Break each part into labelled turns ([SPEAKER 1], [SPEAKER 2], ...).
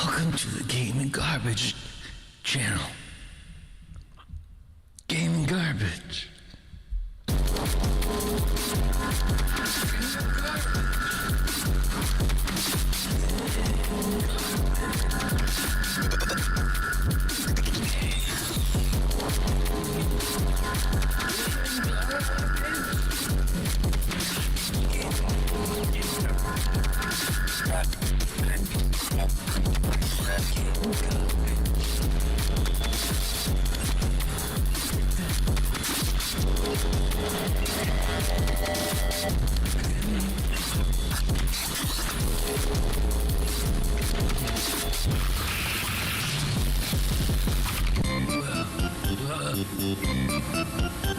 [SPEAKER 1] Welcome to the Gaming Garbage channel. Gaming Garbage.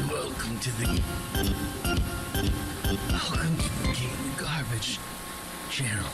[SPEAKER 1] Welcome to the Gaming Garbage channel.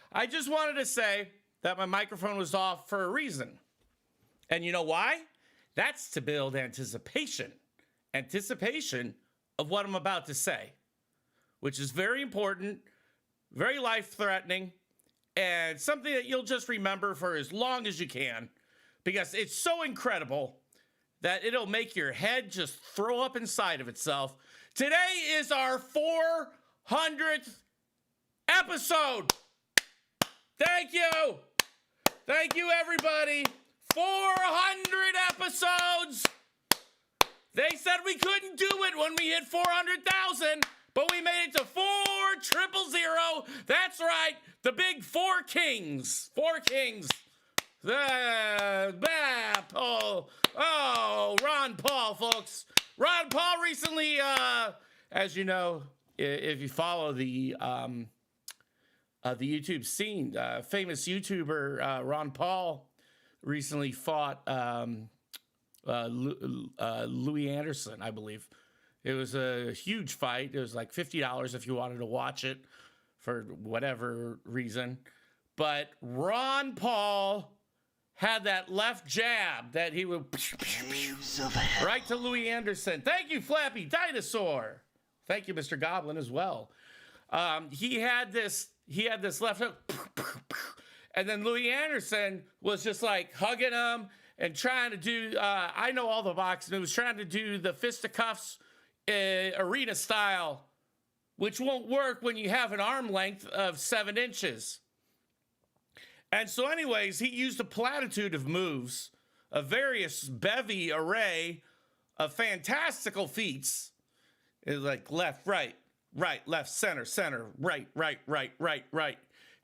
[SPEAKER 2] I just wanted to say that my microphone was off for a reason. And you know why? That's to build anticipation. Anticipation of what I'm about to say, which is very important, very life-threatening, and something that you'll just remember for as long as you can, because it's so incredible that it'll make your head just throw up inside of itself. Today is our 400th episode. Thank you. Thank you, everybody. 400 episodes. They said we couldn't do it when we hit 400,000, but we made it to 4,000. That's right. The big four kings. Four kings. Ron Paul, folks. Ron Paul recently, as you know, if you follow the YouTube scene, famous YouTuber Ron Paul recently fought Louis Anderson, I believe. It was a huge fight. It was like $50 if you wanted to watch it for whatever reason. But Ron Paul had that left jab that he would right to Louis Anderson. Thank you, Flappy Dinosaur. Thank you, Mr. Goblin, as well. He had this left hook, and then Louis Anderson was just like hugging him and trying to do, I know all the boxing moves, trying to do the fisticuffs arena style, which won't work when you have an arm length of 7 inches. And so anyways, he used a platitude of moves, a various bevy array of fantastical feats. It was like left, right, left, center, right.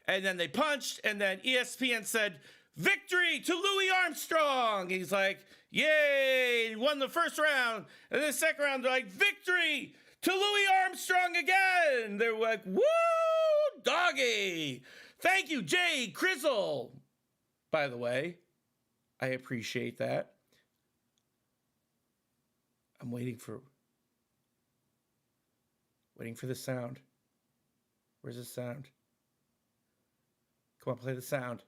[SPEAKER 2] And then they punched, and then ESPN said, victory to Louis Armstrong. He's like, yay, he won the first round. And then the second round, they're like, victory to Louis Armstrong again. They're like, woo, doggy. Thank you, Jay Crizzle. By the way, I appreciate that. I'm waiting for the sound. Where's the sound? Come on, play the sound.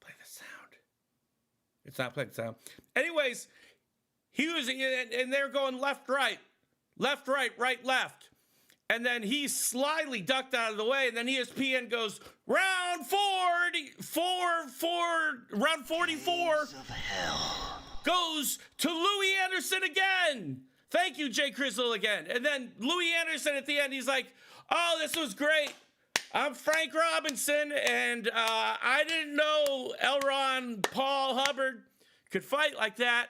[SPEAKER 2] Play the sound. It's not playing the sound. Anyways, he was, and they're going left, right, right, left. And then he slyly ducked out of the way, and then ESPN goes, round 44 goes to Louis Anderson again. Thank you, Jay Crizzle, again. And then Louis Anderson at the end, he's like, oh, this was great. I'm Frank Robinson, and I didn't know L. Ron Paul Hubbard could fight like that,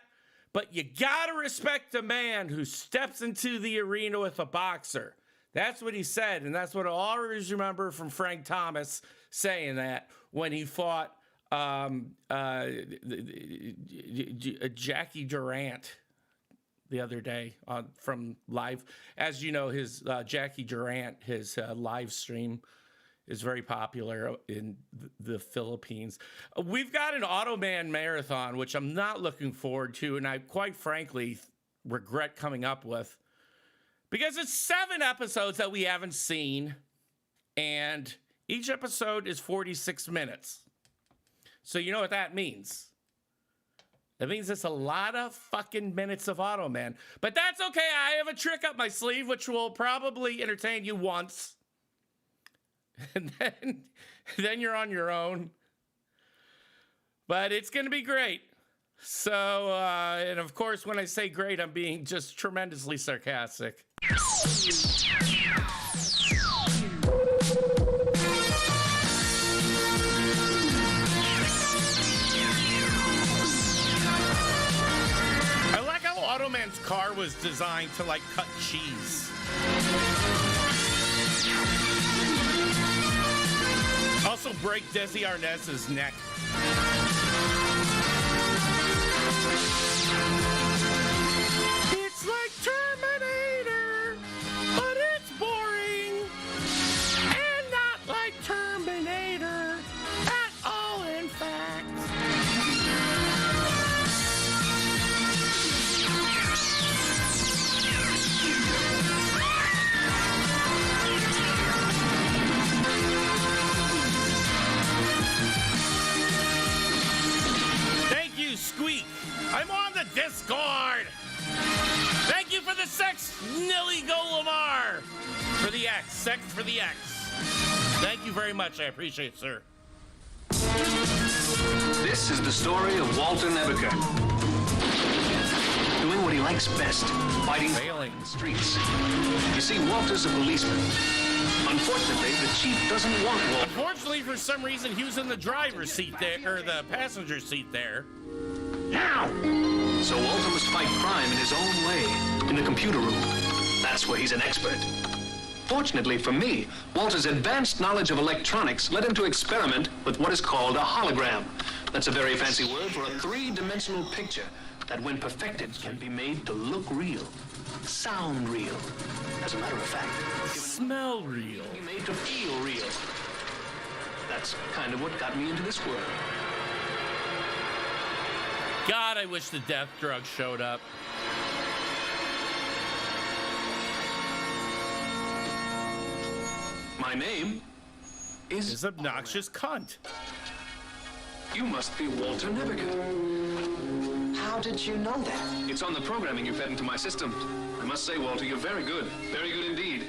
[SPEAKER 2] but you gotta respect a man who steps into the arena with a boxer. That's what he said, and that's what I always remember from Frank Thomas saying that when he fought Jackie Durant the other day from live. As you know, his Jackie Durant, his live stream is very popular in the Philippines. We've got an AUTOMAN marathon, which I'm not looking forward to, and I quite frankly regret coming up with, because it's 7 episodes that we haven't seen, and each episode is 46 minutes. So you know what that means. That means it's a lot of fucking minutes of AUTOMAN. But that's okay. I have a trick up my sleeve, which will probably entertain you once. And then you're on your own. But it's going to be great. So, and of course, when I say great, I'm being just tremendously sarcastic. AUTOMAN's car was designed to, like, cut cheese. Also break Desi Arnaz's neck. It's like Terminator, but it's boring. And not like Terminator at all, in fact. Squeak, I'm on the Discord. Thank you for the sex, Nilly Golamar. For the X, sex for the X. Thank you very much. I appreciate it, sir.
[SPEAKER 3] This is the story of Walter Nebuchadnezzar. Doing what he likes best, fighting in the streets. You see, Walter's a policeman. Unfortunately, the chief doesn't want Walter.
[SPEAKER 2] Unfortunately, for some reason, he was in the driver's seat there, or the passenger seat there.
[SPEAKER 3] Now! So Walter must fight crime in his own way, in the computer room. That's where he's an expert. Fortunately for me, Walter's advanced knowledge of electronics led him to experiment with what is called a hologram. That's a very fancy word for a 3-dimensional picture that, when perfected, can be made to look real, sound real. As a matter of fact,
[SPEAKER 2] smell real.
[SPEAKER 3] Be made to feel real. That's kind of what got me into this world.
[SPEAKER 2] God, I wish the death drug showed up.
[SPEAKER 3] My name is
[SPEAKER 2] obnoxious cunt.
[SPEAKER 3] You must be Walter Nebuchadnezzar.
[SPEAKER 4] How did you know that?
[SPEAKER 3] It's on the programming you fed into my system. I must say, Walter, you're very good. Very good indeed.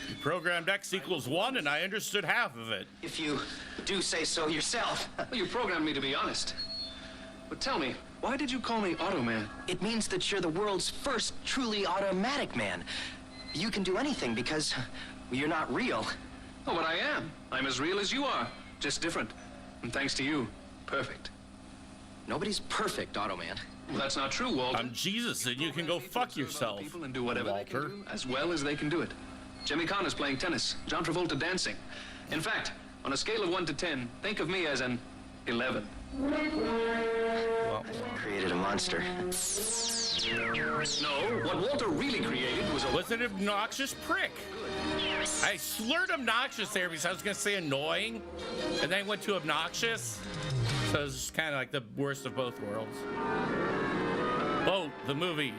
[SPEAKER 2] You programmed X equals 1, and I understood half of it.
[SPEAKER 4] If you do say so yourself.
[SPEAKER 3] Well, you programmed me to be honest. But tell me, why did you call me AUTOMAN?
[SPEAKER 4] It means that you're the world's first truly automatic man. You can do anything because you're not real.
[SPEAKER 3] Oh, but I am. I'm as real as you are, just different. And thanks to you, perfect.
[SPEAKER 4] Nobody's perfect, AUTOMAN.
[SPEAKER 3] Well, that's not true, Walter.
[SPEAKER 2] I'm Jesus, and you can go fuck yourself,
[SPEAKER 3] People and do whatever
[SPEAKER 2] Walter.
[SPEAKER 3] they can do, as well as they can do it. Jimmy Connor's playing tennis, John Travolta dancing. In fact, on a scale of 1 to 10, think of me as an 11.
[SPEAKER 2] Well,
[SPEAKER 4] Created a monster.
[SPEAKER 3] No, what Walter really created was
[SPEAKER 2] an obnoxious prick. I slurred obnoxious there because I was going to say annoying, and then went to obnoxious. So it's kind of like the worst of both worlds. Oh, the movie.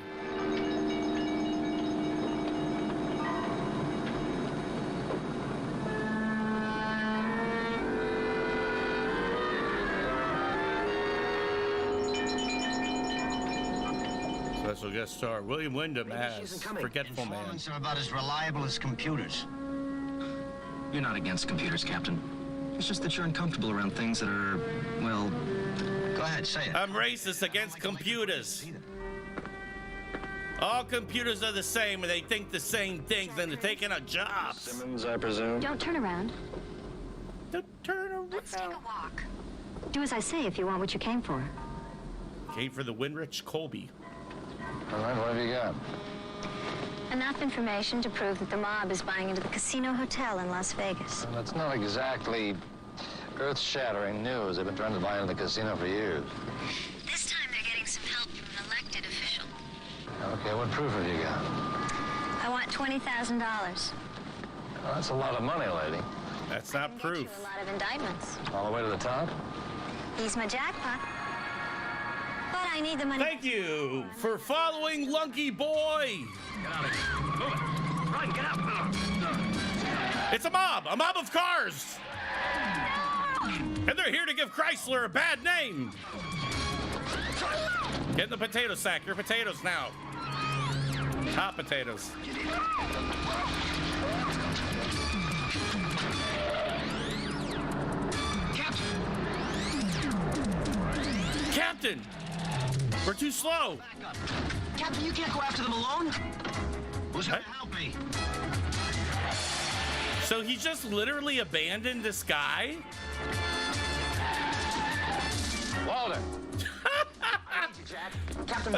[SPEAKER 2] Special guest star William Wyndham as Forgetful Man.
[SPEAKER 5] Informants are about as reliable as computers.
[SPEAKER 6] You're not against computers, Captain. It's just that you're uncomfortable around things that are, well...
[SPEAKER 5] Go ahead, say it.
[SPEAKER 2] I'm racist against computers. All computers are the same, and they think the same things, and they're taking our jobs.
[SPEAKER 3] Simmons, I presume.
[SPEAKER 7] Don't turn around.
[SPEAKER 2] Don't turn around.
[SPEAKER 7] Let's take a walk. Do as I say if you want what you came for.
[SPEAKER 2] Came for the Winrich Colby.
[SPEAKER 7] All right, what have you got?
[SPEAKER 8] Enough information to prove that the mob is buying into the Casino Hotel in Las Vegas.
[SPEAKER 7] Well, that's not exactly earth-shattering news. They've been trying to buy into the casino for years.
[SPEAKER 8] This time they're getting some help from an elected official.
[SPEAKER 7] Okay, what proof have you got?
[SPEAKER 8] I want $20,000.
[SPEAKER 7] Well, that's a lot of money, lady.
[SPEAKER 2] That's not
[SPEAKER 8] Get
[SPEAKER 2] proof.
[SPEAKER 8] you a lot of indictments.
[SPEAKER 7] All the way to the top?
[SPEAKER 8] He's my jackpot. But I need the money.
[SPEAKER 2] Thank you for following Lunky Boy.
[SPEAKER 6] Get out of here. Move it. Run, get out.
[SPEAKER 2] It's a mob of cars. And they're here to give Chrysler a bad name. Get in the potato sack. Your potatoes now. Hot potatoes. Captain! We're too slow.
[SPEAKER 5] Captain, you can't go after them alone. Who's gonna help me?
[SPEAKER 2] So he just literally abandoned this guy?
[SPEAKER 7] Walter!
[SPEAKER 5] Captain,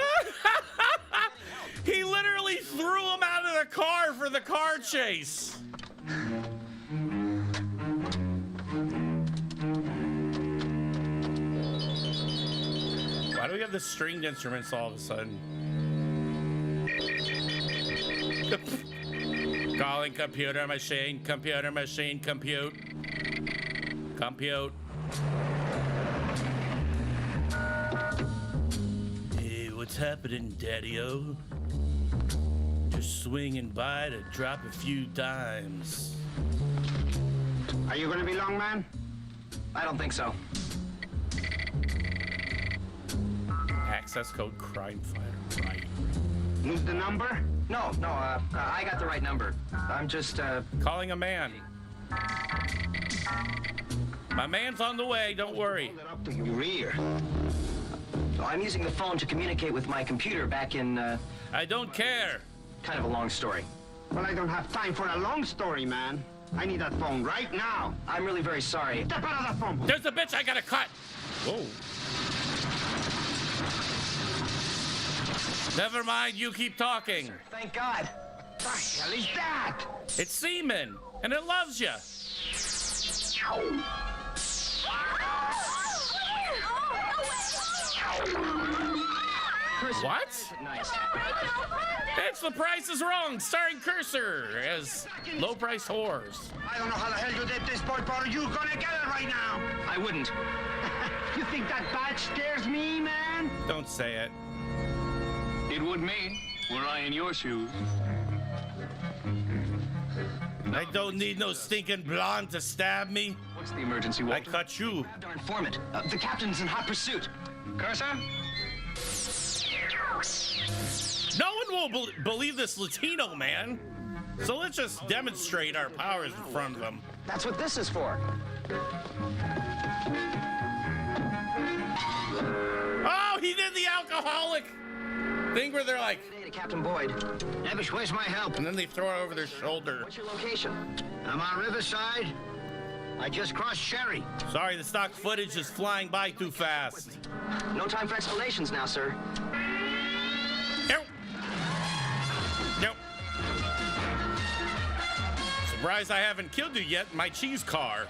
[SPEAKER 2] He literally threw him out of the car for the car chase. Why do we have the stringed instruments all of a sudden? Calling computer machine, compute. Compute. Hey, what's happening, Daddy-O? Just swinging by to drop a few dimes.
[SPEAKER 5] are you gonna be long, man?
[SPEAKER 4] I don't think so.
[SPEAKER 2] Access code crime fighter, right?
[SPEAKER 5] Lose the number?
[SPEAKER 4] No, I got the right number. I'm just,
[SPEAKER 2] Calling a man. My man's on the way, don't worry.
[SPEAKER 5] Hold it up to your rear.
[SPEAKER 4] I'm using the phone to communicate with my computer back in,
[SPEAKER 2] I don't care.
[SPEAKER 4] kind of a long story.
[SPEAKER 5] Well, I don't have time for a long story, man. I need that phone right now.
[SPEAKER 4] I'm really very sorry.
[SPEAKER 5] Step out of the phone.
[SPEAKER 2] There's a bitch I gotta cut. Whoa. Never mind, you keep talking.
[SPEAKER 4] Thank God.
[SPEAKER 5] What the hell is that?
[SPEAKER 2] It's semen, and it loves you. What?
[SPEAKER 4] Nice.
[SPEAKER 2] It's The Price is Wrong, starring Cursor as low-price whores.
[SPEAKER 5] I don't know how the hell you did this, boy, but you're gonna get it right now.
[SPEAKER 4] I wouldn't.
[SPEAKER 5] You think that badge scares me, man?
[SPEAKER 2] Don't say it.
[SPEAKER 3] It would me, were I in your shoes.
[SPEAKER 2] I don't need no stinking blonde to stab me.
[SPEAKER 3] What's the emergency,
[SPEAKER 2] I
[SPEAKER 3] Walter?
[SPEAKER 2] cut you.
[SPEAKER 4] Grabbed our informant. The captain's in hot pursuit.
[SPEAKER 3] Cursor?
[SPEAKER 2] No one will believe this Latino man. So let's just demonstrate our powers in front of them.
[SPEAKER 4] That's what this is for.
[SPEAKER 2] Oh, he did the alcoholic thing where they're like,
[SPEAKER 4] Good day to Captain Boyd.
[SPEAKER 5] Nevish, where's my help?
[SPEAKER 2] and then they throw it over their shoulder.
[SPEAKER 4] What's your location?
[SPEAKER 5] I'm on Riverside. I just crossed Sherry.
[SPEAKER 2] Sorry, the stock footage is flying by too fast.
[SPEAKER 4] No time for explanations now, sir.
[SPEAKER 2] Nope. Nope. Surprised I haven't killed you yet in my cheese car.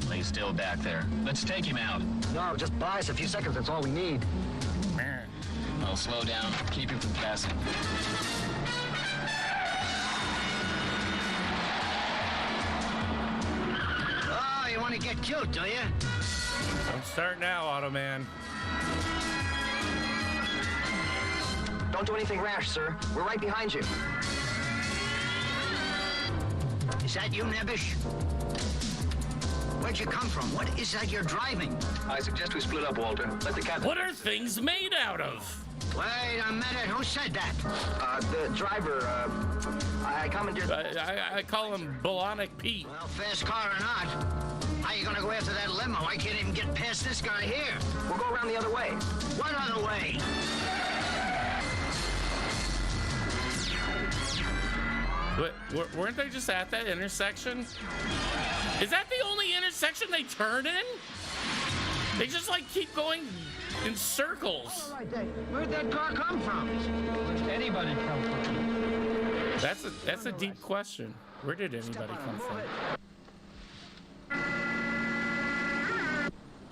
[SPEAKER 6] Lay still back there. Let's take him out.
[SPEAKER 4] No, just buy us a few seconds. That's all we need.
[SPEAKER 6] I'll slow down. Keep him from passing.
[SPEAKER 5] Oh, you want to get killed, do you?
[SPEAKER 2] Don't start now, Automan.
[SPEAKER 4] Don't do anything rash, sir. We're right behind you.
[SPEAKER 5] Is that you, Nebish? Where'd you come from? What is that you're driving?
[SPEAKER 3] I suggest we split up, Walter. Let the captain...
[SPEAKER 2] What are things made out of?
[SPEAKER 5] Wait a minute, who said that?
[SPEAKER 4] The driver, I commandeered...
[SPEAKER 2] I call him Balonic Pete.
[SPEAKER 5] Well, fast car or not, how you gonna go after that limo? I can't even get past this guy here.
[SPEAKER 4] We'll go around the other way.
[SPEAKER 5] What other way?
[SPEAKER 2] Weren't they just at that intersection? Is that the only intersection they turn in? They just like keep going in circles.
[SPEAKER 5] Where'd that car come from?
[SPEAKER 6] Anybody come from?
[SPEAKER 2] That's a deep question. Where did anybody come from?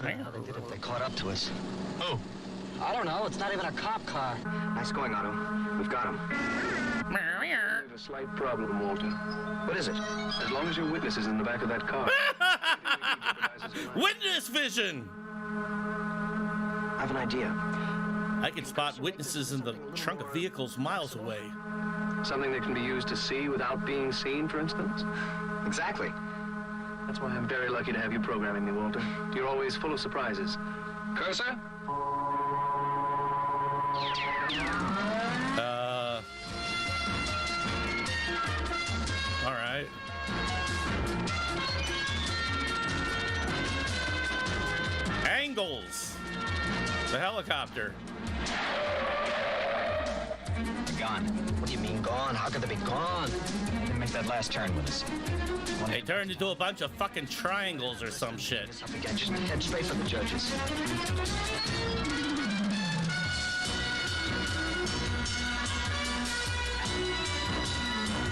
[SPEAKER 4] They did it. They caught up to us.
[SPEAKER 6] Oh.
[SPEAKER 4] I don't know. It's not even a cop car. Nice going, Otto. We've got him.
[SPEAKER 3] There's a slight problem, Walter.
[SPEAKER 4] What is it?
[SPEAKER 3] As long as your witness is in the back of that car.
[SPEAKER 2] Witness vision!
[SPEAKER 4] I have an idea.
[SPEAKER 2] I can spot witnesses in the trunk of vehicles miles away.
[SPEAKER 3] Something that can be used to see without being seen, for instance?
[SPEAKER 4] Exactly.
[SPEAKER 3] That's why I'm very lucky to have you programming me, Walter. You're always full of surprises. Cursor?
[SPEAKER 2] All right. Angles. The helicopter.
[SPEAKER 4] Gone. What do you mean gone? How could they be gone? They make that last turn with us.
[SPEAKER 2] They turned into a bunch of fucking triangles or some shit.
[SPEAKER 4] Up again. Just head straight for the judges.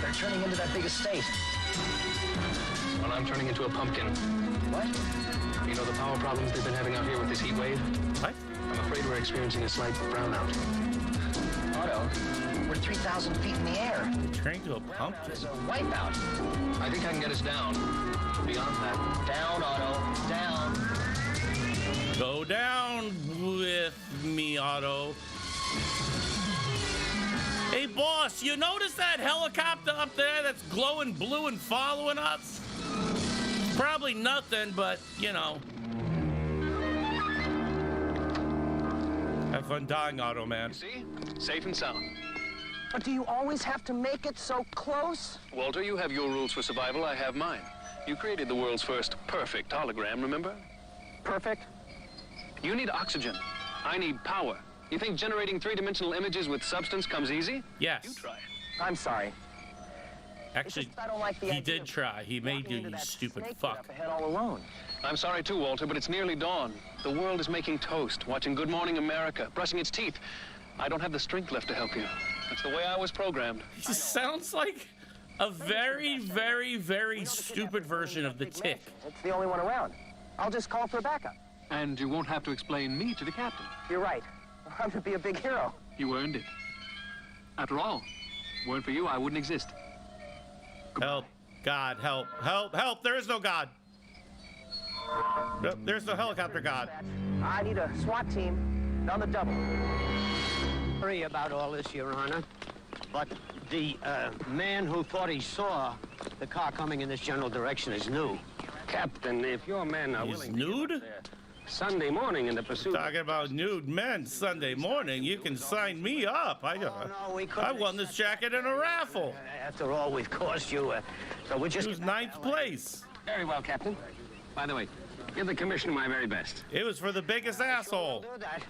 [SPEAKER 4] They're turning into that big estate.
[SPEAKER 3] Well, I'm turning into a pumpkin.
[SPEAKER 4] What?
[SPEAKER 3] You know the power problems they've been having out here with this heat wave?
[SPEAKER 2] What?
[SPEAKER 3] I'm afraid we're experiencing a slight brownout.
[SPEAKER 4] Otto, we're 3,000 feet in the air.
[SPEAKER 2] Turning to a pumpkin.
[SPEAKER 4] There's a wipeout.
[SPEAKER 3] I think I can get us down. Beyond that.
[SPEAKER 4] Down, Otto. Down.
[SPEAKER 2] Go down with me, Otto. Hey, boss, you notice that helicopter up there that's glowing blue and following us? Probably nothing, but, you know. Have fun dying, AUTOMAN.
[SPEAKER 3] See? Safe and sound.
[SPEAKER 9] But do you always have to make it so close?
[SPEAKER 3] Walter, you have your rules for survival, I have mine. You created the world's first perfect hologram, remember?
[SPEAKER 9] Perfect.
[SPEAKER 3] You need oxygen. I need power. You think generating three-dimensional images with substance comes easy?
[SPEAKER 2] Yes.
[SPEAKER 3] You try it.
[SPEAKER 9] I'm sorry.
[SPEAKER 2] Actually,
[SPEAKER 9] I don't like the
[SPEAKER 2] he
[SPEAKER 9] idea
[SPEAKER 2] did
[SPEAKER 9] of
[SPEAKER 2] try. He made
[SPEAKER 9] walking
[SPEAKER 2] you,
[SPEAKER 9] into
[SPEAKER 2] you
[SPEAKER 9] that
[SPEAKER 2] stupid
[SPEAKER 9] snake pit
[SPEAKER 2] fuck.
[SPEAKER 9] up ahead all alone.
[SPEAKER 3] I'm sorry too, Walter, but it's nearly dawn. The world is making toast, watching Good Morning America, brushing its teeth. I don't have the strength left to help you. That's the way I was programmed.
[SPEAKER 2] He sounds like a very, very, very stupid version of the Tick.
[SPEAKER 9] It's the only one around. I'll just call for backup.
[SPEAKER 3] And you won't have to explain me to the captain.
[SPEAKER 9] You're right. I'm to be a big hero.
[SPEAKER 3] You earned it. After all, weren't for you, I wouldn't exist.
[SPEAKER 2] Help. God, help. Help, help. There is no God. Nope, there's no helicopter God.
[SPEAKER 9] I need a SWAT team on the double.
[SPEAKER 5] Sorry about all this, Your Honor, but the man who thought he saw the car coming in this general direction is new.
[SPEAKER 3] Captain, if your men are
[SPEAKER 2] He's nude?
[SPEAKER 3] Sunday morning in the pursuit...
[SPEAKER 2] Talking about nude men Sunday morning, you can sign me up. I won this jacket in a raffle.
[SPEAKER 5] After all we've caused you, so we're just...
[SPEAKER 2] It was 9th place.
[SPEAKER 3] Very well, Captain. By the way, give the commissioner my very best.
[SPEAKER 2] It was for the biggest asshole.
[SPEAKER 5] Do that.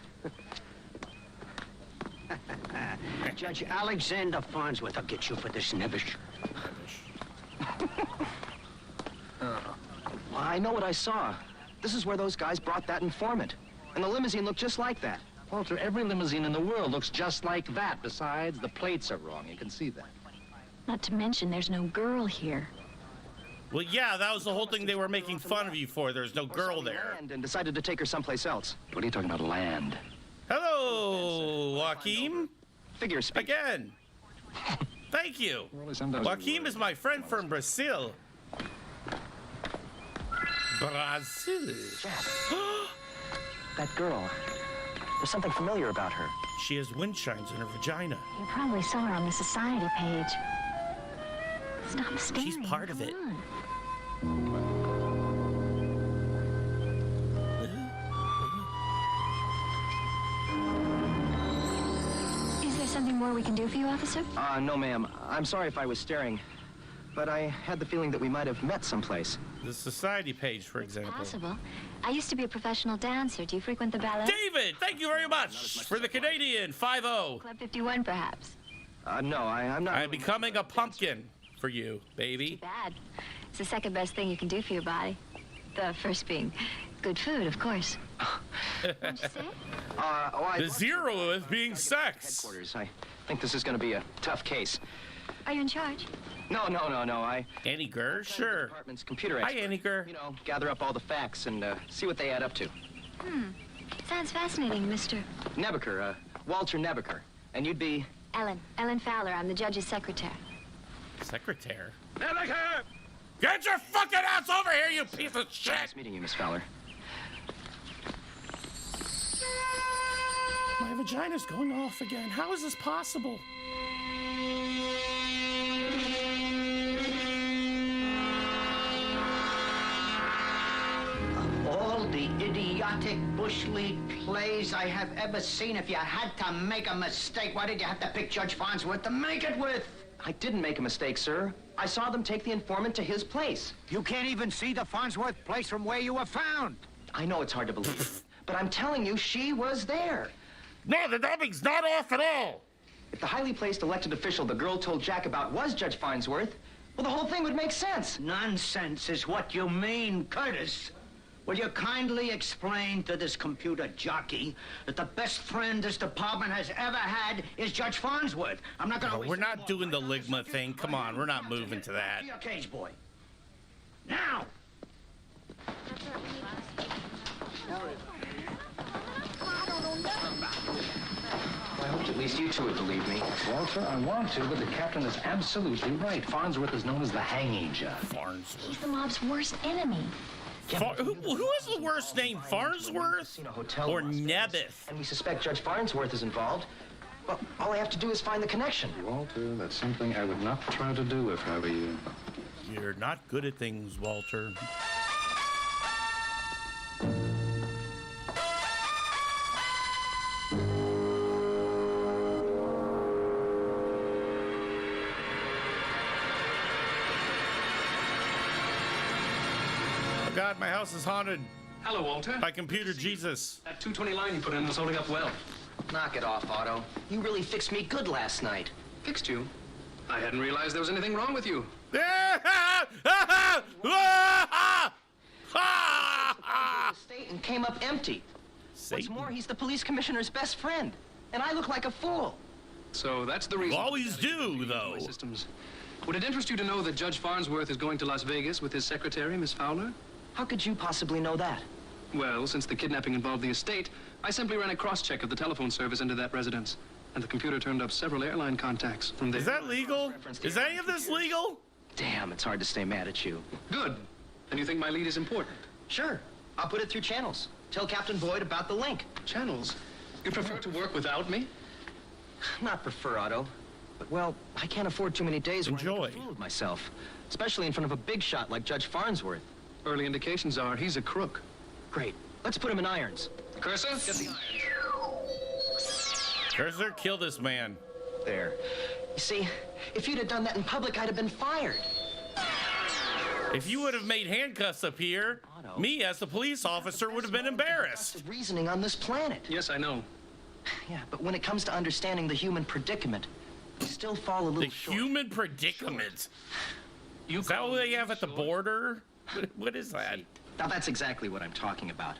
[SPEAKER 5] Judge Alexander Farnsworth will get you for this nebbish.
[SPEAKER 4] I know what I saw. This is where those guys brought that informant. And the limousine looked just like that.
[SPEAKER 7] Walter, every limousine in the world looks just like that. Besides, the plates are wrong. You can see that.
[SPEAKER 8] Not to mention, there's no girl here.
[SPEAKER 2] Well, yeah, that was the whole thing they were making fun of you for. There's no girl there.
[SPEAKER 4] And decided to take her someplace else.
[SPEAKER 7] What are you talking about, land?
[SPEAKER 2] Hello, Joaquim.
[SPEAKER 4] Figure speak.
[SPEAKER 2] Again. Thank you. Joaquim is my friend from Brazil. Brazil.
[SPEAKER 4] That girl. There's something familiar about her.
[SPEAKER 2] She has wind chimes in her vagina.
[SPEAKER 8] You probably saw her on the society page. Stop staring.
[SPEAKER 2] She's part of it.
[SPEAKER 8] Come on. Is there something more we can do for you, officer?
[SPEAKER 4] No, ma'am. I'm sorry if I was staring. But I had the feeling that we might have met someplace.
[SPEAKER 2] The society page, for example.
[SPEAKER 8] Possible. I used to be a professional dancer. Do you frequent the ballet?
[SPEAKER 2] David, thank you very much for the Canadian 5-0.
[SPEAKER 8] Club 51, perhaps.
[SPEAKER 4] No, I'm not.
[SPEAKER 2] I'm becoming a pumpkin. for you, baby.
[SPEAKER 8] Bad. It's the second best thing you can do for your body. The first being good food, of course.
[SPEAKER 2] The zero is being sex.
[SPEAKER 4] Headquarters. I think this is going to be a tough case.
[SPEAKER 8] Are you in charge?
[SPEAKER 4] No.
[SPEAKER 2] Annie Gurr, sure.
[SPEAKER 4] Department's computer
[SPEAKER 2] Hi,
[SPEAKER 4] expert.
[SPEAKER 2] Annie Gurr.
[SPEAKER 4] You know, gather up all the facts and see what they add up to.
[SPEAKER 8] Sounds fascinating, Mr.
[SPEAKER 4] Nebaker, Walter Nebaker. And you'd be...
[SPEAKER 8] Ellen Fowler. I'm the judge's secretary.
[SPEAKER 2] Secretary. Nebaker! Get your fucking ass over here, you piece of shit!
[SPEAKER 4] Nice meeting you, Miss Fowler.
[SPEAKER 2] My vagina's going off again. How is this possible?
[SPEAKER 5] All the idiotic bush league plays I have ever seen. If you had to make a mistake, why did you have to pick Judge Farnsworth to make it with?
[SPEAKER 4] I didn't make a mistake, sir. I saw them take the informant to his place.
[SPEAKER 5] You can't even see the Farnsworth place from where you were found.
[SPEAKER 4] I know it's hard to believe, but I'm telling you, she was there.
[SPEAKER 2] No, the dubbing's not off at all.
[SPEAKER 4] If the highly placed elected official the girl told Jack about was Judge Farnsworth, well, the whole thing would make sense.
[SPEAKER 5] Nonsense is what you mean, Curtis. Will you kindly explain to this computer jockey that the best friend this department has ever had is Judge Farnsworth? I'm not gonna...
[SPEAKER 2] We're not doing the Ligma thing. Come on, we're not moving to that.
[SPEAKER 5] Be your cage boy. Now!
[SPEAKER 4] I hoped at least you two would believe me.
[SPEAKER 7] Walter, I want to, but the captain is absolutely right. Farnsworth is known as the hanging judge.
[SPEAKER 2] Farnsworth.
[SPEAKER 8] He's the mob's worst enemy.
[SPEAKER 2] Who has the worst name? Farnsworth or Nebith?
[SPEAKER 4] And we suspect Judge Farnsworth is involved. Well, all I have to do is find the connection.
[SPEAKER 7] Walter, that's something I would not try to do if I were you.
[SPEAKER 2] You're not good at things, Walter. Oh God, my house is haunted
[SPEAKER 3] Hello, Walter.
[SPEAKER 2] by computer Jesus.
[SPEAKER 3] That 220 line you put in was holding up well.
[SPEAKER 4] Knock it off, Otto. You really fixed me good last night.
[SPEAKER 3] Fixed you? I hadn't realized there was anything wrong with you.
[SPEAKER 4] State and came up empty. What's
[SPEAKER 2] Satan.
[SPEAKER 4] more, he's the police commissioner's best friend. And I look like a fool.
[SPEAKER 3] So that's the reason.
[SPEAKER 2] You always do, though.
[SPEAKER 3] Systems. Would it interest you to know that Judge Farnsworth is going to Las Vegas with his secretary, Miss Fowler?
[SPEAKER 4] How could you possibly know that?
[SPEAKER 3] Well, since the kidnapping involved the estate, I simply ran a cross-check of the telephone service into that residence. And the computer turned up several airline contacts from there.
[SPEAKER 2] Is that legal? Is any of this legal?
[SPEAKER 4] Damn, it's hard to stay mad at you.
[SPEAKER 3] Good. And you think my lead is important?
[SPEAKER 4] Sure, I'll put it through channels. Tell Captain Boyd about the link.
[SPEAKER 3] Channels? You prefer to work without me?
[SPEAKER 4] Not prefer, Otto. But, well, I can't afford too many days where I
[SPEAKER 2] Enjoy.
[SPEAKER 4] make a fool of myself. Especially in front of a big shot like Judge Farnsworth.
[SPEAKER 3] Early indications are he's a crook.
[SPEAKER 4] Great. Let's put him in irons.
[SPEAKER 3] Cursor, get the irons.
[SPEAKER 2] Cursor, kill this man.
[SPEAKER 4] There. You see, if you'd have done that in public, I'd have been fired.
[SPEAKER 2] If you would have made handcuffs appear, me as the police officer would have been embarrassed.
[SPEAKER 4] Reasoning on this planet.
[SPEAKER 3] Yes, I know.
[SPEAKER 4] Yeah, but when it comes to understanding the human predicament, we still fall a little
[SPEAKER 2] The
[SPEAKER 4] short.
[SPEAKER 2] human predicament. Is that what they have at the border? What is that?
[SPEAKER 4] Now that's exactly what I'm talking about.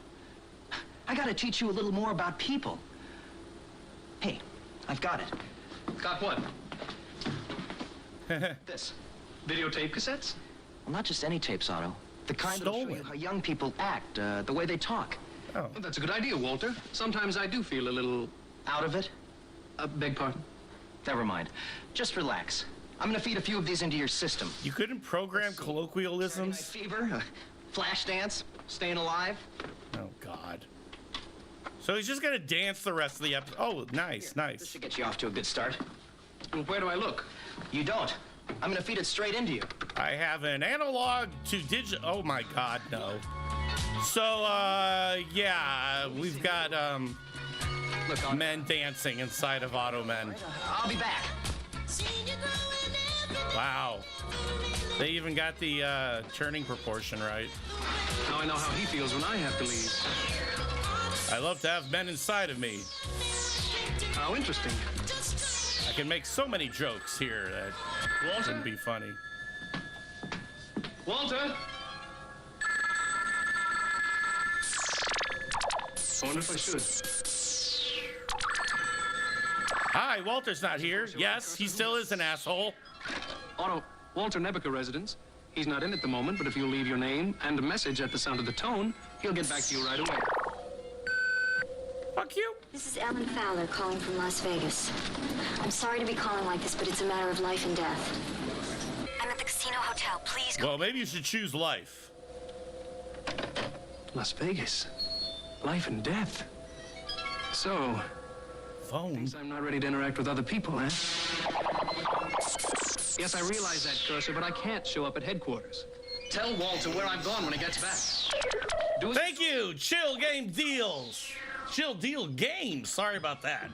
[SPEAKER 4] I gotta teach you a little more about people. Hey, I've got it.
[SPEAKER 3] Got what?
[SPEAKER 4] This.
[SPEAKER 3] Videotape cassettes?
[SPEAKER 4] Well, not just any tapes, Otto. The kind that'll show you
[SPEAKER 2] Stolen.
[SPEAKER 4] how young people act, the way they talk.
[SPEAKER 2] Oh.
[SPEAKER 3] Well, that's a good idea, Walter. Sometimes I do feel a little...
[SPEAKER 4] Out of it?
[SPEAKER 3] beg pardon?
[SPEAKER 4] Never mind. Just relax. I'm gonna feed a few of these into your system.
[SPEAKER 2] You couldn't program colloquialisms?
[SPEAKER 4] Fever, flash dance, staying alive.
[SPEAKER 2] Oh, God. So he's just gonna dance the rest of the episode. Oh, nice,
[SPEAKER 4] This
[SPEAKER 2] nice.
[SPEAKER 4] should get you off to a good start.
[SPEAKER 3] Well, where do I look?
[SPEAKER 4] You don't. I'm gonna feed it straight into you.
[SPEAKER 2] I have an analog to digital. Oh, my God, no. So, yeah, we've got,
[SPEAKER 4] Look,
[SPEAKER 2] men dancing inside of AUTOMAN.
[SPEAKER 4] I'll be back.
[SPEAKER 2] Wow. They even got the turning proportion right.
[SPEAKER 3] Now I know how he feels when I have to leave.
[SPEAKER 2] I love to have men inside of me.
[SPEAKER 3] How interesting.
[SPEAKER 2] I can make so many jokes here that wouldn't be funny.
[SPEAKER 3] Walter? I wonder if I should.
[SPEAKER 2] Hi, Walter's not here. Yes, he still is an asshole.
[SPEAKER 3] Otto, Walter Nebuchadnezzar residence. He's not in at the moment, but if you'll leave your name and a message at the sound of the tone, he'll get back to you right away.
[SPEAKER 2] Fuck you.
[SPEAKER 8] This is Ellen Fowler calling from Las Vegas. I'm sorry to be calling like this, but it's a matter of life and death. I'm at the Casino Hotel. Please go.
[SPEAKER 2] Well, maybe you should choose life.
[SPEAKER 3] Las Vegas. Life and death. So,
[SPEAKER 2] Phone.
[SPEAKER 3] thinks I'm not ready to interact with other people, eh? Yes, I realize that, Cursor, but I can't show up at headquarters. Tell Walter where I'm going when he gets back.
[SPEAKER 2] Thank you. Chill Game Deals. Chill Deal Games. Sorry about that.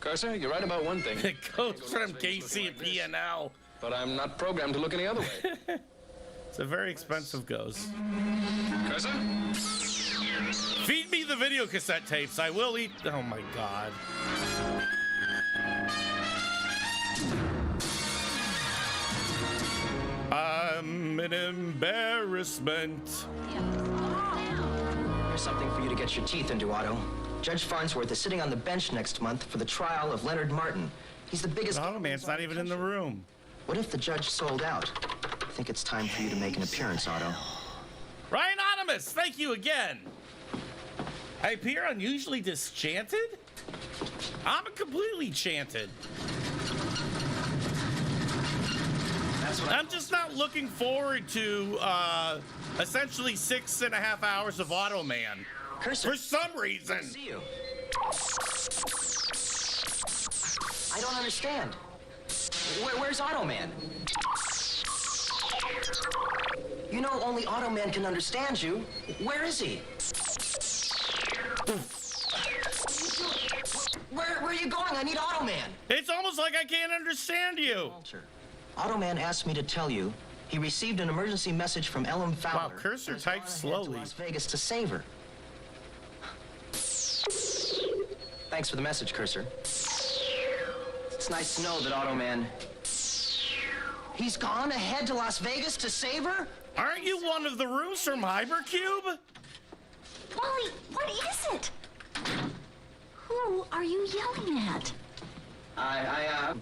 [SPEAKER 3] Cursor, you're right about one thing.
[SPEAKER 2] It goes from KC and PNL.
[SPEAKER 3] But I'm not programmed to look any other way.
[SPEAKER 2] It's a very expensive ghost.
[SPEAKER 3] Cursor?
[SPEAKER 2] Feed me the video cassette tapes. I will eat. Oh my God. I'm an embarrassment.
[SPEAKER 4] Here's something for you to get your teeth into, Otto. Judge Farnsworth is sitting on the bench next month for the trial of Leonard Martin. He's the biggest...
[SPEAKER 2] Oh, man, it's not even in the room.
[SPEAKER 4] What if the judge sold out? I think it's time for you to make an appearance, Otto.
[SPEAKER 2] Ryan Anonymous, thank you again. I appear unusually disenchanted? I'm completely chanted. I'm just not looking forward to essentially 6.5 hours of AUTOMAN.
[SPEAKER 4] Cursor.
[SPEAKER 2] For some reason.
[SPEAKER 4] See you. I don't understand. Where's AUTOMAN? You know only AUTOMAN can understand you. Where is he? Where are you going? I need AUTOMAN.
[SPEAKER 2] It's almost like I can't understand you.
[SPEAKER 4] Walter, AUTOMAN asked me to tell you he received an emergency message from Ellen Fowler.
[SPEAKER 2] Wow, cursor types slowly.
[SPEAKER 4] To Las Vegas to save her. Thanks for the message, Cursor. It's nice to know that AUTOMAN... He's gone ahead to Las Vegas to save her?
[SPEAKER 2] Aren't you one of the rooms from Hypercube?
[SPEAKER 8] Wally, what is it? Who are you yelling at?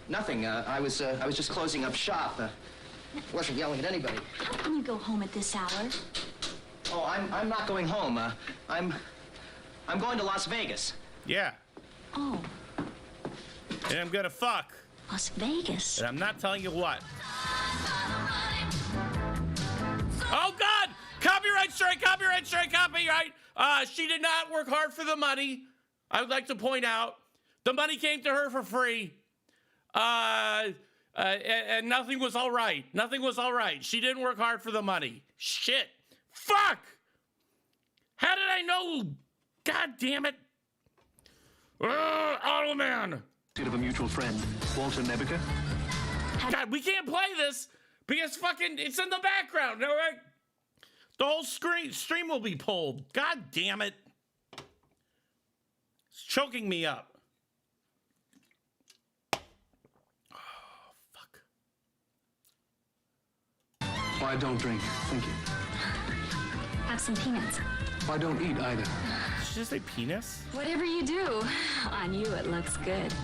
[SPEAKER 4] Nothing. I was just closing up shop. Wasn't yelling at anybody.
[SPEAKER 8] How can you go home at this hour?
[SPEAKER 4] Oh, I'm not going home. I'm going to Las Vegas.
[SPEAKER 2] Yeah.
[SPEAKER 8] Oh,
[SPEAKER 2] And I'm gonna fuck.
[SPEAKER 8] Las Vegas.
[SPEAKER 2] And I'm not telling you what. Oh God! Copyright strike, copyright strike, copyright! She did not work hard for the money. I would like to point out. The money came to her for free. And nothing was all right. Nothing was all right. She didn't work hard for the money. Shit. Fuck! How did I know? God damn it. AUTOMAN.
[SPEAKER 3] Of a mutual friend, Walter Nebuchadnezzar.
[SPEAKER 2] God, we can't play this because fucking it's in the background, all right? The whole stream will be pulled. God damn it. It's choking me up. Oh, fuck.
[SPEAKER 3] Oh, I don't drink. Thank you.
[SPEAKER 8] Have some peanuts.
[SPEAKER 3] I don't eat either.
[SPEAKER 2] Did she just say penis?
[SPEAKER 8] Whatever you do, on you it looks good.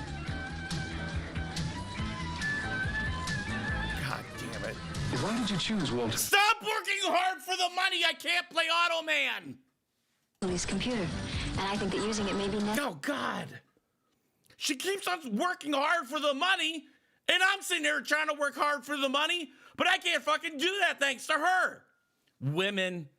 [SPEAKER 2] God damn it.
[SPEAKER 3] Why did you choose Walter?
[SPEAKER 2] Stop working hard for the money. I can't play AUTOMAN.
[SPEAKER 8] Lily's computer, and I think that using it may be necessary.
[SPEAKER 2] Oh, God. She keeps on working hard for the money, and I'm sitting here trying to work hard for the money, but I can't fucking do that thanks to her. Women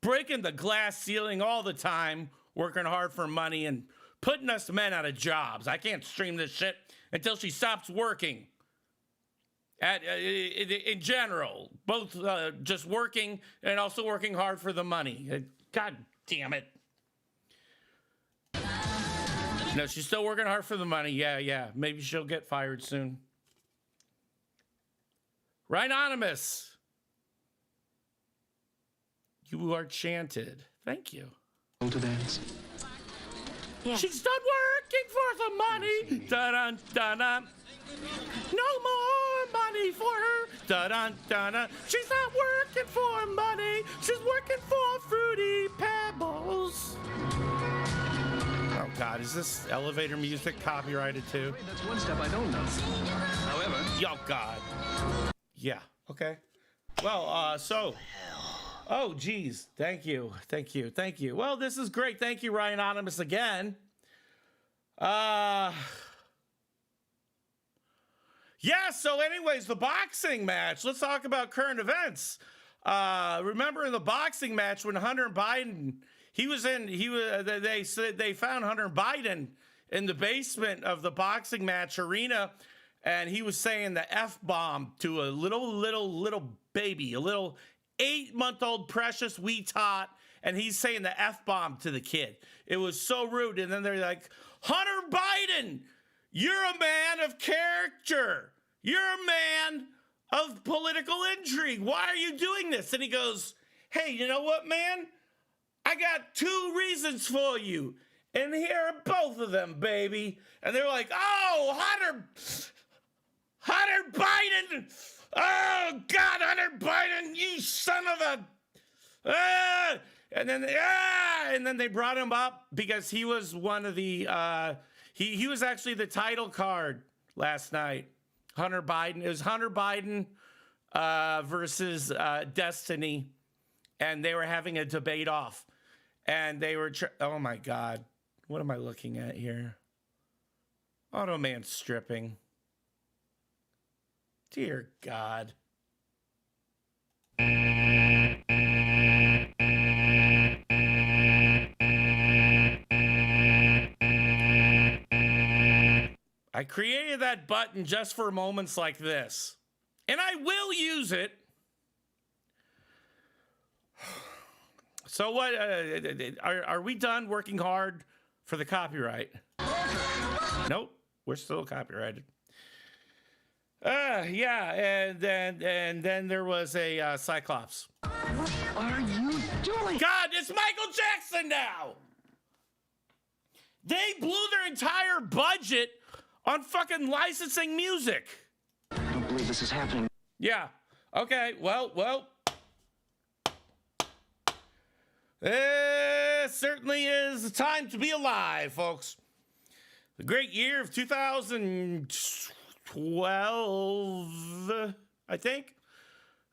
[SPEAKER 2] breaking the glass ceiling all the time, working hard for money, and putting us men out of jobs. I can't stream this shit until she stops working. In general, both just working and also working hard for the money. God damn it. No, she's still working hard for the money. Yeah. Maybe she'll get fired soon. Rhinonymous. You are chanted. Thank you.
[SPEAKER 3] To dance.
[SPEAKER 8] Yeah.
[SPEAKER 2] She's done work. working for the money. Dun dun dun. No more money for her. Dun dun dun. She's not working for money. She's working for Fruity Pebbles. Oh God, is this elevator music copyrighted too?
[SPEAKER 3] That's one step I don't know. However,
[SPEAKER 2] Oh God. Yeah. Okay. Well, so. Oh, geez. Thank you. Thank you. Thank you. Well, this is great. Thank you, Ryan Anonymous, again. Yeah, so anyways, the boxing match. Let's talk about current events. Remember in the boxing match when Hunter Biden, they said they found Hunter Biden in the basement of the boxing match arena, and he was saying the F-bomb to a little baby, a little 8-month-old precious wee tot, and he's saying the F-bomb to the kid. It was so rude. And then they're like, Hunter Biden, you're a man of character. You're a man of political intrigue. Why are you doing this? And he goes, hey, you know what, man? I got 2 reasons for you. And here are both of them, baby. And they're like, oh, Hunter Biden. Oh, God, Hunter Biden, you son of a... And then they brought him up because he was one of the... He was actually the title card last night. Hunter Biden. It was Hunter Biden versus Destiny. And they were having a debate off. And they were... oh, my God. What am I looking at here? AUTOMAN stripping. Dear God. I created that button just for moments like this. And I will use it. So what, are we done working hard for the copyright? Nope, we're still copyrighted. Yeah, and then there was a Cyclops.
[SPEAKER 9] What are you doing?
[SPEAKER 2] God, it's Michael Jackson now! They blew their entire budget on fucking licensing music.
[SPEAKER 9] I don't believe this is happening.
[SPEAKER 2] Yeah, okay, well. It certainly is the time to be alive, folks. The great year of 2012, I think.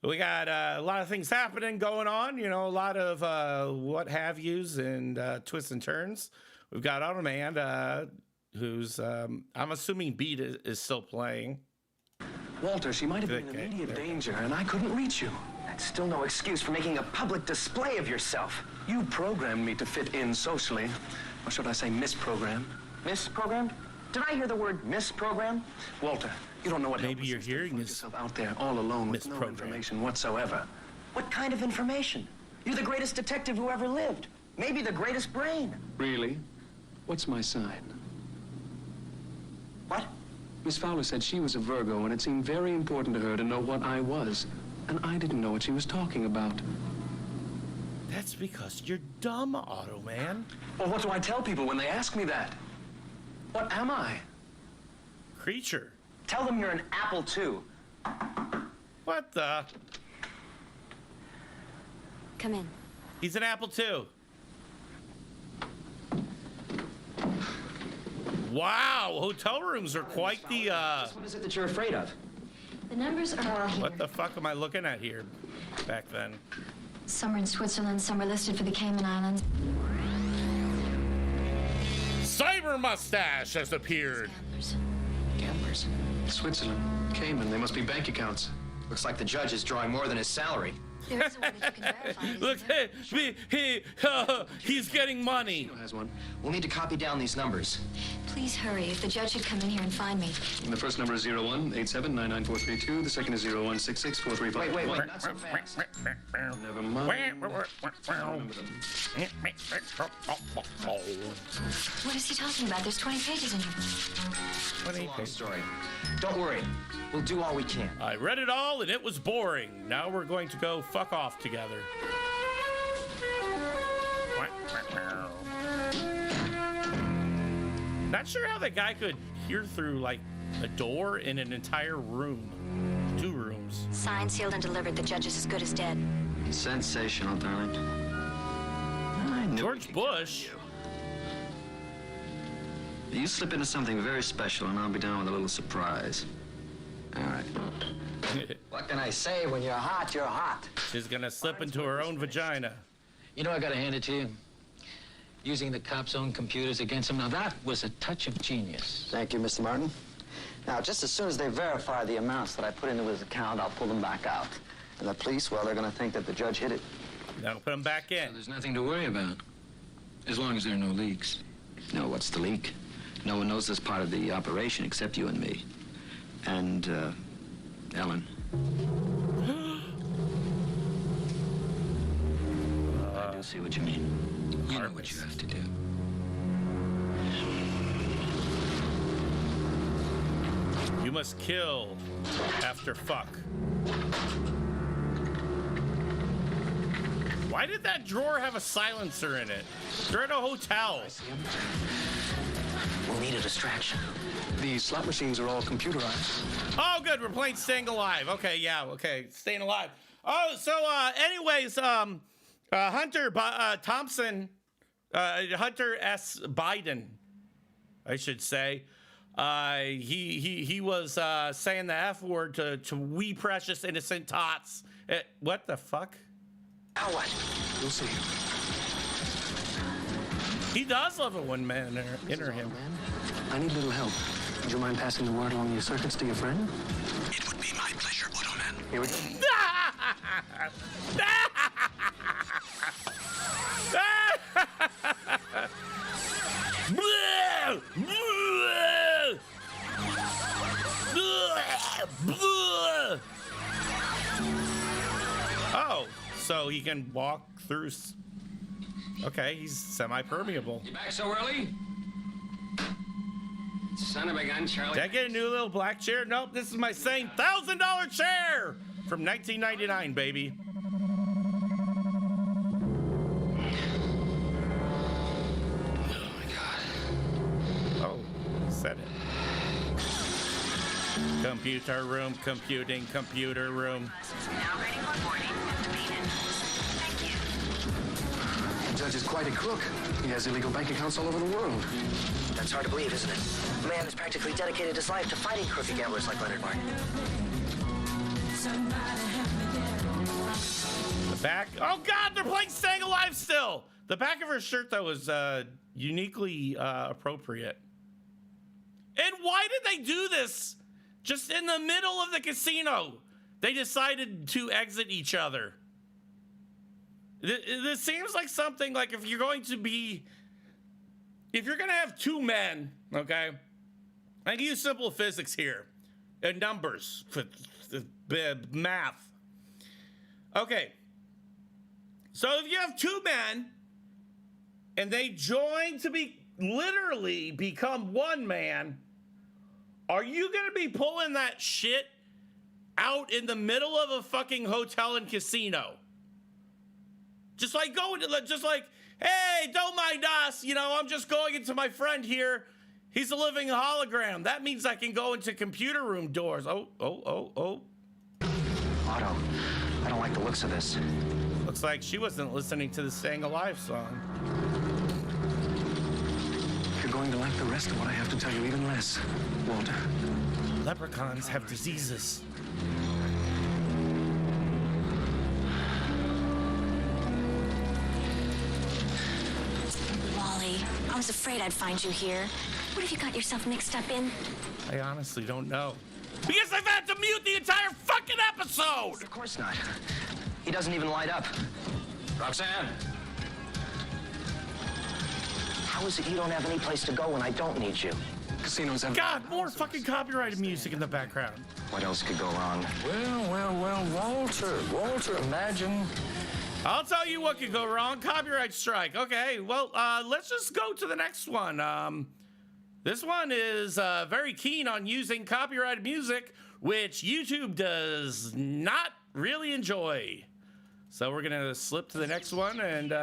[SPEAKER 2] We got a lot of things happening going on, you know, a lot of what have yous and twists and turns. We've got AUTOMAN, who's, I'm assuming Beat is still playing.
[SPEAKER 9] Walter, she might have been in immediate danger, and I couldn't reach you. That's still no excuse for making a public display of yourself.
[SPEAKER 7] You programmed me to fit in socially. Or should I say misprogrammed?
[SPEAKER 9] Misprogrammed? Did I hear the word misprogrammed?
[SPEAKER 7] Walter, you don't know what
[SPEAKER 2] Maybe you're hearing this
[SPEAKER 7] yourself out there all alone with no
[SPEAKER 2] misprogram.
[SPEAKER 7] information whatsoever.
[SPEAKER 9] What kind of information? You're the greatest detective who ever lived. Maybe the greatest brain.
[SPEAKER 10] Really? What's my sign?
[SPEAKER 9] What?
[SPEAKER 10] Miss Fowler said she was a Virgo, and it seemed very important to her to know what I was. And I didn't know what she was talking about.
[SPEAKER 2] That's because you're dumb, AUTOMAN.
[SPEAKER 7] Well, what do I tell people when they ask me that? What am I?
[SPEAKER 2] Creature.
[SPEAKER 9] Tell them you're an apple, too.
[SPEAKER 2] What the?
[SPEAKER 8] Come in.
[SPEAKER 2] He's an apple too. Wow, hotel rooms are quite the,
[SPEAKER 9] What is it that you're afraid of?
[SPEAKER 8] The numbers are all here.
[SPEAKER 2] what the fuck am I looking at here back then?
[SPEAKER 8] Some are in Switzerland, some are listed for the Cayman Islands.
[SPEAKER 2] Cyber Mustache has appeared.
[SPEAKER 8] Gamblers.
[SPEAKER 6] Gamblers. Switzerland. Cayman. They must be bank accounts.
[SPEAKER 4] Looks like the judge is drawing more than his salary.
[SPEAKER 8] There is a way that you can verify these
[SPEAKER 2] Look,
[SPEAKER 8] numbers.
[SPEAKER 2] he's getting money.
[SPEAKER 10] Has one.
[SPEAKER 4] We'll need to copy down these numbers.
[SPEAKER 8] Please hurry, if the judge should come in here and find me.
[SPEAKER 10] And the first number is 0187994432. The second is 01664351.
[SPEAKER 4] Wait, not so fast.
[SPEAKER 10] Never mind.
[SPEAKER 8] What is he talking about? There's 20 pages in here.
[SPEAKER 4] Long story. Don't worry. We'll do all we can.
[SPEAKER 2] I read it all and it was boring. Now we're going to go fuck off together. Not sure how that guy could hear through like a door in an entire room. 2 rooms.
[SPEAKER 8] Signed, sealed, and delivered. The judge is as good as dead.
[SPEAKER 6] Sensational, darling. I knew
[SPEAKER 2] George Bush.
[SPEAKER 6] You slip into something very special, and I'll be down with a little surprise. All right.
[SPEAKER 4] What can I say? When you're hot, you're hot.
[SPEAKER 2] She's gonna slip into her own vagina.
[SPEAKER 11] You know, I gotta hand it to you. Using the cops' own computers against him, now that was a touch of genius.
[SPEAKER 4] Thank you, Mr. Martin. Now, just as soon as they verify the amounts that I put into his account, I'll pull them back out. And the police, well, they're gonna think that the judge hit it.
[SPEAKER 2] That'll put them back in.
[SPEAKER 11] So there's nothing to worry about, as long as there are no leaks.
[SPEAKER 6] No, what's the leak? No one knows this part of the operation except you and me. And, Ellen. I do see what you mean.
[SPEAKER 11] You know what you have to do.
[SPEAKER 2] You must kill after fuck. Why did that drawer have a silencer in it? They're at a hotel.
[SPEAKER 4] We'll need a distraction.
[SPEAKER 10] The slot machines are all computerized.
[SPEAKER 2] Oh, good. We're playing Staying Alive. Okay, yeah. Okay, Staying Alive. Oh, so anyways, Hunter Thompson, Hunter S. Biden, I should say. He was saying the F word to we precious innocent tots. What the fuck?
[SPEAKER 4] Now what?
[SPEAKER 10] You'll see.
[SPEAKER 2] He does love it when men enter him.
[SPEAKER 10] I need a little help. Would you mind passing the word along your circuits to your friend?
[SPEAKER 1] It would be my pleasure, Automan.
[SPEAKER 10] Here we go.
[SPEAKER 2] Oh, so he can walk through. Okay, he's semi-permeable.
[SPEAKER 11] You back so early? Son of a gun, Charlie.
[SPEAKER 2] Did I get a new little black chair? Nope, this is my same $1,000 chair from 1999, baby.
[SPEAKER 11] Oh my God.
[SPEAKER 2] Oh, said it. Computer room, computing, computer room.
[SPEAKER 8] Now ready for boarding. Thank you.
[SPEAKER 10] The judge is quite a crook. He has illegal bank accounts all over the world.
[SPEAKER 4] That's hard to believe, isn't it? A man who's practically dedicated his life to fighting crooked gamblers like Leonard Martin.
[SPEAKER 2] The back. Oh God, they're playing Staying Alive still. The back of her shirt though was uniquely appropriate. And why did they do this? Just in the middle of the casino, they decided to exit each other. This seems like something like if you're going to have 2 men, okay? I can use simple physics here and numbers, math. Okay. So if you have 2 men and they join to literally become 1 man, are you gonna be pulling that shit out in the middle of a fucking hotel and casino? Just like, hey, don't mind us. You know, I'm just going into my friend here. He's a living hologram. That means I can go into computer room doors. Oh.
[SPEAKER 4] Otto, I don't like the looks of this.
[SPEAKER 2] Looks like she wasn't listening to the Staying Alive song.
[SPEAKER 10] You're going to like the rest of what I have to tell you even less, Walter.
[SPEAKER 2] Leprechauns have diseases.
[SPEAKER 8] Wally, I was afraid I'd find you here. What have you got yourself mixed up in?
[SPEAKER 2] I honestly don't know. Because I've had to mute the entire fucking episode!
[SPEAKER 4] Of course not. He doesn't even light up.
[SPEAKER 6] Roxanne!
[SPEAKER 4] How is it you don't have any place to go when I don't need you?
[SPEAKER 10] Casinos have...
[SPEAKER 2] God, more fucking copyrighted music in the background.
[SPEAKER 4] What else could go wrong?
[SPEAKER 7] Well, Walter, imagine.
[SPEAKER 2] I'll tell you what could go wrong. Copyright strike. Okay, well, let's just go to the next one. This one is very keen on using copyrighted music, which YouTube does not really enjoy. So we're gonna slip to the next one, and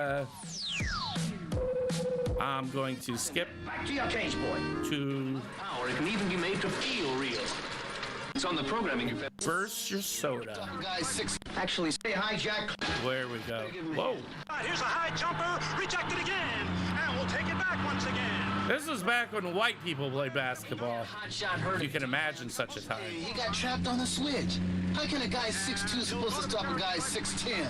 [SPEAKER 2] I'm going to skip
[SPEAKER 5] Back to your case, boy.
[SPEAKER 2] to
[SPEAKER 3] Power, it can even be made to feel real. It's on the programming you've
[SPEAKER 2] burst your soda.
[SPEAKER 5] Actually, say hi, Jack.
[SPEAKER 2] Where we go. Whoa.
[SPEAKER 1] Here's a high jumper, rejected again, and we'll take it back once again.
[SPEAKER 2] This was back when white people played basketball. If you can imagine such a time.
[SPEAKER 12] He got trapped on the switch. How can a guy 6'2" supposed to stop a guy 6'10"?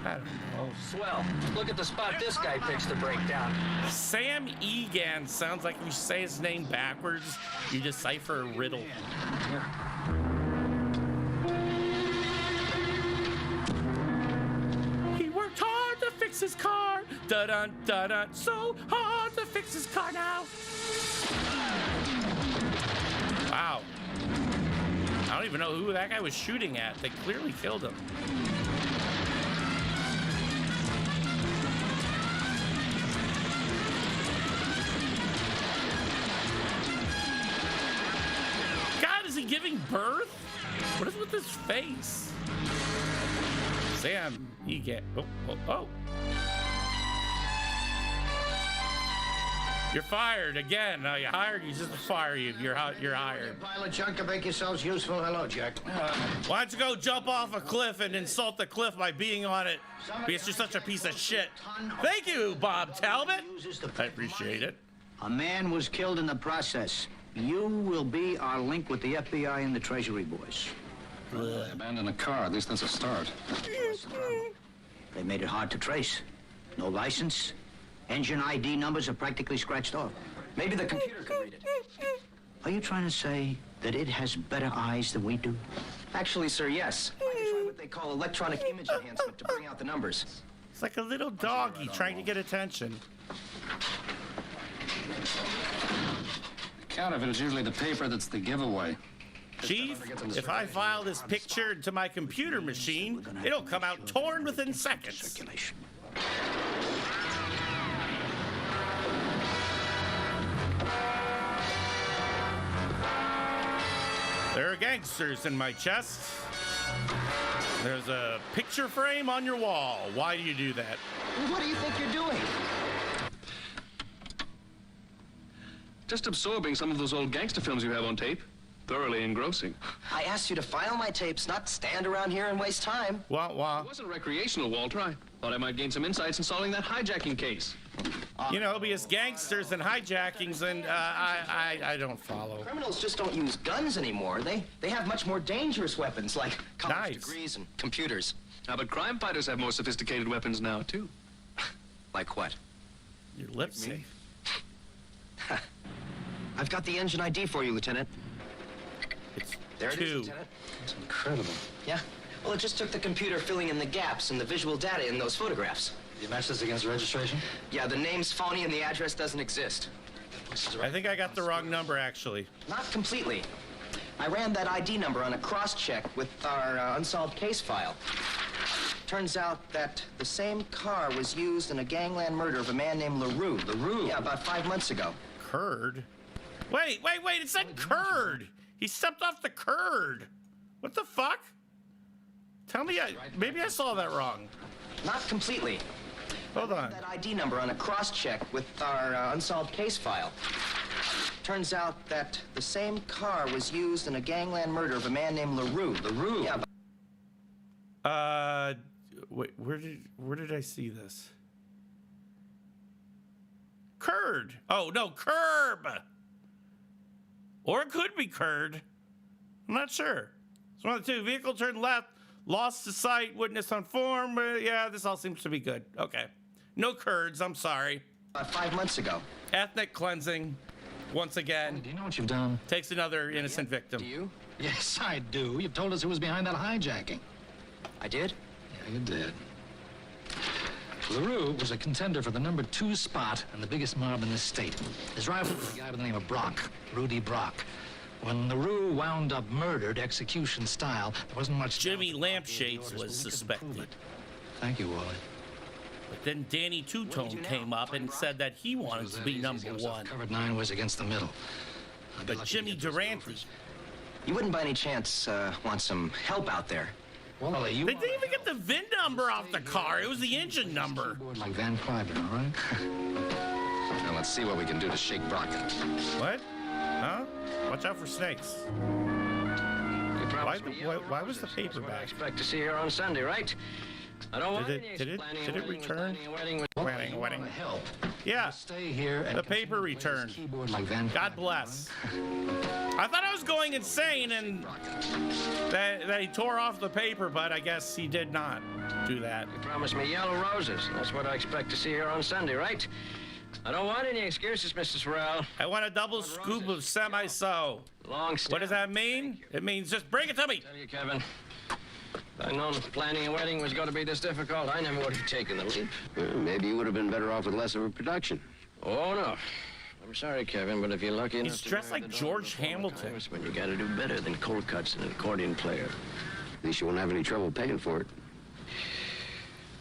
[SPEAKER 2] I don't know.
[SPEAKER 11] Swell. Look at the spot this guy picks to break down.
[SPEAKER 2] Sam Egan sounds like if you say his name backwards, you decipher a riddle. He worked hard to fix his car. Da-dun, da-dun. So hard to fix his car now. Wow. I don't even know who that guy was shooting at. They clearly killed him. God, is he giving birth? What is with his face? Sam, you get. Oh. You're fired again. No, you hired you just to fire you. You're hired.
[SPEAKER 5] Pile of junk to make yourselves useful. Hello, Jack.
[SPEAKER 2] Why don't you go jump off a cliff and insult the cliff by being on it? Because you're such a piece of shit. Thank you, Bob Talbot. I appreciate it.
[SPEAKER 5] A man was killed in the process. You will be our link with the FBI and the Treasury boys.
[SPEAKER 7] They abandoned a car. At least that's a start.
[SPEAKER 5] They made it hard to trace. No license. Engine ID numbers are practically scratched off.
[SPEAKER 9] Maybe the computer could read it.
[SPEAKER 5] Are you trying to say that it has better eyes than we do?
[SPEAKER 9] Actually, sir, yes. I can try what they call electronic image enhancement to bring out the numbers.
[SPEAKER 2] It's like a little doggy trying to get attention.
[SPEAKER 7] Counterfeit is usually the paper that's the giveaway.
[SPEAKER 2] Chief, if I file this picture into my computer machine, it'll come out torn within seconds.
[SPEAKER 5] Circulation.
[SPEAKER 2] There are gangsters in my chest. There's a picture frame on your wall. Why do you do that?
[SPEAKER 9] What do you think you're doing?
[SPEAKER 10] Just absorbing some of those old gangster films you have on tape. Thoroughly engrossing.
[SPEAKER 9] I asked you to file my tapes, not stand around here and waste time.
[SPEAKER 2] Wah, wah.
[SPEAKER 10] It wasn't recreational, Walter. I thought I might gain some insights in solving that hijacking case.
[SPEAKER 2] You know, because gangsters and hijackings and I don't follow.
[SPEAKER 9] Criminals just don't use guns anymore. They have much more dangerous weapons like college
[SPEAKER 2] Nice.
[SPEAKER 9] degrees and computers.
[SPEAKER 10] But crime fighters have more sophisticated weapons now, too.
[SPEAKER 9] Like what?
[SPEAKER 2] Your lips say.
[SPEAKER 9] I've got the engine ID for you, Lieutenant.
[SPEAKER 2] It's
[SPEAKER 9] There it is,
[SPEAKER 2] 2.
[SPEAKER 9] Lieutenant.
[SPEAKER 7] It's incredible.
[SPEAKER 9] Yeah. Well, it just took the computer filling in the gaps in the visual data in those photographs.
[SPEAKER 7] You match this against registration?
[SPEAKER 9] Yeah, the name's phony and the address doesn't exist.
[SPEAKER 2] I think I got the wrong number, actually.
[SPEAKER 9] Not completely. I ran that ID number on a cross-check with our unsolved case file. Turns out that the same car was used in a gangland murder of a man named LaRue. LaRue? Yeah, about 5 months ago.
[SPEAKER 2] Curd? Wait, it said curd! He stepped off the curd! What the fuck? Tell me, maybe I saw that wrong.
[SPEAKER 9] Not completely.
[SPEAKER 2] Hold on.
[SPEAKER 9] That ID number on a cross-check with our unsolved case file. Turns out that the same car was used in a gangland murder of a man named LaRue. LaRue? Yeah.
[SPEAKER 2] Wait, where did I see this? Curd. Oh, no, curb. Or it could be curd. I'm not sure. It's one of the two. Vehicle turned left, lost to sight, witness on form. Yeah, this all seems to be good. Okay. No curds, I'm sorry.
[SPEAKER 9] 5 months ago.
[SPEAKER 2] Ethnic cleansing, once again.
[SPEAKER 11] Do you know what you've done?
[SPEAKER 2] Takes another innocent victim.
[SPEAKER 9] Do you?
[SPEAKER 11] Yes, I do. You told us who was behind that hijacking.
[SPEAKER 9] I did?
[SPEAKER 11] Yeah, you did. LaRue was a contender for the number 2 spot in the biggest mob in this state. His rival was a guy by the name of Brock, Rudy Brock. When LaRue wound up murdered, execution style, there wasn't much...
[SPEAKER 2] Jimmy Lampshades was suspected.
[SPEAKER 11] Thank you, Wally.
[SPEAKER 2] But then Danny Two-Tone came up and said that he wanted to be number 1.
[SPEAKER 11] Covered 9 ways against the middle.
[SPEAKER 2] But Jimmy Durante...
[SPEAKER 9] You wouldn't by any chance want some help out there?
[SPEAKER 11] Wally, you...
[SPEAKER 2] They didn't even get the VIN number off the car. It was the engine number.
[SPEAKER 11] Like Van Cliburn, all right?
[SPEAKER 6] Now let's see what we can do to shake Brock.
[SPEAKER 2] What? Huh? Watch out for snakes. Why was the paper back?
[SPEAKER 3] I expect to see her on Sunday, right? I don't want
[SPEAKER 2] Did it return? Wedding.
[SPEAKER 3] Help.
[SPEAKER 2] Yeah.
[SPEAKER 3] Stay here.
[SPEAKER 2] The paper returned. God bless. I thought I was going insane and that he tore off the paper, but I guess he did not do that.
[SPEAKER 3] You promised me yellow roses. That's what I expect to see here on Sunday, right? I don't want any excuses, Mrs. Farrell.
[SPEAKER 2] I want a double scoop of semi-so. What does that mean? It means just bring it to me.
[SPEAKER 3] I tell you, Kevin, if I'd known planning a wedding was going to be this difficult, I never would have taken the leap.
[SPEAKER 6] Well, maybe you would have been better off with less of a production.
[SPEAKER 3] Oh, no. I'm sorry, Kevin, but if you're lucky enough
[SPEAKER 2] He's dressed like George Hamilton.
[SPEAKER 3] When you got to do better than cold cuts and an accordion player.
[SPEAKER 6] At least you won't have any trouble paying for it.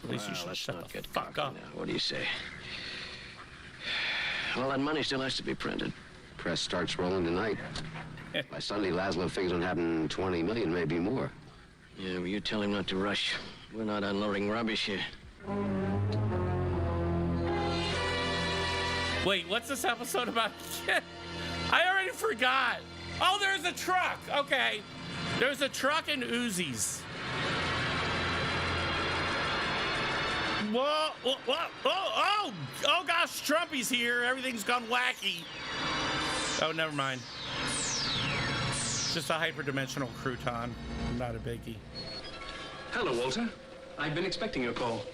[SPEAKER 2] At least you should shut the fuck up.
[SPEAKER 3] Now. What do you say? Well, that money still has to be printed.
[SPEAKER 6] Press starts rolling tonight. By Sunday, Laszlo figures on having 20 million, maybe more.
[SPEAKER 3] Yeah, well, you tell him not to rush. We're not unloading rubbish here.
[SPEAKER 2] Wait, what's this episode about? I already forgot. Oh, there's a truck. Okay. There's a truck and Uzis. Whoa, oh gosh, Trumpy's here. Everything's gone wacky. Oh, never mind. Just a hyperdimensional crouton. Not a biggie.
[SPEAKER 10] Hello, Walter. I've been expecting your call.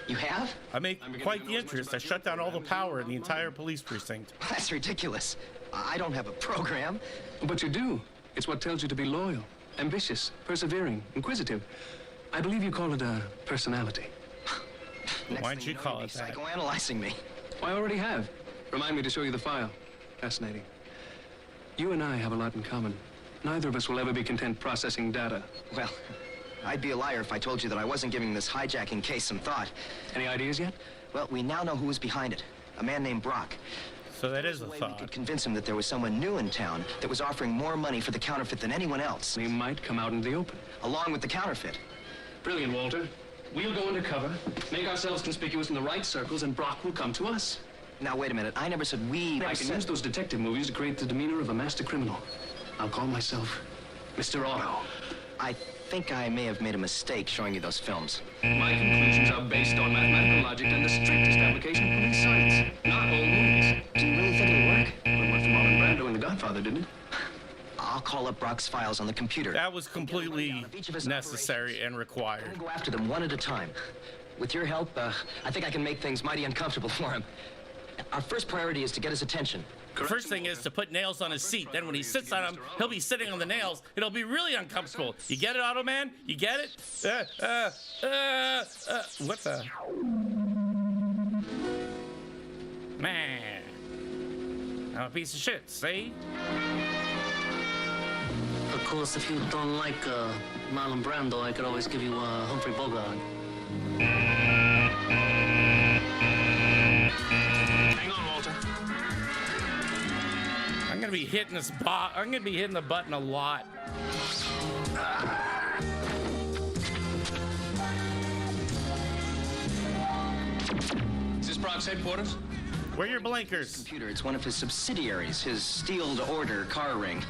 [SPEAKER 9] You have?
[SPEAKER 2] I make quite the interest. I shut down all the power in the entire police precinct.
[SPEAKER 9] That's ridiculous. I don't have a program.
[SPEAKER 10] But you do. It's what tells you to be loyal, ambitious, persevering, inquisitive. I believe you call it a personality.
[SPEAKER 2] Why'd you call it that?
[SPEAKER 9] Psychoanalyzing me.
[SPEAKER 10] I already have. Remind me to show you the file. Fascinating. You and I have a lot in common. Neither of us will ever be content processing data.
[SPEAKER 9] Well, I'd be a liar if I told you that I wasn't giving this hijacking case some thought.
[SPEAKER 10] Any ideas yet?
[SPEAKER 9] Well, we now know who was behind it. A man named Brock.
[SPEAKER 2] So that is a
[SPEAKER 9] We
[SPEAKER 2] thought.
[SPEAKER 9] could convince him that there was someone new in town that was offering more money for the counterfeit than anyone else.
[SPEAKER 10] We might come out in the open.
[SPEAKER 9] Along with the counterfeit.
[SPEAKER 10] Brilliant, Walter. We'll go undercover, make ourselves conspicuous in the right circles, and Brock will come to us.
[SPEAKER 9] Now, wait a minute. I never said we.
[SPEAKER 10] I can use those detective movies to create the demeanor of a master criminal. I'll call myself Mr. Otto.
[SPEAKER 9] I think I may have made a mistake showing you those films.
[SPEAKER 10] My conclusions are based on mathematical logic and the strictest application of police science, not old movies.
[SPEAKER 9] Do you really think it'll work?
[SPEAKER 10] Well, it worked for Marlon Brando in The Godfather, didn't it?
[SPEAKER 9] I'll call up Brock's files on the computer.
[SPEAKER 2] That was completely necessary and required.
[SPEAKER 9] We'll go after them one at a time. With your help, I think I can make things mighty uncomfortable for him. Our first priority is to get his attention.
[SPEAKER 2] The first thing is to put nails on his seat. Then when he sits on them, he'll be sitting on the nails. It'll be really uncomfortable. You get it, AUTOMAN? You get it? What the? Man. I'm a piece of shit, see?
[SPEAKER 13] Of course, if you don't like Marlon Brando, I could always give you Humphrey Bogart.
[SPEAKER 10] Hang on, Walter.
[SPEAKER 2] I'm gonna be hitting this I'm gonna be hitting the button a lot.
[SPEAKER 10] Is this Brock's headquarters?
[SPEAKER 2] Where are your blinkers?
[SPEAKER 9] Computer, it's one of his subsidiaries, his steel-to-order car ring.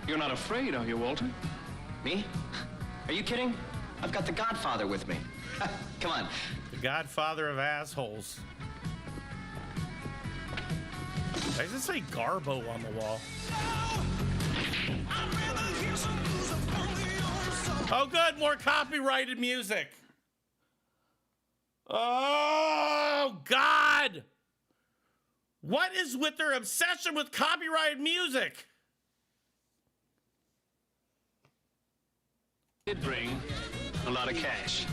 [SPEAKER 10] You're not afraid, are you, Walter?
[SPEAKER 9] Me? Are you kidding? I've got the Godfather with me. Come on.
[SPEAKER 2] The Godfather of assholes. Why does it say Garbo on the wall? Oh, good. More copyrighted music. Oh, God. What is with their obsession with copyrighted music?
[SPEAKER 10] Did bring a lot of cash.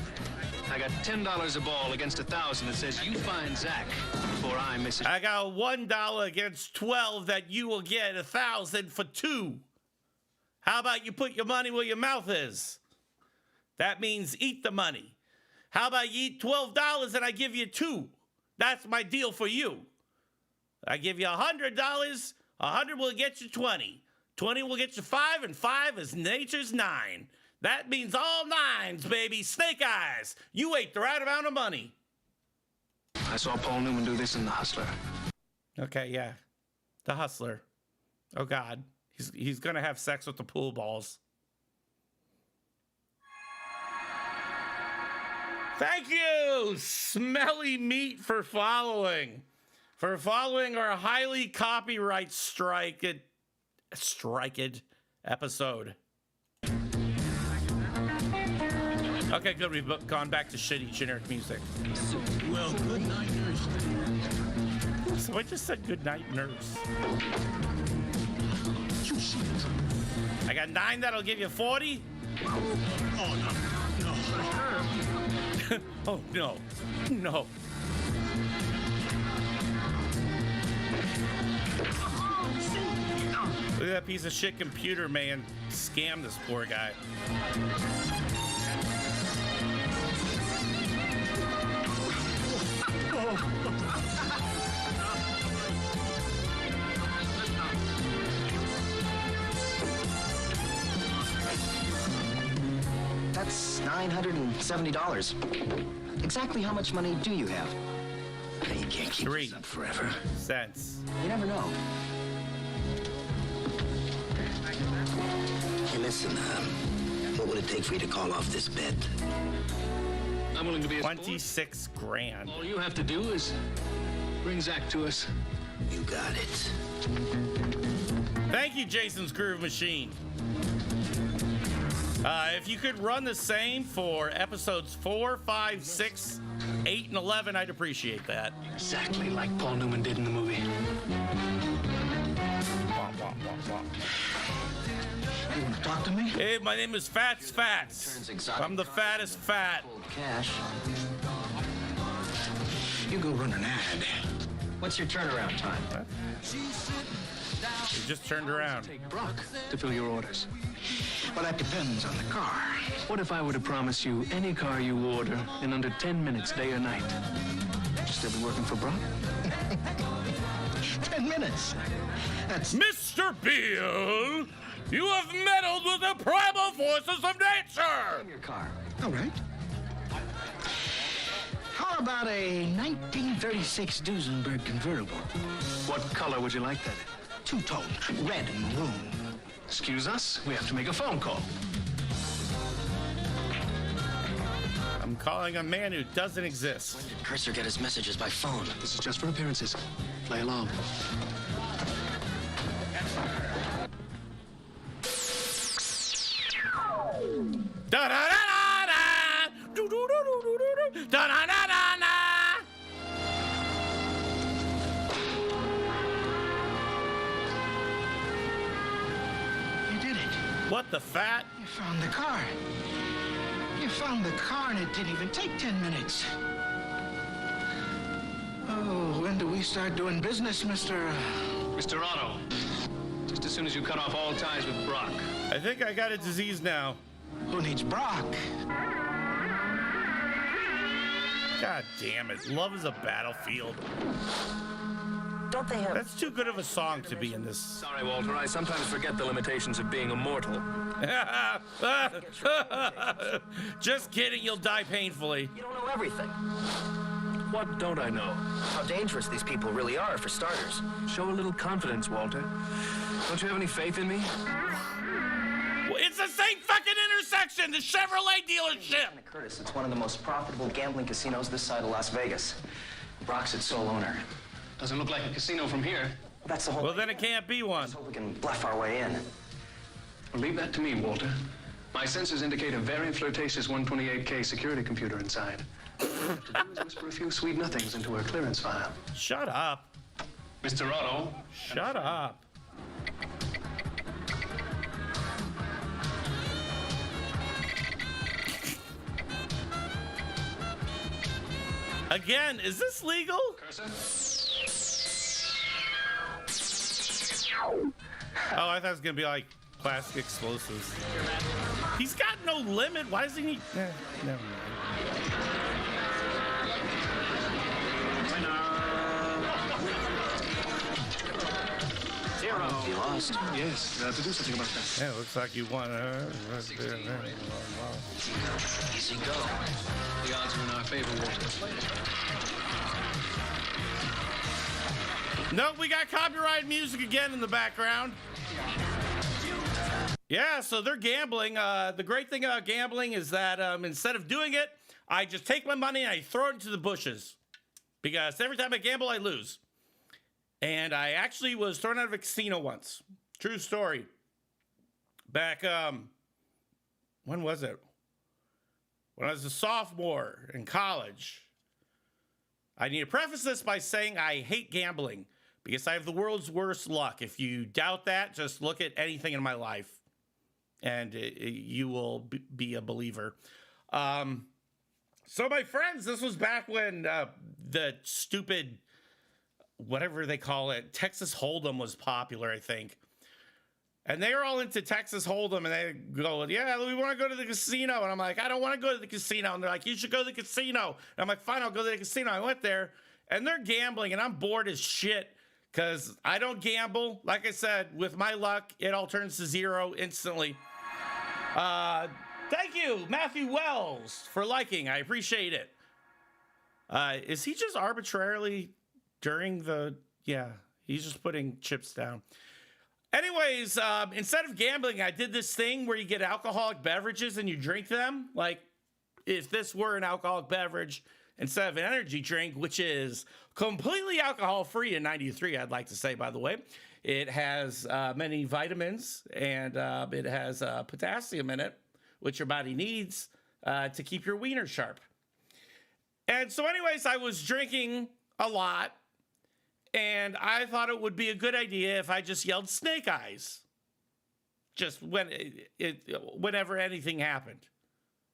[SPEAKER 10] I got $10 a ball against 1,000 that says you find Zach before I miss it.
[SPEAKER 2] I got $1 against 12 that you will get 1,000 for 2. How about you put your money where your mouth is? That means eat the money. How about you eat $12 and I give you 2? That's my deal for you. I give you $100. 100 will get you 20. 20 will get you 5, and 5 is nature's 9. That means all 9s, baby. Snake eyes. You ate the right amount of money.
[SPEAKER 10] I saw Paul Newman do this in The Hustler.
[SPEAKER 2] Okay, yeah. The Hustler. Oh, God. He's going to have sex with the pool balls. Thank you, Smelly Meat, for following. For following our highly copyright striked episode. Okay, good. We've gone back to shitty generic music.
[SPEAKER 1] Well, good night, nurse.
[SPEAKER 2] So I just said good night, nurse.
[SPEAKER 1] You shoot.
[SPEAKER 2] I got 9 that'll give you 40.
[SPEAKER 1] Oh, no.
[SPEAKER 2] Oh, no. No. Look at that piece of shit computer, man. Scam this poor guy.
[SPEAKER 9] That's $970. Exactly how much money do you have?
[SPEAKER 12] You can't keep this up forever.
[SPEAKER 2] 3 cents.
[SPEAKER 9] You never know.
[SPEAKER 12] Hey, listen, what would it take for you to call off this bet?
[SPEAKER 10] I'm willing to be a
[SPEAKER 2] 26 grand.
[SPEAKER 10] All you have to do is bring Zach to us.
[SPEAKER 12] You got it.
[SPEAKER 2] Thank you, Jason's Groove Machine. If you could run the same for episodes 4, 5, 6, 8, and 11, I'd appreciate that.
[SPEAKER 10] Exactly like Paul Newman did in the movie.
[SPEAKER 2] Womp, womp, womp, womp.
[SPEAKER 12] You want to talk to me?
[SPEAKER 2] Hey, my name is Fats. I'm the fattest fat.
[SPEAKER 9] Cash.
[SPEAKER 12] You go run an ad.
[SPEAKER 9] What's your turnaround time?
[SPEAKER 2] What? You just turned around.
[SPEAKER 10] Take Brock to fill your orders.
[SPEAKER 12] Well, that depends on the car.
[SPEAKER 10] What if I were to promise you any car you order in under 10 minutes, day or night? Would you still be working for Brock?
[SPEAKER 12] 10 minutes. That's...
[SPEAKER 2] Mr. Beale, you have meddled with the primal forces of nature!
[SPEAKER 9] Your car.
[SPEAKER 12] All right. How about a 1936 Duesenberg convertible?
[SPEAKER 10] What color would you like that in?
[SPEAKER 12] Two-tone, red and maroon.
[SPEAKER 10] Excuse us, we have to make a phone call.
[SPEAKER 2] I'm calling a man who doesn't exist.
[SPEAKER 9] When did Cursor get his messages by phone?
[SPEAKER 10] This is just for appearances. Play along.
[SPEAKER 2] Da da da da da, do do do do do do, da da da da da.
[SPEAKER 12] You did it.
[SPEAKER 2] What the fat?
[SPEAKER 12] You found the car. You found the car and it didn't even take 10 minutes. Oh, when do we start doing business, Mr.
[SPEAKER 10] Otto, just as soon as you cut off all ties with Brock.
[SPEAKER 2] I think I got a disease now.
[SPEAKER 12] Who needs Brock?
[SPEAKER 2] God damn it. Love is a battlefield.
[SPEAKER 9] Don't they have...
[SPEAKER 2] That's too good of a song to be in this.
[SPEAKER 10] Sorry, Walter, I sometimes forget the limitations of being immortal.
[SPEAKER 2] Just kidding, you'll die painfully.
[SPEAKER 9] You don't know everything.
[SPEAKER 10] What don't I know?
[SPEAKER 9] How dangerous these people really are, for starters.
[SPEAKER 10] Show a little confidence, Walter. Don't you have any faith in me?
[SPEAKER 2] Well, it's the same fucking intersection, the Chevrolet dealership.
[SPEAKER 9] Curtis, it's one of the most profitable gambling casinos this side of Las Vegas. Brock's its sole owner.
[SPEAKER 10] Doesn't look like a casino from here.
[SPEAKER 9] That's the whole...
[SPEAKER 2] Well, then it can't be one.
[SPEAKER 9] Let's hope we can bluff our way in.
[SPEAKER 10] Well, leave that to me, Walter. My sensors indicate a very flirtatious 128K security computer inside. All I have to do is whisper a few sweet nothings into her clearance file.
[SPEAKER 2] Shut up.
[SPEAKER 10] Mr. Otto.
[SPEAKER 2] Shut up. Again, is this legal? Oh, I thought it was gonna be like plastic explosives. He's got no limit. Why does he need? Never mind.
[SPEAKER 9] Zero. You lost.
[SPEAKER 10] Yes, you have to do something about that.
[SPEAKER 2] Yeah, it looks like you won.
[SPEAKER 9] Easy go.
[SPEAKER 10] The odds are in our favor, Walter.
[SPEAKER 2] Nope, we got copyrighted music again in the background. Yeah, so they're gambling. The great thing about gambling is that instead of doing it, I just take my money and I throw it into the bushes. Because every time I gamble, I lose. And I actually was thrown out of a casino once. True story. Back, when was it? When I was a sophomore in college. I need to preface this by saying I hate gambling because I have the world's worst luck. If you doubt that, just look at anything in my life and you will be a believer. So my friends, this was back when the stupid, whatever they call it, Texas Hold'em was popular, I think. And they were all into Texas Hold'em, and they go, yeah, we want to go to the casino. And I'm like, I don't want to go to the casino. And they're like, you should go to the casino. And I'm like, fine, I'll go to the casino. I went there, and they're gambling, and I'm bored as shit because I don't gamble. Like I said, with my luck, it all turns to zero instantly. Thank you, Matthew Wells, for liking. I appreciate it. Is he just arbitrarily during the... Yeah, he's just putting chips down. Anyways, instead of gambling, I did this thing where you get alcoholic beverages and you drink them. Like, if this were an alcoholic beverage instead of an energy drink, which is completely alcohol-free in 93, I'd like to say, by the way. It has many vitamins, and it has potassium in it, which your body needs to keep your wiener sharp. And so anyways, I was drinking a lot. And I thought it would be a good idea if I just yelled Snake Eyes. Just whenever anything happened.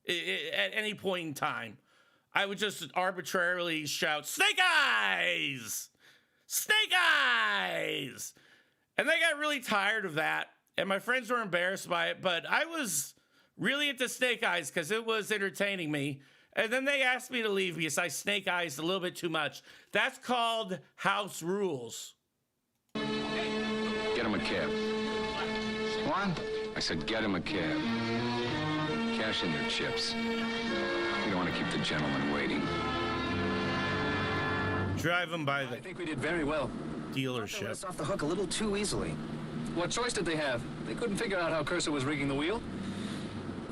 [SPEAKER 2] At any point in time. I would just arbitrarily shout, Snake Eyes! Snake Eyes! And they got really tired of that. And my friends were embarrassed by it. But I was really into Snake Eyes because it was entertaining me. And then they asked me to leave because I snake eyes a little bit too much. That's called house rules.
[SPEAKER 14] Get him a cab.
[SPEAKER 12] What?
[SPEAKER 14] I said get him a cab. Cash in your chips. You don't want to keep the gentleman waiting.
[SPEAKER 2] Drive him by the
[SPEAKER 10] I think we did very well.
[SPEAKER 2] dealership.
[SPEAKER 9] Us off the hook a little too easily.
[SPEAKER 10] What choice did they have? They couldn't figure out how Cursor was rigging the wheel.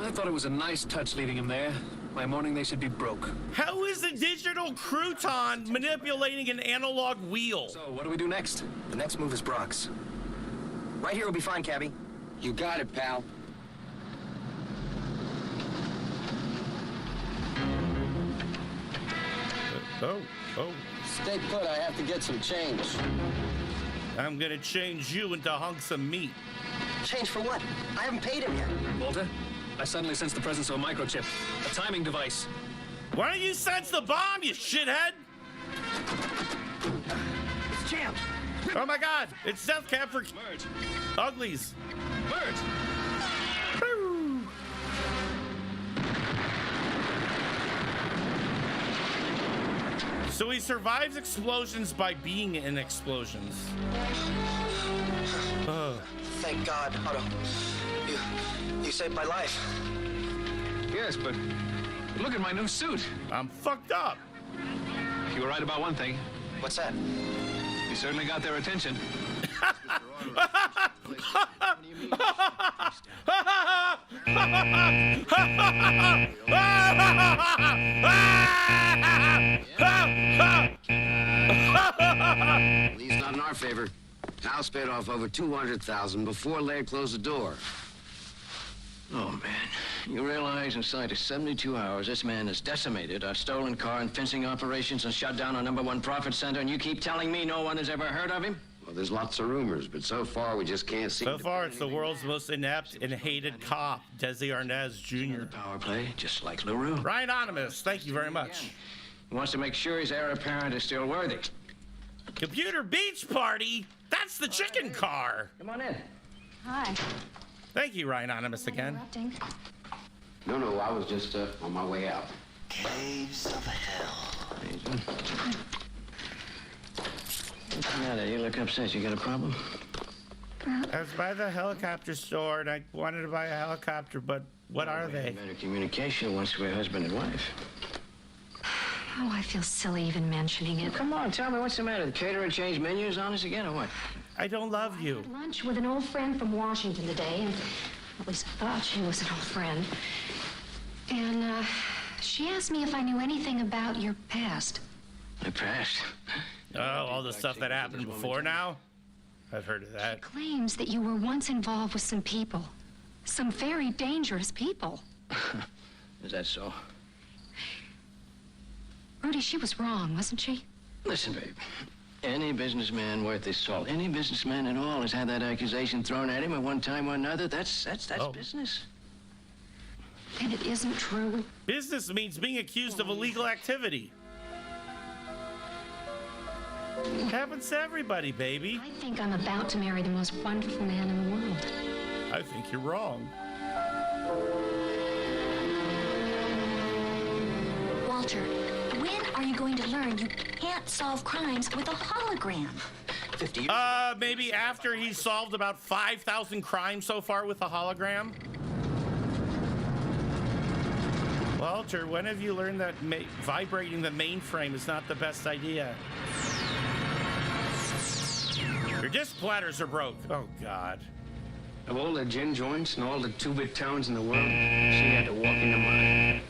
[SPEAKER 10] I thought it was a nice touch leaving him there. By morning, they should be broke.
[SPEAKER 2] How is a digital crouton manipulating an analog wheel?
[SPEAKER 10] So, what do we do next?
[SPEAKER 9] The next move is Brock's. Right here will be fine, Cabby.
[SPEAKER 12] You got it, pal.
[SPEAKER 2] Oh.
[SPEAKER 12] Stay put, I have to get some change.
[SPEAKER 2] I'm gonna change you into hunks of meat.
[SPEAKER 9] Change for what? I haven't paid him yet.
[SPEAKER 10] Walter, I suddenly sense the presence of a microchip. A timing device.
[SPEAKER 2] Why don't you sense the bomb, you shithead?
[SPEAKER 9] It's jammed.
[SPEAKER 2] Oh my god, it's Death Cab for
[SPEAKER 10] Merge.
[SPEAKER 2] Uglies.
[SPEAKER 10] Merge.
[SPEAKER 2] Woo. So he survives explosions by being in explosions. Oh.
[SPEAKER 9] Thank God, Otto. You saved my life.
[SPEAKER 10] Yes, but look at my new suit.
[SPEAKER 2] I'm fucked up.
[SPEAKER 10] You were right about one thing.
[SPEAKER 9] What's that?
[SPEAKER 10] You certainly got their attention.
[SPEAKER 12] He's not in our favor. House paid off over $200,000 before Laird closed the door.
[SPEAKER 6] Oh, man. You realize inside of 72 hours, this man has decimated our stolen car and fencing operations and shut down our #1 profit center, and you keep telling me no one has ever heard of him?
[SPEAKER 12] Well, there's lots of rumors, but so far we just can't see.
[SPEAKER 2] So far, it's the world's most inept and hated cop, Desi Arnaz Jr.
[SPEAKER 6] Power play, just like LaRue.
[SPEAKER 2] Ryan Anonymous, thank you very much.
[SPEAKER 6] He wants to make sure his heir apparent is still worthy.
[SPEAKER 2] Computer Beach Party? That's the chicken car.
[SPEAKER 6] Come on in.
[SPEAKER 8] Hi.
[SPEAKER 2] Thank you, Ryan Anonymous, again.
[SPEAKER 8] Interrupting.
[SPEAKER 12] No, I was just on my way out.
[SPEAKER 6] Caves of hell. What's the matter? You look upset. You got a problem?
[SPEAKER 2] I was by the helicopter store and I wanted to buy a helicopter, but what are they?
[SPEAKER 6] Better communication once we're husband and wife.
[SPEAKER 8] Oh, I feel silly even mentioning it.
[SPEAKER 6] Come on, tell me what's the matter. The caterer changed menus on us again, or what?
[SPEAKER 2] I don't love you.
[SPEAKER 8] I had lunch with an old friend from Washington today, and at least I thought she was an old friend. And she asked me if I knew anything about your past.
[SPEAKER 6] My past?
[SPEAKER 2] Oh, all the stuff that happened before now? I've heard of that.
[SPEAKER 8] She claims that you were once involved with some people. Some very dangerous people.
[SPEAKER 6] Is that so?
[SPEAKER 8] Rudy, she was wrong, wasn't she?
[SPEAKER 6] Listen, babe. Any businessman worth his salt, any businessman at all has had that accusation thrown at him at one time or another. That's business.
[SPEAKER 8] And it isn't true.
[SPEAKER 2] Business means being accused of illegal activity. It happens to everybody, baby.
[SPEAKER 8] I think I'm about to marry the most wonderful man in the world.
[SPEAKER 2] I think you're wrong.
[SPEAKER 15] Walter, when are you going to learn you can't solve crimes with a hologram?
[SPEAKER 9] 50 years.
[SPEAKER 2] Maybe after he's solved about 5,000 crimes so far with a hologram? Walter, when have you learned that vibrating the mainframe is not the best idea? Your disc platters are broke. Oh, God.
[SPEAKER 10] Of all the gin joints and all the two-bit towns in the world, she had to walk into mine.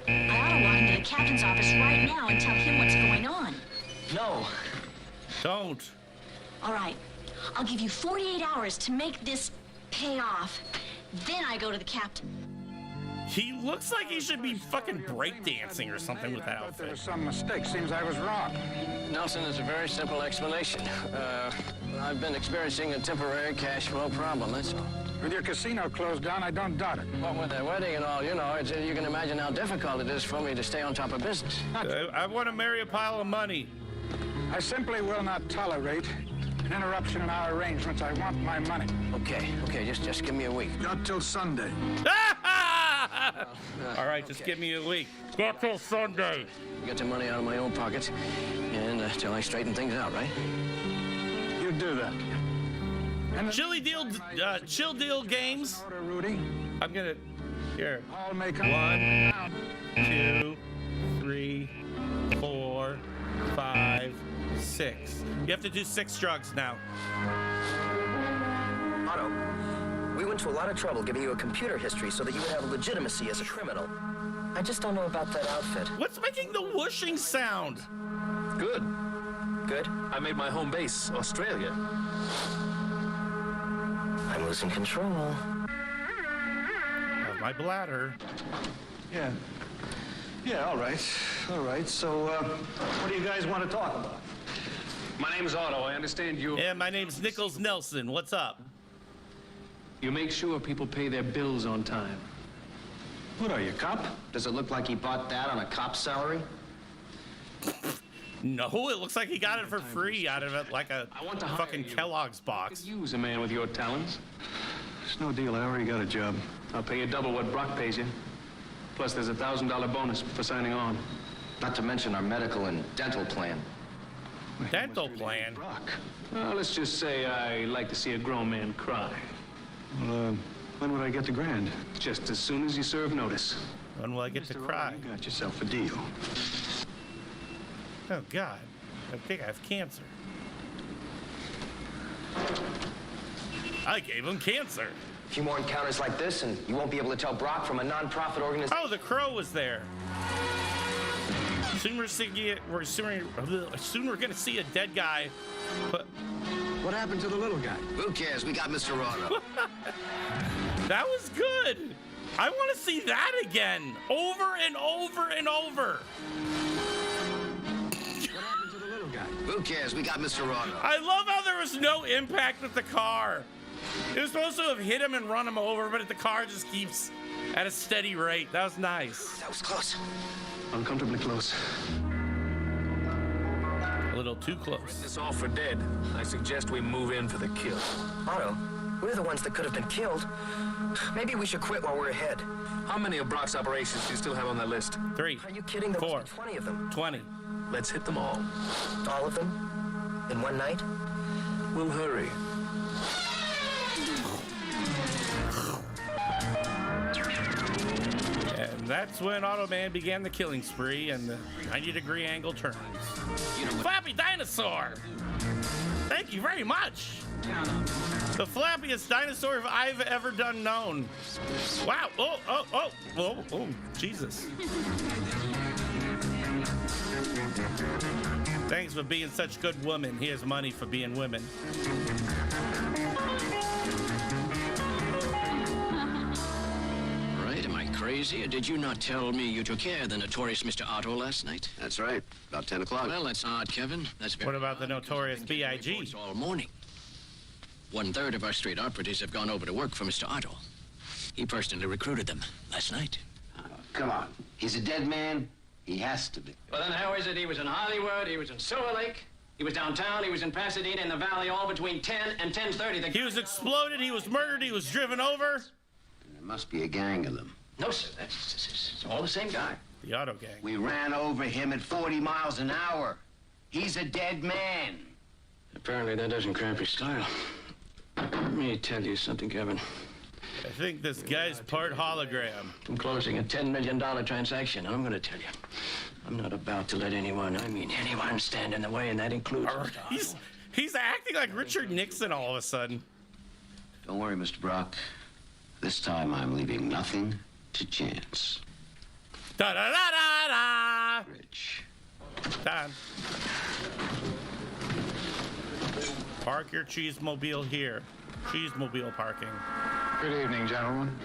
[SPEAKER 15] I ought to walk into the captain's office right now and tell him what's going on.
[SPEAKER 9] No.
[SPEAKER 2] Don't.
[SPEAKER 15] All right. I'll give you 48 hours to make this pay off. Then I go to the captain.
[SPEAKER 2] He looks like he should be fucking breakdancing or something with that outfit.
[SPEAKER 16] There was some mistake. Seems I was wrong.
[SPEAKER 6] Nelson, it's a very simple explanation. I've been experiencing a temporary cash flow problem, that's all.
[SPEAKER 16] With your casino closed down, I don't doubt it.
[SPEAKER 6] Well, with that wedding and all, you know, you can imagine how difficult it is for me to stay on top of business.
[SPEAKER 2] I want to marry a pile of money.
[SPEAKER 16] I simply will not tolerate an interruption in our arrangements. I want my money.
[SPEAKER 6] Okay, just give me a week.
[SPEAKER 16] Not till Sunday.
[SPEAKER 2] All right, just give me a week. Not till Sunday.
[SPEAKER 6] Get the money out of my own pockets, and till I straighten things out, right?
[SPEAKER 16] You do that. And
[SPEAKER 2] chill deal games.
[SPEAKER 16] Order, Rudy.
[SPEAKER 2] I'm gonna here.
[SPEAKER 16] I'll make
[SPEAKER 2] 1, 2, 3, 4, 5, 6. You have to do 6 drugs now.
[SPEAKER 9] Otto, we went to a lot of trouble giving you a computer history so that you would have legitimacy as a criminal. I just don't know about that outfit.
[SPEAKER 2] What's making the whooshing sound?
[SPEAKER 17] Good.
[SPEAKER 9] Good?
[SPEAKER 17] I made my home base, Australia.
[SPEAKER 9] I'm losing control.
[SPEAKER 2] Of my bladder.
[SPEAKER 17] Yeah. Yeah, all right. All right. So, what do you guys want to talk about?
[SPEAKER 10] My name's Otto. I understand you...
[SPEAKER 2] Yeah, my name's Nichols Nelson. What's up?
[SPEAKER 10] You make sure people pay their bills on time.
[SPEAKER 17] What are you, cop?
[SPEAKER 9] Does it look like he bought that on a cop's salary?
[SPEAKER 2] No, it looks like he got it for free out of it, like a fucking Kellogg's box.
[SPEAKER 10] Use a man with your talents.
[SPEAKER 17] It's no deal. I already got a job.
[SPEAKER 10] I'll pay you double what Brock pays you. Plus, there's a $1,000 bonus for signing on.
[SPEAKER 9] Not to mention our medical and dental plan.
[SPEAKER 2] Dental plan?
[SPEAKER 10] Brock. Well, let's just say I like to see a grown man cry.
[SPEAKER 17] Well, when would I get the grand?
[SPEAKER 10] Just as soon as you serve notice.
[SPEAKER 2] When will I get to cry?
[SPEAKER 17] You got yourself a deal.
[SPEAKER 2] Oh, God. I think I have cancer. I gave him cancer.
[SPEAKER 9] A few more encounters like this, and you won't be able to tell Brock from a non-profit organization.
[SPEAKER 2] Oh, the crow was there. Soon we're going to see a dead guy. But
[SPEAKER 17] what happened to the little guy?
[SPEAKER 12] Who cares? We got Mr. Otto.
[SPEAKER 2] That was good. I want to see that again. Over and over and over.
[SPEAKER 17] What happened to the little guy?
[SPEAKER 12] Who cares? We got Mr. Otto.
[SPEAKER 2] I love how there was no impact with the car. It was supposed to have hit him and run him over, but the car just keeps at a steady rate. That was nice.
[SPEAKER 9] That was close.
[SPEAKER 10] Uncomfortably close.
[SPEAKER 2] A little too close.
[SPEAKER 17] It's all for dead. I suggest we move in for the kill.
[SPEAKER 9] Otto, we're the ones that could have been killed. Maybe we should quit while we're ahead.
[SPEAKER 17] How many of Brock's operations do you still have on that list?
[SPEAKER 2] 3.
[SPEAKER 9] Are you kidding? There
[SPEAKER 2] 4.
[SPEAKER 9] must be 20 of them.
[SPEAKER 2] 20.
[SPEAKER 17] Let's hit them all.
[SPEAKER 9] All of them? In one night?
[SPEAKER 17] We'll hurry.
[SPEAKER 2] And that's when Automan began the killing spree and the 90-degree angle turns. Flappy Dinosaur! Thank you very much! The flappiest dinosaur I've ever done known. Wow! Oh, Jesus. Thanks for being such good woman. Here's money for being women.
[SPEAKER 6] Am I crazy, or did you not tell me you took care of the notorious Mr. Otto last night?
[SPEAKER 18] That's right. About 10 o'clock.
[SPEAKER 6] Well, that's odd, Kevin. That's very
[SPEAKER 2] What about the notorious B.I.G.?
[SPEAKER 6] All morning. 1/3 of our street operatives have gone over to work for Mr. Otto. He personally recruited them last night.
[SPEAKER 18] Come on. He's a dead man. He has to be.
[SPEAKER 6] Well, then how is it he was in Hollywood, he was in Silver Lake, he was downtown, he was in Pasadena, in the Valley, all between 10 and 10:30.
[SPEAKER 2] He was exploded, he was murdered, he was driven over.
[SPEAKER 18] There must be a gang of them.
[SPEAKER 6] No, sir. It's all the same guy.
[SPEAKER 2] The Auto Gang.
[SPEAKER 18] We ran over him at 40 miles an hour. He's a dead man.
[SPEAKER 6] Apparently that doesn't cramp your style. Let me tell you something, Kevin.
[SPEAKER 2] I think this guy's part hologram.
[SPEAKER 6] I'm closing a $10 million transaction, and I'm going to tell you, I'm not about to let anyone, I mean anyone, stand in the way, and that includes...
[SPEAKER 2] He's acting like Richard Nixon all of a sudden.
[SPEAKER 18] Don't worry, Mr. Brock. This time I'm leaving nothing to chance.
[SPEAKER 2] Da-da-da-da-da!
[SPEAKER 18] Rich.
[SPEAKER 2] Done. Park your cheesemobile here. Cheesemobile parking.
[SPEAKER 16] Good evening, gentlemen.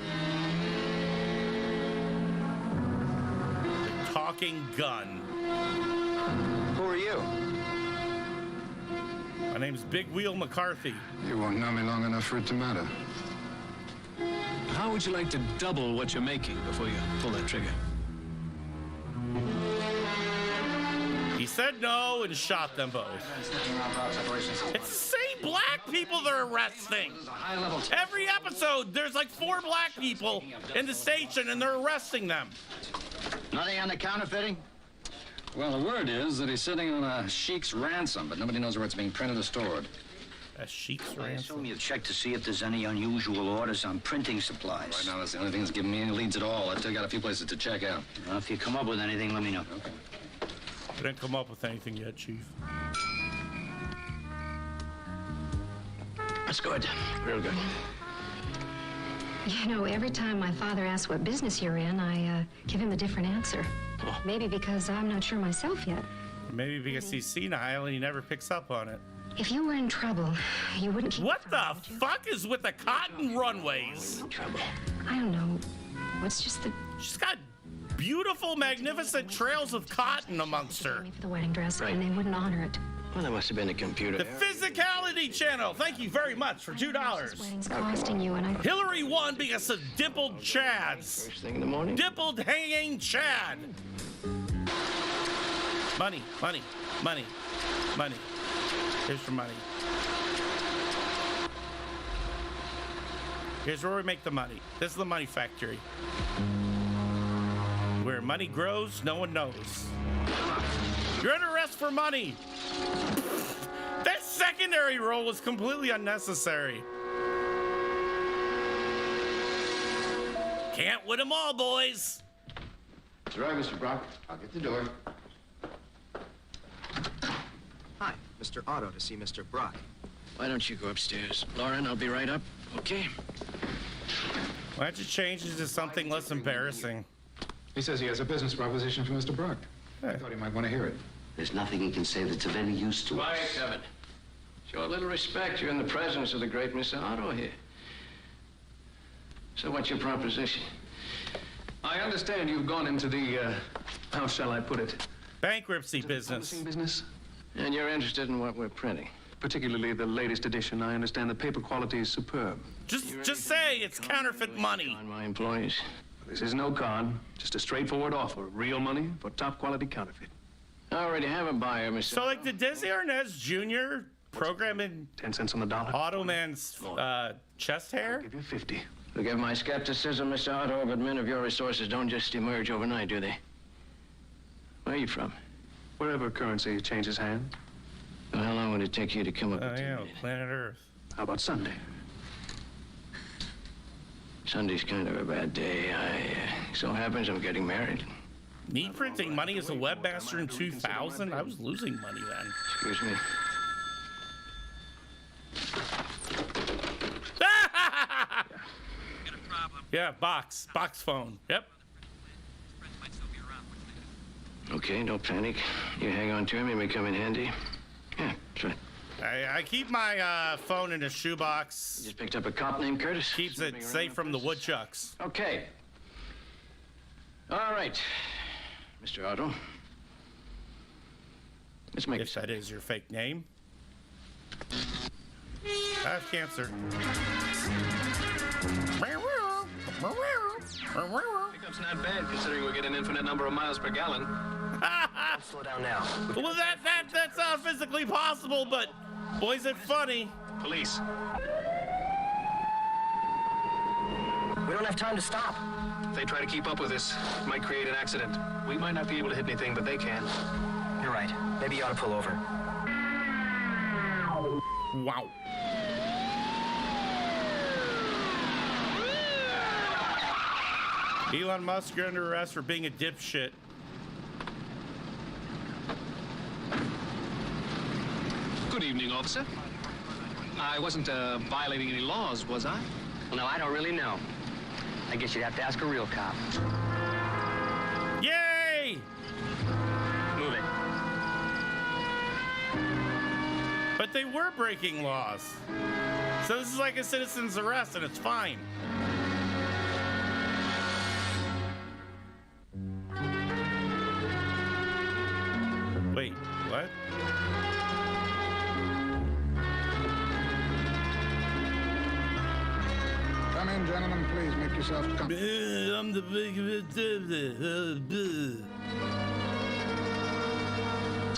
[SPEAKER 2] The talking gun.
[SPEAKER 12] Who are you?
[SPEAKER 2] My name's Big Wheel McCarthy.
[SPEAKER 16] You won't know me long enough for it to matter.
[SPEAKER 10] How would you like to double what you're making before you pull that trigger?
[SPEAKER 2] He said no and shot them both. It's the same black people they're arresting. Every episode, there's like 4 black people in the station and they're arresting them.
[SPEAKER 5] Nothing on the counterfeiting?
[SPEAKER 14] Well, the word is that he's sitting on a sheik's ransom, but nobody knows where it's being printed or stored.
[SPEAKER 2] A sheik's
[SPEAKER 5] I
[SPEAKER 2] ransom?
[SPEAKER 5] assume you've checked to see if there's any unusual orders on printing supplies.
[SPEAKER 14] Right now, that's the only thing that's giving me any leads at all. I've still got a few places to check out.
[SPEAKER 5] Well, if you come up with anything, let me know.
[SPEAKER 14] Okay.
[SPEAKER 2] I didn't come up with anything yet, Chief.
[SPEAKER 6] That's good. Real good.
[SPEAKER 8] You know, every time my father asks what business you're in, I give him a different answer.
[SPEAKER 6] Oh.
[SPEAKER 8] Maybe because I'm not sure myself yet.
[SPEAKER 2] Maybe because he's senile and he never picks up on it.
[SPEAKER 8] If you were in trouble, you wouldn't keep...
[SPEAKER 2] What the fuck is with the cotton runways?
[SPEAKER 6] Trouble.
[SPEAKER 8] I don't know. What's just the...
[SPEAKER 2] She's got beautiful, magnificent trails of cotton amongst her.
[SPEAKER 8] For the wedding dress,
[SPEAKER 6] Right.
[SPEAKER 8] and they wouldn't honor it.
[SPEAKER 6] Well, that must have been a computer.
[SPEAKER 2] The Physicality Channel. Thank you very much for $2.
[SPEAKER 8] This wedding's costing you, and I...
[SPEAKER 2] Hillary won because of dimpled Chads.
[SPEAKER 6] First thing in the morning.
[SPEAKER 2] Dimpled hanging Chad. Money, money, money, money. Here's your money. Here's where we make the money. This is the money factory. Where money grows, no one knows. You're under arrest for money. That secondary role was completely unnecessary. Can't win them all, boys.
[SPEAKER 18] That's right, Mr. Brock. I'll get the door.
[SPEAKER 9] Hi, Mr. Otto to see Mr. Brock.
[SPEAKER 6] Why don't you go upstairs? Lauren, I'll be right up. Okay.
[SPEAKER 2] Why don't you change it to something less embarrassing?
[SPEAKER 16] He says he has a business proposition for Mr. Brock. I thought he might want to hear it.
[SPEAKER 18] There's nothing he can say that's of any use to us.
[SPEAKER 6] Quiet, Kevin. Show a little respect. You're in the presence of the great Mr. Otto here. So what's your proposition?
[SPEAKER 10] I understand you've gone into the, how shall I put it?
[SPEAKER 2] Bankruptcy business.
[SPEAKER 10] Publishing business?
[SPEAKER 6] And you're interested in what we're printing?
[SPEAKER 10] Particularly the latest edition. I understand the paper quality is superb.
[SPEAKER 2] Just say it's counterfeit money.
[SPEAKER 6] On my employees.
[SPEAKER 10] This is no con, just a straightforward offer. Real money for top quality counterfeit.
[SPEAKER 6] I already have a buyer, Mr.
[SPEAKER 2] So, like, did Desi Arnaz Jr. program in
[SPEAKER 10] 10 cents on the dollar?
[SPEAKER 2] Automan's chest hair?
[SPEAKER 10] I'll give you 50.
[SPEAKER 6] Forgive my skepticism, Mr. Otto, but men of your resources don't just emerge overnight, do they? Where are you from?
[SPEAKER 10] Wherever currency changes hands.
[SPEAKER 6] Well, how long would it take you to come up with
[SPEAKER 2] Yeah,
[SPEAKER 6] 2 million?
[SPEAKER 2] planet Earth.
[SPEAKER 10] How about Sunday?
[SPEAKER 6] Sunday's kind of a bad day. So happens I'm getting married.
[SPEAKER 2] Me printing money as a webmaster in 2000? I was losing money then.
[SPEAKER 6] Excuse me.
[SPEAKER 2] Yeah, box phone. Yep.
[SPEAKER 6] Okay, don't panic. You hang on to him, he may come in handy. Yeah, that's right.
[SPEAKER 2] I keep my phone in a shoebox.
[SPEAKER 6] You just picked up a cop named Curtis?
[SPEAKER 2] Keeps it safe from the woodchucks.
[SPEAKER 6] Okay. All right, Mr. Otto. Let's make
[SPEAKER 2] If that is your fake name. I have cancer.
[SPEAKER 10] Pickup's not bad considering we get an infinite number of miles per gallon.
[SPEAKER 9] Slow down now.
[SPEAKER 2] Well, that's not physically possible, but boy, is it funny.
[SPEAKER 10] Police.
[SPEAKER 9] We don't have time to stop.
[SPEAKER 10] If they try to keep up with us, it might create an accident. We might not be able to hit anything, but they can.
[SPEAKER 9] You're right. Maybe you ought to pull over.
[SPEAKER 2] Wow. Elon Musk, you're under arrest for being a dipshit.
[SPEAKER 10] Good evening, officer. I wasn't violating any laws, was I?
[SPEAKER 4] Well, no, I don't really know. I guess you'd have to ask a real cop.
[SPEAKER 2] Yay!
[SPEAKER 4] Move it.
[SPEAKER 2] But they were breaking laws. So this is like a citizen's arrest, and it's fine. Wait, what?
[SPEAKER 16] Come in, gentlemen. Please make yourselves comfortable.
[SPEAKER 2] I'm the big.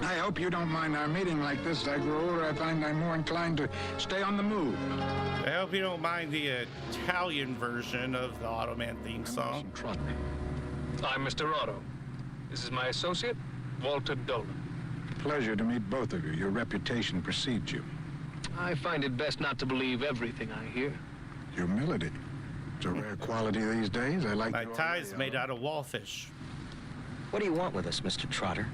[SPEAKER 16] I hope you don't mind our meeting like this. As I grow older, I find I'm more inclined to stay on the move.
[SPEAKER 2] I hope you don't mind the Italian version of the AUTOMAN theme song.
[SPEAKER 10] I'm Mr. Otto. This is my associate, Walter Dolan.
[SPEAKER 16] Pleasure to meet both of you. Your reputation precedes you.
[SPEAKER 10] I find it best not to believe everything I hear.
[SPEAKER 16] Humility. It's a rare quality these days. I like
[SPEAKER 2] My tie's made out of wallfish.
[SPEAKER 9] What do you want with us, Mr. Trotter?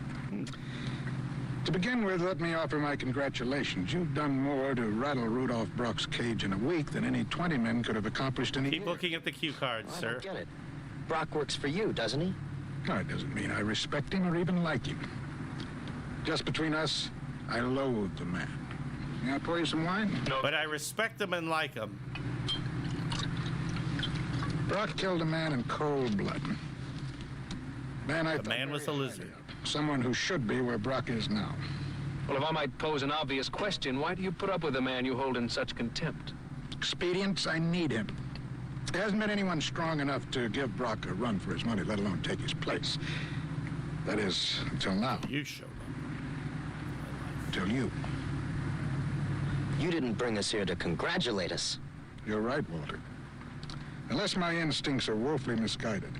[SPEAKER 16] To begin with, let me offer my congratulations. You've done more to rattle Rudolph Brock's cage in a week than any 20 men could have accomplished in a year.
[SPEAKER 2] Keep looking at the cue cards,
[SPEAKER 9] I
[SPEAKER 2] sir.
[SPEAKER 9] don't get it. Brock works for you, doesn't he?
[SPEAKER 16] No, it doesn't mean I respect him or even like him. Just between us, I loathe the man. May I pour you some wine?
[SPEAKER 10] No.
[SPEAKER 2] But I respect him and like him.
[SPEAKER 16] Brock killed a man in cold blood.
[SPEAKER 2] The man was a lizard.
[SPEAKER 16] Someone who should be where Brock is now.
[SPEAKER 10] Well, if I might pose an obvious question, why do you put up with a man you hold in such contempt?
[SPEAKER 16] Expedience, I need him. There hasn't been anyone strong enough to give Brock a run for his money, let alone take his place. That is, until now.
[SPEAKER 2] You showed up.
[SPEAKER 16] Until you.
[SPEAKER 9] You didn't bring us here to congratulate us.
[SPEAKER 16] You're right, Walter. Unless my instincts are woefully misguided,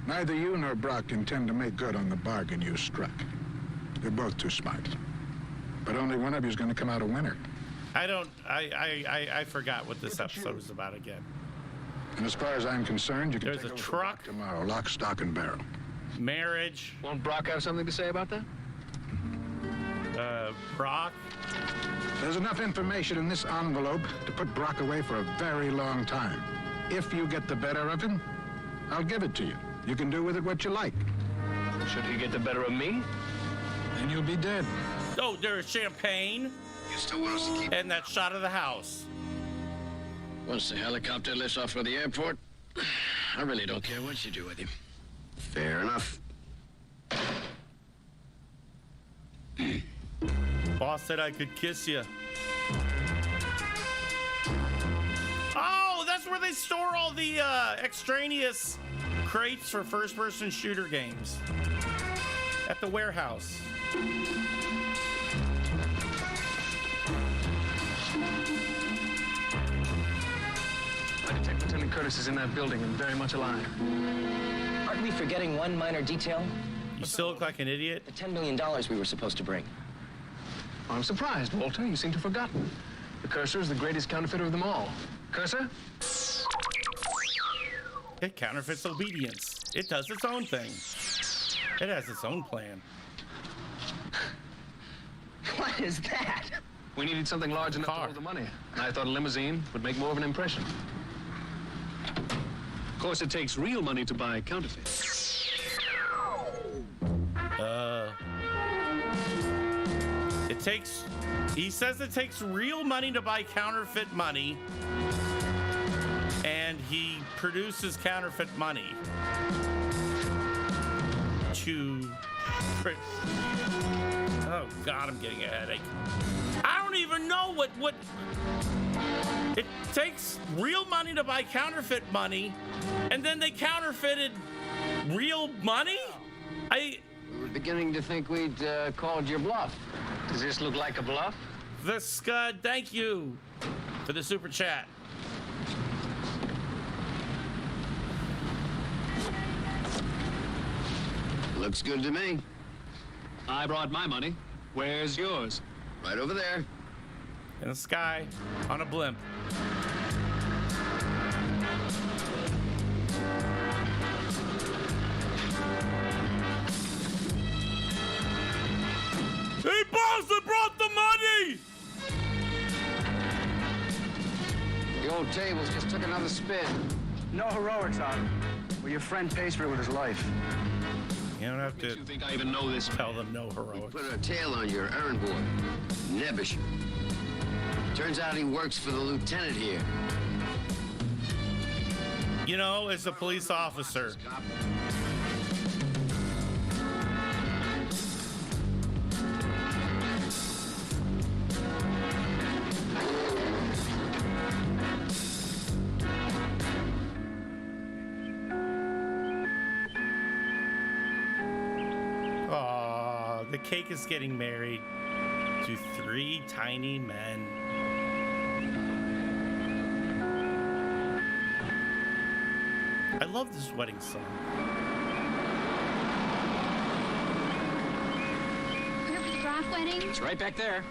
[SPEAKER 16] neither you nor Brock intend to make good on the bargain you struck. You're both too smart. But only one of you is going to come out a winner.
[SPEAKER 2] I forgot what this episode was about again.
[SPEAKER 16] And as far as I'm concerned, you can
[SPEAKER 2] There's
[SPEAKER 16] take
[SPEAKER 2] a
[SPEAKER 16] over
[SPEAKER 2] truck.
[SPEAKER 16] tomorrow, lock, stock, and barrel.
[SPEAKER 2] Marriage.
[SPEAKER 10] Won't Brock have something to say about that?
[SPEAKER 2] Brock.
[SPEAKER 16] There's enough information in this envelope to put Brock away for a very long time. If you get the better of him, I'll give it to you. You can do with it what you like.
[SPEAKER 10] Should he get the better of me?
[SPEAKER 16] Then you'll be dead.
[SPEAKER 2] Oh, there's champagne.
[SPEAKER 18] You still want us to keep...
[SPEAKER 2] And that shot of the house.
[SPEAKER 6] Once the helicopter lifts off for the airport, I really don't care what you do with him.
[SPEAKER 18] Fair enough.
[SPEAKER 2] Boss said I could kiss you. Oh, that's where they store all the extraneous crates for first-person shooter games. At the warehouse.
[SPEAKER 10] I detect Lieutenant Curtis is in that building and very much alive.
[SPEAKER 9] Aren't we forgetting one minor detail?
[SPEAKER 2] You still look like an idiot.
[SPEAKER 9] The $10 million we were supposed to bring.
[SPEAKER 10] I'm surprised, Walter. You seem to have forgotten. The Cursor is the greatest counterfeiter of them all. Cursor?
[SPEAKER 2] It counterfeits obedience. It does its own thing. It has its own plan.
[SPEAKER 4] What is that?
[SPEAKER 10] We needed something large enough to hold the money, and I thought a limousine would make more of an impression. Of course, it takes real money to buy counterfeit.
[SPEAKER 2] He says it takes real money to buy counterfeit money, and he produces counterfeit money to... Oh, God, I'm getting a headache. I don't even know what... It takes real money to buy counterfeit money, and then they counterfeited real money?
[SPEAKER 6] We were beginning to think we'd called your bluff.
[SPEAKER 10] Does this look like a bluff?
[SPEAKER 2] The Scud, thank you for the super chat.
[SPEAKER 6] Looks good to me.
[SPEAKER 10] I brought my money. Where's yours?
[SPEAKER 6] Right over there.
[SPEAKER 2] In the sky, on a blimp. Hey, boss, I brought the money!
[SPEAKER 6] The old tables just took another spin.
[SPEAKER 17] No heroics on him. Well, your friend pays for it with his life.
[SPEAKER 2] You don't have to
[SPEAKER 10] You think I even know this?
[SPEAKER 2] tell them no heroics.
[SPEAKER 6] Put a tail on your errand boy. Nebbish. Turns out he works for the lieutenant here.
[SPEAKER 2] You know, as a police officer, the cake is getting married to 3 tiny men. I love this wedding song.
[SPEAKER 19] Here for the Brock wedding?
[SPEAKER 6] It's right back there.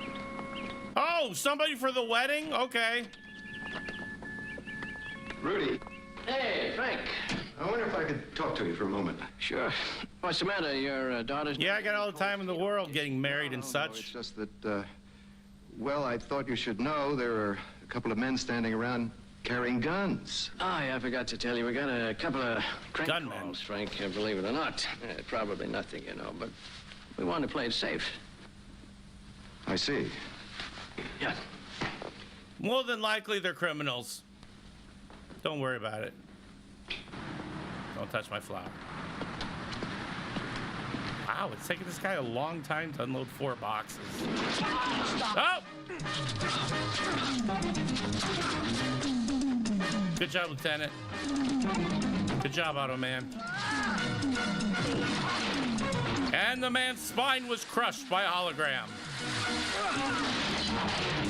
[SPEAKER 2] Oh, somebody for the wedding? Okay.
[SPEAKER 3] Rudy,
[SPEAKER 6] Hey, Frank.
[SPEAKER 3] I wonder if I could talk to you for a moment.
[SPEAKER 6] Sure. What's the matter? Your daughter's...
[SPEAKER 2] Yeah, I got all the time in the world getting married and
[SPEAKER 3] No,
[SPEAKER 2] such.
[SPEAKER 3] it's just that, well, I thought you should know there are a couple of men standing around carrying guns.
[SPEAKER 6] Oh, yeah, I forgot to tell you. We got a couple of crank
[SPEAKER 2] Gunmen.
[SPEAKER 6] calls, Frank, believe it or not. Probably nothing, you know, but we wanted to play it safe.
[SPEAKER 3] I see.
[SPEAKER 6] Yeah.
[SPEAKER 2] More than likely, they're criminals. Don't worry about it. Don't touch my flower. Wow, it's taking this guy a long time to unload 4 boxes. Oh! Good job, Lieutenant. Good job, Automan. And the man's spine was crushed by a hologram.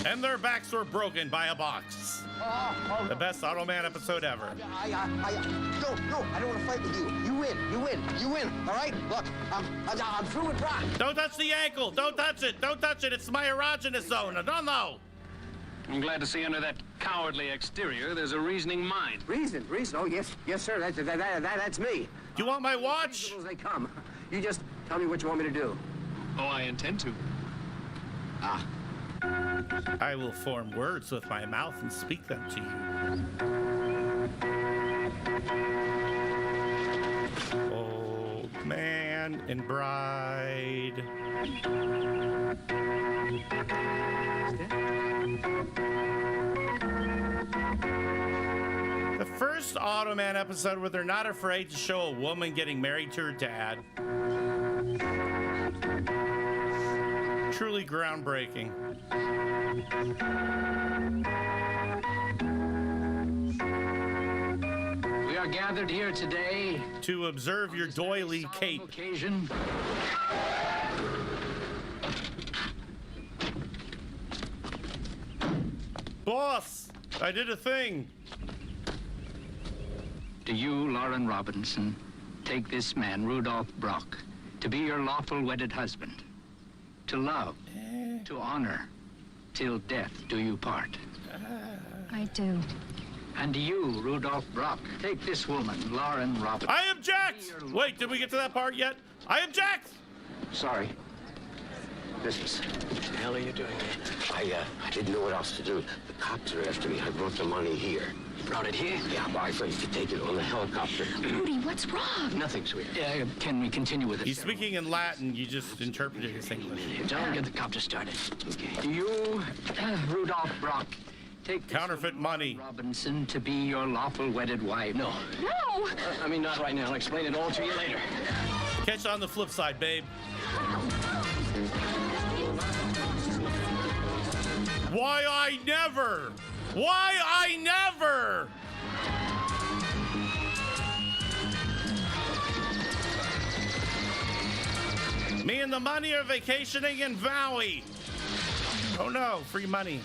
[SPEAKER 2] And their backs were broken by a box. The best Automan episode ever.
[SPEAKER 12] No, I don't want to fight with you. You win, all right? Look, I'm through with Brock.
[SPEAKER 2] Don't touch the ankle. Don't touch it. Don't touch it. It's my erogenous zone. Don't know.
[SPEAKER 10] I'm glad to see under that cowardly exterior there's a reasoning mind.
[SPEAKER 12] Reason? Oh, yes, sir. That's me.
[SPEAKER 2] Do you want my watch?
[SPEAKER 12] As they come. You just tell me what you want me to do.
[SPEAKER 10] Oh, I intend to.
[SPEAKER 2] I will form words with my mouth and speak them to you. Old man and bride. The first Automan episode where they're not afraid to show a woman getting married to her dad. Truly groundbreaking.
[SPEAKER 6] We are gathered here today
[SPEAKER 2] to observe your doily cape.
[SPEAKER 6] Occasion.
[SPEAKER 2] Boss, I did a thing.
[SPEAKER 11] Do you, Lauren Robinson, take this man, Rudolph Brock, to be your lawful wedded husband, to love, to honor, till death do you part?
[SPEAKER 8] I do.
[SPEAKER 11] And you, Rudolph Brock, take this woman, Lauren Robinson.
[SPEAKER 2] I object! Wait, did we get to that part yet? I object!
[SPEAKER 7] Sorry.
[SPEAKER 6] Business. What the hell are you doing here?
[SPEAKER 7] I didn't know what else to do. The cops are after me. I brought the money here.
[SPEAKER 6] You brought it here?
[SPEAKER 7] Yeah, but I thought you could take it on the helicopter.
[SPEAKER 8] Rudy, what's wrong?
[SPEAKER 6] Nothing, sweetheart. Yeah, can we continue with it?
[SPEAKER 2] He's speaking in Latin. You just interpreted his English.
[SPEAKER 6] Don't get the copter started. Okay. You, Rudolph Brock, take
[SPEAKER 2] counterfeit money.
[SPEAKER 6] Robinson to be your lawful wedded wife. No.
[SPEAKER 8] No!
[SPEAKER 6] I mean, not right now. I'll explain it all to you later.
[SPEAKER 2] Catch on the flip side, babe. Why I never? Why I never? Me and the money are vacationing in Maui. Oh no, free money.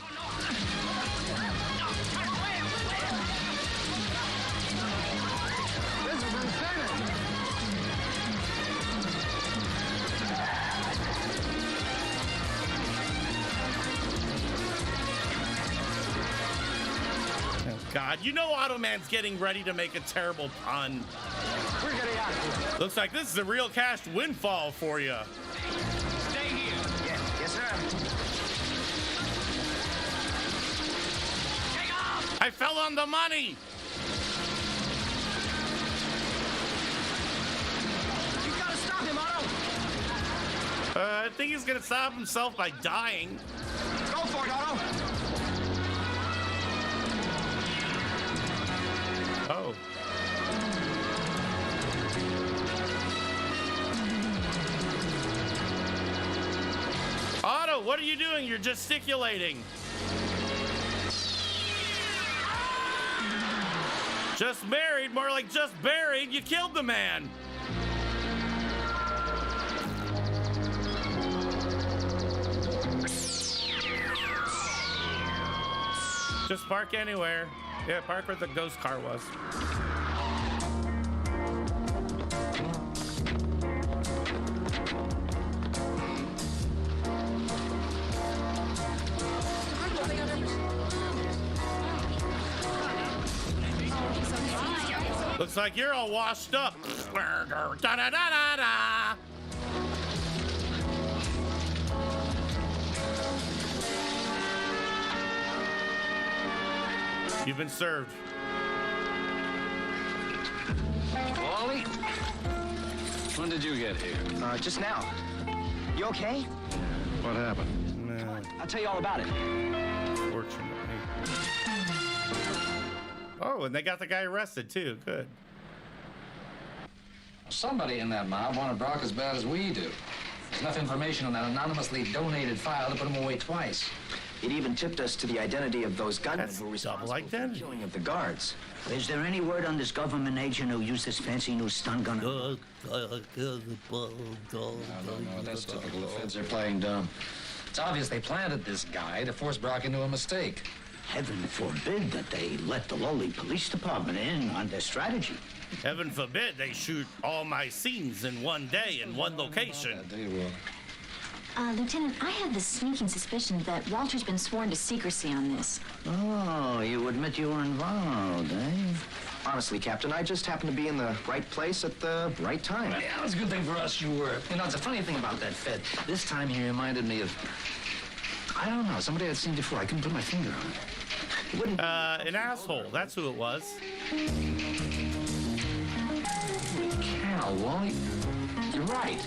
[SPEAKER 2] God, you know AUTOMAN's getting ready to make a terrible pun.
[SPEAKER 5] We're getting out of here.
[SPEAKER 2] Looks like this is a real cash windfall for you.
[SPEAKER 5] Stay here. Yes, sir. Take off!
[SPEAKER 2] I fell on the money.
[SPEAKER 5] You gotta stop him, Otto.
[SPEAKER 2] I think he's gonna stop himself by dying.
[SPEAKER 5] Go for it, Otto.
[SPEAKER 2] Oh. Otto, what are you doing? You're gesticulating. Just married, more like just buried. You killed the man. Just park anywhere. Yeah, park where the ghost car was. Looks like you're all washed up. Da-da-da-da-da. You've been served.
[SPEAKER 6] Wally? When did you get here?
[SPEAKER 9] Just now. You okay?
[SPEAKER 16] What happened?
[SPEAKER 2] No,
[SPEAKER 9] I'll tell you all about it.
[SPEAKER 2] fortunately. Oh, and they got the guy arrested too. Good.
[SPEAKER 11] Somebody in that mob wanted Brock as bad as we do. There's enough information on that anonymously donated file to put him away twice.
[SPEAKER 9] It even tipped us to the identity of those gunmen who were responsible for the killing of the guards.
[SPEAKER 5] Is there any word on this government agent who used this fancy new stun gun?
[SPEAKER 6] No, that's typical. The feds are playing dumb.
[SPEAKER 11] It's obvious they planted this guy to force Brock into a mistake.
[SPEAKER 5] Heaven forbid that they let the lowly police department in on their strategy.
[SPEAKER 2] Heaven forbid they shoot all my scenes in one day in one location.
[SPEAKER 6] They will.
[SPEAKER 15] Lieutenant, I have the sneaking suspicion that Walter's been sworn to secrecy on this.
[SPEAKER 5] Oh, you admit you were involved, eh?
[SPEAKER 9] Honestly, Captain, I just happened to be in the right place at the right time.
[SPEAKER 11] Yeah, it was a good thing for us you were. You know, it's a funny thing about that Fed. This time he reminded me of, I don't know, somebody I'd seen before. I couldn't put my finger on it.
[SPEAKER 2] An asshole. That's who it was.
[SPEAKER 11] Holy cow, Wally. You're right.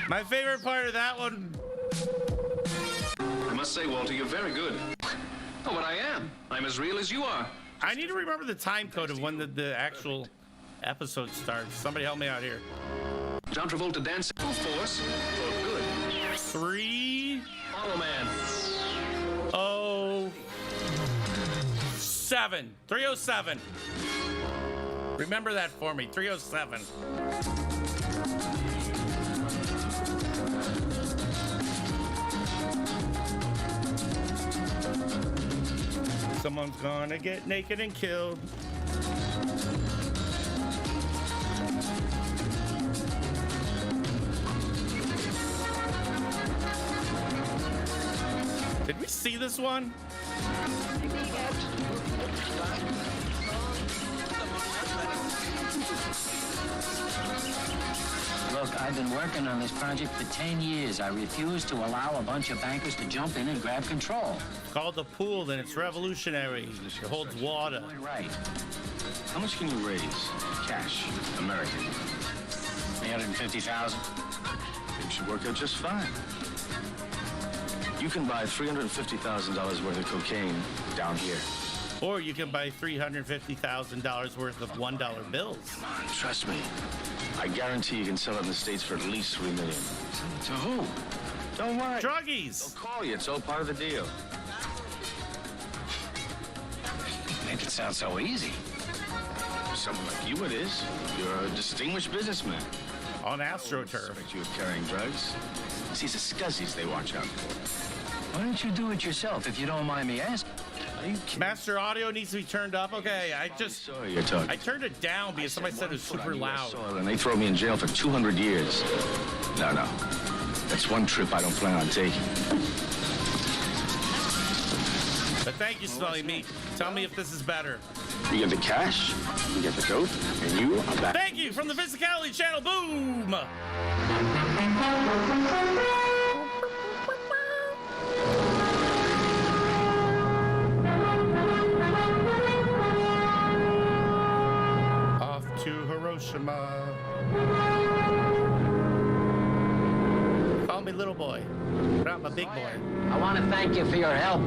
[SPEAKER 2] My favorite part of that one.
[SPEAKER 10] I must say, Walter, you're very good. Oh, but I am. I'm as real as you are.
[SPEAKER 2] I need to remember the time code of when the actual episode starts. Somebody help me out here.
[SPEAKER 10] John Travolta dancing full force for good.
[SPEAKER 2] 3
[SPEAKER 10] AUTOMAN.
[SPEAKER 2] 07. 307. Remember that for me. 307. Someone's gonna get naked and killed. Did we see this one?
[SPEAKER 6] Look, I've been working on this project for 10 years. I refuse to allow a bunch of bankers to jump in and grab control.
[SPEAKER 2] Called the pool, then it's revolutionary. It holds water.
[SPEAKER 6] Right.
[SPEAKER 14] How much can you raise? Cash. American.
[SPEAKER 6] 350,000.
[SPEAKER 14] It should work out just fine. You can buy $350,000 worth of cocaine down here.
[SPEAKER 2] Or you can buy $350,000 worth of $1 bills.
[SPEAKER 14] Come on, trust me. I guarantee you can sell it in the States for at least $3 million. To who? Don't worry.
[SPEAKER 2] Druggies.
[SPEAKER 14] They'll call you. It's all part of the deal.
[SPEAKER 6] Make it sound so easy.
[SPEAKER 14] For someone like you, it is. You're a distinguished businessman.
[SPEAKER 2] On AstroTurf.
[SPEAKER 14] Suspect you of carrying drugs. See, it's the scuzzies they watch out for.
[SPEAKER 6] Why don't you do it yourself, if you don't mind me asking?
[SPEAKER 14] Are you kidding?
[SPEAKER 2] Master audio needs to be turned up. Okay, I turned it down because somebody said it was super loud.
[SPEAKER 14] And they throw me in jail for 200 years. No. That's one trip I don't plan on taking.
[SPEAKER 2] But thank you, Smelly Meat. Tell me if this is better.
[SPEAKER 14] You get the cash, you get the dope, and you are back.
[SPEAKER 2] Thank you from the Physicality Channel. Boom! Off to Hiroshima. Call me little boy, but I'm a big boy.
[SPEAKER 6] I want to thank you for your help.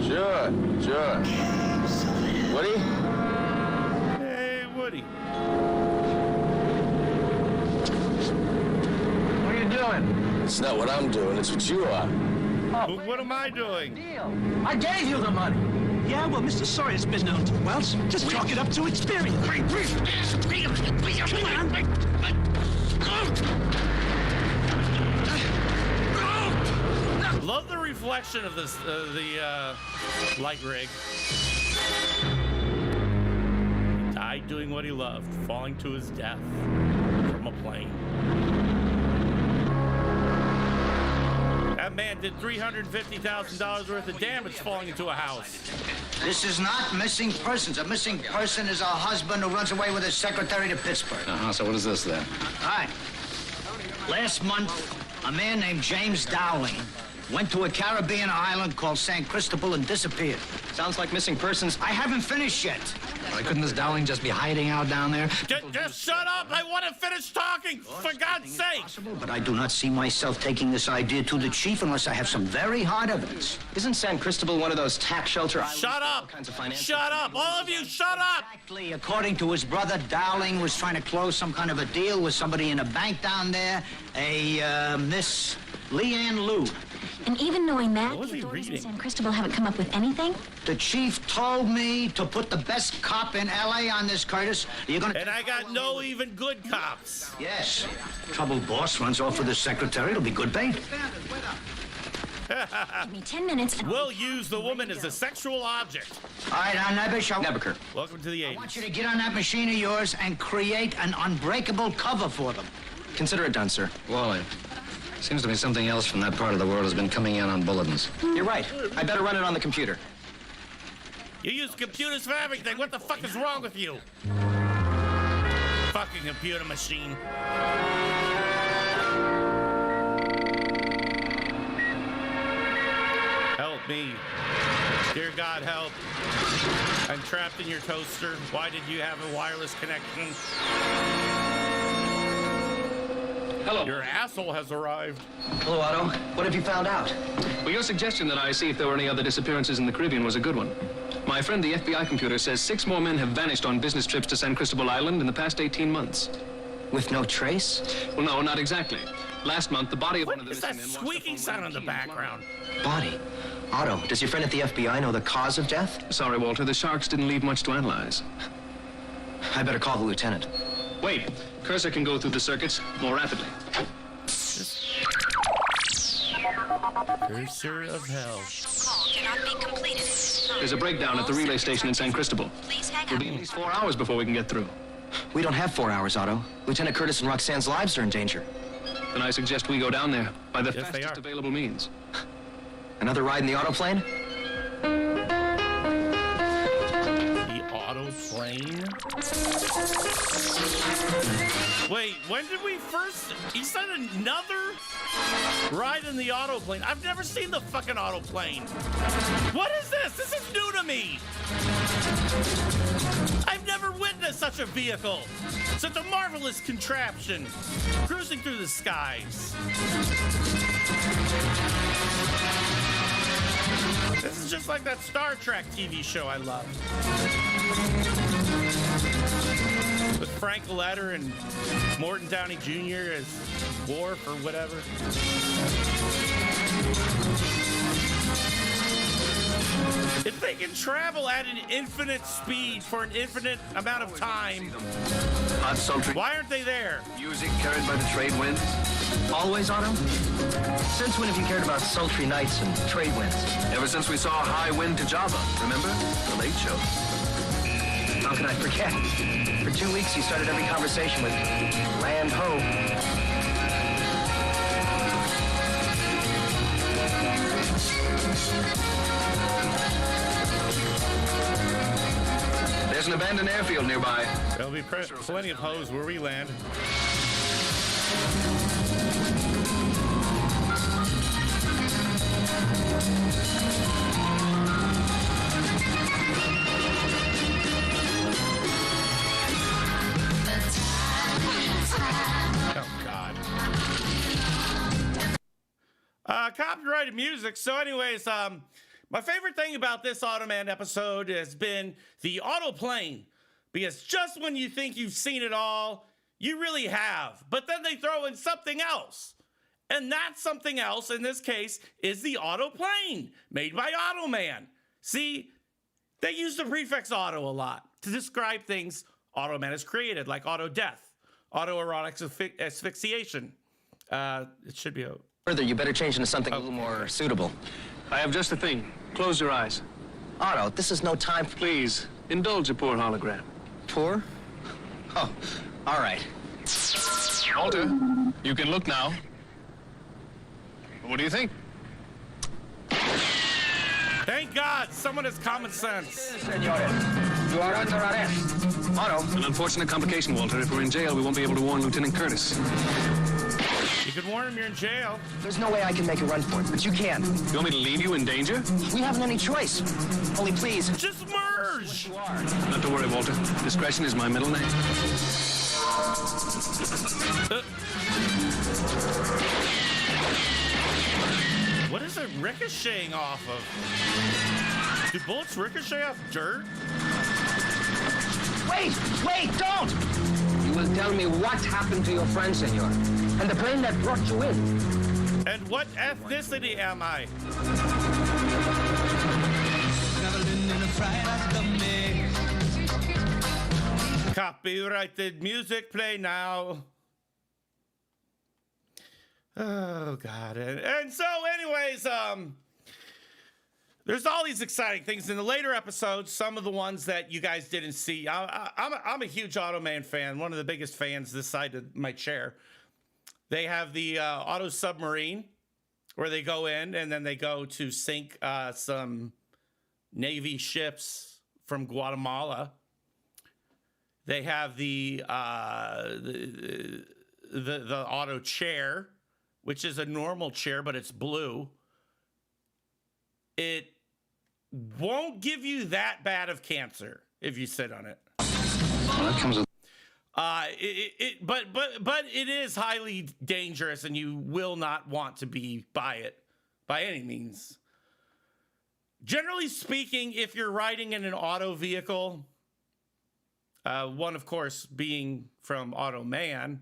[SPEAKER 14] Sure. Woody?
[SPEAKER 2] Hey, Woody.
[SPEAKER 6] What are you doing?
[SPEAKER 14] It's not what I'm doing, it's what you are.
[SPEAKER 2] Oh, what am I doing?
[SPEAKER 6] I gave you the money.
[SPEAKER 1] Yeah, well, Mr. Sawyer's been known to Wells. Just chalk it up to experience. Come on.
[SPEAKER 2] Love the reflection of this, the light rig. He died doing what he loved, falling to his death from a plane. That man did $350,000 worth of damage falling into a house.
[SPEAKER 5] This is not missing persons. A missing person is a husband who runs away with his secretary to Pittsburgh.
[SPEAKER 14] So what is this then?
[SPEAKER 5] All right. Last month, a man named James Dowling went to a Caribbean island called San Cristobal and disappeared.
[SPEAKER 9] Sounds like missing persons.
[SPEAKER 5] I haven't finished yet.
[SPEAKER 11] Why couldn't this Dowling just be hiding out down there?
[SPEAKER 2] Just shut up! I want to finish talking, for God's sake!
[SPEAKER 5] But I do not see myself taking this idea to the chief unless I have some very hard evidence.
[SPEAKER 9] Isn't San Cristobal one of those tax shelter islands?
[SPEAKER 2] Shut up! Shut up! All of you, shut up!
[SPEAKER 5] Exactly. According to his brother, Dowling was trying to close some kind of a deal with somebody in a bank down there, Miss Leanne Liu.
[SPEAKER 15] And even knowing that,
[SPEAKER 2] What was
[SPEAKER 15] the
[SPEAKER 2] he
[SPEAKER 15] authorities in
[SPEAKER 2] reading?
[SPEAKER 15] San Cristobal haven't come up with anything?
[SPEAKER 5] The chief told me to put the best cop in L.A. on this, Curtis. You're gonna...
[SPEAKER 2] And I got no even good cops.
[SPEAKER 5] Yes. Troubled boss runs off with his secretary. It'll be good bait.
[SPEAKER 15] Give me 10 minutes and
[SPEAKER 2] We'll use the woman as a sexual object.
[SPEAKER 5] All right, now,
[SPEAKER 9] Nebuchadnezzar.
[SPEAKER 2] Welcome to the
[SPEAKER 5] I
[SPEAKER 2] 80s.
[SPEAKER 5] want you to get on that machine of yours and create an unbreakable cover for them.
[SPEAKER 9] Consider it done, sir.
[SPEAKER 11] Wally, seems to me something else from that part of the world has been coming in on bulletins.
[SPEAKER 9] You're right. I better run it on the computer.
[SPEAKER 2] You use computers for everything. What the fuck is wrong with you? Fucking computer machine. Help me. Dear God, help. I'm trapped in your toaster. Why did you have a wireless connection?
[SPEAKER 10] Hello.
[SPEAKER 2] Your asshole has arrived.
[SPEAKER 9] Hello, Otto. What have you found out?
[SPEAKER 10] Well, your suggestion that I see if there were any other disappearances in the Caribbean was a good one. My friend, the FBI computer, says 6 more men have vanished on business trips to San Cristobal Island in the past 18 months.
[SPEAKER 9] With no trace?
[SPEAKER 10] Well, no, not exactly. Last month, the body of one of
[SPEAKER 2] What
[SPEAKER 10] the
[SPEAKER 2] is that
[SPEAKER 10] missing men washed
[SPEAKER 2] squeaking
[SPEAKER 10] up on
[SPEAKER 2] sound in the
[SPEAKER 10] Key Florida.
[SPEAKER 2] background?
[SPEAKER 9] Body. Otto, does your friend at the FBI know the cause of death?
[SPEAKER 10] Sorry, Walter, the sharks didn't leave much to analyze.
[SPEAKER 9] I better call the lieutenant.
[SPEAKER 10] Wait, cursor can go through the circuits more rapidly.
[SPEAKER 2] Cursor of hell.
[SPEAKER 15] call cannot be completed.
[SPEAKER 10] There's a breakdown at the relay station in San Cristobal.
[SPEAKER 15] Please hang
[SPEAKER 10] It'll be at least 4 hours before we can get through.
[SPEAKER 9] We don't have 4 hours, Otto. Lieutenant Curtis and Roxanne's lives are in danger.
[SPEAKER 10] Then I suggest we go down there by the
[SPEAKER 2] Yes, they
[SPEAKER 10] fastest
[SPEAKER 2] are.
[SPEAKER 10] available means.
[SPEAKER 9] Another ride in the autoplane?
[SPEAKER 2] The autoplane? Wait, when did we first... He said another ride in the autoplane. I've never seen the fucking autoplane. What is this? This is new to me. I've never witnessed such a vehicle. Such a marvelous contraption. Cruising through the skies. This is just like that Star Trek TV show I love. With Frank Letter and Morton Downey Jr. as Worf or whatever. If they can travel at an infinite speed for an infinite amount of time,
[SPEAKER 3] Hot sultry.
[SPEAKER 2] why aren't they there?
[SPEAKER 3] Music carried by the trade winds.
[SPEAKER 9] Always, Otto? Since when have you cared about sultry nights and trade winds?
[SPEAKER 3] Ever since we saw High Wind to Java, remember? The Late Show.
[SPEAKER 9] How could I forget? For 2 weeks, you started every conversation with land ho.
[SPEAKER 3] There's an abandoned airfield nearby.
[SPEAKER 2] There'll be plenty of hoes where we land. Oh, God. Copyrighted music. So anyways, my favorite thing about this Automan episode has been the autoplane, because just when you think you've seen it all, you really have. But then they throw in something else. And that something else, in this case, is the autoplane, made by AUTOMAN. See, they use the prefix auto a lot to describe things AUTOMAN has created, like auto death, autoerotic asphyxiation. It should be a...
[SPEAKER 9] Further, you better change into something a little more suitable.
[SPEAKER 10] I have just the thing. Close your eyes.
[SPEAKER 9] Otto, this is no time for...
[SPEAKER 10] Please, indulge a poor hologram.
[SPEAKER 9] Poor? Oh, all right.
[SPEAKER 10] Walter, you can look now. What do you think?
[SPEAKER 2] Thank God, someone has common sense.
[SPEAKER 5] Senores, you are under arrest.
[SPEAKER 9] Otto.
[SPEAKER 10] An unfortunate complication, Walter. If we're in jail, we won't be able to warn Lieutenant Curtis.
[SPEAKER 2] You could warn him you're in jail.
[SPEAKER 9] There's no way I can make a run for it, but you can.
[SPEAKER 10] You want me to leave you in danger?
[SPEAKER 9] We haven't any choice. Only please.
[SPEAKER 2] Just merge!
[SPEAKER 10] Not to worry, Walter. Discretion is my middle name.
[SPEAKER 2] What is it ricocheting off of? Do bullets ricochet off dirt?
[SPEAKER 5] Wait, don't! You will tell me what happened to your friend, senor, and the plane that brought you in.
[SPEAKER 2] And what ethnicity am I? Copyrighted music, play now. Oh, God. And so, anyways, there's all these exciting things in the later episodes, some of the ones that you guys didn't see. I'm a huge AUTOMAN fan, one of the biggest fans this side of my chair. They have the auto submarine where they go in and then they go to sink some Navy ships from Guatemala. They have the auto chair, which is a normal chair, but it's blue. It won't give you that bad of cancer if you sit on it.
[SPEAKER 14] Well, that comes with...
[SPEAKER 2] But it is highly dangerous, and you will not want to be by it by any means. Generally speaking, if you're riding in an auto vehicle, one of course being from AUTOMAN,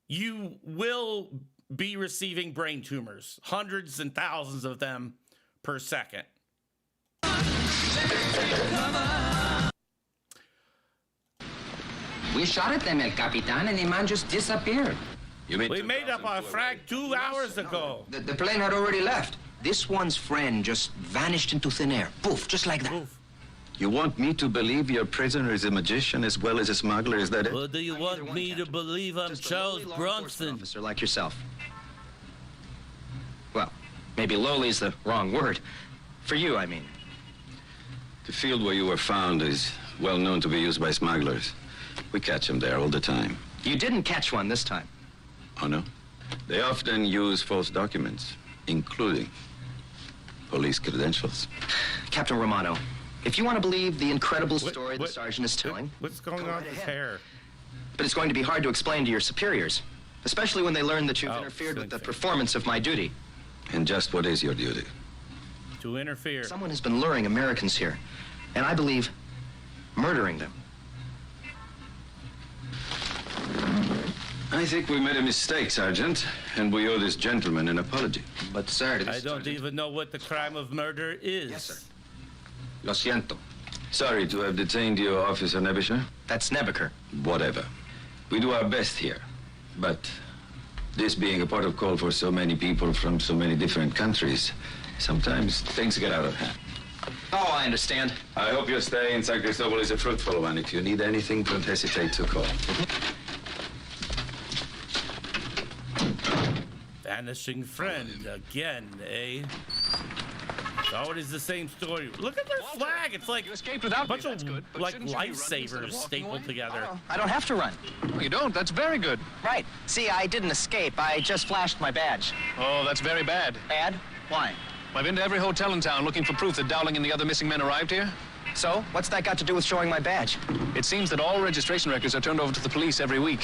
[SPEAKER 2] you will be receiving brain tumors, hundreds and thousands of them per second.
[SPEAKER 5] We shot at them, El Capitan, and the man just disappeared.
[SPEAKER 2] We made up our frag 2 hours ago.
[SPEAKER 9] The plane had already left. This one's friend just vanished into thin air. Poof, just like that. Poof.
[SPEAKER 14] You want me to believe your prisoner is a magician as well as a smuggler? Is that it?
[SPEAKER 2] Or do you want me to believe I'm Charles Bronson?
[SPEAKER 9] Officer like yourself. Well, Maybe lowly's the wrong word. For you, I mean.
[SPEAKER 18] The field where you were found is well known to be used by smugglers. We catch them there all the time.
[SPEAKER 9] You didn't catch one this time.
[SPEAKER 18] Oh, no? They often use false documents, including police credentials.
[SPEAKER 9] Captain Romano, if you want to believe the incredible story the sergeant is telling...
[SPEAKER 2] What's going on with his hair?
[SPEAKER 9] But it's going to be hard to explain to your superiors, especially when they learn that you've interfered with the performance of my duty.
[SPEAKER 18] And just what is your duty?
[SPEAKER 2] To interfere.
[SPEAKER 9] Someone has been luring Americans here, and I believe murdering them.
[SPEAKER 18] I think we made a mistake, Sergeant, and we owe this gentleman an apology.
[SPEAKER 9] But, sir,
[SPEAKER 2] I don't even know what the crime of murder is.
[SPEAKER 9] Yes, sir.
[SPEAKER 18] Lo siento. Sorry to have detained you, Officer Nebuchadnezzar.
[SPEAKER 9] That's Nebuchadnezzar.
[SPEAKER 18] Whatever. We do our best here, but this being a port of call for so many people from so many different countries, sometimes things get out of hand.
[SPEAKER 9] Oh, I understand.
[SPEAKER 18] I hope your stay in San Cristobal is a fruitful one. If you need anything, don't hesitate to call.
[SPEAKER 2] Vanishing friend again, eh? It's always the same story. Look at their flag. It's like a bunch of like lifesavers stapled together.
[SPEAKER 9] I don't have to run.
[SPEAKER 10] Oh, you don't? That's very good.
[SPEAKER 9] Right. See, I didn't escape. I just flashed my badge.
[SPEAKER 10] Oh, that's very bad.
[SPEAKER 9] Bad? Why?
[SPEAKER 10] I've been to every hotel in town looking for proof that Dowling and the other missing men arrived here.
[SPEAKER 9] So? What's that got to do with showing my badge?
[SPEAKER 10] It seems that all registration records are turned over to the police every week.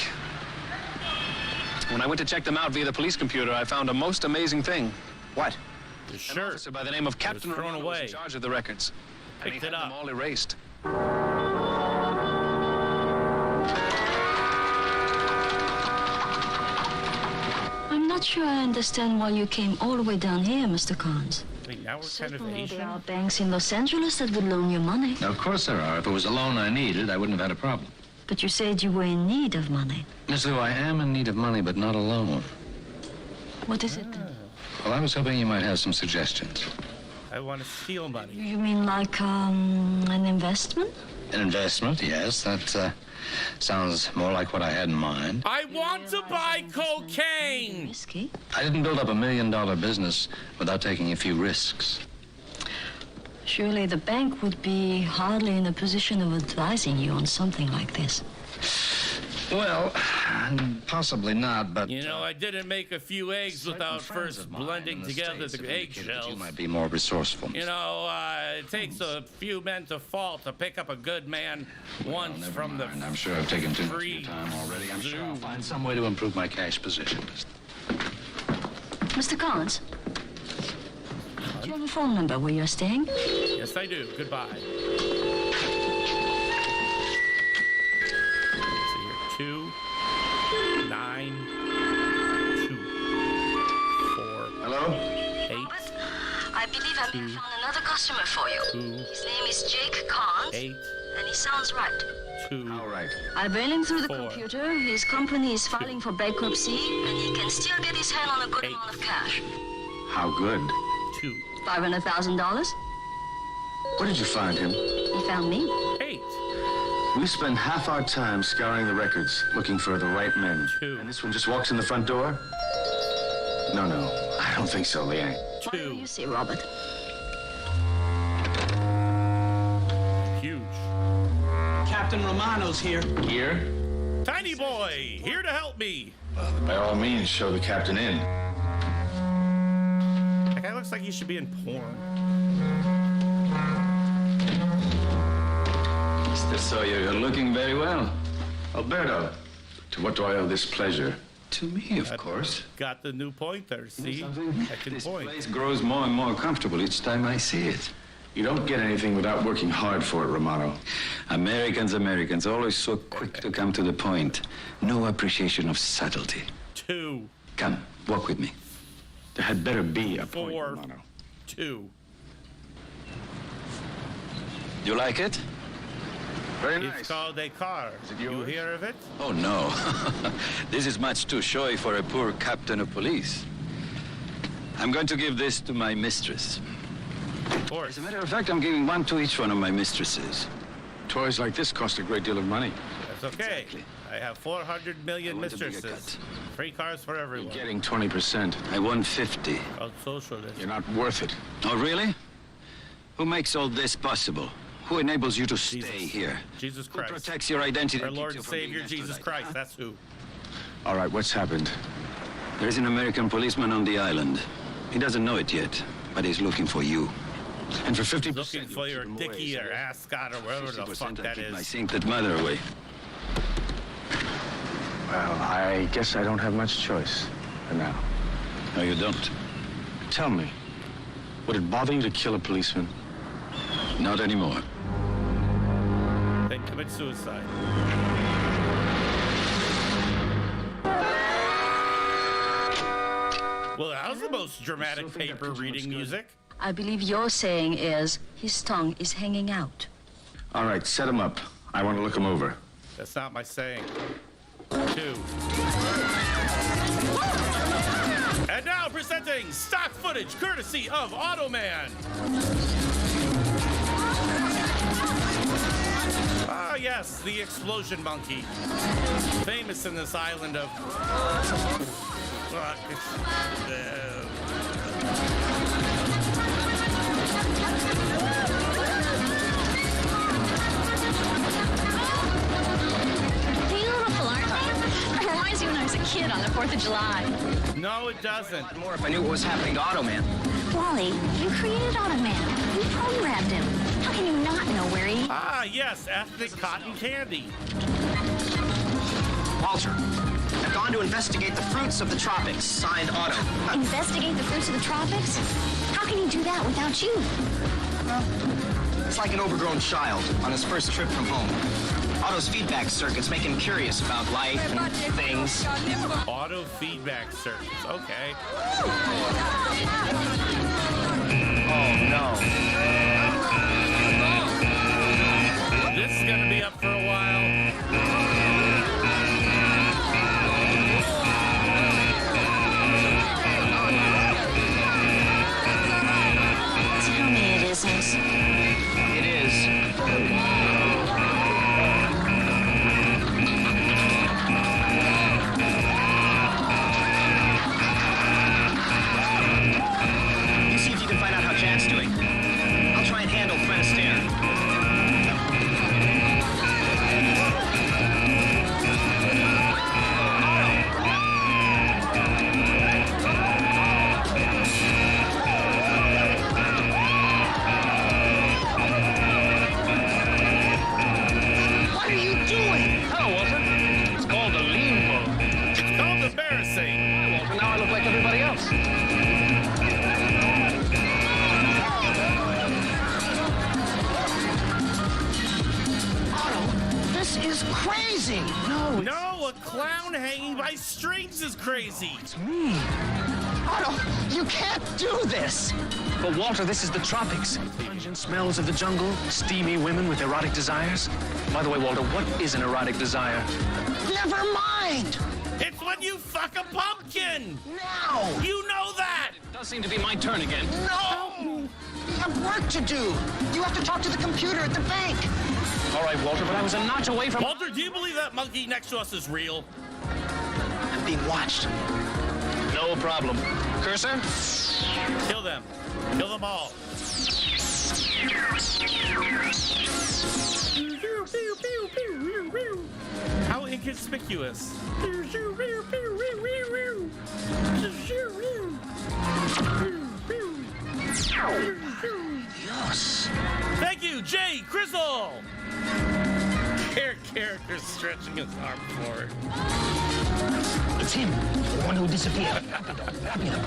[SPEAKER 10] When I went to check them out via the police computer, I found a most amazing thing.
[SPEAKER 9] What?
[SPEAKER 2] The shirt.
[SPEAKER 10] An officer by the name of Captain Romano was in charge of the records. And he had them all erased.
[SPEAKER 20] I'm not sure I understand why you came all the way down here, Mr. Carnes.
[SPEAKER 2] Wait, now we're kind of
[SPEAKER 20] Certainly
[SPEAKER 2] Asian.
[SPEAKER 20] there are banks in Los Angeles that would loan you money.
[SPEAKER 6] Now, of course there are. If it was a loan I needed, I wouldn't have had a problem.
[SPEAKER 20] But you said you were in need of money.
[SPEAKER 6] Miss Lou, I am in need of money, but not a loan.
[SPEAKER 20] What is it then?
[SPEAKER 6] Well, I was hoping you might have some suggestions.
[SPEAKER 2] I want to steal money.
[SPEAKER 20] You mean like an investment?
[SPEAKER 6] An investment, yes. That sounds more like what I had in mind.
[SPEAKER 2] I want to buy cocaine.
[SPEAKER 20] Risky.
[SPEAKER 6] I didn't build up $1 million business without taking a few risks.
[SPEAKER 20] Surely the bank would be hardly in a position of advising you on something like this.
[SPEAKER 6] Well, possibly not, but...
[SPEAKER 2] You know, I didn't make a few eggs without first blending together the eggshells.
[SPEAKER 6] You might be more resourceful.
[SPEAKER 2] You know, it takes a few men to fall to pick up a good man once from the
[SPEAKER 6] I'm sure I've taken too much of your time already. I'm sure I'll find some way to improve my cash position.
[SPEAKER 20] Mr. Collins, do you have a phone number where you're staying?
[SPEAKER 2] Yes, I do. Goodbye. See here. 2, 9, 2, 4.
[SPEAKER 6] Hello?
[SPEAKER 2] 8.
[SPEAKER 20] I believe I may have found another customer for you.
[SPEAKER 2] 2.
[SPEAKER 20] His name is Jake Carnes.
[SPEAKER 2] 8.
[SPEAKER 20] And he sounds right.
[SPEAKER 2] 2.
[SPEAKER 6] All right.
[SPEAKER 20] I ran him through the
[SPEAKER 2] 4.
[SPEAKER 20] computer. His company is filing for bankruptcy, and he can still get his hand on a good
[SPEAKER 2] 8.
[SPEAKER 20] amount of cash.
[SPEAKER 18] How good?
[SPEAKER 2] 2.
[SPEAKER 20] $500,000.
[SPEAKER 18] Where did you find him?
[SPEAKER 20] He found me.
[SPEAKER 2] 8.
[SPEAKER 18] We spend half our time scouring the records, looking for the right men.
[SPEAKER 2] 2.
[SPEAKER 18] And this one just walks in the front door? No, I don't think so, Leanne.
[SPEAKER 20] What do you say, Robert?
[SPEAKER 2] Huge.
[SPEAKER 17] Captain Romano's here.
[SPEAKER 18] Here?
[SPEAKER 2] Tiny boy, here to help me.
[SPEAKER 18] By all means, show the captain in.
[SPEAKER 2] That guy looks like he should be in porn.
[SPEAKER 18] Mr. Sawyer, you're looking very well. Alberto, to what do I owe this pleasure? To me, of course.
[SPEAKER 2] Got the new pointer, see? I can
[SPEAKER 18] This
[SPEAKER 2] point.
[SPEAKER 18] place grows more and more comfortable each time I see it. You don't get anything without working hard for it, Romano. Americans, always so quick to come to the point. No appreciation of subtlety.
[SPEAKER 2] 2.
[SPEAKER 18] Come, walk with me. There had better be a point,
[SPEAKER 2] 4.
[SPEAKER 18] Romano.
[SPEAKER 2] 2.
[SPEAKER 18] You like it? Very
[SPEAKER 2] It's called a car. You hear of it?
[SPEAKER 18] Oh, no. This is much too showy for a poor captain of police. I'm going to give this to my mistress.
[SPEAKER 2] Of course.
[SPEAKER 18] As a matter of fact, I'm giving one to each one of my mistresses. Toys like this cost a great deal of money.
[SPEAKER 2] That's okay. I have 400 million
[SPEAKER 18] I want a bigger
[SPEAKER 2] mistresses. Free cars for everyone.
[SPEAKER 18] You're getting 20%. I won 50.
[SPEAKER 2] Oh, socialist.
[SPEAKER 18] You're not worth it. Oh, really? Who makes all this possible? Who enables you to stay here?
[SPEAKER 2] Jesus Christ.
[SPEAKER 18] Who protects your identity?
[SPEAKER 2] Our Lord and Savior, Jesus Christ. That's who.
[SPEAKER 18] All right, what's happened? There is an American policeman on the island. He doesn't know it yet, but he's looking for you. And for 50%,
[SPEAKER 2] looking for your dickie or ascot or whatever the fuck that is.
[SPEAKER 18] I think that mother away.
[SPEAKER 14] Well, I guess I don't have much choice for now.
[SPEAKER 18] No, you don't.
[SPEAKER 14] Tell me, would it bother you to kill a policeman?
[SPEAKER 18] Not anymore.
[SPEAKER 2] Then commit suicide. Well, that was the most dramatic paper reading music.
[SPEAKER 20] I believe your saying is his tongue is hanging out.
[SPEAKER 14] All right, set him up. I want to look him over.
[SPEAKER 2] That's not my saying. 2. And now presenting stock footage courtesy of AUTOMAN. Ah, yes, the explosion monkey. Famous in this island of...
[SPEAKER 15] Beautiful, aren't they? It reminds me when I was a kid on the 4th of July.
[SPEAKER 2] No, it doesn't.
[SPEAKER 9] More if I knew what was happening to AUTOMAN.
[SPEAKER 15] Wally, you created AUTOMAN. You programmed him. How can you not know where he...
[SPEAKER 2] Ah, yes, ethnic cotton candy.
[SPEAKER 9] Walter, I've gone to investigate the fruits of the tropics. Signed, Otto.
[SPEAKER 15] Investigate the fruits of the tropics? How can he do that without you?
[SPEAKER 9] It's like an overgrown child on his first trip from home. Otto's feedback circuits make him curious about life and things.
[SPEAKER 2] Auto feedback circuits, okay.
[SPEAKER 9] Oh, no.
[SPEAKER 2] This is gonna be up for a while.
[SPEAKER 15] Tell me it isn't.
[SPEAKER 9] It is. You see if you can find out how Jan's doing. I'll try and handle Fred Astaire.
[SPEAKER 5] What are you doing?
[SPEAKER 10] Hello, Walter. It's called a lean boat.
[SPEAKER 2] It's called embarrassing.
[SPEAKER 10] Walter, now I look like everybody else.
[SPEAKER 5] This is crazy.
[SPEAKER 2] No, a clown hanging by strings is crazy.
[SPEAKER 5] It's me. Otto, you can't do this.
[SPEAKER 10] But Walter, this is the tropics. Pungent smells of the jungle, steamy women with erotic desires. By the way, Walter, what is an erotic desire?
[SPEAKER 5] Never mind.
[SPEAKER 2] It's when you fuck a pumpkin.
[SPEAKER 5] Now.
[SPEAKER 2] You know that.
[SPEAKER 10] It does seem to be my turn again.
[SPEAKER 5] No. You have work to do. You have to talk to the computer at the bank.
[SPEAKER 10] All right, Walter, but I was a notch away from...
[SPEAKER 2] Walter, do you believe that monkey next to us is real?
[SPEAKER 5] I'm being watched.
[SPEAKER 10] No problem. Cursor?
[SPEAKER 2] Kill them. Kill them all. How inconspicuous.
[SPEAKER 5] Yes.
[SPEAKER 2] Thank you, Jay Crizzle. Character stretching his arm forward.
[SPEAKER 5] It's him, the one who disappeared. Rapido.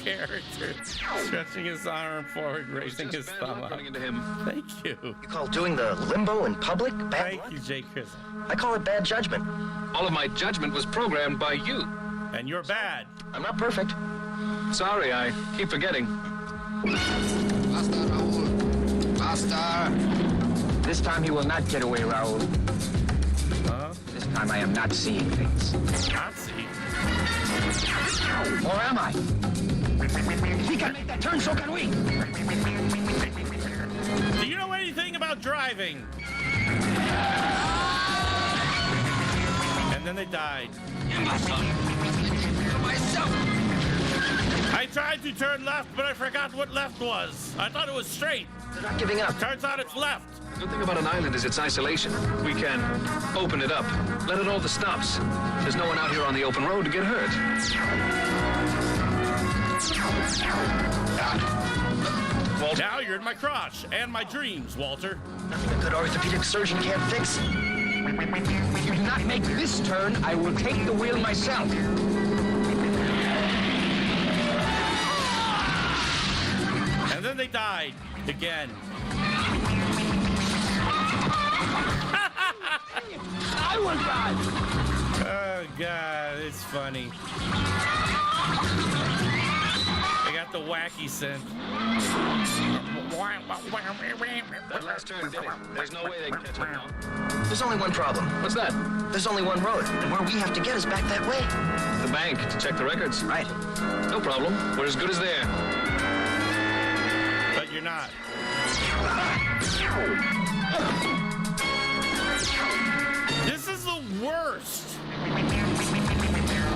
[SPEAKER 2] Character stretching his arm forward, raising his thumb up. Thank you.
[SPEAKER 9] You call doing the limbo in public bad
[SPEAKER 2] Thank you, Jay Crizzle.
[SPEAKER 9] I call it bad judgment.
[SPEAKER 10] All of my judgment was programmed by you.
[SPEAKER 2] And you're bad.
[SPEAKER 9] I'm not perfect.
[SPEAKER 10] Sorry, I keep forgetting.
[SPEAKER 12] Basta, Raul. Basta.
[SPEAKER 4] This time he will not get away, Raul.
[SPEAKER 2] Huh?
[SPEAKER 4] This time I am not seeing things.
[SPEAKER 2] Not see.
[SPEAKER 4] Or am I? If he can make that turn, so can we.
[SPEAKER 2] Do you know anything about driving? And then they died.
[SPEAKER 12] You're my son. You're my son.
[SPEAKER 2] I tried to turn left, but I forgot what left was. I thought it was straight.
[SPEAKER 9] They're not giving up.
[SPEAKER 2] Turns out it's left.
[SPEAKER 10] The good thing about an island is its isolation. We can open it up, let it all the stops. There's no one out here on the open road to get hurt.
[SPEAKER 2] Walter. Now you're in my crotch and my dreams, Walter.
[SPEAKER 9] Nothing a good orthopedic surgeon can't fix.
[SPEAKER 12] If you do not make this turn, I will take the wheel myself.
[SPEAKER 2] And then they died again.
[SPEAKER 12] I will die.
[SPEAKER 2] Oh, God, it's funny. They got the wacky synth.
[SPEAKER 10] That last turn did it. There's no way they can catch up now.
[SPEAKER 9] There's only one problem.
[SPEAKER 10] What's that?
[SPEAKER 9] There's only one road, and where we have to get is back that way.
[SPEAKER 10] The bank to check the records.
[SPEAKER 9] Right.
[SPEAKER 10] No problem. We're as good as there.
[SPEAKER 2] But you're not. This is the worst.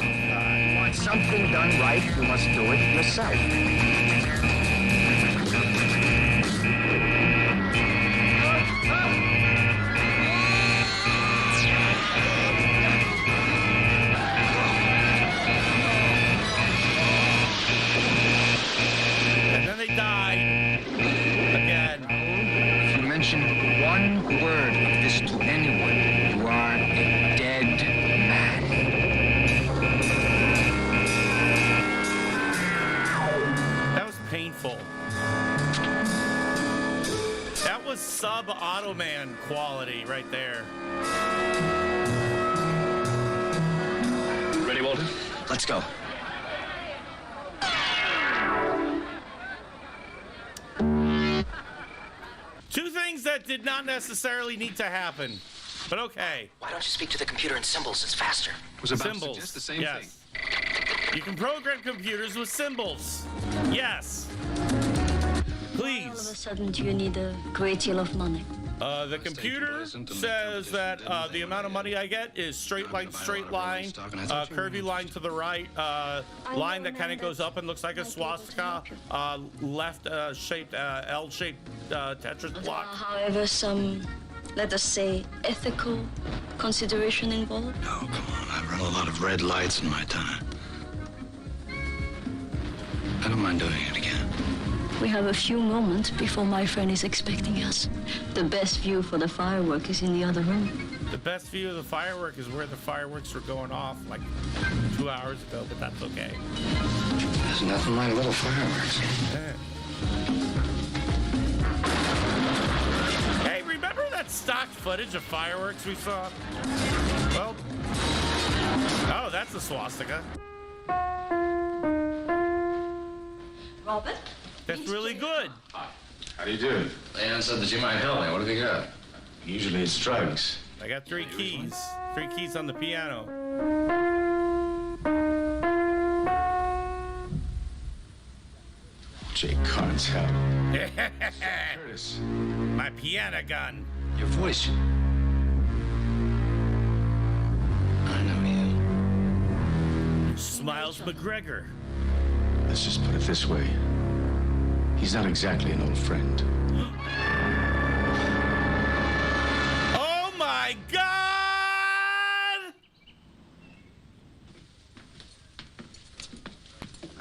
[SPEAKER 12] You want something done right, you must do it yourself.
[SPEAKER 2] And then they died again.
[SPEAKER 12] If you mention one word of this to anyone, you are a dead man.
[SPEAKER 2] That was painful. That was sub-AUTOMAN quality right there.
[SPEAKER 10] Ready, Walter?
[SPEAKER 9] Let's go.
[SPEAKER 2] Two things that did not necessarily need to happen, but okay.
[SPEAKER 9] Why don't you speak to the computer in symbols? It's faster.
[SPEAKER 10] Was about
[SPEAKER 2] Symbols.
[SPEAKER 10] to suggest the same
[SPEAKER 2] Yes.
[SPEAKER 10] thing.
[SPEAKER 2] You can program computers with symbols. Yes.
[SPEAKER 20] All of a
[SPEAKER 2] Please.
[SPEAKER 20] sudden, do you need a great deal of money?
[SPEAKER 2] The computer says that the amount of money I get is straight line, curvy line to the right, line that kind of goes up and looks like a swastika, left shaped, L-shaped Tetris block.
[SPEAKER 20] However, some, let us say, ethical consideration involved?
[SPEAKER 18] Oh, come on. I've run a lot of red lights in my time. I don't mind doing it again.
[SPEAKER 20] We have a few moments before my friend is expecting us. The best view for the firework is in the other room.
[SPEAKER 2] The best view of the firework is where the fireworks were going off like 2 hours ago, but that's okay.
[SPEAKER 18] There's nothing like little fireworks.
[SPEAKER 2] Hey, remember that stock footage of fireworks we saw? Well, oh, that's a swastika.
[SPEAKER 8] Robert?
[SPEAKER 2] That's really good.
[SPEAKER 14] How do you do?
[SPEAKER 18] Leon said that you might help me. What have you got?
[SPEAKER 14] Usually it's drugs.
[SPEAKER 2] I got 3 keys. 3 keys on the piano.
[SPEAKER 14] Jay Cartel. Curtis.
[SPEAKER 2] My piano gun.
[SPEAKER 18] Your voice. I know you.
[SPEAKER 2] Smiles McGregor.
[SPEAKER 14] Let's just put it this way. He's not exactly an old friend.
[SPEAKER 2] Oh my God!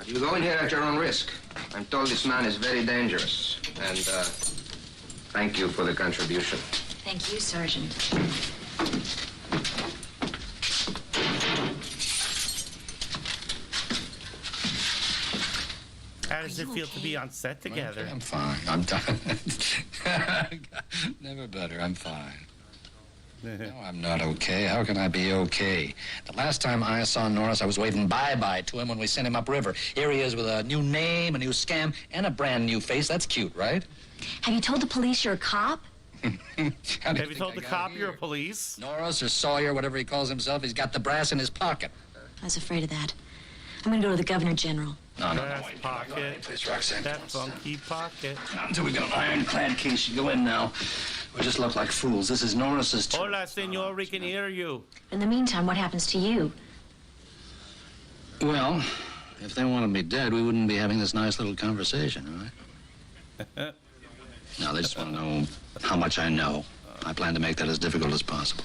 [SPEAKER 12] You go in here at your own risk. I'm told this man is very dangerous. And, thank you for the contribution.
[SPEAKER 8] Thank you, Sergeant.
[SPEAKER 2] How does it feel to be on set together?
[SPEAKER 18] Okay, I'm fine. I'm done. Never better. I'm fine. No, I'm not okay. How can I be okay? The last time I saw Norris, I was waving bye-bye to him when we sent him upriver. Here he is with a new name, a new scam, and a brand new face. That's cute, right?
[SPEAKER 15] Have you told the police you're a cop?
[SPEAKER 2] Have you told the cop you're a police?
[SPEAKER 11] Norris or Sawyer, whatever he calls himself, he's got the brass in his pocket.
[SPEAKER 15] I was afraid of that. I'm gonna go to the Governor General.
[SPEAKER 11] No,
[SPEAKER 2] Brass pocket.
[SPEAKER 11] Please, Roxanne.
[SPEAKER 2] That funky pocket.
[SPEAKER 11] Not until we got an ironclad case. You go in now. We just look like fools. This is Norris's turn.
[SPEAKER 2] Hola, senor. We can hear you.
[SPEAKER 8] In the meantime, what happens to you?
[SPEAKER 11] Well, if they wanted me dead, we wouldn't be having this nice little conversation, right? No, they just want to know how much I know. I plan to make that as difficult as possible.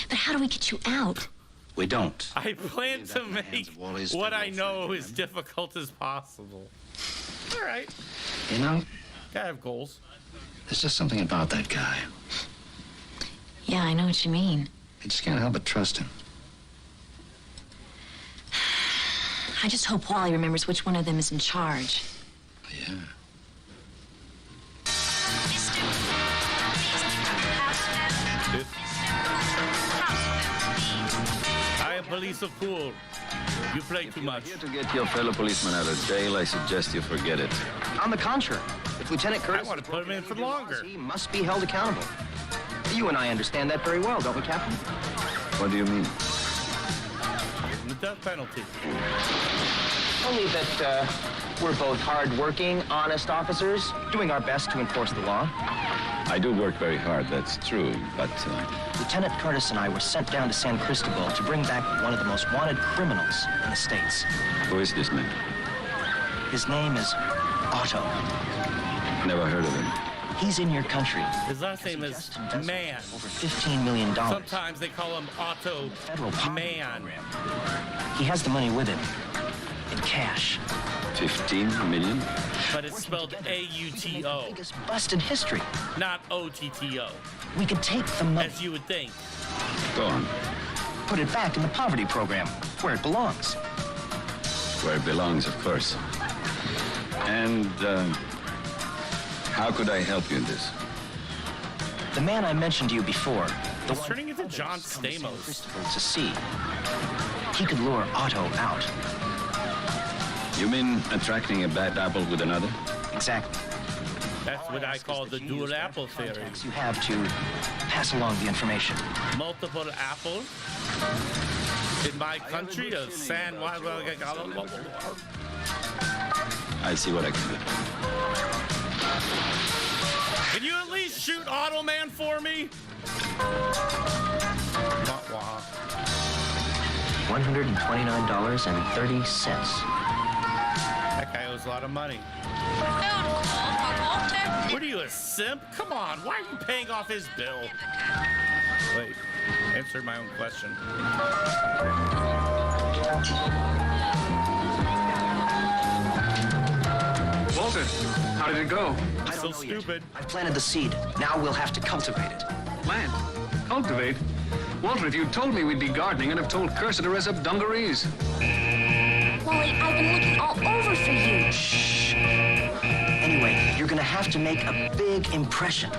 [SPEAKER 8] But how do we get you out?
[SPEAKER 11] We don't.
[SPEAKER 2] I plan to make what I know as difficult as possible. All right.
[SPEAKER 11] You know,
[SPEAKER 2] Gotta have goals.
[SPEAKER 11] there's just something about that guy.
[SPEAKER 8] Yeah, I know what you mean.
[SPEAKER 11] You just can't help but trust him.
[SPEAKER 8] I just hope Wally remembers which one of them is in charge.
[SPEAKER 11] Yeah.
[SPEAKER 2] I am police of pool. You play too much.
[SPEAKER 18] Here to get your fellow policeman out of jail, I suggest you forget it.
[SPEAKER 9] On the contrary, if Lieutenant Curtis...
[SPEAKER 2] I want to put him in for longer.
[SPEAKER 9] He must be held accountable. You and I understand that very well, don't we, Captain?
[SPEAKER 18] What do you mean?
[SPEAKER 2] The death penalty.
[SPEAKER 9] Only that we're both hard-working, honest officers, doing our best to enforce the law.
[SPEAKER 18] I do work very hard, that's true, but...
[SPEAKER 9] Lieutenant Curtis and I were sent down to San Cristobal to bring back one of the most wanted criminals in the States.
[SPEAKER 18] Who is this man?
[SPEAKER 9] His name is Otto.
[SPEAKER 18] Never heard of him.
[SPEAKER 9] He's in your country.
[SPEAKER 2] His last name is Man.
[SPEAKER 9] Over $15 million.
[SPEAKER 2] Sometimes they call him Otto Man.
[SPEAKER 9] He has the money with him. In cash.
[SPEAKER 18] 15 million?
[SPEAKER 2] But it's spelled A-U-T-O.
[SPEAKER 9] Biggest bust in history.
[SPEAKER 2] Not O-T-T-O.
[SPEAKER 9] We could take the money.
[SPEAKER 2] As you would think.
[SPEAKER 18] Go on.
[SPEAKER 9] Put it back in the poverty program, where it belongs.
[SPEAKER 18] Where it belongs, of course. And, how could I help you in this?
[SPEAKER 9] The man I mentioned to you before, the
[SPEAKER 2] He's turning into John Stamos.
[SPEAKER 9] to see. He could lure Otto out.
[SPEAKER 18] You mean attracting a bad apple with another?
[SPEAKER 9] Exactly.
[SPEAKER 2] That's what I call the dual apple theory.
[SPEAKER 9] You have to pass along the information.
[SPEAKER 2] Multiple apples. In my country of San Juan.
[SPEAKER 18] I see what I can do.
[SPEAKER 2] Can you at least shoot AUTOMAN for me?
[SPEAKER 9] $129.30.
[SPEAKER 2] That guy owes a lot of money. What are you, a simp? Come on, why are you paying off his bill? Wait, answered my own question.
[SPEAKER 10] Walter, how did it go?
[SPEAKER 2] It's so stupid.
[SPEAKER 9] I planted the seed. Now we'll have to cultivate it.
[SPEAKER 10] Plant? Cultivate? Walter, if you'd told me we'd be gardening, I'd have told Cursor to dress up dungarees.
[SPEAKER 15] Wally, I've been looking all over for you.
[SPEAKER 9] Shh. Anyway, you're gonna have to make a big impression.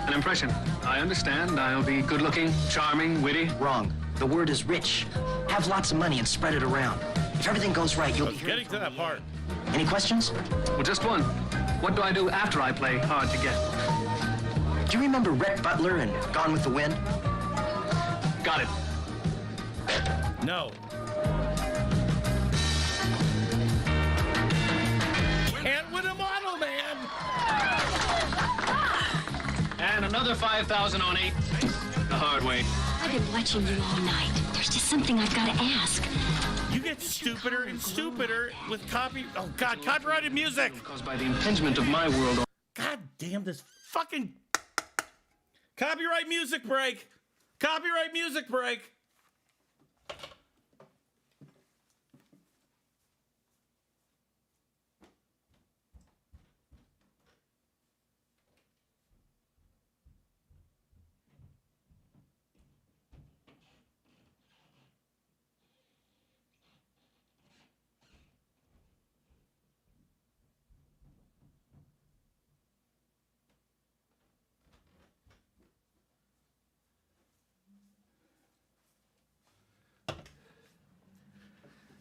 [SPEAKER 10] An impression? I understand. I'll be good-looking, charming, witty.
[SPEAKER 9] Wrong. The word is rich. Have lots of money and spread it around. If everything goes right, you'll be
[SPEAKER 2] getting to that part.
[SPEAKER 9] Any questions?
[SPEAKER 10] Well, just one. What do I do after I play hard to get?
[SPEAKER 9] Do you remember Rhett Butler in Gone with the Wind?
[SPEAKER 10] Got it.
[SPEAKER 2] No. Can't win a model, man.
[SPEAKER 10] And another 5,000 on 8. The hard way.
[SPEAKER 8] I've been watching you all night. There's just something I've got to ask.
[SPEAKER 2] You get stupider and stupider with copyrighted music.
[SPEAKER 10] Caused by the impingement of my world.
[SPEAKER 2] God damn this fucking copyright music break. Copyright music break.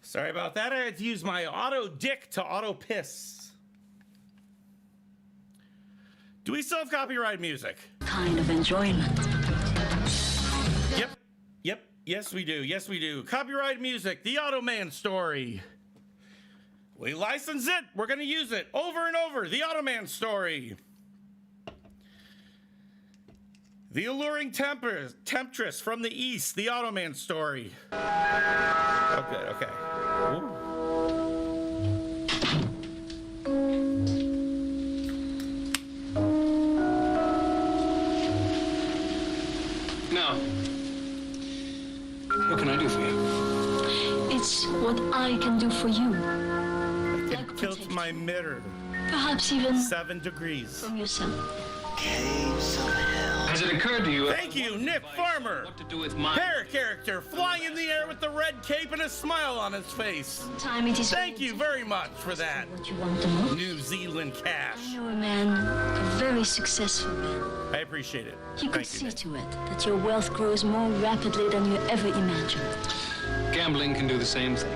[SPEAKER 2] Sorry about that. I had to use my auto dick to auto piss. Do we still have copyright music?
[SPEAKER 20] Kind of enjoyment.
[SPEAKER 2] Yep. Yes, we do. Yes, we do. Copyright music. The AUTOMAN story. We license it. We're going to use it over and over. The AUTOMAN story. The alluring temptress from the east, the Automan story. Okay. Ooh.
[SPEAKER 10] Now, what can I do for you?
[SPEAKER 20] It's what I can do for you.
[SPEAKER 2] I can tilt my mirror.
[SPEAKER 20] Perhaps even
[SPEAKER 2] 7 degrees.
[SPEAKER 20] from yourself.
[SPEAKER 10] Has it occurred to you?
[SPEAKER 2] Thank you, Nick Farmer.
[SPEAKER 10] What to do with my
[SPEAKER 2] Hair character flying in the air with the red cape and a smile on his face.
[SPEAKER 20] Time it is.
[SPEAKER 2] Thank you very much for that.
[SPEAKER 20] What you want the most?
[SPEAKER 2] New Zealand cash.
[SPEAKER 20] I know a man, a very successful man.
[SPEAKER 2] I appreciate it.
[SPEAKER 20] He could
[SPEAKER 2] Thank you,
[SPEAKER 20] see to it that your wealth grows more rapidly than you ever imagined.
[SPEAKER 10] Gambling can do the same thing.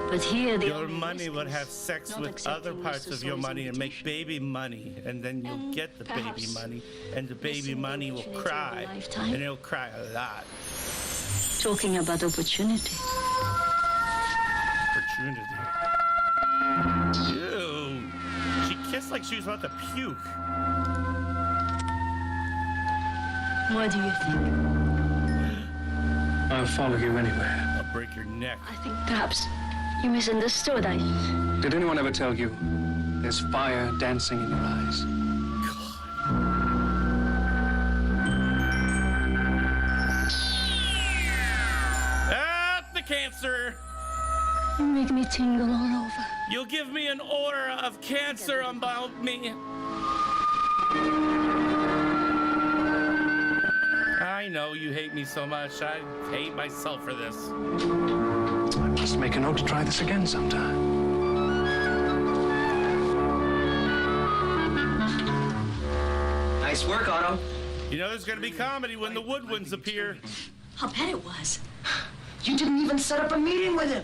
[SPEAKER 20] But here the
[SPEAKER 2] your money will have sex with other parts of your money and make baby money, and then you'll get the baby money, and the baby money will cry, and it'll cry a lot.
[SPEAKER 20] Talking about opportunity.
[SPEAKER 2] Opportunity. Ew. She kissed like she was about to puke.
[SPEAKER 20] What do you think?
[SPEAKER 10] I'll follow you anywhere.
[SPEAKER 2] I'll break your neck.
[SPEAKER 20] I think perhaps you misunderstood.
[SPEAKER 10] Did anyone ever tell you there's fire dancing in your eyes?
[SPEAKER 2] The cancer.
[SPEAKER 20] You make me tingle all over.
[SPEAKER 2] You'll give me an aura of cancer about me. I know you hate me so much. I hate myself for this.
[SPEAKER 10] I must make a note to try this again sometime.
[SPEAKER 9] Nice work, Otto.
[SPEAKER 2] You know there's gonna be comedy when the Woodwinds appear.
[SPEAKER 15] I'll bet it was.
[SPEAKER 9] You didn't even set up a meeting with him.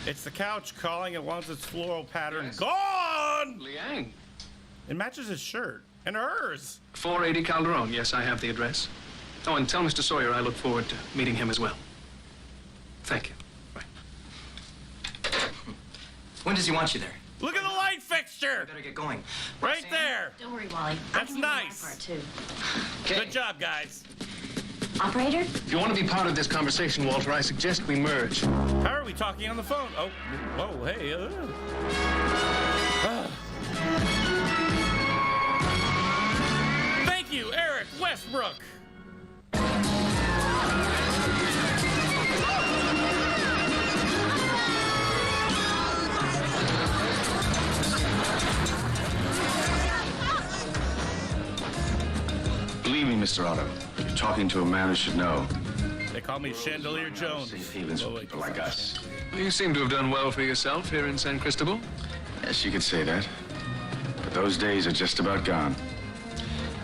[SPEAKER 2] It's the couch calling. It wants its floral pattern gone.
[SPEAKER 10] Liang.
[SPEAKER 2] It matches his shirt and hers.
[SPEAKER 10] 480 Calderon. Yes, I have the address. Oh, and tell Mr. Sawyer I look forward to meeting him as well. Thank you. Bye.
[SPEAKER 9] When does he want you there?
[SPEAKER 2] Look at the light fixture.
[SPEAKER 9] Better get going.
[SPEAKER 2] Right there.
[SPEAKER 15] Don't worry, Wally.
[SPEAKER 2] That's nice.
[SPEAKER 15] Part too.
[SPEAKER 2] Good job, guys.
[SPEAKER 15] Operator?
[SPEAKER 10] If you want to be part of this conversation, Walter, I suggest we merge.
[SPEAKER 2] How are we talking on the phone? Oh, hey. Thank you, Eric Westbrook.
[SPEAKER 18] Believe me, Mr. Otto, you're talking to a man who should know.
[SPEAKER 2] They call me Chandelier Jones.
[SPEAKER 18] Safe havens for people like us.
[SPEAKER 10] You seem to have done well for yourself here in San Cristobal.
[SPEAKER 18] Yes, you could say that. But those days are just about gone.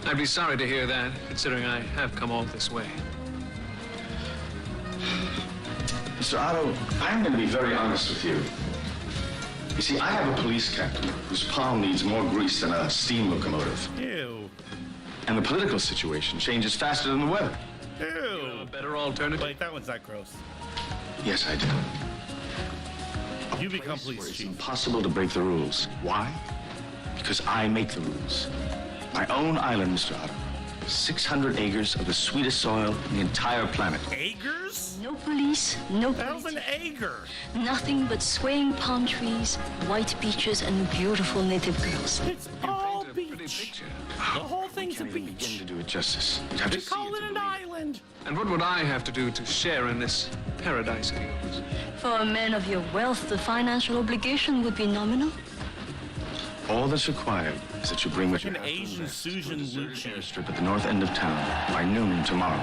[SPEAKER 10] I'd be sorry to hear that, considering I have come all this way.
[SPEAKER 18] Mr. Otto, I'm going to be very honest with you. You see, I have a police captain whose palm needs more grease than a steam locomotive.
[SPEAKER 2] Ew.
[SPEAKER 18] And the political situation changes faster than the weather.
[SPEAKER 2] Ew.
[SPEAKER 10] A better alternative?
[SPEAKER 2] Wait, that one's not gross.
[SPEAKER 18] Yes, I do.
[SPEAKER 2] You become police
[SPEAKER 18] It's
[SPEAKER 2] chief.
[SPEAKER 18] impossible to break the rules. Why? Because I make the rules. My own island, Mr. Otto. 600 acres of the sweetest soil on the entire planet.
[SPEAKER 2] Acres?
[SPEAKER 20] No police, no
[SPEAKER 2] That was an acre.
[SPEAKER 20] nothing but swaying palm trees, white beaches, and beautiful native girls.
[SPEAKER 2] It's all beach. The whole thing's a
[SPEAKER 18] Begin
[SPEAKER 2] beach.
[SPEAKER 18] to do it justice. You'd have
[SPEAKER 2] We
[SPEAKER 18] to see
[SPEAKER 2] call
[SPEAKER 18] it
[SPEAKER 2] it
[SPEAKER 18] to
[SPEAKER 2] an
[SPEAKER 18] believe.
[SPEAKER 2] island.
[SPEAKER 10] And what would I have to do to share in this paradise of yours?
[SPEAKER 20] For a man of your wealth, the financial obligation would be nominal.
[SPEAKER 18] All that's required is that you bring what you
[SPEAKER 2] An
[SPEAKER 18] have
[SPEAKER 2] Asian
[SPEAKER 18] to invest to a
[SPEAKER 2] Susan
[SPEAKER 18] deserted
[SPEAKER 2] Lucci.
[SPEAKER 18] airstrip at the north end of town by noon tomorrow.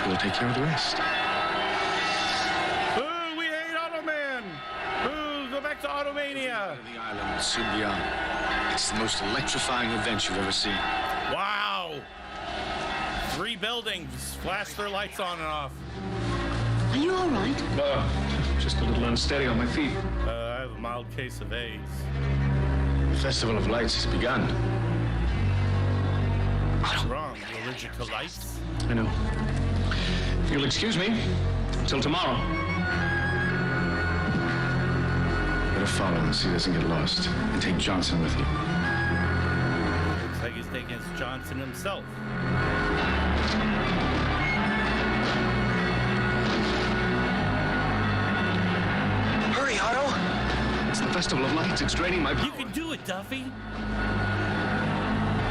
[SPEAKER 18] We'll take care of the rest.
[SPEAKER 2] Boo, we hate Automan. Boo, go back to Automania.
[SPEAKER 18] The island will soon be on. It's the most electrifying event you've ever seen.
[SPEAKER 2] Wow. 3 buildings flash their lights on and off.
[SPEAKER 20] Are you all right?
[SPEAKER 10] Just a little unsteady on my feet.
[SPEAKER 2] I have a mild case of AIDS.
[SPEAKER 18] The Festival of Lights has begun.
[SPEAKER 2] What's wrong? You allergic to lights?
[SPEAKER 10] I know. If you'll excuse me, until tomorrow.
[SPEAKER 14] better follow and see he doesn't get lost. And take Johnson with you.
[SPEAKER 2] Looks like he's taking his Johnson himself.
[SPEAKER 9] Hurry, Otto!
[SPEAKER 10] It's the Festival of Lights. It's draining my power.
[SPEAKER 2] You can do it, Duffy.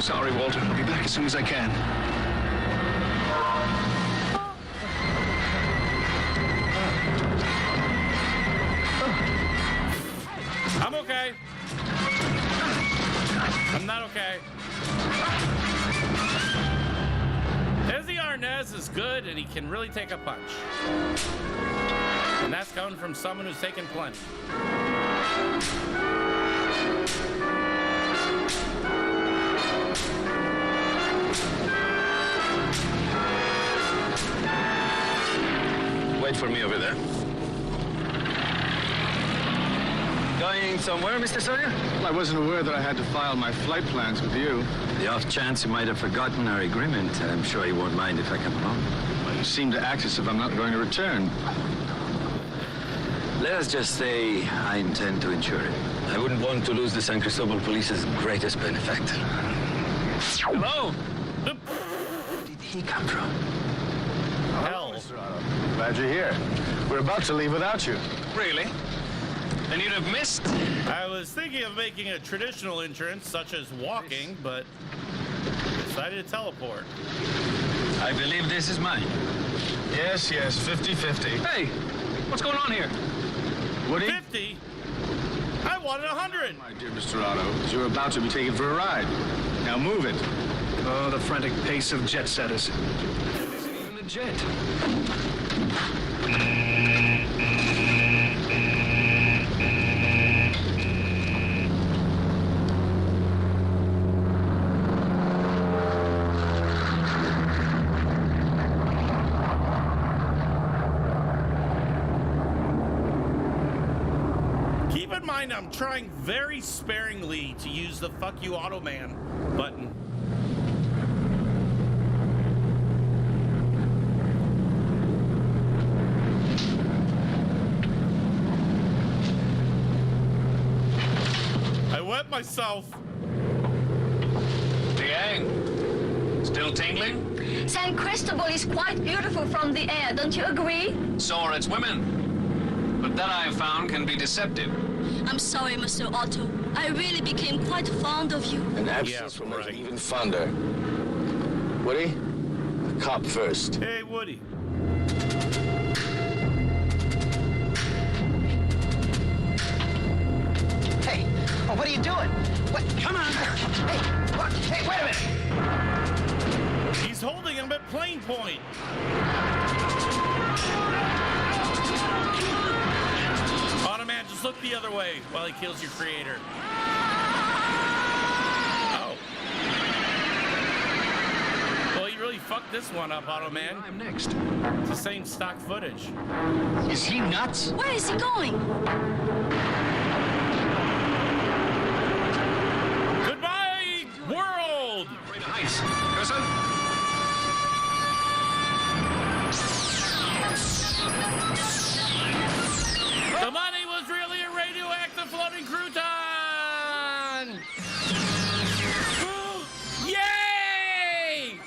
[SPEAKER 10] Sorry, Walter. I'll be back as soon as I can.
[SPEAKER 2] I'm okay. I'm not okay. Desi Arnaz is good, and he can really take a punch. And that's coming from someone who's taken plenty.
[SPEAKER 18] Wait for me over there. Going somewhere, Mr. Sawyer?
[SPEAKER 14] Well, I wasn't aware that I had to file my flight plans with you.
[SPEAKER 18] The off chance you might have forgotten our agreement, I'm sure you won't mind if I come along.
[SPEAKER 14] Well, you seem to act as if I'm not going to return.
[SPEAKER 18] Let us just say I intend to insure it. I wouldn't want to lose the San Cristobal Police's greatest benefactor. Hello? Where did he come from?
[SPEAKER 2] Hell.
[SPEAKER 14] Mr. Otto. Glad you're here. We're about to leave without you.
[SPEAKER 10] Really? Then you'd have missed.
[SPEAKER 2] I was thinking of making a traditional entrance, such as walking, but decided to teleport.
[SPEAKER 18] I believe this is mine.
[SPEAKER 14] Yes, 50-50.
[SPEAKER 10] Hey, what's going on here?
[SPEAKER 14] Woody?
[SPEAKER 2] 50? I wanted 100.
[SPEAKER 14] My dear Mr. Otto, you're about to be taken for a ride. Now move it.
[SPEAKER 10] Oh, the frantic pace of jet setters. It isn't even a jet.
[SPEAKER 2] Keep in mind, I'm trying very sparingly to use the "Fuck you, Automan" button. I wet myself.
[SPEAKER 10] Liang, still tingling?
[SPEAKER 20] San Cristobal is quite beautiful from the air, don't you agree?
[SPEAKER 10] So are its women. But that I have found can be deceptive.
[SPEAKER 20] I'm sorry, Mr. Otto. I really became quite fond of you.
[SPEAKER 18] An absence will make it even fonder. Woody, a cop first.
[SPEAKER 2] Hey, Woody.
[SPEAKER 9] Hey, oh, what are you doing? What? Come on. Hey, what? Hey, wait a minute.
[SPEAKER 2] He's holding him at plane point. Automan, just look the other way while he kills your creator. Oh. Well, you really fucked this one up, Automan.
[SPEAKER 10] I'm next.
[SPEAKER 2] It's the same stock footage.
[SPEAKER 10] Is he nuts?
[SPEAKER 20] Where is he going?
[SPEAKER 2] Goodbye, world!
[SPEAKER 10] Afraid of heights. Cursor?
[SPEAKER 2] The money was really a radioactive floating crouton! Yay!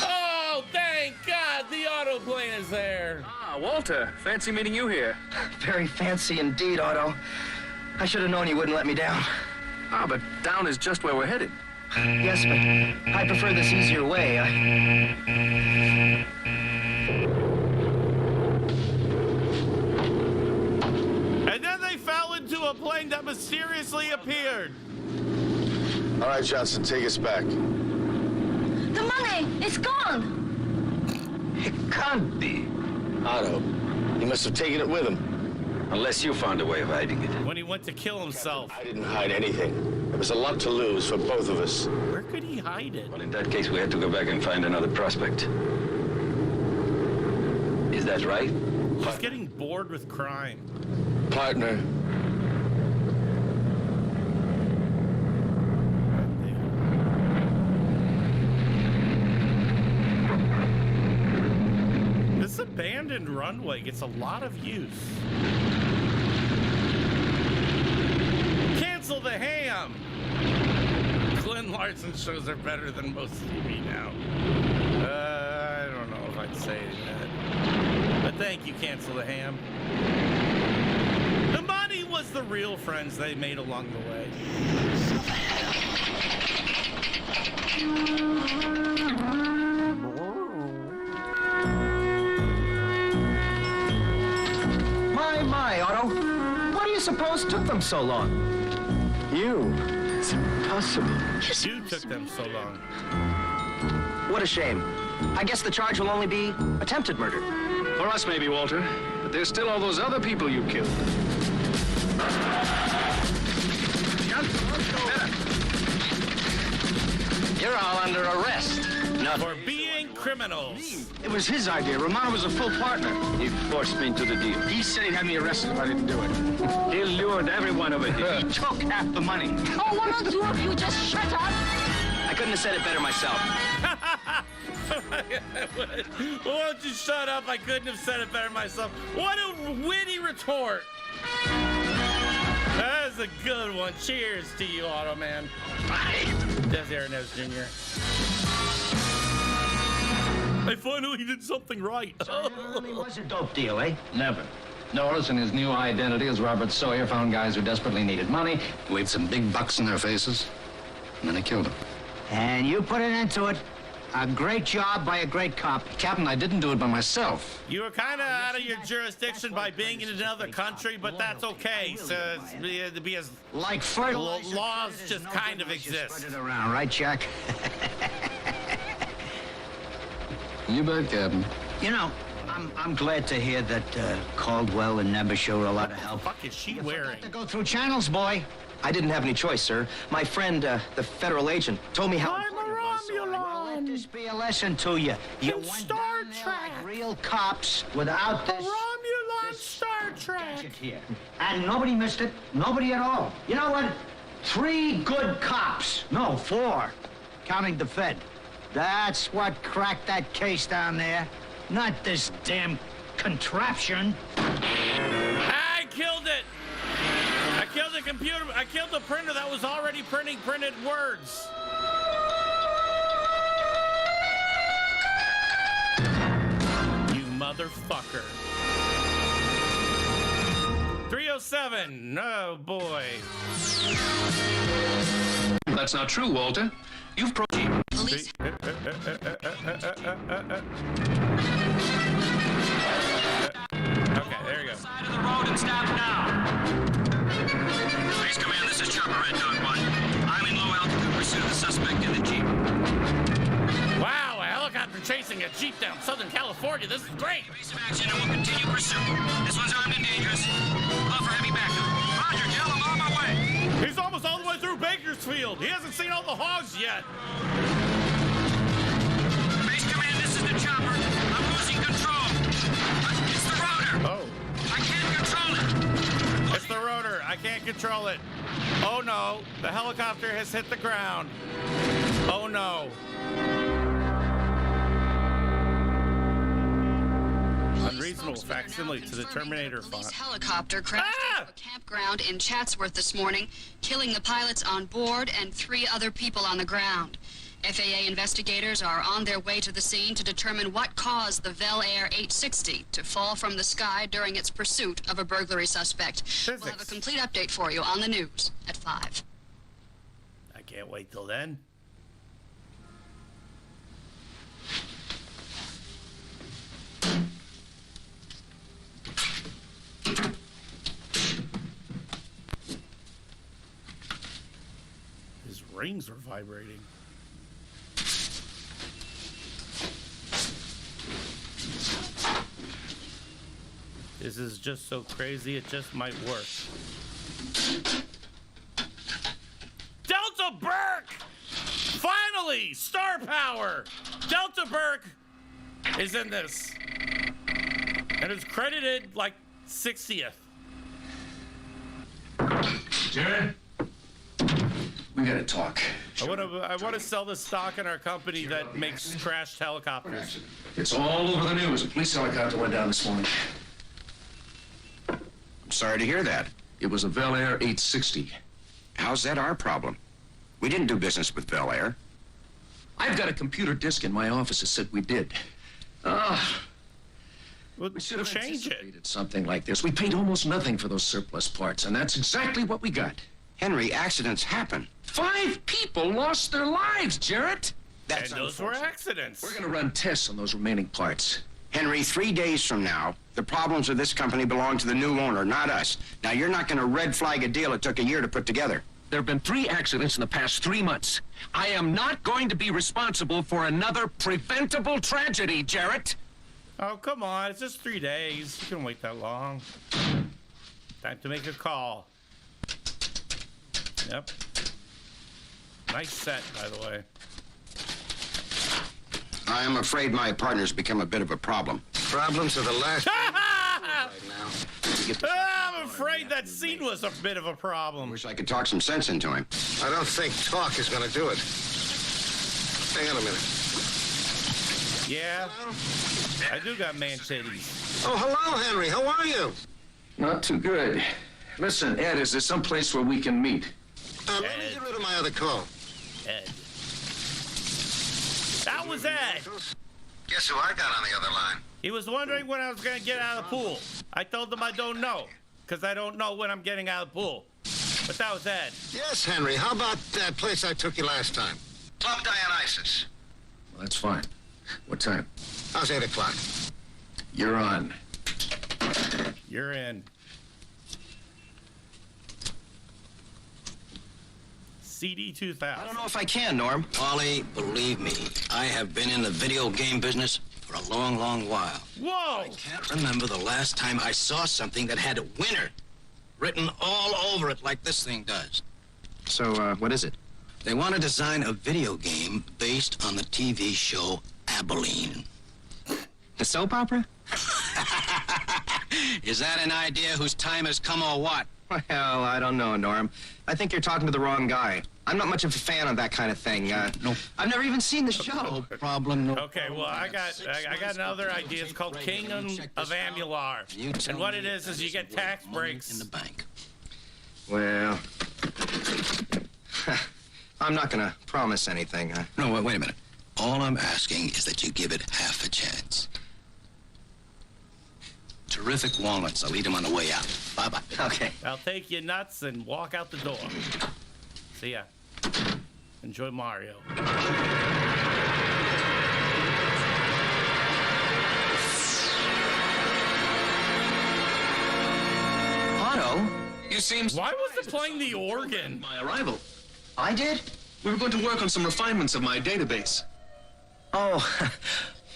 [SPEAKER 2] Oh, thank God the autoplane is there.
[SPEAKER 10] Ah, Walter. Fancy meeting you here.
[SPEAKER 9] Very fancy indeed, Otto. I should have known you wouldn't let me down.
[SPEAKER 10] Ah, but down is just where we're headed.
[SPEAKER 9] Yes, but I prefer this easier way.
[SPEAKER 2] And then they fell into a plane that mysteriously appeared.
[SPEAKER 18] All right, Johnson, take us back.
[SPEAKER 20] The money! It's gone!
[SPEAKER 18] It can't be. Otto, he must have taken it with him. Unless you found a way of hiding it.
[SPEAKER 2] When he went to kill himself.
[SPEAKER 18] I didn't hide anything. There was a lot to lose for both of us.
[SPEAKER 2] Where could he hide it?
[SPEAKER 18] Well, in that case, we had to go back and find another prospect. Is that right?
[SPEAKER 2] He's getting bored with crime.
[SPEAKER 18] Partner.
[SPEAKER 2] This abandoned runway gets a lot of use. cancel the ham. Glenn Larson shows are better than most TV now. I don't know if I'd say that. But thank you, cancel the ham. The money was the real friends they made along the way.
[SPEAKER 9] My, Otto. What do you suppose took them so long?
[SPEAKER 7] You. It's impossible.
[SPEAKER 2] You took them so long.
[SPEAKER 9] What a shame. I guess the charge will only be attempted murder.
[SPEAKER 10] For us, maybe, Walter. But there's still all those other people you killed.
[SPEAKER 6] You're all under arrest.
[SPEAKER 2] For being criminals.
[SPEAKER 6] It was his idea. Romano was a full partner. He forced me into the deal. He said he'd have me arrested if I didn't do it. He lured everyone over here. He took half the money.
[SPEAKER 8] Oh, why don't two of you just shut up?
[SPEAKER 9] I couldn't have said it better myself.
[SPEAKER 2] Why don't you shut up? I couldn't have said it better myself. What a witty retort. That's a good one. Cheers to you, Automan. Des Arenas Jr. I finally did something right.
[SPEAKER 5] It was a dope deal, eh?
[SPEAKER 11] Never. Norris and his new identity as Robert Sawyer found guys who desperately needed money, waved some big bucks in their faces, and then they killed them.
[SPEAKER 5] And you put an end to it. A great job by a great cop.
[SPEAKER 11] Captain, I didn't do it by myself.
[SPEAKER 2] You were kind of out of your jurisdiction by being in another country, but that's okay. So because
[SPEAKER 5] like fertilizer,
[SPEAKER 2] laws just kind of exist.
[SPEAKER 5] Spread it around, right, Jack?
[SPEAKER 11] You bet, Captain.
[SPEAKER 5] You know, I'm glad to hear that Caldwell and Neber showed a lot of help.
[SPEAKER 2] What the fuck is she wearing?
[SPEAKER 5] To go through channels, boy.
[SPEAKER 9] I didn't have any choice, sir. My friend, the federal agent, told me how...
[SPEAKER 5] Well, let this be a lesson to you. You went
[SPEAKER 2] Star
[SPEAKER 5] down there
[SPEAKER 2] Trek.
[SPEAKER 5] like real cops without this...
[SPEAKER 2] Romulan Star Trek.
[SPEAKER 5] gadget here. And nobody missed it. Nobody at all. You know what? 3 good cops. No, 4. Counting the Fed. That's what cracked that case down there. Not this damn contraption.
[SPEAKER 2] I killed it. I killed the computer. I killed the printer that was already printing printed words. You motherfucker. 307. Oh, boy.
[SPEAKER 10] That's not true, Walter. You've
[SPEAKER 15] Police.
[SPEAKER 2] Okay, there you go.
[SPEAKER 3] Side of the road and stop now. Base Command, this is Chopper Red Dog 1. I'm in low altitude pursuit of the suspect in the Jeep.
[SPEAKER 2] Wow, a helicopter chasing a Jeep down Southern California. This is great.
[SPEAKER 3] Evasive action and we'll continue pursuit. This one's armed and dangerous. Call for heavy backup. Roger, Jill, I'm on my way.
[SPEAKER 2] He's almost all the way through Bakersfield. He hasn't seen all the hogs yet.
[SPEAKER 3] Base Command, this is the Chopper. I'm losing control. It's the rotor.
[SPEAKER 2] Oh.
[SPEAKER 3] I can't control it.
[SPEAKER 2] It's the rotor. I can't control it. Oh, no. The helicopter has hit the ground. Oh, no. Unreasonable facsimile to the Terminator font.
[SPEAKER 21] Helicopter crashed into a campground in Chatsworth this morning, killing the pilots on board and 3 other people on the ground. FAA investigators are on their way to the scene to determine what caused the Bel Air 860 to fall from the sky during its pursuit of a burglary suspect. We'll have a complete update for you on the news at 5.
[SPEAKER 2] I can't wait till then. His rings were vibrating. This is just so crazy, it just might work. Delta Burke! Finally! Star power! Delta Burke is in this. And it's credited like 60th.
[SPEAKER 10] Jared? We gotta talk.
[SPEAKER 2] I want to sell the stock in our company that makes crashed helicopters.
[SPEAKER 10] It's all over the news. A police helicopter went down this morning.
[SPEAKER 12] Sorry to hear that.
[SPEAKER 10] It was a Bel Air 860.
[SPEAKER 13] How's that our problem? We didn't do business with Bel Air.
[SPEAKER 3] I've got a computer disk in my office that said we did.
[SPEAKER 2] We
[SPEAKER 3] should have
[SPEAKER 2] change it.
[SPEAKER 3] anticipated something like this. We paid almost nothing for those surplus parts, and that's exactly what we got.
[SPEAKER 13] Henry, accidents happen.
[SPEAKER 3] 5 people lost their lives, Jarrett.
[SPEAKER 2] And those were accidents.
[SPEAKER 3] We're going to run tests on those remaining parts.
[SPEAKER 13] Henry, 3 days from now, the problems of this company belong to the new owner, not us. Now, you're not going to red flag a deal it took a year to put together.
[SPEAKER 3] There have been 3 accidents in the past 3 months. I am not going to be responsible for another preventable tragedy, Jarrett.
[SPEAKER 2] Oh, come on. It's just 3 days. You can wait that long. Time to make a call. Yep. Nice set, by the way.
[SPEAKER 13] I am afraid my partner's become a bit of a problem.
[SPEAKER 16] Problems are the last right now.
[SPEAKER 2] I'm afraid that scene was a bit of a problem.
[SPEAKER 13] Wish I could talk some sense into him.
[SPEAKER 16] I don't think talk is going to do it. Hang on a minute.
[SPEAKER 2] Yeah. I do got man titties.
[SPEAKER 16] Oh, hello, Henry. How are you?
[SPEAKER 3] Not too good. Listen, Ed, is there some place where we can meet?
[SPEAKER 16] Let me get rid of my other call.
[SPEAKER 2] Ed. That was Ed.
[SPEAKER 16] Guess who I got on the other line?
[SPEAKER 2] He was wondering when I was going to get out of the pool. I told him I don't know, because I don't know when I'm getting out of the pool. But that was Ed.
[SPEAKER 16] Yes, Henry. How about that place I took you last time?
[SPEAKER 13] Club Dionysus.
[SPEAKER 3] Well, that's fine. What time?
[SPEAKER 16] How's 8 o'clock?
[SPEAKER 3] You're on.
[SPEAKER 2] You're in. CD 2000.
[SPEAKER 4] I don't know if I can, Norm.
[SPEAKER 6] Ollie, believe me, I have been in the video game business for a long, long while.
[SPEAKER 2] Whoa!
[SPEAKER 6] I can't remember the last time I saw something that had "winner" written all over it like this thing does.
[SPEAKER 4] So, what is it?
[SPEAKER 6] They want to design a video game based on the TV show Abilene.
[SPEAKER 4] The soap opera?
[SPEAKER 6] Is that an idea whose time has come or what?
[SPEAKER 4] Well, I don't know, Norm. I think you're talking to the wrong guy. I'm not much of a fan of that kind of thing.
[SPEAKER 6] No.
[SPEAKER 4] I've never even seen the show.
[SPEAKER 6] No problem. No
[SPEAKER 2] Okay, well, I got another idea. It's called Kingdom of Amular. And what it is you get tax breaks.
[SPEAKER 6] In the bank.
[SPEAKER 4] Well, I'm not going to promise anything.
[SPEAKER 6] No, wait a minute. All I'm asking is that you give it half a chance. Terrific walnuts. I'll eat them on the way out. Bye-bye.
[SPEAKER 4] Okay.
[SPEAKER 2] I'll take you nuts and walk out the door. See ya. Enjoy Mario.
[SPEAKER 4] Otto?
[SPEAKER 3] You seem...
[SPEAKER 2] Why was it playing the organ?
[SPEAKER 3] My arrival.
[SPEAKER 4] I did?
[SPEAKER 3] We were going to work on some refinements of my database.
[SPEAKER 4] Oh,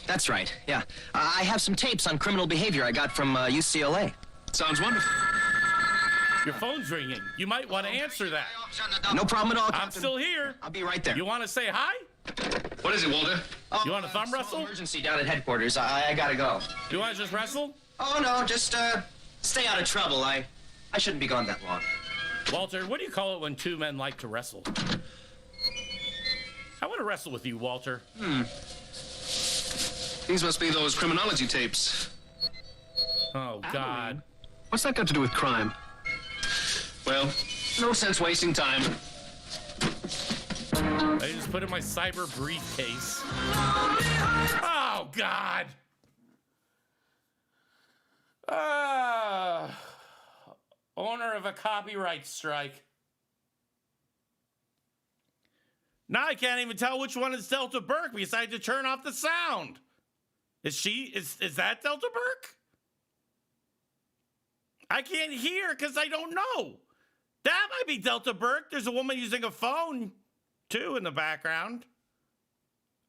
[SPEAKER 4] that's right. Yeah. I have some tapes on criminal behavior I got from UCLA.
[SPEAKER 3] Sounds wonderful.
[SPEAKER 2] Your phone's ringing. You might want to answer that.
[SPEAKER 4] No problem at all,
[SPEAKER 2] I'm
[SPEAKER 4] Captain.
[SPEAKER 2] still here.
[SPEAKER 4] I'll be right there.
[SPEAKER 2] You want to say hi?
[SPEAKER 3] What is it, Walter?
[SPEAKER 2] You want a thumb wrestle?
[SPEAKER 4] Emergency down at headquarters. I gotta go.
[SPEAKER 2] You want to just wrestle?
[SPEAKER 4] Oh, no, just, stay out of trouble. I shouldn't be gone that long.
[SPEAKER 2] Walter, what do you call it when two men like to wrestle? I want to wrestle with you, Walter.
[SPEAKER 10] These must be those criminology tapes.
[SPEAKER 2] Oh, God.
[SPEAKER 10] What's that got to do with crime? Well, no sense wasting time.
[SPEAKER 2] I just put it in my cyber briefcase. Oh, God. Owner of a copyright strike. Now I can't even tell which one is Delta Burke because I had to turn off the sound. Is that Delta Burke? I can't hear because I don't know. That might be Delta Burke. There's a woman using a phone, too, in the background.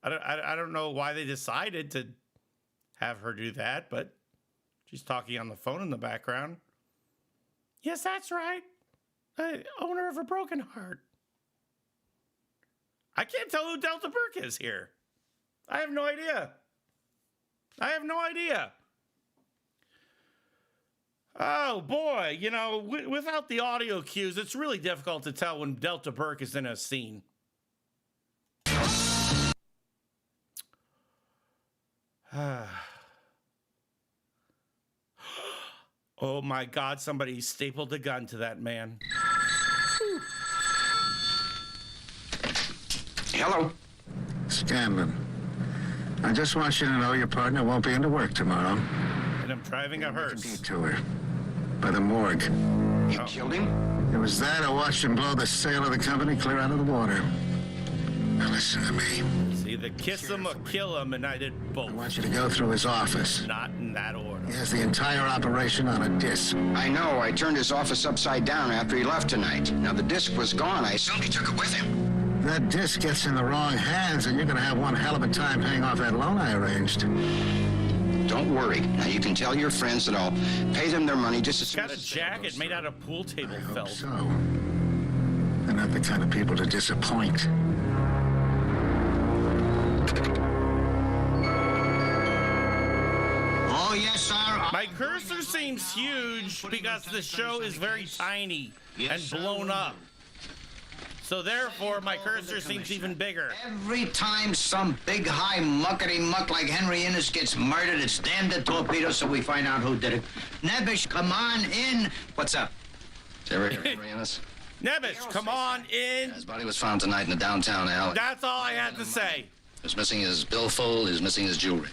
[SPEAKER 2] I don't know why they decided to have her do that, but she's talking on the phone in the background. Yes, that's right. Owner of a broken heart. I can't tell who Delta Burke is here. I have no idea. Oh, boy. You know, without the audio cues, it's really difficult to tell when Delta Burke is in a scene. Oh, my God. Somebody stapled a gun to that man.
[SPEAKER 13] Hello?
[SPEAKER 16] Scanlon, I just want you to know your partner won't be into work tomorrow.
[SPEAKER 2] And I'm driving a hearse.
[SPEAKER 16] Detour by the morgue.
[SPEAKER 13] You killed him?
[SPEAKER 16] It was that I watched him blow the sail of the company clear out of the water. Now listen to me.
[SPEAKER 2] See, either kiss him or kill him, and I did both.
[SPEAKER 16] I want you to go through his office.
[SPEAKER 2] Not in that order.
[SPEAKER 16] He has the entire operation on a disc.
[SPEAKER 13] I know. I turned his office upside down after he left tonight. Now, the disc was gone. I assumed he took it with him.
[SPEAKER 16] That disc gets in the wrong hands, and you're going to have one hell of a time paying off that loan I arranged.
[SPEAKER 13] Don't worry. Now, you can tell your friends that I'll pay them their money just as soon
[SPEAKER 2] Got a jacket made out of pool table felt.
[SPEAKER 16] So, they're not the kind of people to disappoint.
[SPEAKER 5] Oh, yes, sir.
[SPEAKER 2] My cursor seems huge because the show is very tiny and blown up. So therefore, my cursor seems even bigger.
[SPEAKER 5] Every time some big, high, muckety-muck like Henry Innes gets murdered, it's damn the torpedo, so we find out who did it. Nebish, come on in.
[SPEAKER 6] What's up? Henry Innes?
[SPEAKER 2] Nebish, come on in.
[SPEAKER 6] His body was found tonight in the downtown alley.
[SPEAKER 2] That's all I had to say.
[SPEAKER 6] He's missing his billfold, he's missing his jewelry.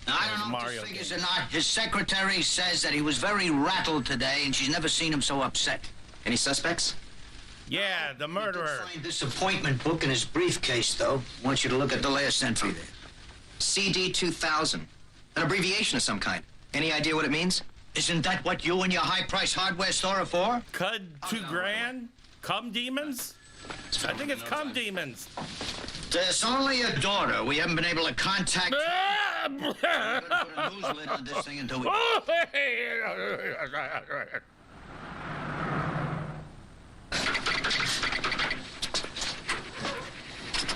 [SPEAKER 5] Now, I don't know if this figures or not. His secretary says that he was very rattled today, and she's never seen him so upset.
[SPEAKER 9] Any suspects?
[SPEAKER 2] Yeah, the murderer.
[SPEAKER 5] Find this appointment book in his briefcase, though. I want you to look at the last entry there.
[SPEAKER 9] CD 2000. An abbreviation of some kind. Any idea what it means?
[SPEAKER 5] Isn't that what you and your high-price hardware store are for?
[SPEAKER 2] Cud $2,000? Cum demons? I think it's cum demons.
[SPEAKER 5] There's only a daughter. We haven't been able to contact her. We're gonna put a news lid on this thing until we...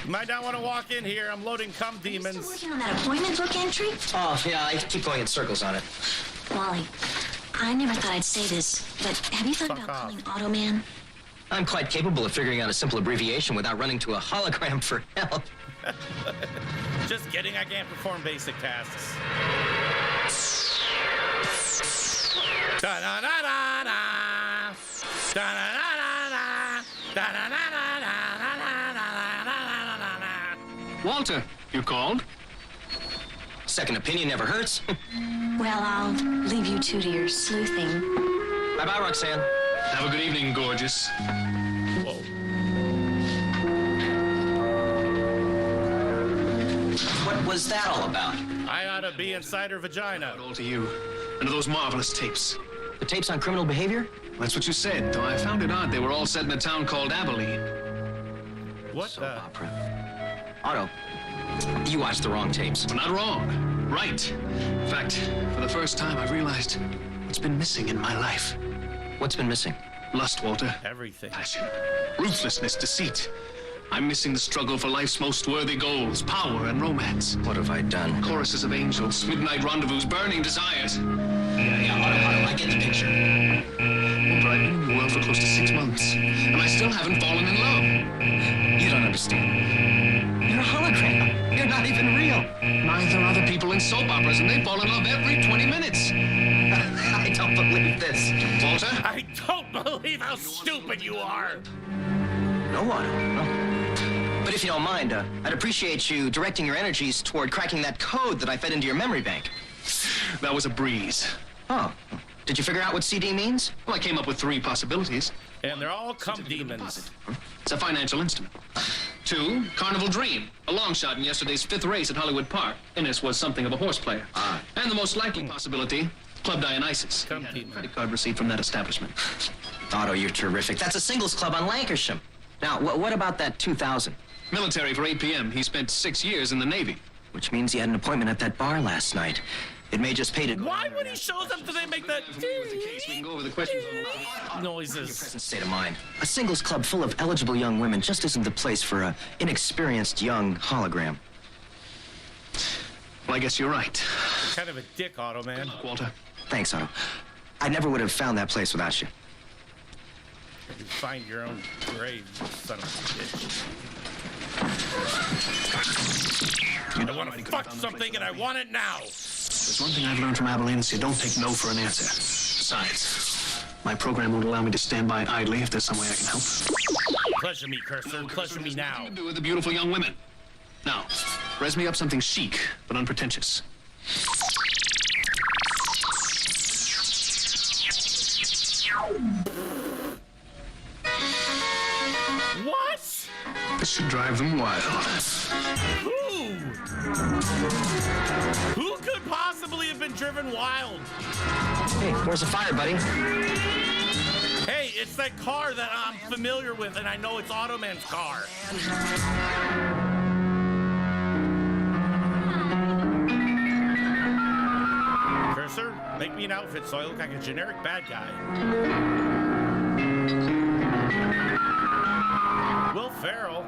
[SPEAKER 2] You might not want to walk in here. I'm loading cum demons.
[SPEAKER 15] Are you still working on that appointment book entry?
[SPEAKER 9] Oh, yeah, I keep going in circles on it.
[SPEAKER 15] Wally, I never thought I'd say this, but have you thought about calling AUTOMAN?
[SPEAKER 9] I'm quite capable of figuring out a simple abbreviation without running to a hologram for help.
[SPEAKER 2] Just kidding. I can't perform basic tasks. Da-da-da-da-da. Da-da-da-da-da. Da-da-da-da-da.
[SPEAKER 10] Walter, you called?
[SPEAKER 9] Second opinion never hurts.
[SPEAKER 15] Well, I'll leave you two to your sleuthing.
[SPEAKER 9] Bye-bye, Roxanne.
[SPEAKER 10] Have a good evening, gorgeous.
[SPEAKER 2] Whoa.
[SPEAKER 9] What was that all about?
[SPEAKER 2] I ought to be inside her vagina.
[SPEAKER 10] All to you. And to those marvelous tapes.
[SPEAKER 9] The tapes on criminal behavior?
[SPEAKER 10] That's what you said, though I found it odd they were all set in a town called Abilene.
[SPEAKER 2] What the?
[SPEAKER 9] Opera. Otto, you watched the wrong tapes.
[SPEAKER 10] Well, not wrong. Right. In fact, for the first time, I realized what's been missing in my life.
[SPEAKER 9] What's been missing?
[SPEAKER 10] Lust, Walter.
[SPEAKER 2] Everything.
[SPEAKER 10] Passion. Ruthlessness, deceit. I'm missing the struggle for life's most worthy goals, power and romance.
[SPEAKER 9] What have I done?
[SPEAKER 10] Choruses of angels, midnight rendezvous, burning desires.
[SPEAKER 9] Yeah, Otto, I get the picture.
[SPEAKER 10] Walter, I've been in the world for close to 6 months, and I still haven't fallen in love.
[SPEAKER 9] You don't understand. You're a hologram. You're not even real.
[SPEAKER 10] Neither are the people in soap operas, and they fall in love every 20 minutes.
[SPEAKER 9] I don't believe this.
[SPEAKER 10] Walter?
[SPEAKER 2] I don't believe how stupid you are.
[SPEAKER 9] No, Otto, no. But if you don't mind, I'd appreciate you directing your energies toward cracking that code that I fed into your memory bank.
[SPEAKER 10] That was a breeze.
[SPEAKER 9] Oh. Did you figure out what CD means?
[SPEAKER 10] Well, I came up with 3 possibilities.
[SPEAKER 2] And they're all cum demons.
[SPEAKER 10] It's a financial instrument. 2, Carnival Dream, a long shot in yesterday's 5th race at Hollywood Park. Innes was something of a horse player. And the most likely possibility, Club Dionysus.
[SPEAKER 2] Cum
[SPEAKER 10] He had a
[SPEAKER 2] demon.
[SPEAKER 10] credit card receipt from that establishment.
[SPEAKER 9] Otto, you're terrific. That's a singles club on Lancashire. Now, what about that 2000?
[SPEAKER 10] Military for 8 p.m. He spent 6 years in the Navy.
[SPEAKER 9] Which means he had an appointment at that bar last night. It may just pay to...
[SPEAKER 2] Why when he shows up do they make that
[SPEAKER 10] We can go over the questions on the
[SPEAKER 2] noises?
[SPEAKER 9] Present state of mind. A singles club full of eligible young women just isn't the place for a inexperienced young hologram.
[SPEAKER 10] Well, I guess you're right.
[SPEAKER 2] You're kind of a dick, AUTOMAN.
[SPEAKER 10] Walter.
[SPEAKER 9] Thanks, Otto. I never would have found that place without you.
[SPEAKER 2] You find your own grave, you son of a bitch. I want to fuck something and I want it now.
[SPEAKER 10] There's one thing I've learned from Abilene is you don't take no for an answer. Besides, my program won't allow me to stand by idly if there's some way I can help.
[SPEAKER 2] Pleasure me, Cursor. Pleasure me now.
[SPEAKER 10] Nothing to do with the beautiful young women. Now, res me up something chic but unpretentious.
[SPEAKER 2] What?
[SPEAKER 10] This should drive them wild.
[SPEAKER 2] Who could possibly have been driven wild?
[SPEAKER 9] Hey, where's the fire, buddy?
[SPEAKER 2] Hey, it's that car that I'm familiar with, and I know it's Automan's car. Cursor, make me an outfit so I look like a generic bad guy. Will Ferrell.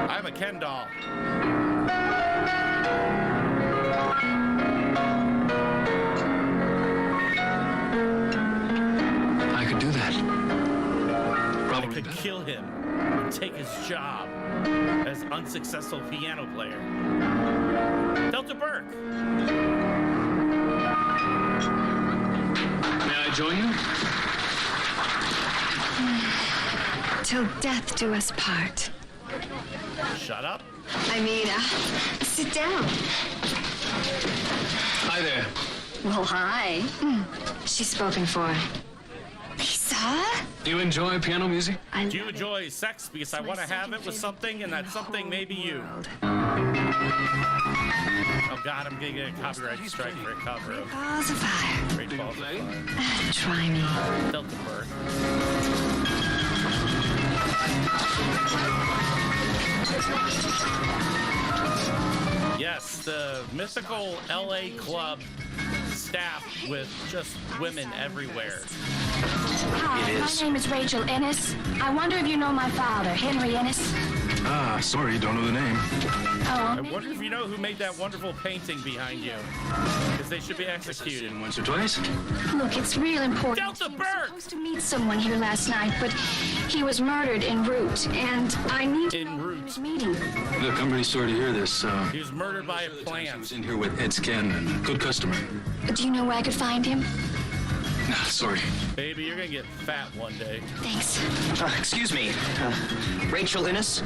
[SPEAKER 2] I'm a Ken doll.
[SPEAKER 10] I could do that.
[SPEAKER 2] I could kill him and take his job as unsuccessful piano player. Delta Burke.
[SPEAKER 10] May I join you?
[SPEAKER 8] Till death do us part.
[SPEAKER 2] Shut up.
[SPEAKER 8] I mean, sit down.
[SPEAKER 10] Hi there.
[SPEAKER 8] Well, hi. She's spoken for. Lisa?
[SPEAKER 10] Do you enjoy piano music?
[SPEAKER 2] Do you enjoy sex? Because I want to have it with something, and that something may be you. Oh God, I'm gonna get a copyright strike for a cover of
[SPEAKER 8] Balls of Fire.
[SPEAKER 2] Great Balls of Fire.
[SPEAKER 8] Try me.
[SPEAKER 2] Delta Burke. Yes, the mythical LA club staffed with just women everywhere.
[SPEAKER 8] Hi, my name is Rachel Ennis. I wonder if you know my father, Henry Ennis.
[SPEAKER 14] Ah, sorry, don't know the name.
[SPEAKER 8] Oh,
[SPEAKER 2] I wonder if you know who made that wonderful painting behind you. Because they should be executed.
[SPEAKER 14] Once or twice?
[SPEAKER 8] Look, it's real important.
[SPEAKER 2] Delta
[SPEAKER 8] He was
[SPEAKER 2] Burke!
[SPEAKER 8] supposed to meet someone here last night, but he was murdered en route, and I need to know who he was meeting.
[SPEAKER 14] Look, I'm really sorry to hear this.
[SPEAKER 2] He was murdered by a
[SPEAKER 14] I
[SPEAKER 2] plant.
[SPEAKER 14] was in here with Ed Scan, and good customer.
[SPEAKER 8] Do you know where I could find him?
[SPEAKER 14] Ah, sorry.
[SPEAKER 2] Baby, you're gonna get fat one day.
[SPEAKER 8] Thanks.
[SPEAKER 9] Excuse me. Rachel Innes?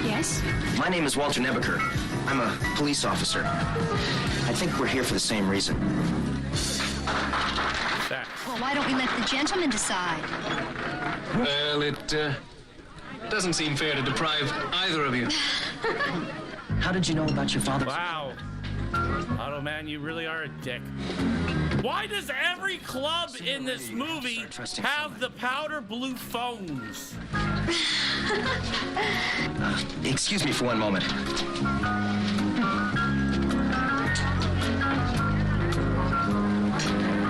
[SPEAKER 8] Yes?
[SPEAKER 9] My name is Walter Nebaker. I'm a police officer. I think we're here for the same reason.
[SPEAKER 21] Well, why don't we let the gentleman decide?
[SPEAKER 10] Well, it doesn't seem fair to deprive either of you.
[SPEAKER 9] How did you know about your father?
[SPEAKER 2] Wow. Automan, you really are a dick. Why does every club in this movie have the powder blue phones?
[SPEAKER 9] Excuse me for one moment.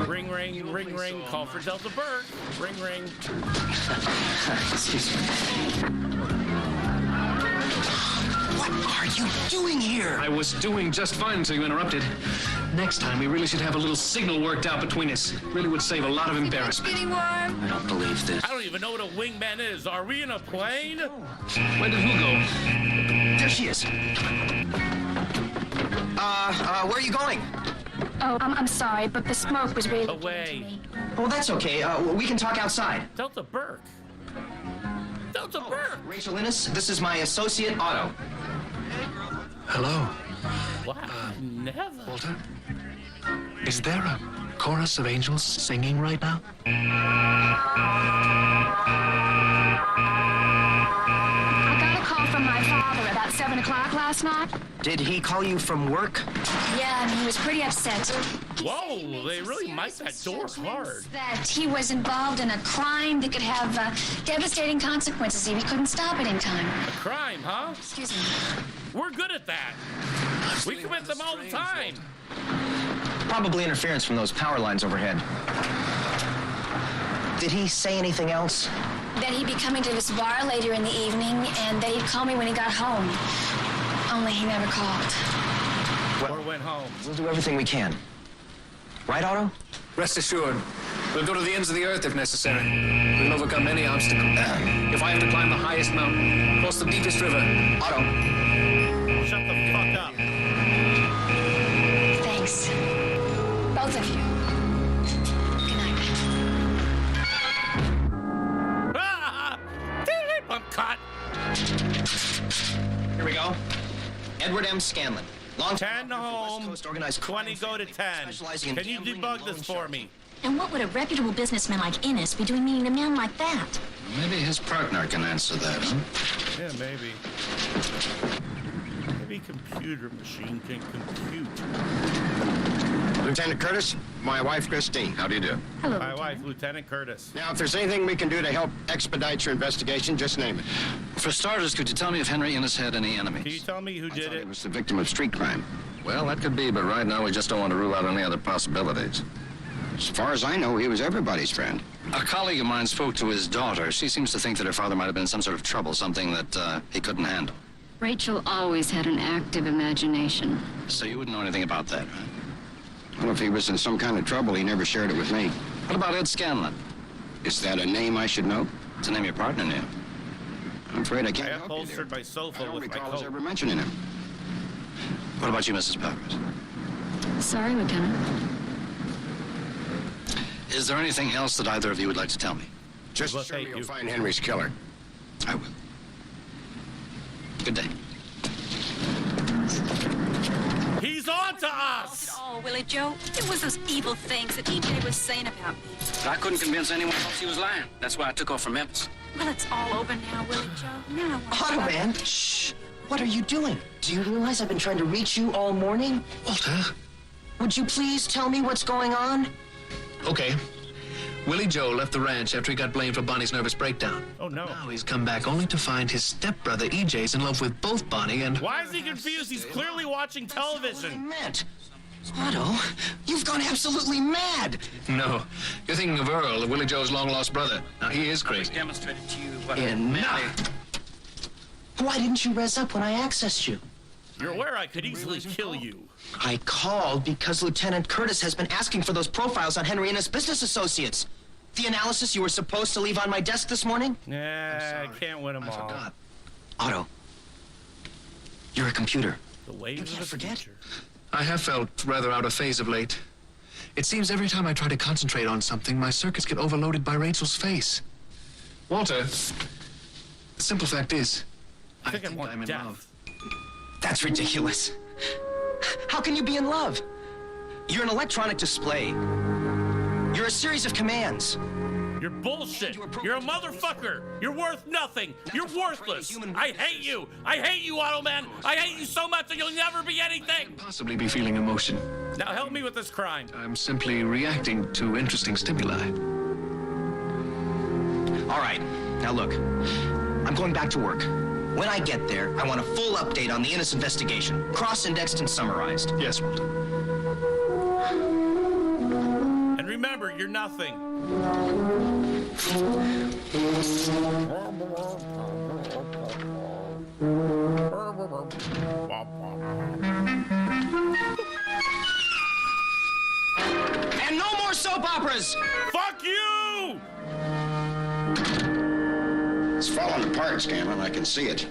[SPEAKER 2] Ring, ring, ring, ring. Call for Delta Burke. Ring, ring.
[SPEAKER 9] Excuse me. What are you doing here?
[SPEAKER 10] I was doing just fine until you interrupted. Next time, we really should have a little signal worked out between us. Really would save a lot of embarrassment.
[SPEAKER 21] Getting warm?
[SPEAKER 9] I don't believe this.
[SPEAKER 2] I don't even know what a wingman is. Are we in a plane?
[SPEAKER 10] Where did who go?
[SPEAKER 9] There she is. Where are you going?
[SPEAKER 8] Oh, I'm sorry, but the smoke was really
[SPEAKER 2] Away.
[SPEAKER 9] Oh, that's okay. We can talk outside.
[SPEAKER 2] Delta Burke. Delta Burke.
[SPEAKER 9] Rachel Innes, this is my associate, Otto.
[SPEAKER 11] Hello,
[SPEAKER 2] Wow, never.
[SPEAKER 11] Walter. Is there a chorus of angels singing right now?
[SPEAKER 8] I got a call from my father about 7 o'clock last night.
[SPEAKER 9] Did he call you from work?
[SPEAKER 8] Yeah, and he was pretty upset.
[SPEAKER 2] Whoa, they really mic'd that door hard.
[SPEAKER 8] That he was involved in a crime that could have devastating consequences if he couldn't stop it in time.
[SPEAKER 2] A crime, huh?
[SPEAKER 8] Excuse me.
[SPEAKER 2] We're good at that. We commit them all the time.
[SPEAKER 9] Probably interference from those power lines overhead. Did he say anything else?
[SPEAKER 8] That he'd be coming to this bar later in the evening, and that he'd call me when he got home. Only he never called.
[SPEAKER 2] Or went home.
[SPEAKER 9] We'll do everything we can. Right, Otto?
[SPEAKER 10] Rest assured, we'll go to the ends of the earth if necessary. We'll overcome any obstacle. If I have to climb the highest mountain, cross the deepest river.
[SPEAKER 9] Otto.
[SPEAKER 2] Shut the fuck up.
[SPEAKER 8] Thanks. Both of you. Good night.
[SPEAKER 2] I'm caught.
[SPEAKER 9] Here we go. Edward M. Scanlon. Long
[SPEAKER 2] 10 home, 20 go to 10. Can you debug this for me?
[SPEAKER 15] And what would a reputable businessman like Innes be doing meeting a man like that?
[SPEAKER 6] Maybe his partner can answer that, huh?
[SPEAKER 2] Yeah, maybe. Maybe computer machine can compute.
[SPEAKER 13] Lieutenant Curtis, my wife, Christine. How do you do?
[SPEAKER 15] Hello.
[SPEAKER 2] My wife, Lieutenant Curtis.
[SPEAKER 13] Now, if there's anything we can do to help expedite your investigation, just name it.
[SPEAKER 6] For starters, could you tell me if Henry Innes had any enemies?
[SPEAKER 2] Can you tell me who did it?
[SPEAKER 13] He was the victim of street crime.
[SPEAKER 12] Well, that could be, but right now we just don't want to rule out any other possibilities.
[SPEAKER 13] As far as I know, he was everybody's friend.
[SPEAKER 6] A colleague of mine spoke to his daughter. She seems to think that her father might have been in some sort of trouble, something that he couldn't handle.
[SPEAKER 20] Rachel always had an active imagination.
[SPEAKER 6] So you wouldn't know anything about that, right?
[SPEAKER 13] Well, if he was in some kind of trouble, he never shared it with me.
[SPEAKER 6] What about Ed Scanlon?
[SPEAKER 13] Is that a name I should know?
[SPEAKER 6] It's a name your partner knew.
[SPEAKER 13] I'm afraid I can't
[SPEAKER 2] I
[SPEAKER 13] help you there.
[SPEAKER 2] upholstered my sofa
[SPEAKER 13] I don't
[SPEAKER 2] with my
[SPEAKER 13] recall us
[SPEAKER 2] coat.
[SPEAKER 13] ever mentioning him.
[SPEAKER 6] What about you, Mrs. Powers?
[SPEAKER 20] Sorry, Lieutenant.
[SPEAKER 6] Is there anything else that either of you would like to tell me?
[SPEAKER 13] Just
[SPEAKER 2] Well,
[SPEAKER 13] show me
[SPEAKER 2] thank
[SPEAKER 13] you'll
[SPEAKER 2] you.
[SPEAKER 13] find Henry's killer.
[SPEAKER 6] I will. Good day.
[SPEAKER 2] He's on to us!
[SPEAKER 19] Oh, Willie Joe, it was those evil things that EJ was saying about me.
[SPEAKER 6] I couldn't convince anyone else he was lying. That's why I took off from Memphis.
[SPEAKER 19] Well, it's all over now, Willie Joe. Now I want to
[SPEAKER 9] AUTOMAN, shh. What are you doing? Do you realize I've been trying to reach you all morning?
[SPEAKER 10] Walter?
[SPEAKER 9] Would you please tell me what's going on?
[SPEAKER 10] Okay. Willie Joe left the ranch after he got blamed for Bonnie's nervous breakdown.
[SPEAKER 2] Oh, no.
[SPEAKER 10] Now he's come back only to find his stepbrother EJ's in love with both Bonnie and...
[SPEAKER 2] Why is he confused? He's clearly watching television.
[SPEAKER 9] Meant. Otto, you've gone absolutely mad.
[SPEAKER 10] No. You're thinking of Earl, Willie Joe's long-lost brother. Now, he is crazy.
[SPEAKER 6] Demonstrated to you what
[SPEAKER 9] Enough. Why didn't you res up when I accessed you?
[SPEAKER 2] You're aware I could easily kill you.
[SPEAKER 9] I called because Lieutenant Curtis has been asking for those profiles on Henry and his business associates. The analysis you were supposed to leave on my desk this morning?
[SPEAKER 2] Nah, I can't win them all.
[SPEAKER 10] Forgot.
[SPEAKER 9] Otto, you're a computer.
[SPEAKER 2] The waves of the future.
[SPEAKER 10] I have felt rather out of phase of late. It seems every time I try to concentrate on something, my circuits get overloaded by Rachel's face. Walter, the simple fact is, I think I'm in love.
[SPEAKER 9] That's ridiculous. How can you be in love? You're an electronic display. You're a series of commands.
[SPEAKER 2] You're bullshit. You're a motherfucker. You're worth nothing. You're worthless. I hate you. I hate you, AUTOMAN. I hate you so much that you'll never be anything.
[SPEAKER 10] Possibly be feeling emotion.
[SPEAKER 2] Now help me with this crime.
[SPEAKER 10] I'm simply reacting to interesting stimuli.
[SPEAKER 9] All right. Now look, I'm going back to work. When I get there, I want a full update on the Innes investigation, cross-indexed and summarized.
[SPEAKER 10] Yes, Walter.
[SPEAKER 2] And remember, you're nothing.
[SPEAKER 9] And no more soap operas!
[SPEAKER 2] Fuck you!
[SPEAKER 13] It's falling apart, Scanlon. I can see it.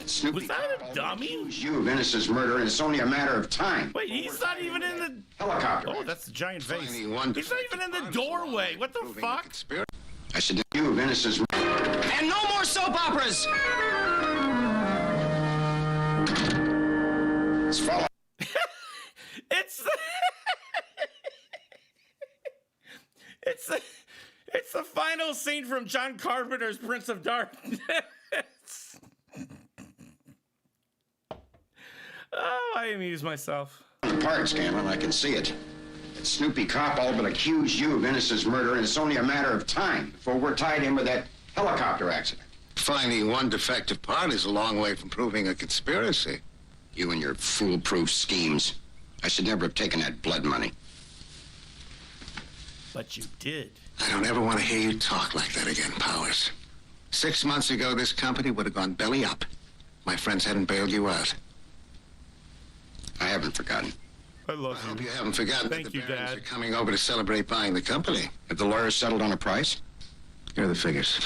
[SPEAKER 13] Snoopy
[SPEAKER 2] Was that a dummy?
[SPEAKER 13] you of Innes' murder, and it's only a matter of time.
[SPEAKER 2] Wait, he's not even in the...
[SPEAKER 13] Helicopter.
[SPEAKER 2] Oh, that's a giant face.
[SPEAKER 13] Finally, one
[SPEAKER 2] He's not even in the doorway. What the fuck?
[SPEAKER 13] I said you of Innes'
[SPEAKER 9] And no more soap operas!
[SPEAKER 13] It's falling.
[SPEAKER 2] It's the final scene from John Carpenter's Prince of Darkness. Oh, I amuse myself.
[SPEAKER 13] Apart, Scanlon. I can see it. That Snoopy cop all but accused you of Innes' murder, and it's only a matter of time before we're tied in with that helicopter accident.
[SPEAKER 7] Finding one defective part is a long way from proving a conspiracy.
[SPEAKER 13] You and your foolproof schemes. I should never have taken that blood money.
[SPEAKER 2] But you did.
[SPEAKER 7] I don't ever want to hear you talk like that again, Powers. 6 months ago, this company would have gone belly up. My friends hadn't bailed you out.
[SPEAKER 13] I haven't forgotten.
[SPEAKER 2] I love
[SPEAKER 7] I hope you haven't forgotten
[SPEAKER 2] Thank
[SPEAKER 7] that the
[SPEAKER 2] you,
[SPEAKER 7] Barons
[SPEAKER 2] Dad.
[SPEAKER 7] are coming over to celebrate buying the company.
[SPEAKER 13] Have the lawyers settled on a price?
[SPEAKER 7] Here are the figures.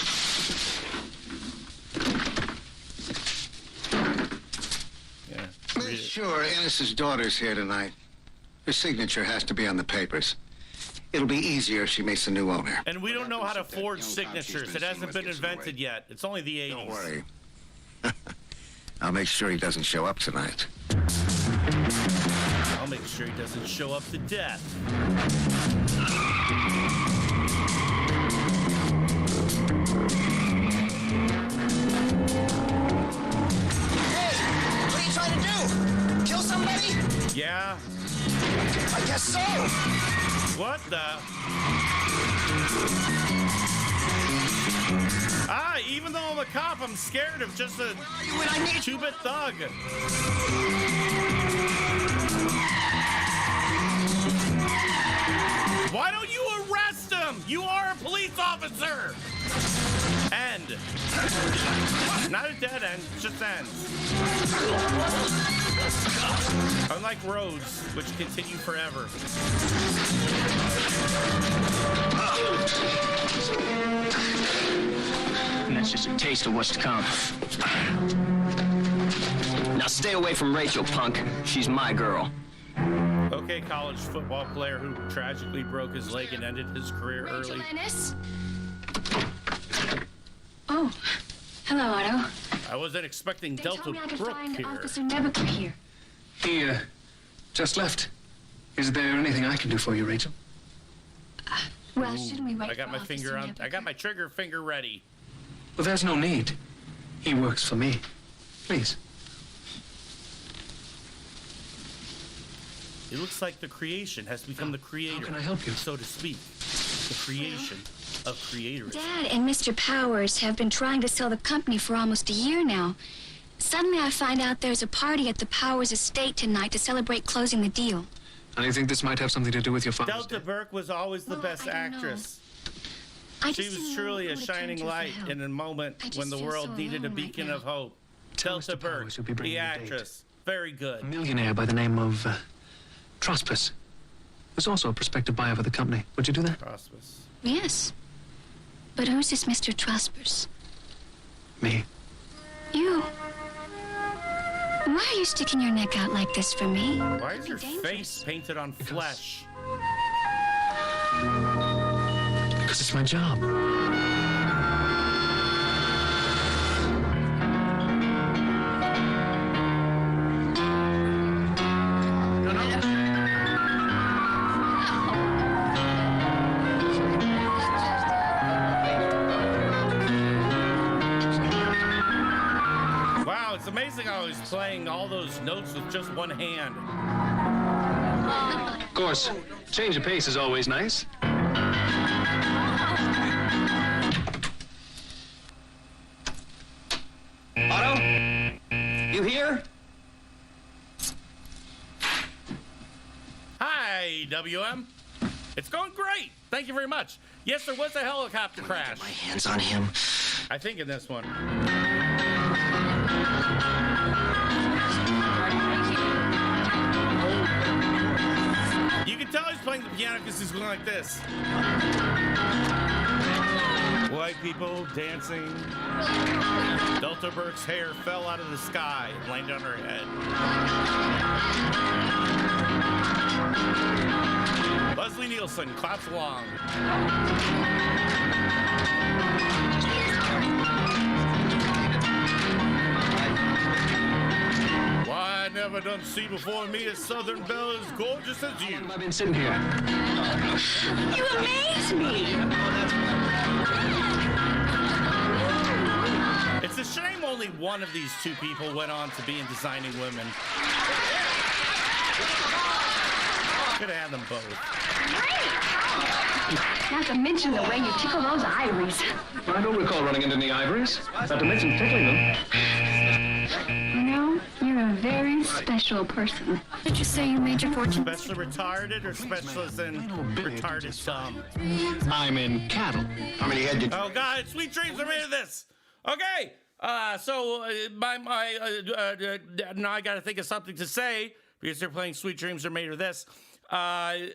[SPEAKER 2] Yeah.
[SPEAKER 7] Sure, Innes' daughter's here tonight. Her signature has to be on the papers. It'll be easier if she meets the new owner.
[SPEAKER 2] And we don't know how to forge signatures. It hasn't been invented yet. It's only the 80s.
[SPEAKER 7] Don't worry. I'll make sure he doesn't show up tonight.
[SPEAKER 2] I'll make sure he doesn't show up to death.
[SPEAKER 4] What are you trying to do? Kill somebody?
[SPEAKER 2] Yeah.
[SPEAKER 4] I guess so.
[SPEAKER 2] What the? Even though I'm a cop, I'm scared of just a two-bit thug. Why don't you arrest him? You are a police officer. End. Not a dead end, just ends. Unlike roads, which continue forever.
[SPEAKER 6] And that's just a taste of what's to come. Now stay away from Rachel, punk. She's my girl.
[SPEAKER 2] Okay, college football player who tragically broke his leg and ended his career early.
[SPEAKER 8] Ennis? Oh, hello, Otto.
[SPEAKER 2] I wasn't expecting
[SPEAKER 8] They
[SPEAKER 2] Delta
[SPEAKER 8] told me I could
[SPEAKER 2] Brook
[SPEAKER 8] find
[SPEAKER 2] here.
[SPEAKER 8] Officer Nebuchadnezzar here.
[SPEAKER 10] He, just left. Is there anything I can do for you, Rachel?
[SPEAKER 8] Well, shouldn't we wait
[SPEAKER 2] I got
[SPEAKER 8] for
[SPEAKER 2] my
[SPEAKER 8] Officer
[SPEAKER 2] finger on.
[SPEAKER 8] Nebuchadnezzar?
[SPEAKER 2] I got my trigger finger ready.
[SPEAKER 10] Well, there's no need. He works for me. Please.
[SPEAKER 2] It looks like the creation has become the creator. How
[SPEAKER 10] can I help you?
[SPEAKER 2] So to speak. The creation of creators.
[SPEAKER 8] Dad and Mr. Powers have been trying to sell the company for almost a year now. Suddenly I find out there's a party at the Powers estate tonight to celebrate closing the deal.
[SPEAKER 10] And you think this might have something to do with your father's
[SPEAKER 2] Delta Burke was always the best actress. She was truly a shining light in a moment when the world needed a beacon of hope. Delta Burke, the actress. Very good.
[SPEAKER 10] A millionaire by the name of Trospus. Who's also a prospective buyer for the company. Would you do that?
[SPEAKER 2] Trospus.
[SPEAKER 8] Yes. But who's this Mr. Trospers?
[SPEAKER 10] Me.
[SPEAKER 8] You. Why are you sticking your neck out like this for me?
[SPEAKER 2] Why is your face painted on flesh?
[SPEAKER 10] Because it's my job.
[SPEAKER 2] Wow, it's amazing how he's playing all those notes with just one hand.
[SPEAKER 10] Of course, change of pace is always nice.
[SPEAKER 4] Otto? You here?
[SPEAKER 2] Hi, WM. It's going great. Thank you very much. Yes, there was a helicopter crash.
[SPEAKER 4] My hands on him.
[SPEAKER 2] I think in this one. You can tell he's playing the piano because he's going like this. White people dancing. Delta Burke's hair fell out of the sky and landed on her head. Leslie Nielsen claps along. Why I never done see before me a Southern belle as gorgeous as you.
[SPEAKER 10] I've been sitting here.
[SPEAKER 15] You amaze me!
[SPEAKER 2] It's a shame only one of these two people went on to be in Designing Women. Could have had them both.
[SPEAKER 8] Not to mention the way you tickle those ivories.
[SPEAKER 10] I don't recall running into any ivories. Not to mention tickling them.
[SPEAKER 8] You know, you're a very special person. Did you say you made your fortune?
[SPEAKER 2] Specially retarded or special as in retarded some?
[SPEAKER 10] I'm in cattle.
[SPEAKER 13] How many head did you...
[SPEAKER 2] Oh, God, sweet dreams are made of this. Okay, now I got to think of something to say because they're playing Sweet Dreams Are Made of This. My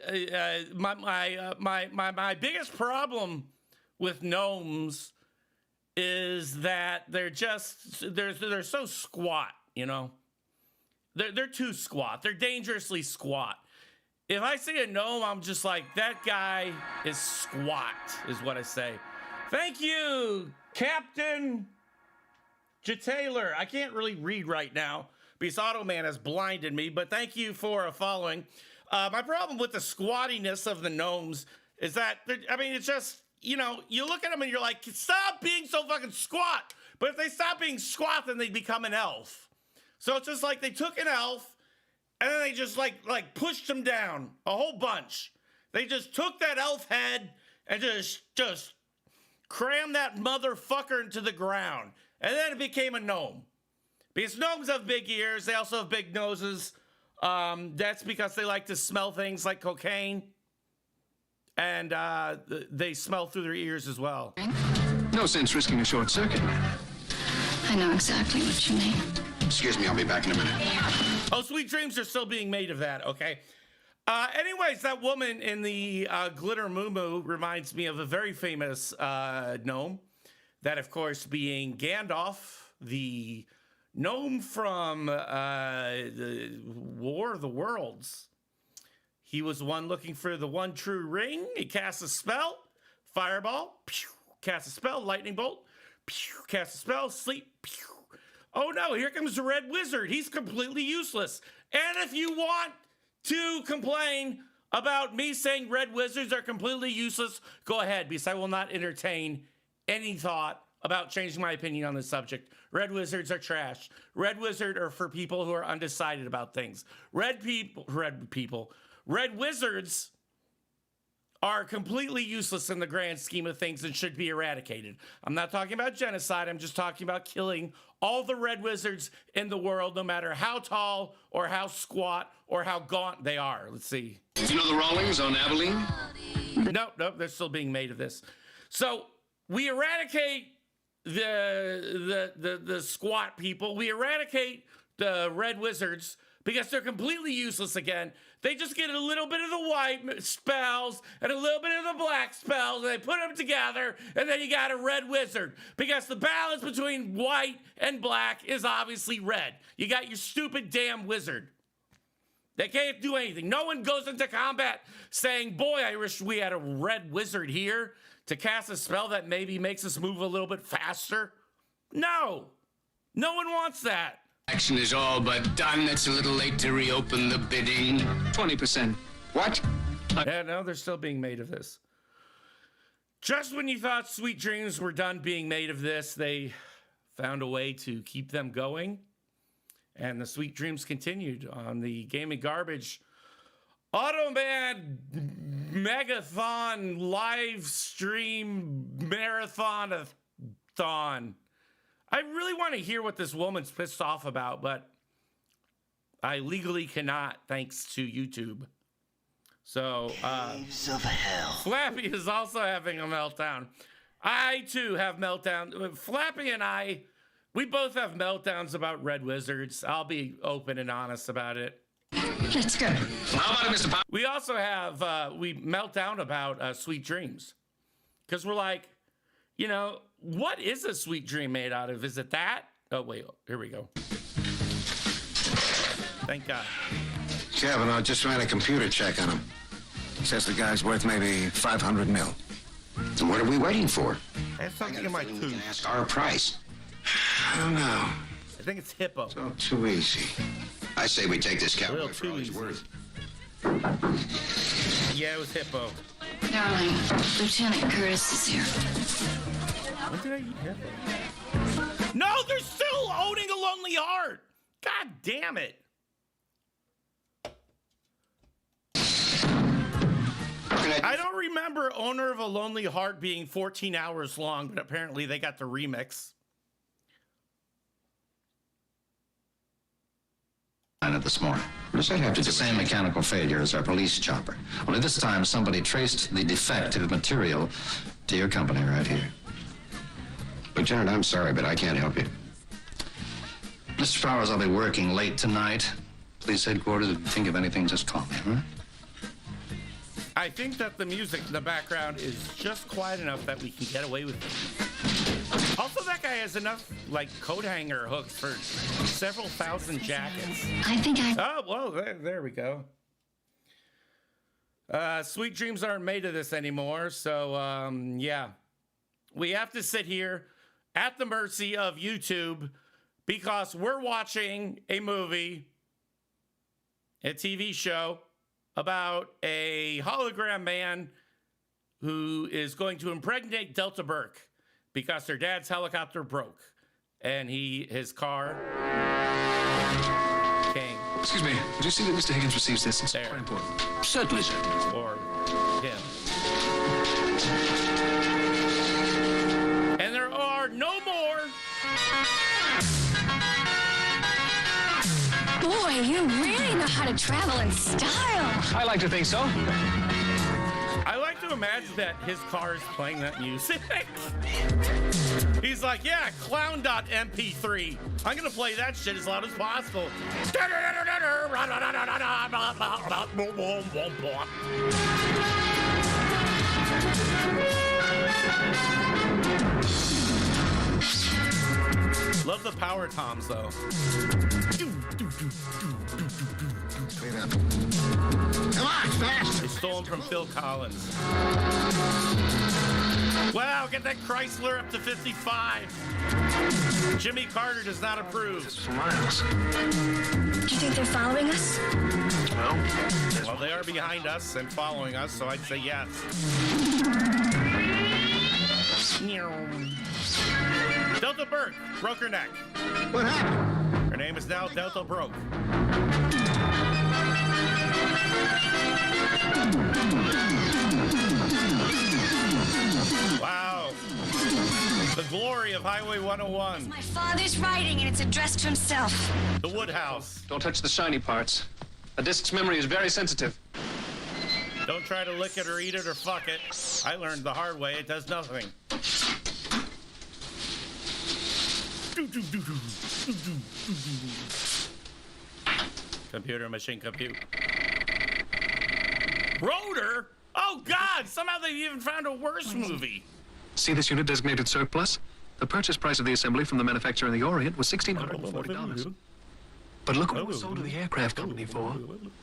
[SPEAKER 2] biggest problem with gnomes is that they're so squat, you know. They're too squat. They're dangerously squat. If I see a gnome, I'm just like, that guy is squat, is what I say. Thank you, Captain J. Taylor. I can't really read right now because AUTOMAN has blinded me, but thank you for following. My problem with the squattiness of the gnomes is that, I mean, it's just, you know, you look at them and you're like, stop being so fucking squat. But if they stop being squat, then they become an elf. So it's just like they took an elf and then they just like pushed him down a whole bunch. They just took that elf head and just crammed that motherfucker into the ground. And then it became a gnome. Because gnomes have big ears. They also have big noses. That's because they like to smell things like cocaine. And they smell through their ears as well.
[SPEAKER 10] No sense risking a short circuit.
[SPEAKER 21] I know exactly what you mean.
[SPEAKER 13] Excuse me, I'll be back in a minute.
[SPEAKER 2] Oh, sweet dreams are still being made of that, okay? Anyways, that woman in the glitter moo-moo reminds me of a very famous gnome. That, of course, being Gandalf, the gnome from the War of the Worlds. He was one looking for the one true ring. He casts a spell, fireball, pew, cast a spell, lightning bolt, pew, cast a spell, sleep, pew. Oh no, here comes the red wizard. He's completely useless. And if you want to complain about me saying red wizards are completely useless, go ahead, because I will not entertain any thought about changing my opinion on this subject. Red wizards are trash. Red wizard are for people who are undecided about things. Red wizards are completely useless in the grand scheme of things and should be eradicated. I'm not talking about genocide. I'm just talking about killing all the red wizards in the world, no matter how tall or how squat or how gaunt they are. Let's see.
[SPEAKER 10] You know the Rawlings on Abilene?
[SPEAKER 2] Nope, they're still being made of this. So we eradicate the squat people. We eradicate the red wizards because they're completely useless again. They just get a little bit of the white spells and a little bit of the black spells, and they put them together, and then you got a red wizard. Because the balance between white and black is obviously red. You got your stupid damn wizard. They can't do anything. No one goes into combat saying, boy, I wish we had a red wizard here to cast a spell that maybe makes us move a little bit faster. No. No one wants that.
[SPEAKER 10] Action is all but done. It's a little late to reopen the bidding. 20%. What?
[SPEAKER 2] Yeah, no, they're still being made of this. Just when you thought sweet dreams were done being made of this, they found a way to keep them going. And the sweet dreams continued on the Gaming Garbage AUTOMAN Megathon live stream marathon-a-thon. I really want to hear what this woman's pissed off about, but I legally cannot, thanks to YouTube. So,
[SPEAKER 4] Caves of hell.
[SPEAKER 2] Flappy is also having a meltdown. I, too, have meltdown. Flappy and I, we both have meltdowns about red wizards. I'll be open and honest about it.
[SPEAKER 21] Let's go.
[SPEAKER 10] How about it, Mr. Pop?
[SPEAKER 2] We also have, we melt down about sweet dreams. Because we're like, you know, what is a sweet dream made out of? Is it that? Oh, wait, here we go. Thank God.
[SPEAKER 7] Kavanaugh just ran a computer check on him. Says the guy's worth maybe 500 mil.
[SPEAKER 13] And what are we waiting for?
[SPEAKER 2] I have something in my tooth.
[SPEAKER 13] We can ask our price.
[SPEAKER 7] I don't know.
[SPEAKER 2] I think it's hippo.
[SPEAKER 7] It's all too easy.
[SPEAKER 13] I say we take this cowboy for all he's worth.
[SPEAKER 2] Yeah, it was hippo.
[SPEAKER 21] Darling, Lieutenant Curtis is here.
[SPEAKER 2] When did I eat hippo? No, they're still owning a Lonely Heart. God damn it. I don't remember Owner of a Lonely Heart being 14 hours long, but apparently they got the remix.
[SPEAKER 1] This morning. What does that have to do with the same mechanical failure as our police chopper? Only this time somebody traced the defective material to your company right here.
[SPEAKER 13] Lieutenant, I'm sorry, but I can't help you.
[SPEAKER 1] Mr. Powers, I'll be working late tonight. Police headquarters, if you think of anything, just call me, huh?
[SPEAKER 2] I think that the music in the background is just quiet enough that we can get away with it. Also, that guy has enough, like, coat hanger hooks for several thousand jackets.
[SPEAKER 8] I think I...
[SPEAKER 2] Oh, well, there we go. Sweet dreams aren't made of this anymore. So, yeah. We have to sit here at the mercy of YouTube because we're watching a movie, a TV show about a hologram man who is going to impregnate Delta Burke because their dad's helicopter broke and his car came.
[SPEAKER 10] Excuse me, would you see that Mr. Higgins receives this? It's
[SPEAKER 2] there.
[SPEAKER 10] quite important.
[SPEAKER 6] Certainly, sir.
[SPEAKER 2] Or him. And there are no more.
[SPEAKER 8] Boy, you really know how to travel in style.
[SPEAKER 6] I like to think so.
[SPEAKER 2] I like to imagine that his car is playing that music. He's like, yeah, clown.mp3. I'm going to play that shit as loud as possible. Love the power toms, though.
[SPEAKER 7] Clean up. Come on, fast!
[SPEAKER 2] They stole them from Phil Collins. Wow, get that Chrysler up to 55. Jimmy Carter does not approve.
[SPEAKER 6] For miles.
[SPEAKER 8] Do you think they're following us?
[SPEAKER 2] Well, they are behind us and following us, so I'd say yes. Delta Burke broke her neck.
[SPEAKER 7] What happened?
[SPEAKER 2] Her name is now Delta Broke. Wow. The glory of Highway 101.
[SPEAKER 8] My father's writing, and it's addressed to himself.
[SPEAKER 2] The Woodhouse.
[SPEAKER 6] Don't touch the shiny parts. A disk's memory is very sensitive.
[SPEAKER 2] Don't try to lick it or eat it or fuck it. I learned the hard way. It does nothing. Computer machine compute. Rotor? Oh God! Somehow they've even found a worse movie.
[SPEAKER 10] See this unit designated surplus? The purchase price of the assembly from the manufacturer in the Orient was $1,640. But look what it was sold to the aircraft company for,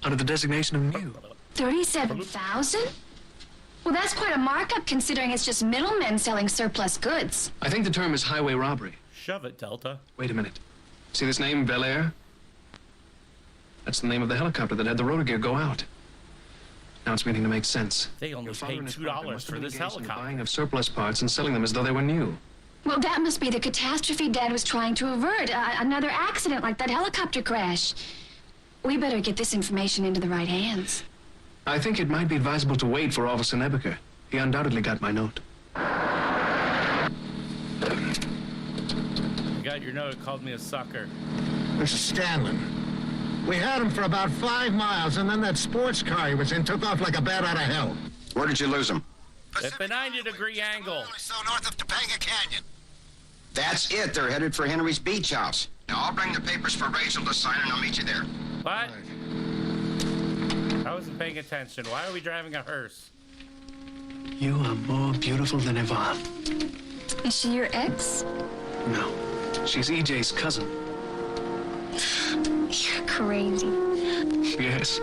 [SPEAKER 10] under the designation of new.
[SPEAKER 8] 37,000? Well, that's quite a markup considering it's just middlemen selling surplus goods.
[SPEAKER 6] I think the term is highway robbery.
[SPEAKER 2] Shove it, Delta.
[SPEAKER 6] Wait a minute. See this name, Bel Air? That's the name of the helicopter that had the rotor gear go out. Now it's beginning to make sense.
[SPEAKER 2] They only paid $2 for this helicopter.
[SPEAKER 6] Buying of surplus parts and selling them as though they were new.
[SPEAKER 8] Well, that must be the catastrophe Dad was trying to avert. Another accident like that helicopter crash. We better get this information into the right hands.
[SPEAKER 6] I think it might be advisable to wait for Officer Nebeker. He undoubtedly got my note.
[SPEAKER 2] You got your note. It called me a sucker.
[SPEAKER 16] Mr. Scanlon, we had him for about 5 miles, and then that sports car he was in took off like a bat out of hell.
[SPEAKER 13] Where did you lose him?
[SPEAKER 2] At the 90-degree angle.
[SPEAKER 16] So north of Topanga Canyon.
[SPEAKER 13] That's it. They're headed for Henry's beach house. Now, I'll bring the papers for Rachel to sign, and I'll meet you there.
[SPEAKER 2] What? I wasn't paying attention. Why are we driving a hearse?
[SPEAKER 6] You are more beautiful than Yvonne.
[SPEAKER 8] Is she your ex?
[SPEAKER 6] No, she's EJ's cousin.
[SPEAKER 8] You're crazy.
[SPEAKER 6] Yes,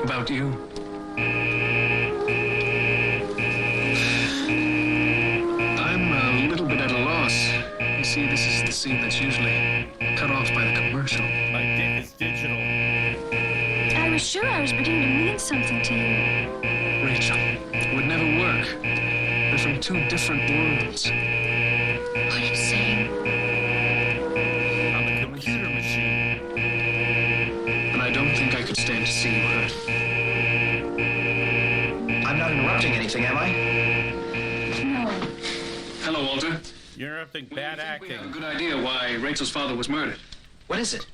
[SPEAKER 6] about you. I'm a little bit at a loss. You see, this is the scene that's usually cut off by the commercial.
[SPEAKER 2] My dick is digital.
[SPEAKER 8] I was sure I was beginning to mean something to you.
[SPEAKER 6] Rachel, it would never work. We're from 2 different worlds.
[SPEAKER 8] What are you saying?
[SPEAKER 2] I'm a computer machine.
[SPEAKER 6] And I don't think I could stand to see you hurt.
[SPEAKER 9] I'm not interrupting anything, am I?
[SPEAKER 8] No.
[SPEAKER 6] Hello, Walter.
[SPEAKER 2] You're interrupting bad
[SPEAKER 6] We
[SPEAKER 2] acting.
[SPEAKER 6] have a good idea why Rachel's father was murdered.
[SPEAKER 9] What is it?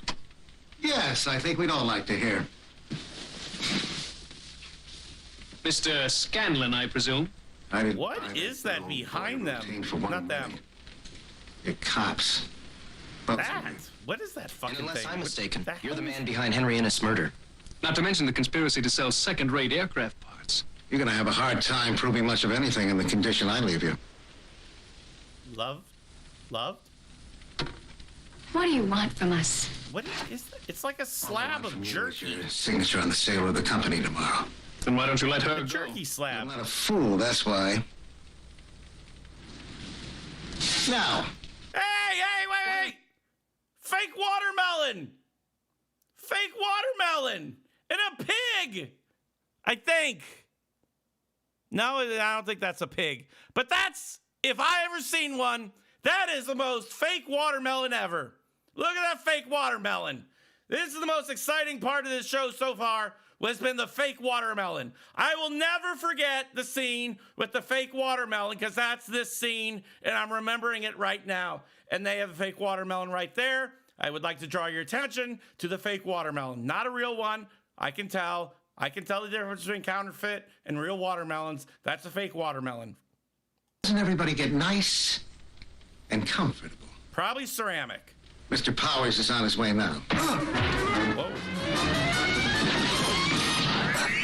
[SPEAKER 7] Yes, I think we'd all like to hear.
[SPEAKER 6] Mr. Scanlon, I presume.
[SPEAKER 2] What is that behind them? Not them.
[SPEAKER 7] You're cops. But
[SPEAKER 2] That? What is that fucking
[SPEAKER 9] Unless
[SPEAKER 2] thing?
[SPEAKER 9] I'm mistaken,
[SPEAKER 2] What the
[SPEAKER 9] you're the
[SPEAKER 2] hell
[SPEAKER 9] man behind Henry Innes' murder.
[SPEAKER 6] Not to mention the conspiracy to sell second-rate aircraft parts.
[SPEAKER 7] you're going to have a hard time proving much of anything in the condition I leave you.
[SPEAKER 2] Love? Love?
[SPEAKER 8] What do you want from us?
[SPEAKER 2] What is that? It's like a slab of jerky.
[SPEAKER 7] Signature on the sale of the company tomorrow.
[SPEAKER 10] Then why don't you let her go?
[SPEAKER 2] Jerky slap.
[SPEAKER 7] I'm not a fool, that's why. Now.
[SPEAKER 2] Hey, wait! Fake watermelon! Fake watermelon! And a pig! I think. No, I don't think that's a pig. But that's, if I ever seen one, that is the most fake watermelon ever. Look at that fake watermelon. This is the most exciting part of this show so far, has been the fake watermelon. I will never forget the scene with the fake watermelon, because that's this scene, and I'm remembering it right now. And they have a fake watermelon right there. I would like to draw your attention to the fake watermelon. Not a real one. I can tell the difference between counterfeit and real watermelons. That's a fake watermelon.
[SPEAKER 7] Doesn't everybody get nice and comfortable?
[SPEAKER 2] Probably ceramic.
[SPEAKER 7] Mr. Powers is on his way now.
[SPEAKER 2] Whoa.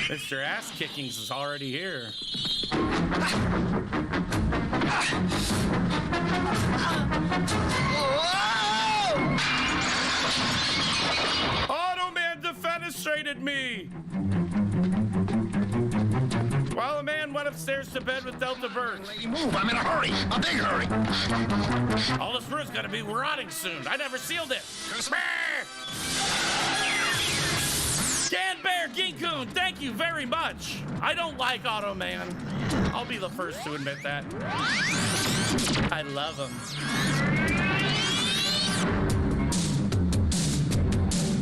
[SPEAKER 2] Mr. Ass Kickings is already here. AUTOMAN defenestrated me! While a man went upstairs to bed with Delta Birch.
[SPEAKER 7] Move, I'm in a hurry. A big hurry.
[SPEAKER 2] All this fruit's gonna be rotting soon. I never sealed it. Dan Bear Geekun, thank you very much. I don't like AUTOMAN. I'll be the first to admit that. I love him.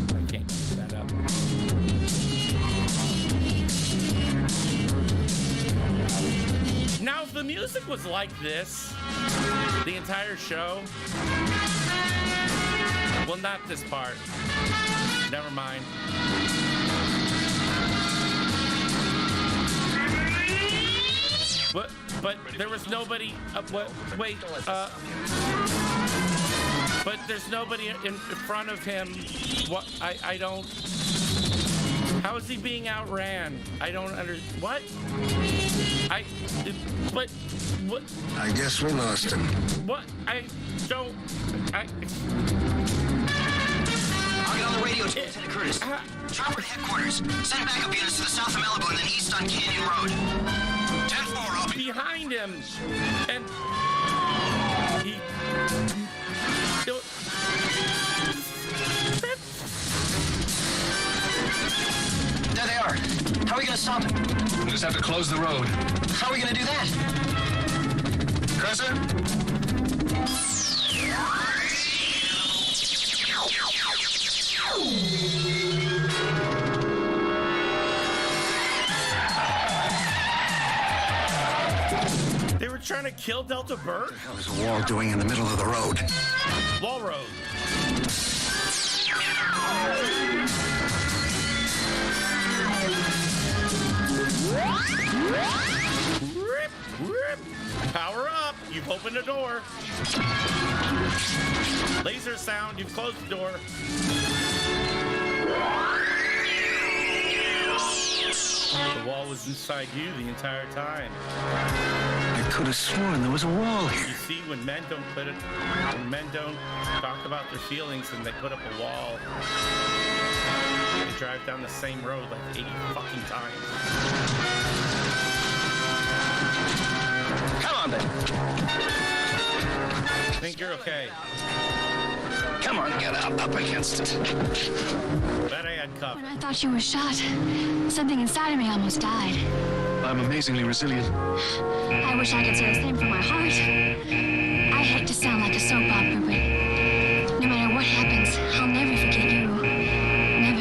[SPEAKER 2] I can't keep that up. Now, if the music was like this, the entire show, well, not this part. Never mind. But there was nobody. But there's nobody in front of him. What? I don't. How is he being outran? I don't what? But what?
[SPEAKER 7] I guess we lost him.
[SPEAKER 2] What? I don't.
[SPEAKER 4] I'll get on the radio to Lieutenant Curtis. Chopper headquarters. Send backup units to the south of Malibu and then east on Canyon Road. 10-4, I'll be
[SPEAKER 2] behind him. And he...
[SPEAKER 4] There they are. How are we going to stop them?
[SPEAKER 10] We'll just have to close the road.
[SPEAKER 4] How are we going to do that?
[SPEAKER 10] Cursor?
[SPEAKER 2] They were trying to kill Delta Birch?
[SPEAKER 7] What the hell is a wall doing in the middle of the road?
[SPEAKER 2] Wall road. Rip, rip. Power up. You've opened the door. Laser sound. You've closed the door. The wall was inside you the entire time.
[SPEAKER 7] I could have sworn there was a wall here.
[SPEAKER 2] You see, when men don't talk about their feelings and they put up a wall, they drive down the same road like 80 fucking times.
[SPEAKER 4] Come on, then.
[SPEAKER 2] I think you're okay.
[SPEAKER 4] Come on, get up against it.
[SPEAKER 2] Bet I had cup.
[SPEAKER 8] When I thought you were shot, something inside of me almost died.
[SPEAKER 10] I'm amazingly resilient.
[SPEAKER 8] I wish I could say the same for my heart. I hate to sound like a soap opera, but no matter what happens, I'll never forget you. Never.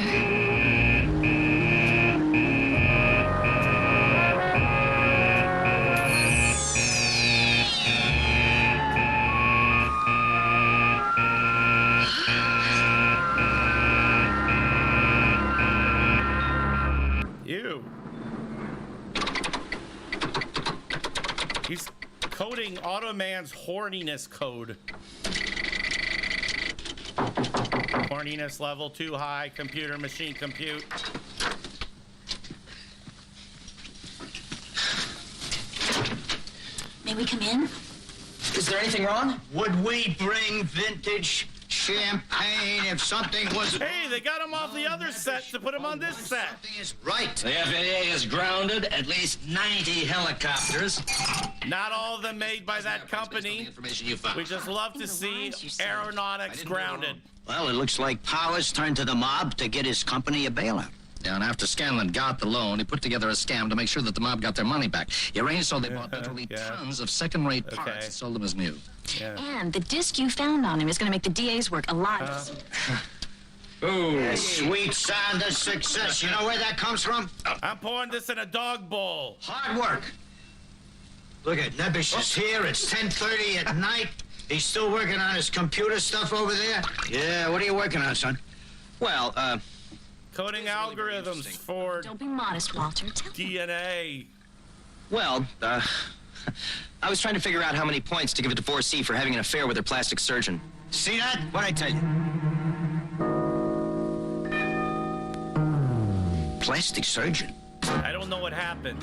[SPEAKER 2] Ew. He's coding AUTOMAN's horniness code. Horniness level too high, computer machine compute.
[SPEAKER 15] May we come in?
[SPEAKER 4] Is there anything wrong?
[SPEAKER 5] Would we bring vintage champagne if something was...
[SPEAKER 2] Hey, they got him off the other set to put him on this set.
[SPEAKER 5] Right.
[SPEAKER 11] The FAA has grounded at least 90 helicopters.
[SPEAKER 2] Not all of them made by that company. We just love to see aeronautics grounded.
[SPEAKER 5] Well, it looks like Powers turned to the mob to get his company a bailout.
[SPEAKER 1] Yeah, and after Scanlon got the loan, he put together a scam to make sure that the mob got their money back. He arranged so they bought literally tons of second-rate parts and sold them as new.
[SPEAKER 15] And the disc you found on him is going to make the DA's work a lot easier.
[SPEAKER 5] The sweet sound of success. You know where that comes from?
[SPEAKER 2] I'm pouring this in a dog bowl.
[SPEAKER 5] Hard work. Look at Nebish is here. It's 10:30 at night. He's still working on his computer stuff over there? Yeah, what are you working on, son? Well,
[SPEAKER 2] Coding algorithms for...
[SPEAKER 15] Don't be modest, Walter.
[SPEAKER 2] DNA.
[SPEAKER 9] Well, I was trying to figure out how many points to give it to 4C for having an affair with her plastic surgeon.
[SPEAKER 5] See that? What'd I tell you? Plastic surgeon?
[SPEAKER 2] I don't know what happened.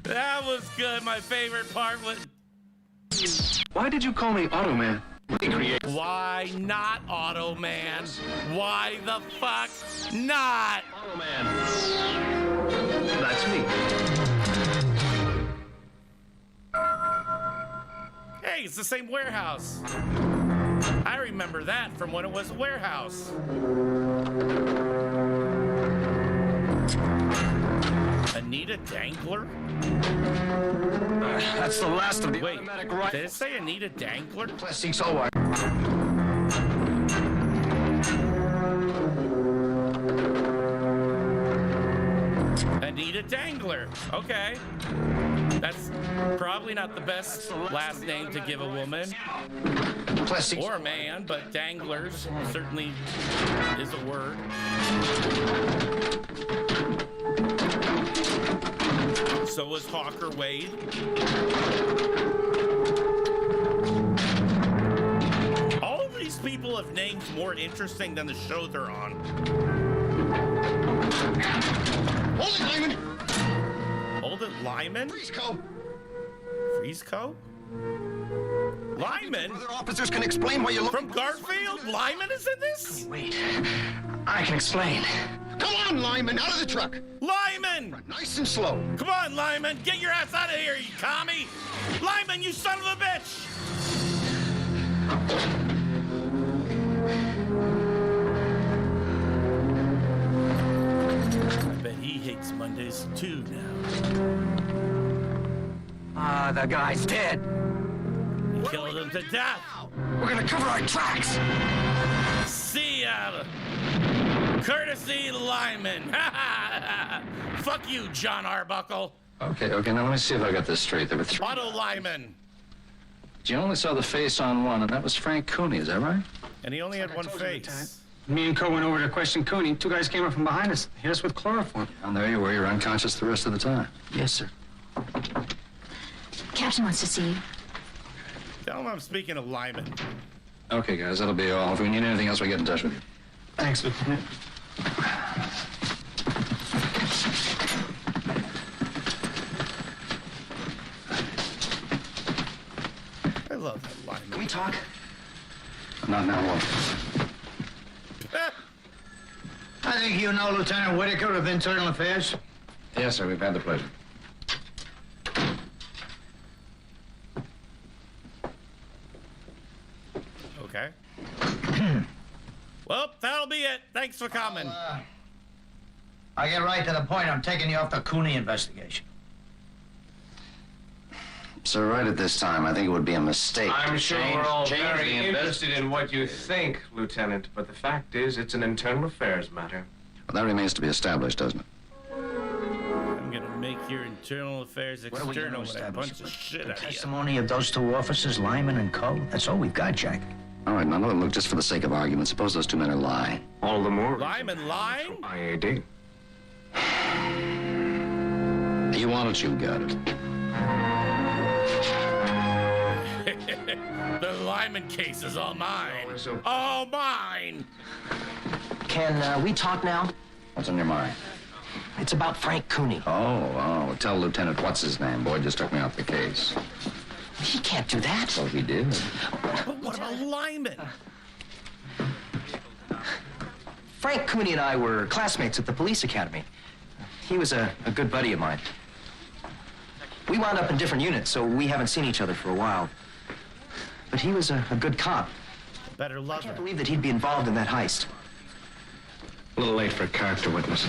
[SPEAKER 2] That was good. My favorite part was...
[SPEAKER 10] Why did you call me AUTOMAN?
[SPEAKER 2] Why not AUTOMAN? Why the fuck not?
[SPEAKER 10] AUTOMAN. That's me.
[SPEAKER 2] Hey, it's the same warehouse. I remember that from when it was a warehouse. Anita Dangler?
[SPEAKER 10] That's the last of the
[SPEAKER 2] Wait,
[SPEAKER 10] automatic rifles.
[SPEAKER 2] did it say Anita Dangler?
[SPEAKER 10] Plastic so wire.
[SPEAKER 2] Anita Dangler. Okay. That's probably not the best last name to give a woman. Or a man, but Danglers certainly is a word. So was Hawker Wade. All of these people have names more interesting than the show they're on.
[SPEAKER 5] Hold it, Lyman!
[SPEAKER 2] Hold it, Lyman?
[SPEAKER 5] Freesco!
[SPEAKER 2] Freesco? Lyman?
[SPEAKER 5] Other officers can explain why you look...
[SPEAKER 2] From Garfield? Lyman is in this?
[SPEAKER 5] Wait. I can explain. Come on, Lyman, out of the truck.
[SPEAKER 2] Lyman!
[SPEAKER 5] Nice and slow.
[SPEAKER 2] Come on, Lyman, get your ass out of here, you commie! Lyman, you son of a bitch! I bet he hates Mondays too now.
[SPEAKER 5] The guy's dead.
[SPEAKER 2] You killed him to death.
[SPEAKER 5] We're gonna cover our tracks.
[SPEAKER 2] See ya. Courtesy Lyman. Fuck you, John Arbuckle.
[SPEAKER 18] Okay, now let me see if I got this straight. There were three.
[SPEAKER 2] Otto Lyman.
[SPEAKER 18] You only saw the face on one, and that was Frank Cooney, is that right?
[SPEAKER 2] And he only had one face.
[SPEAKER 17] Me and Co went over to question Cooney. Two guys came up from behind us, hit us with chloroform.
[SPEAKER 18] And there you were. You're unconscious the rest of the time.
[SPEAKER 5] Yes, sir.
[SPEAKER 8] Captain wants to see you.
[SPEAKER 2] Tell him I'm speaking of Lyman.
[SPEAKER 18] Okay, guys, that'll be all. If we need anything else, we'll get in touch with you.
[SPEAKER 17] Thanks, Lieutenant.
[SPEAKER 2] I love that Lyman.
[SPEAKER 9] Can we talk?
[SPEAKER 18] Not now, what?
[SPEAKER 5] I think you know Lieutenant Whitaker of Internal Affairs.
[SPEAKER 18] Yes, sir, we've had the pleasure.
[SPEAKER 2] Okay. Well, that'll be it. Thanks for coming.
[SPEAKER 5] I get right to the point. I'm taking you off the Cooney investigation.
[SPEAKER 1] Sir, right at this time, I think it would be a mistake
[SPEAKER 12] I'm
[SPEAKER 1] to
[SPEAKER 12] sure
[SPEAKER 1] change,
[SPEAKER 12] we're all
[SPEAKER 1] change
[SPEAKER 12] very
[SPEAKER 1] the
[SPEAKER 12] interested in what you think, Lieutenant, but the fact is, it's an internal affairs matter.
[SPEAKER 1] Well, that remains to be established, doesn't it?
[SPEAKER 2] I'm gonna make your internal affairs
[SPEAKER 5] What are we
[SPEAKER 2] external
[SPEAKER 5] gonna
[SPEAKER 2] when I
[SPEAKER 5] establish?
[SPEAKER 2] punch the shit
[SPEAKER 5] The
[SPEAKER 2] out of you.
[SPEAKER 5] testimony of those two officers, Lyman and Co. That's all we've got, Jack.
[SPEAKER 1] All right, now, look, just for the sake of argument, suppose those two men are lying.
[SPEAKER 12] All the more.
[SPEAKER 2] Lyman lying?
[SPEAKER 12] IAD.
[SPEAKER 1] You want it, you got it.
[SPEAKER 2] The Lyman case is all mine. All mine.
[SPEAKER 9] Can we talk now?
[SPEAKER 1] What's on your mind?
[SPEAKER 9] It's about Frank Cooney.
[SPEAKER 1] Oh, tell Lieutenant what's-his-name. Boy just took me off the case.
[SPEAKER 9] He can't do that.
[SPEAKER 1] Well, he did.
[SPEAKER 2] But what about Lyman?
[SPEAKER 9] Frank Cooney and I were classmates at the police academy. He was a good buddy of mine. We wound up in different units, so we haven't seen each other for a while. But he was a good cop.
[SPEAKER 2] Better love
[SPEAKER 9] I can't believe that he'd be involved in that heist.
[SPEAKER 7] A little late for a character witness.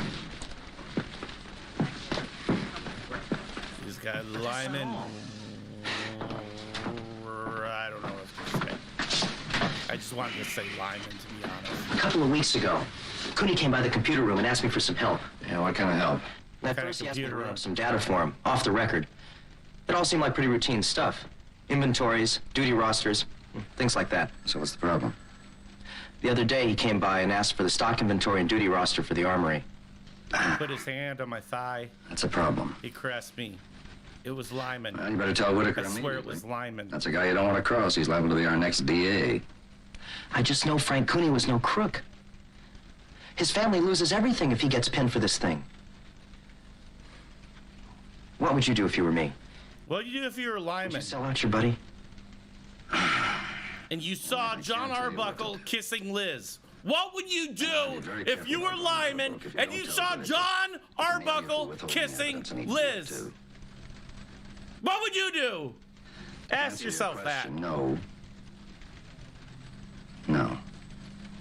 [SPEAKER 2] He's got Lyman. I don't know what to say. I just wanted to say Lyman, to be honest.
[SPEAKER 9] A couple of weeks ago, Cooney came by the computer room and asked me for some help.
[SPEAKER 1] Yeah, what kind of help?
[SPEAKER 9] At first, he asked me to run up some data for him, off the record. It all seemed like pretty routine stuff. Inventories, duty rosters, things like that.
[SPEAKER 1] So what's the problem?
[SPEAKER 9] The other day, he came by and asked for the stock inventory and duty roster for the armory.
[SPEAKER 2] He put his hand on my thigh.
[SPEAKER 1] That's a problem.
[SPEAKER 2] He caressed me. It was Lyman.
[SPEAKER 1] Well, you better tell Whitaker
[SPEAKER 2] I swear it
[SPEAKER 1] immediately.
[SPEAKER 2] was Lyman.
[SPEAKER 1] That's a guy you don't want to cross. He's liable to be our next DA.
[SPEAKER 9] I just know Frank Cooney was no crook. His family loses everything if he gets pinned for this thing. What would you do if you were me?
[SPEAKER 2] What would you do if you were Lyman?
[SPEAKER 9] Would you sell out your buddy?
[SPEAKER 2] And you saw John Arbuckle kissing Liz. What would you do if you were Lyman and you saw John Arbuckle kissing Liz? What would you do? Ask yourself that.
[SPEAKER 1] No.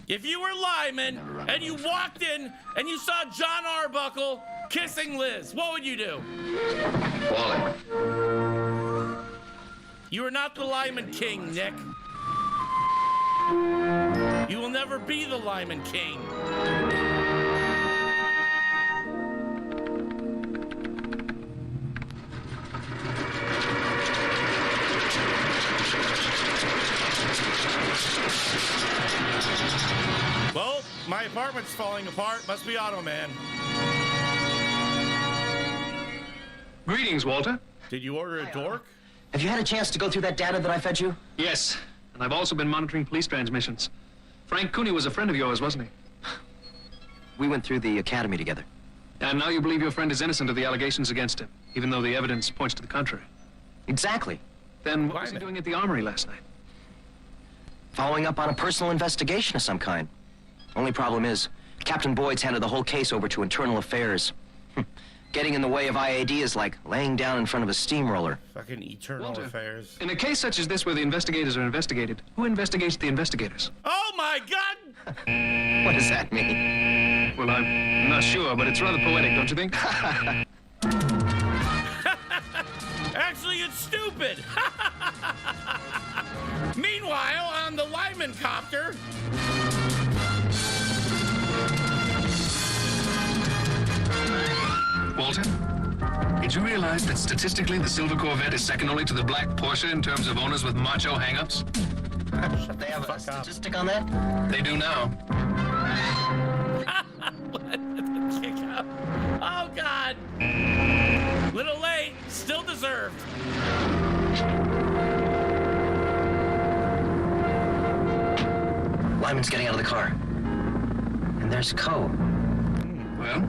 [SPEAKER 2] If you were Lyman and you walked in and you saw John Arbuckle kissing Liz, what would you do?
[SPEAKER 1] Wally.
[SPEAKER 2] You are not the Lyman King, Nick. You will never be the Lyman King. Well, my apartment's falling apart. Must be AUTOMAN.
[SPEAKER 10] Greetings, Walter.
[SPEAKER 2] Did you order a dork?
[SPEAKER 9] Have you had a chance to go through that data that I fed you?
[SPEAKER 10] Yes, and I've also been monitoring police transmissions. Frank Cooney was a friend of yours, wasn't he?
[SPEAKER 9] We went through the academy together.
[SPEAKER 10] And now you believe your friend is innocent of the allegations against him, even though the evidence points to the contrary.
[SPEAKER 9] Exactly.
[SPEAKER 10] Then what was he doing at the armory last night?
[SPEAKER 9] Following up on a personal investigation of some kind. Only problem is, Captain Boyd's handed the whole case over to Internal Affairs. Getting in the way of IAD is like laying down in front of a steamroller.
[SPEAKER 2] Fucking Eternal
[SPEAKER 10] Walter,
[SPEAKER 2] Affairs.
[SPEAKER 10] In a case such as this where the investigators are investigated, who investigates the investigators?
[SPEAKER 2] Oh my God!
[SPEAKER 9] What does that mean?
[SPEAKER 10] Well, I'm not sure, but it's rather poetic, don't you think?
[SPEAKER 2] Actually, it's stupid. Meanwhile, on the Lyman copter.
[SPEAKER 10] Walter, did you realize that statistically the silver Corvette is second only to the black Porsche in terms of owners with macho hang-ups?
[SPEAKER 9] They have a statistic on that?
[SPEAKER 10] They do now.
[SPEAKER 2] Kick out. Oh, God. Little late, still deserved.
[SPEAKER 9] Lyman's getting out of the car. And there's Coe.
[SPEAKER 10] Well,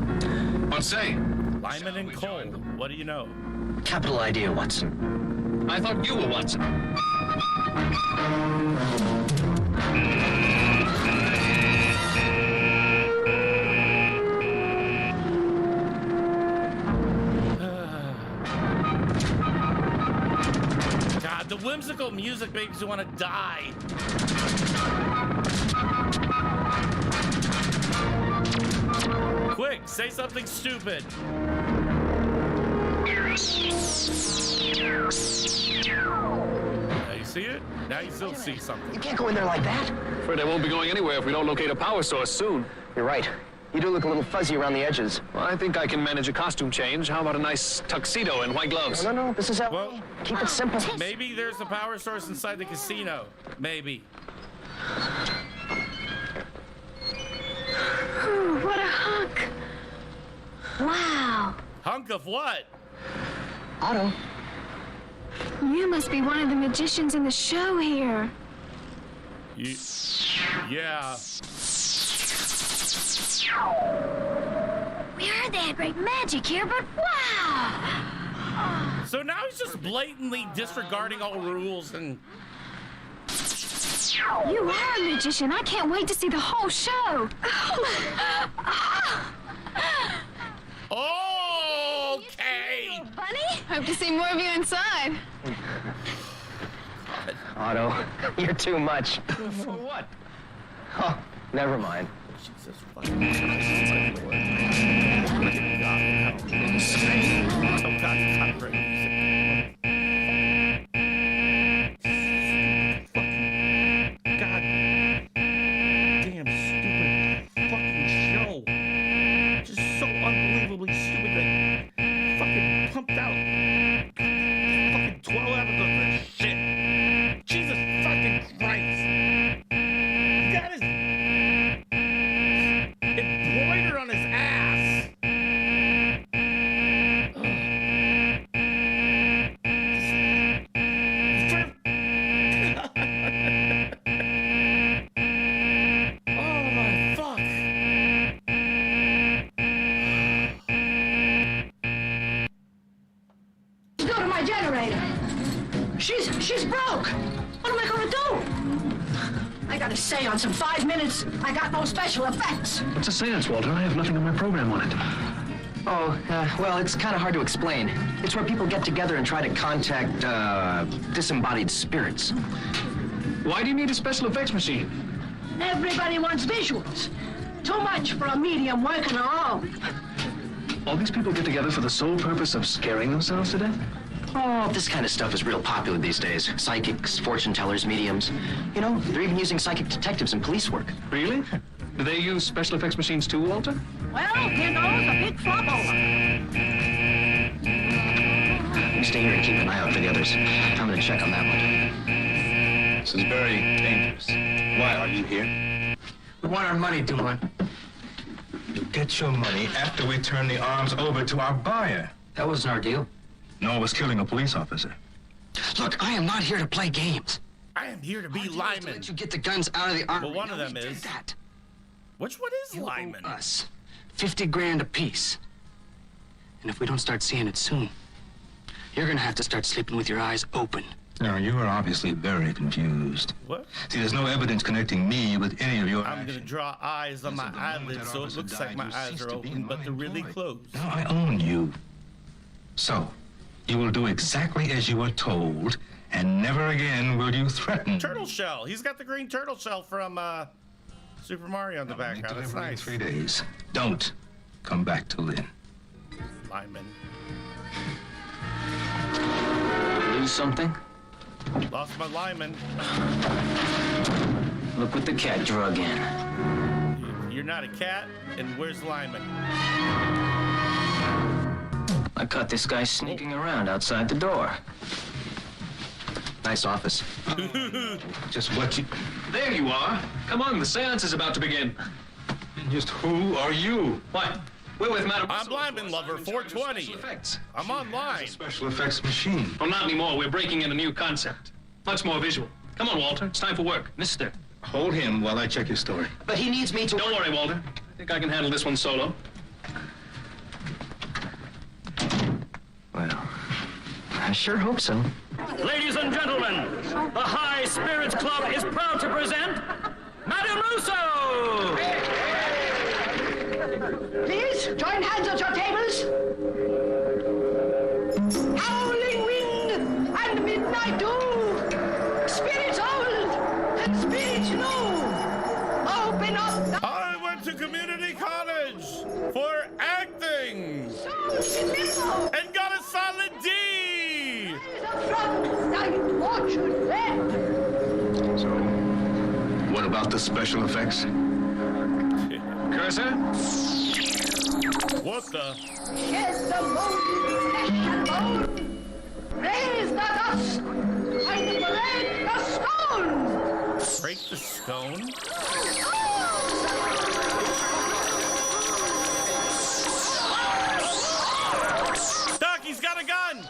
[SPEAKER 10] what say?
[SPEAKER 2] Lyman and Cole. What do you know?
[SPEAKER 9] Capital idea, Watson.
[SPEAKER 10] I thought you were Watson.
[SPEAKER 2] God, the whimsical music makes you want to die. Quick, say something stupid. Now you see it? Now you still see something.
[SPEAKER 9] You can't go in there like that.
[SPEAKER 10] Afraid I won't be going anywhere if we don't locate a power source soon.
[SPEAKER 9] You're right. You do look a little fuzzy around the edges.
[SPEAKER 10] Well, I think I can manage a costume change. How about a nice tuxedo and white gloves?
[SPEAKER 9] No, this is
[SPEAKER 2] well,
[SPEAKER 9] keep it simple.
[SPEAKER 2] Maybe there's a power source inside the casino. Maybe.
[SPEAKER 8] Ooh, what a hunk. Wow.
[SPEAKER 2] Hunk of what?
[SPEAKER 9] Otto.
[SPEAKER 8] You must be one of the magicians in the show here.
[SPEAKER 2] Yeah.
[SPEAKER 8] We
[SPEAKER 15] We heard they had great magic here, but wow!
[SPEAKER 2] So now he's just blatantly disregarding all rules and...
[SPEAKER 15] You are a magician. I can't wait to see the whole show.
[SPEAKER 2] Okay!
[SPEAKER 15] Bunny?
[SPEAKER 3] Hope to see more of you inside.
[SPEAKER 4] Otto, you're too much.
[SPEAKER 2] For what?
[SPEAKER 4] Oh, never mind.
[SPEAKER 2] Jesus fucking Christ. Oh, God, copyright music. God damn stupid fucking show. Just so unbelievably stupid that fucking pumped out fucking 12 episodes of this shit. Jesus fucking Christ. That is embroidered on his ass. Oh my fuck.
[SPEAKER 5] Go to my generator. She's broke. What am I gonna do? I got a seance in 5 minutes. I got no special effects.
[SPEAKER 10] What's a seance, Walter? I have nothing on my program on it.
[SPEAKER 4] Oh, well, it's kind of hard to explain. It's where people get together and try to contact, disembodied spirits.
[SPEAKER 10] Why do you need a special effects machine?
[SPEAKER 5] Everybody wants visuals. Too much for a medium working alone.
[SPEAKER 10] All these people get together for the sole purpose of scaring themselves to death?
[SPEAKER 4] Oh, this kind of stuff is real popular these days. Psychics, fortune tellers, mediums. You know, they're even using psychic detectives in police work.
[SPEAKER 10] Really? Do they use special effects machines too, Walter?
[SPEAKER 5] Well, you know, it's a big flop over.
[SPEAKER 4] You stay here and keep an eye out for the others. I'm gonna check on that one.
[SPEAKER 18] This is very dangerous. Why are you here?
[SPEAKER 17] We want our money, Duman.
[SPEAKER 18] You get your money after we turn the arms over to our buyer.
[SPEAKER 4] That wasn't our deal.
[SPEAKER 18] No, it was killing a police officer.
[SPEAKER 4] Look, I am not here to play games.
[SPEAKER 2] I am here to be Lyman.
[SPEAKER 4] You get the guns out of the armory.
[SPEAKER 2] Well, one of them is.
[SPEAKER 4] That.
[SPEAKER 2] Which one is Lyman?
[SPEAKER 17] Us. 50 grand apiece. And if we don't start seeing it soon, you're gonna have to start sleeping with your eyes open.
[SPEAKER 18] Now, you are obviously very confused.
[SPEAKER 2] What?
[SPEAKER 18] See, there's no evidence connecting me with any of your
[SPEAKER 2] I'm gonna draw eyes on my eyelids so it looks like my eyes are open, but they're really closed.
[SPEAKER 18] No, I own you. So, you will do exactly as you were told, and never again will you threaten.
[SPEAKER 2] Turtle shell. He's got the green turtle shell from Super Mario in the background. That's nice.
[SPEAKER 18] 3 days. Don't come back to Lynn.
[SPEAKER 2] Lyman.
[SPEAKER 6] Lose something?
[SPEAKER 2] Lost my Lyman.
[SPEAKER 6] Look what the cat drug in.
[SPEAKER 2] You're not a cat, and where's Lyman?
[SPEAKER 6] I caught this guy sneaking around outside the door.
[SPEAKER 4] Nice office.
[SPEAKER 18] Just what you...
[SPEAKER 10] There you are. Come on, the seance is about to begin.
[SPEAKER 18] Just who are you?
[SPEAKER 10] What? We're with Madam...
[SPEAKER 2] I'm Lyman Lover 420. I'm online.
[SPEAKER 18] Special effects machine.
[SPEAKER 10] Well, not anymore. We're breaking in a new concept. Much more visual. Come on, Walter. It's time for work. Mister.
[SPEAKER 18] Hold him while I check his story.
[SPEAKER 4] But he needs me to...
[SPEAKER 10] Don't worry, Walter. I think I can handle this one solo.
[SPEAKER 4] Well, I sure hope so.
[SPEAKER 22] Ladies and gentlemen, the High Spirits Club is proud to present Madame Russo!
[SPEAKER 5] Please, join hands at your tables. Howling wind and midnight dew. Spirits old and spirits new. Open up the...
[SPEAKER 2] I went to community college for acting and got a solid D.
[SPEAKER 18] So, what about the special effects?
[SPEAKER 10] Cursor?
[SPEAKER 2] What the?
[SPEAKER 5] Shed the moon, flesh and bone. Raise the dust and break the stone.
[SPEAKER 2] Break the stone? Doc, he's got a gun!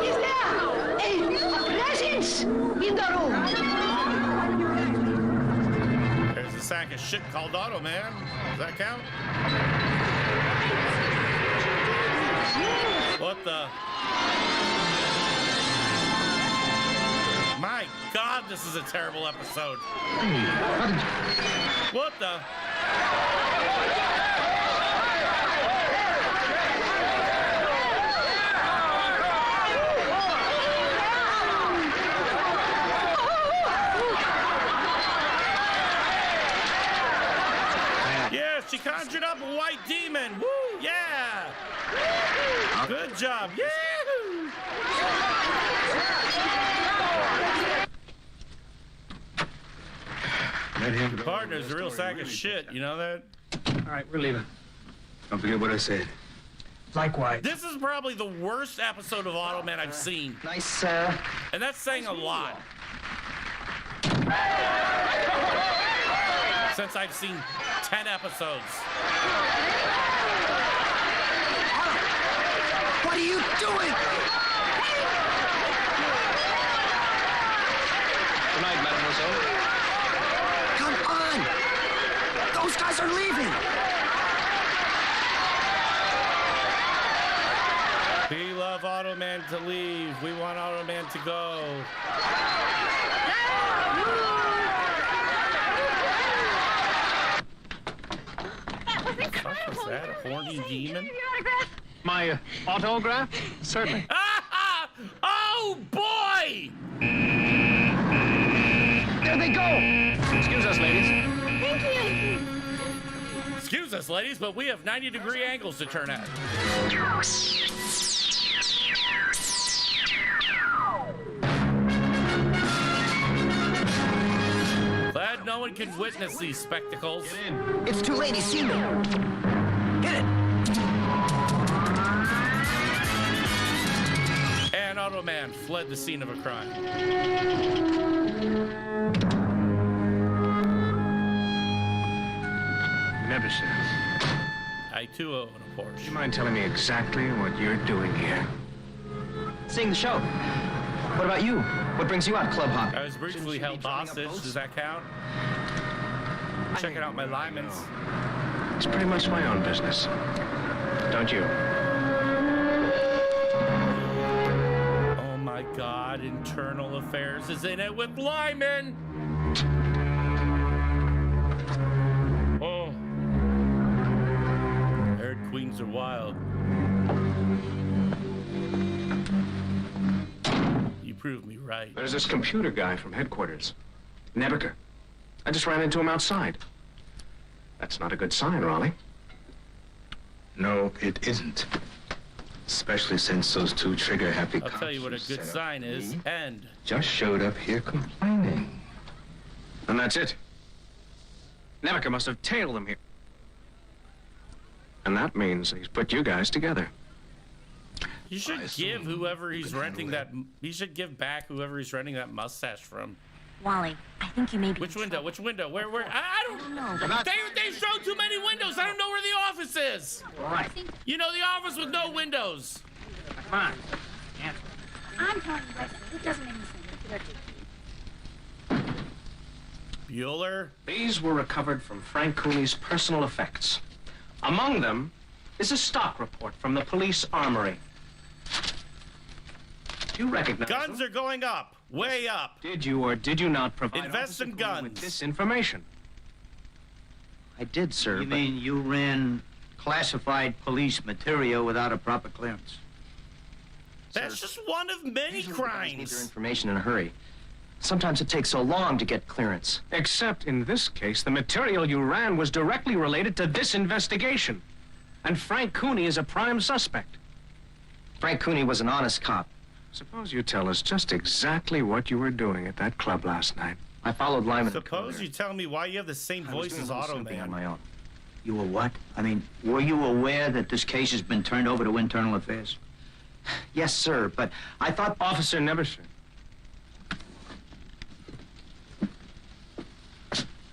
[SPEAKER 5] Is there a presence in the room?
[SPEAKER 2] There's a of shit called AUTOMAN. Does that count? What the? My God, this is a terrible episode. What the? Yeah, she conjured up a white demon. Woo, yeah. Good job. Yahoo! Your partner's a real sack of shit, you know that?
[SPEAKER 17] All right, we're leaving. Don't forget what I said. Likewise.
[SPEAKER 2] This is probably the worst episode of AUTOMAN I've seen.
[SPEAKER 9] Nice,
[SPEAKER 2] And that's saying a lot. Since I've seen 10 episodes.
[SPEAKER 4] What are you doing?
[SPEAKER 6] Good night, mademoiselle.
[SPEAKER 4] Come on! Those guys are leaving!
[SPEAKER 2] We love AUTOMAN to leave. We want AUTOMAN to go. What was that? A horny demon?
[SPEAKER 17] My autograph? Certainly.
[SPEAKER 2] Oh, boy!
[SPEAKER 17] There they go! Excuse us, ladies.
[SPEAKER 3] Thank you.
[SPEAKER 2] Excuse us, ladies, but we have 90-degree angles to turn at. Glad no one can witness these spectacles.
[SPEAKER 17] Get in.
[SPEAKER 4] It's too late, he's seen me. Hit it!
[SPEAKER 2] And AUTOMAN fled the scene of a crime.
[SPEAKER 17] Never, sir.
[SPEAKER 2] I too own a Porsche.
[SPEAKER 17] Do you mind telling me exactly what you're doing here?
[SPEAKER 9] Seeing the show. What about you? What brings you out club hopping?
[SPEAKER 2] I was briefly held hostage. Does that count? Checking out my limans.
[SPEAKER 17] It's pretty much my own business. Don't you?
[SPEAKER 2] Oh my God, Internal Affairs is in it with Lyman! Oh. I heard queens are wild. You proved me right.
[SPEAKER 17] There's this computer guy from headquarters. Nebeker. I just ran into him outside. That's not a good sign, Raleigh.
[SPEAKER 18] No, it isn't. Especially since those two trigger-happy
[SPEAKER 2] I'll tell you what a good sign is. End.
[SPEAKER 18] just showed up here complaining.
[SPEAKER 17] And that's it. Nebeker must have tailed them here. And that means he's put you guys together.
[SPEAKER 2] You should give whoever he's renting that. He should give back whoever he's renting that mustache from.
[SPEAKER 15] Wally, I think you may be.
[SPEAKER 2] Which window? Which window? Where? I don't know. They showed too many windows. I don't know where the office is.
[SPEAKER 17] All right.
[SPEAKER 2] You know, the office with no windows.
[SPEAKER 17] Come on.
[SPEAKER 3] I'm telling you, Wesley, it doesn't make any sense.
[SPEAKER 2] Bueller?
[SPEAKER 17] These were recovered from Frank Cooney's personal effects. Among them is a stock report from the police armory. Do you recognize
[SPEAKER 2] Guns
[SPEAKER 17] them?
[SPEAKER 2] are going up. Way up.
[SPEAKER 17] Did you or did you not provide
[SPEAKER 2] Invest in guns.
[SPEAKER 17] with this information?
[SPEAKER 9] I did, sir.
[SPEAKER 5] You mean you ran classified police material without a proper clearance?
[SPEAKER 2] That's just one of many
[SPEAKER 9] Need their
[SPEAKER 2] crimes.
[SPEAKER 9] information in a hurry. Sometimes it takes so long to get clearance.
[SPEAKER 17] Except in this case, the material you ran was directly related to this investigation. And Frank Cooney is a prime suspect.
[SPEAKER 9] Frank Cooney was an honest cop.
[SPEAKER 17] Suppose you tell us just exactly what you were doing at that club last night.
[SPEAKER 9] I followed Lyman.
[SPEAKER 2] Suppose you tell me why you have the same voice as
[SPEAKER 9] on
[SPEAKER 2] AUTOMAN.
[SPEAKER 9] my own.
[SPEAKER 5] You were what? I mean, were you aware that this case has been turned over to Internal Affairs?
[SPEAKER 9] Yes, sir, but I thought...
[SPEAKER 17] Officer Neverson.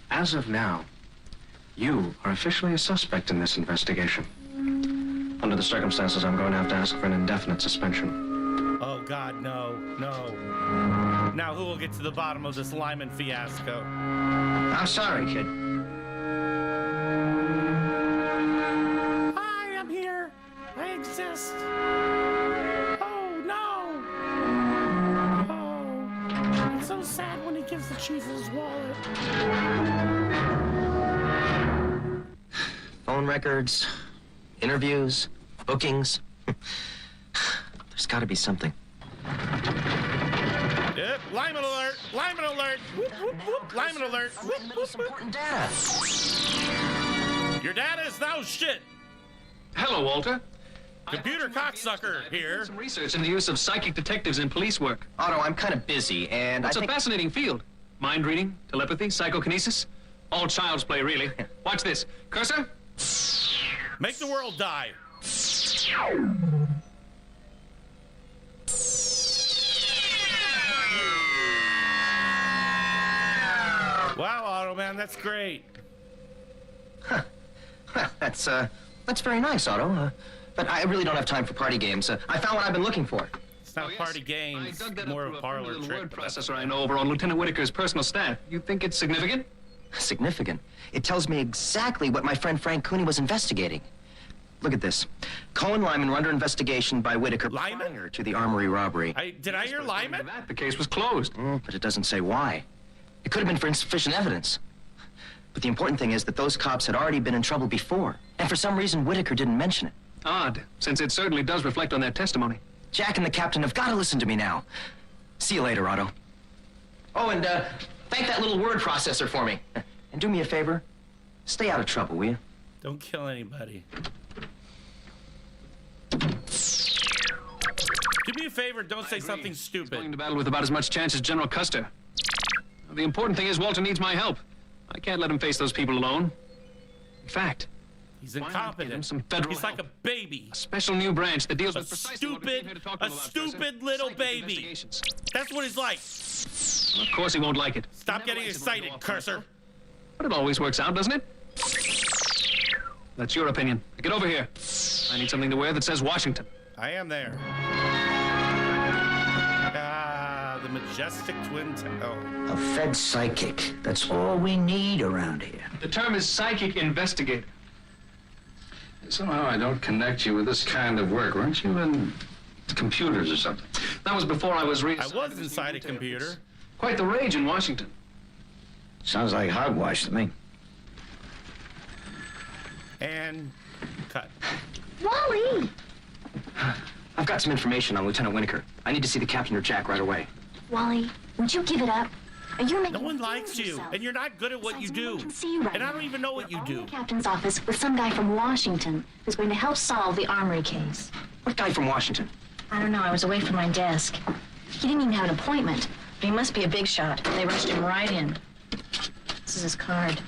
[SPEAKER 17] As of now, you are officially a suspect in this investigation. Under the circumstances, I'm going to have to ask for an indefinite suspension.
[SPEAKER 2] Oh, God, no. No. Now who will get to the bottom of this Lyman fiasco?
[SPEAKER 5] I'm sorry, kid.
[SPEAKER 2] It's so sad when he gives the chief his wallet.
[SPEAKER 9] Phone records, interviews, bookings. There's got to be something.
[SPEAKER 2] Yep, lineman alert! Lineman alert! Whoop, whoop, whoop. Lineman alert! Whoop, whoop, whoop.
[SPEAKER 9] Important data.
[SPEAKER 2] Your data is now shit!
[SPEAKER 10] Hello, Walter.
[SPEAKER 2] Computer cocksucker here.
[SPEAKER 10] Some research in the use of psychic detectives in police work.
[SPEAKER 9] Otto, I'm kind of busy, and
[SPEAKER 10] It's
[SPEAKER 9] I
[SPEAKER 10] a
[SPEAKER 9] think...
[SPEAKER 10] fascinating field. Mind reading, telepathy, psychokinesis. All child's play, really. Watch this. Cursor?
[SPEAKER 2] Make the world die. Wow, Automan, that's great.
[SPEAKER 9] That's very nice, Otto. But I really don't have time for party games. I found what I've been looking for.
[SPEAKER 2] It's not a party game.
[SPEAKER 10] I
[SPEAKER 2] It's
[SPEAKER 10] dug that
[SPEAKER 2] more
[SPEAKER 10] up
[SPEAKER 2] of a
[SPEAKER 10] through
[SPEAKER 2] parlor
[SPEAKER 10] little
[SPEAKER 2] trick.
[SPEAKER 10] word processor I know over on Lieutenant Whitaker's personal staff. You think it's significant?
[SPEAKER 9] Significant. It tells me exactly what my friend Frank Cooney was investigating. Look at this. Cohen Lyman were under investigation by Whitaker prior to the armory robbery.
[SPEAKER 2] Did I hear Lyman?
[SPEAKER 10] The case was closed.
[SPEAKER 9] But it doesn't say why. It could have been for insufficient evidence. But the important thing is that those cops had already been in trouble before. And for some reason, Whitaker didn't mention it.
[SPEAKER 10] Odd, since it certainly does reflect on their testimony.
[SPEAKER 9] Jack and the captain have got to listen to me now. See you later, Otto. Oh, and thank that little word processor for me. And do me a favor. Stay out of trouble, will you?
[SPEAKER 2] Don't kill anybody. Do me a favor, don't say something stupid.
[SPEAKER 10] Going to battle with about as much chance as General Custer. The important thing is Walter needs my help. I can't let him face those people alone. In fact,
[SPEAKER 2] he's incompetent.
[SPEAKER 10] Some federal
[SPEAKER 2] He's like a baby.
[SPEAKER 10] A special new branch that deals
[SPEAKER 2] A
[SPEAKER 10] with precisely what we came here to talk to him about,
[SPEAKER 2] stupid little baby. That's what he's like.
[SPEAKER 10] Well, of course he won't like it.
[SPEAKER 2] Stop getting excited, Cursor.
[SPEAKER 10] But it always works out, doesn't it? That's your opinion. Get over here. I need something to wear that says Washington.
[SPEAKER 2] I am there. The majestic twin tower.
[SPEAKER 5] A Fed psychic. That's all we need around here.
[SPEAKER 10] The term is psychic investigator.
[SPEAKER 18] Somehow I don't connect you with this kind of work. Weren't you in computers or something?
[SPEAKER 10] That was before I was
[SPEAKER 2] I was inside a computer.
[SPEAKER 10] Quite the rage in Washington.
[SPEAKER 5] Sounds like hogwash to me.
[SPEAKER 2] And cut.
[SPEAKER 3] Wally!
[SPEAKER 9] I've got some information on Lieutenant Whitaker. I need to see the captain or Jack right away.
[SPEAKER 8] Wally, would you give it up? You're making
[SPEAKER 2] No one likes you, and you're not good at what you do.
[SPEAKER 8] see you right
[SPEAKER 2] And I don't even know what you do.
[SPEAKER 8] captain's office with some guy from Washington who's going to help solve the armory case.
[SPEAKER 9] What guy from Washington?
[SPEAKER 8] I don't know. I was away from my desk. He didn't even have an appointment. But he must be a big shot. They rushed him right in. This is his card.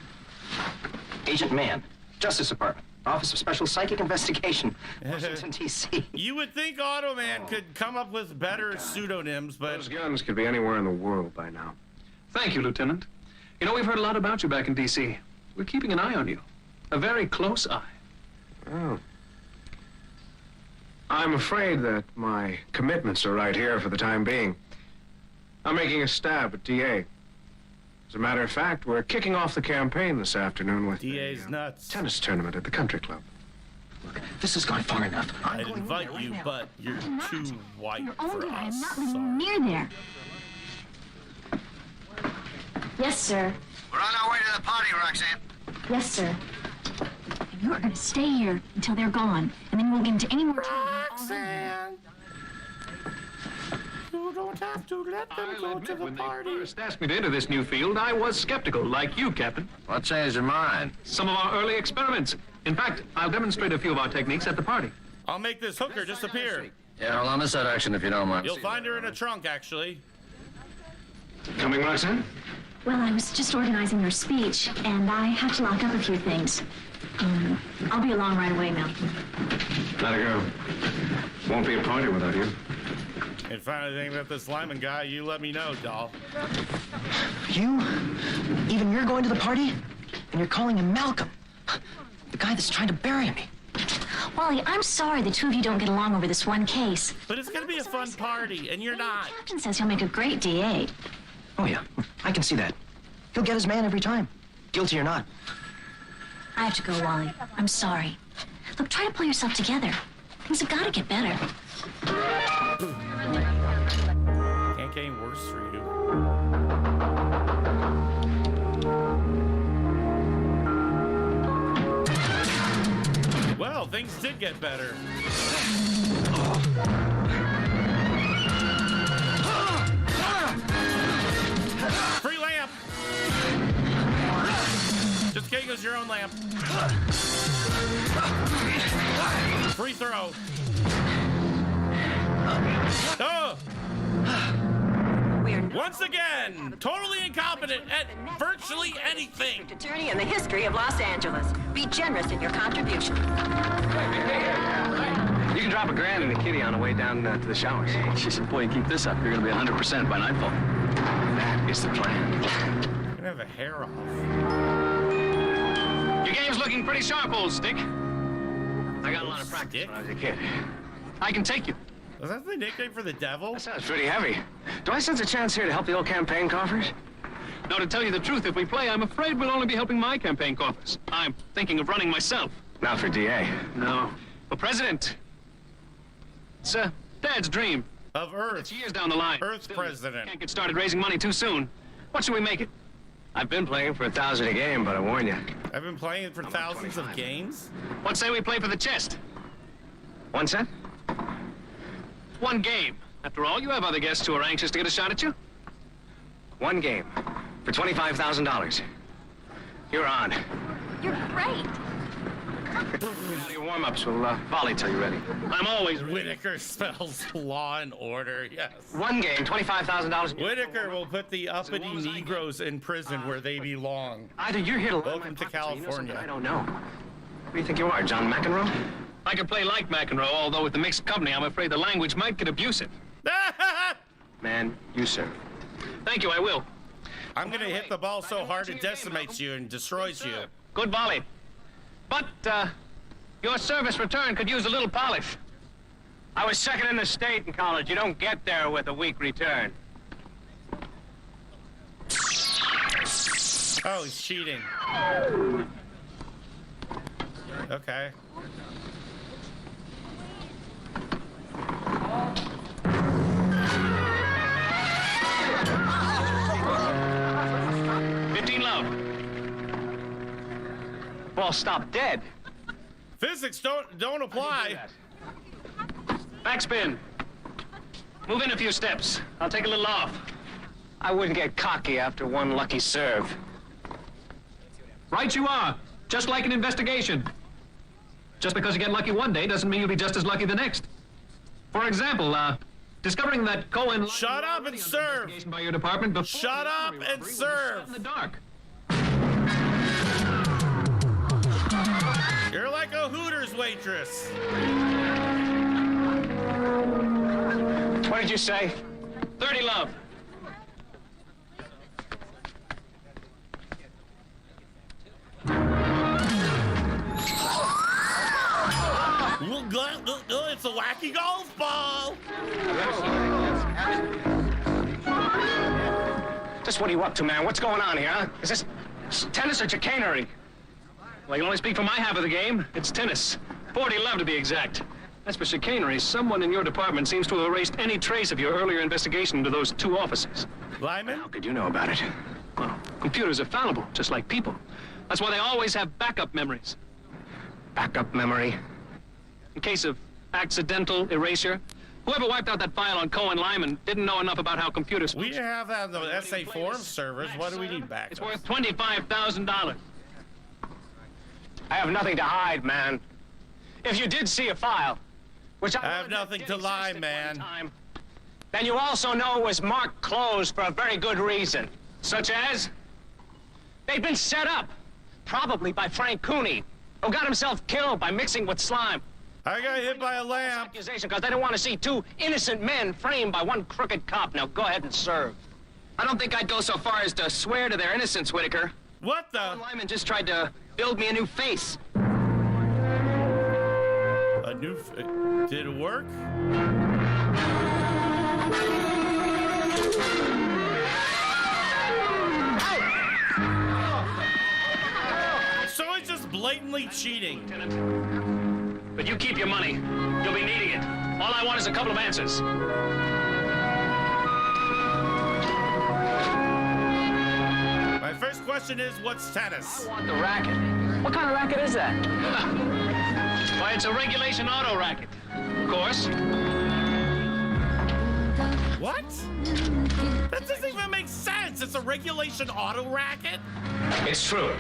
[SPEAKER 9] Agent Mann, Justice Department, Office of Special Psychic Investigation, Washington, D.C.
[SPEAKER 2] You would think Automan could come up with better pseudonyms, but...
[SPEAKER 17] Those guns could be anywhere in the world by now.
[SPEAKER 10] Thank you, Lieutenant. You know, we've heard a lot about you back in D.C. We're keeping an eye on you. A very close eye.
[SPEAKER 17] Oh. I'm afraid that my commitments are right here for the time being. I'm making a stab at DA. As a matter of fact, we're kicking off the campaign this afternoon with
[SPEAKER 2] DA's nuts.
[SPEAKER 17] tennis tournament at the country club.
[SPEAKER 9] Look, this has gone far enough.
[SPEAKER 2] I'd invite you, but you're too white for us.
[SPEAKER 3] I'm not living
[SPEAKER 2] Sorry.
[SPEAKER 3] near there.
[SPEAKER 8] Yes, sir.
[SPEAKER 5] We're on our way to the party, Roxanne.
[SPEAKER 8] Yes, sir.
[SPEAKER 3] And you're going to stay here until they're gone, and then you won't get into any more trouble.
[SPEAKER 2] Roxanne! You don't have to let them go to the
[SPEAKER 10] When
[SPEAKER 2] party.
[SPEAKER 10] they first asked me to enter this new field, I was skeptical, like you, Captain.
[SPEAKER 12] What changed your mind?
[SPEAKER 10] Some of our early experiments. In fact, I'll demonstrate a few of our techniques at the party.
[SPEAKER 2] I'll make this hooker disappear.
[SPEAKER 12] Yeah, well, I'll miss that action if you don't mind.
[SPEAKER 2] You'll find her in a trunk, actually.
[SPEAKER 17] Coming, Roxanne?
[SPEAKER 3] Well, I was just organizing your speech, and I have to lock up a few things. I'll be along right away, Malcolm.
[SPEAKER 17] Let her go. Won't be a party without you.
[SPEAKER 2] If I anything about this Lyman guy, you let me know, doll.
[SPEAKER 9] You? Even you're going to the party? And you're calling him Malcolm? The guy that's trying to bury me.
[SPEAKER 8] Wally, I'm sorry the two of you don't get along over this one case.
[SPEAKER 2] But it's gonna be a fun party, and you're not.
[SPEAKER 8] The captain says he'll make a great DA.
[SPEAKER 9] Oh, yeah. I can see that. He'll get his man every time. Guilty or not.
[SPEAKER 8] I have to go, Wally. I'm sorry. Look, try to pull yourself together. Things have got to get better.
[SPEAKER 2] Can't get any worse for you. things did get better. Free lamp. Just kidding, it was your own lamp. Free throw. Oh! Once again, totally incompetent at virtually anything.
[SPEAKER 14] Attorney in the history of Los Angeles. Be generous in your contribution.
[SPEAKER 17] You can drop $1,000 in the kitty on the way down to the showers.
[SPEAKER 6] Boy, you keep this up, you're gonna be 100% by nightfall.
[SPEAKER 17] That is the plan.
[SPEAKER 2] I'm gonna have a hair off.
[SPEAKER 17] Your game's looking pretty sharp, old stick. I got a lot of practice when I was a kid. I can take you.
[SPEAKER 2] Was that the nickname for the devil?
[SPEAKER 17] That sounds pretty heavy. Do I sense a chance here to help the old campaign coffers?
[SPEAKER 20] No, to tell you the truth, if we play, I'm afraid we'll only be helping my campaign coffers. I'm thinking of running myself.
[SPEAKER 17] Not for DA.
[SPEAKER 20] No. For president. It's Dad's dream.
[SPEAKER 2] Of Earth.
[SPEAKER 20] It's years down the line.
[SPEAKER 2] Earth's president.
[SPEAKER 20] Can't get started raising money too soon. What should we make it?
[SPEAKER 17] I've been playing for $1,000 a game, but I warn you.
[SPEAKER 2] I've been playing for thousands of games.
[SPEAKER 20] What say we play for the chest?
[SPEAKER 17] 1 cent?
[SPEAKER 20] One game. After all, you have other guests who are anxious to get a shot at you.
[SPEAKER 17] 1 game for $25,000. You're on.
[SPEAKER 14] You're great.
[SPEAKER 17] Your warm-ups will volley till you're ready.
[SPEAKER 20] I'm always ready.
[SPEAKER 2] Whitaker spells Law and Order, yes.
[SPEAKER 17] 1 game, $25,000.
[SPEAKER 2] Whitaker will put the uppity Negroes in prison where they belong.
[SPEAKER 17] Either you're here to
[SPEAKER 2] Welcome to California.
[SPEAKER 17] I don't know. Who do you think you are, John McEnroe?
[SPEAKER 20] I can play like McEnroe, although with the mixed company, I'm afraid the language might get abusive.
[SPEAKER 17] Man, you serve.
[SPEAKER 20] Thank you, I will.
[SPEAKER 2] I'm gonna hit the ball so hard it decimates you and destroys you.
[SPEAKER 20] Good volley. But, your service return could use a little polish.
[SPEAKER 17] I was second in the state in college. You don't get there with a weak return.
[SPEAKER 2] Oh, he's cheating. Okay.
[SPEAKER 17] Ball stopped dead.
[SPEAKER 2] Physics don't apply.
[SPEAKER 20] Backspin. Move in a few steps. I'll take a little off.
[SPEAKER 17] I wouldn't get cocky after 1 lucky serve.
[SPEAKER 20] Right you are. Just like an investigation. Just because you get lucky one day doesn't mean you'll be just as lucky the next. For example, discovering that Cohen...
[SPEAKER 2] Shut up and serve!
[SPEAKER 20] ...by your department before...
[SPEAKER 2] Shut up and serve!
[SPEAKER 20] ...in the dark.
[SPEAKER 2] You're like a Hooters waitress.
[SPEAKER 17] What did you say?
[SPEAKER 20] 30 love.
[SPEAKER 2] It's a wacky golf ball.
[SPEAKER 17] Just what are you up to, man? What's going on here, huh? Is this tennis or chicanery?
[SPEAKER 20] Well, I can only speak for my half of the game. It's tennis. 40 love to be exact. As for chicanery, someone in your department seems to have erased any trace of your earlier investigation into those 2 officers.
[SPEAKER 2] Lyman?
[SPEAKER 17] How could you know about it?
[SPEAKER 20] Well, computers are fallible, just like people. That's why they always have backup memories.
[SPEAKER 17] Backup memory?
[SPEAKER 20] In case of accidental erasure, whoever wiped out that file on Cohen Lyman didn't know enough about how computers...
[SPEAKER 2] We have that on the SA Form servers. What do we need back?
[SPEAKER 20] It's worth $25,000.
[SPEAKER 17] I have nothing to hide, man. If you did see a file, which I
[SPEAKER 2] have nothing to lie, man.
[SPEAKER 17] Then you also know it was marked closed for a very good reason. Such as? They'd been set up, probably by Frank Cooney, who got himself killed by mixing with slime.
[SPEAKER 2] I got hit by a lamp.
[SPEAKER 17] Accusation because they didn't want to see 2 innocent men framed by 1 crooked cop. Now go ahead and serve.
[SPEAKER 9] I don't think I'd go so far as to swear to their innocence, Whitaker.
[SPEAKER 2] What the?
[SPEAKER 9] Lyman just tried to build me a new face.
[SPEAKER 2] A new... Did it work? So it's just blatantly cheating.
[SPEAKER 20] But you keep your money. You'll be needing it. All I want is a couple of answers.
[SPEAKER 2] My first question is, what's tennis?
[SPEAKER 17] I want the racket. What kind of racket is that?
[SPEAKER 20] Why, it's a regulation auto racket. Of course.
[SPEAKER 2] What? That doesn't even make sense. It's a regulation auto racket.
[SPEAKER 20] It's true.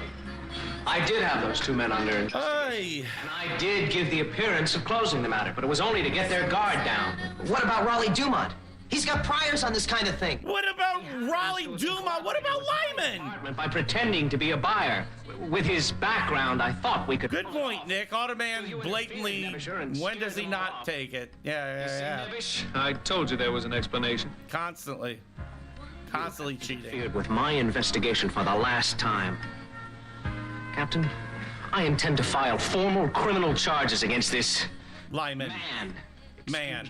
[SPEAKER 20] I did have those two men under investigation. And I did give the appearance of closing the matter, but it was only to get their guard down.
[SPEAKER 4] What about Raleigh Dumont? He's got priors on this kind of thing.
[SPEAKER 2] What about Raleigh Dumont? What about Lyman?
[SPEAKER 20] By pretending to be a buyer. With his background, I thought we could...
[SPEAKER 2] Good point, Nick. AUTOMAN blatantly, when does he not take it? Yeah.
[SPEAKER 20] I told you there was an explanation.
[SPEAKER 2] Constantly cheating.
[SPEAKER 20] With my investigation for the last time. Captain, I intend to file formal criminal charges against this...
[SPEAKER 2] Lyman. Man.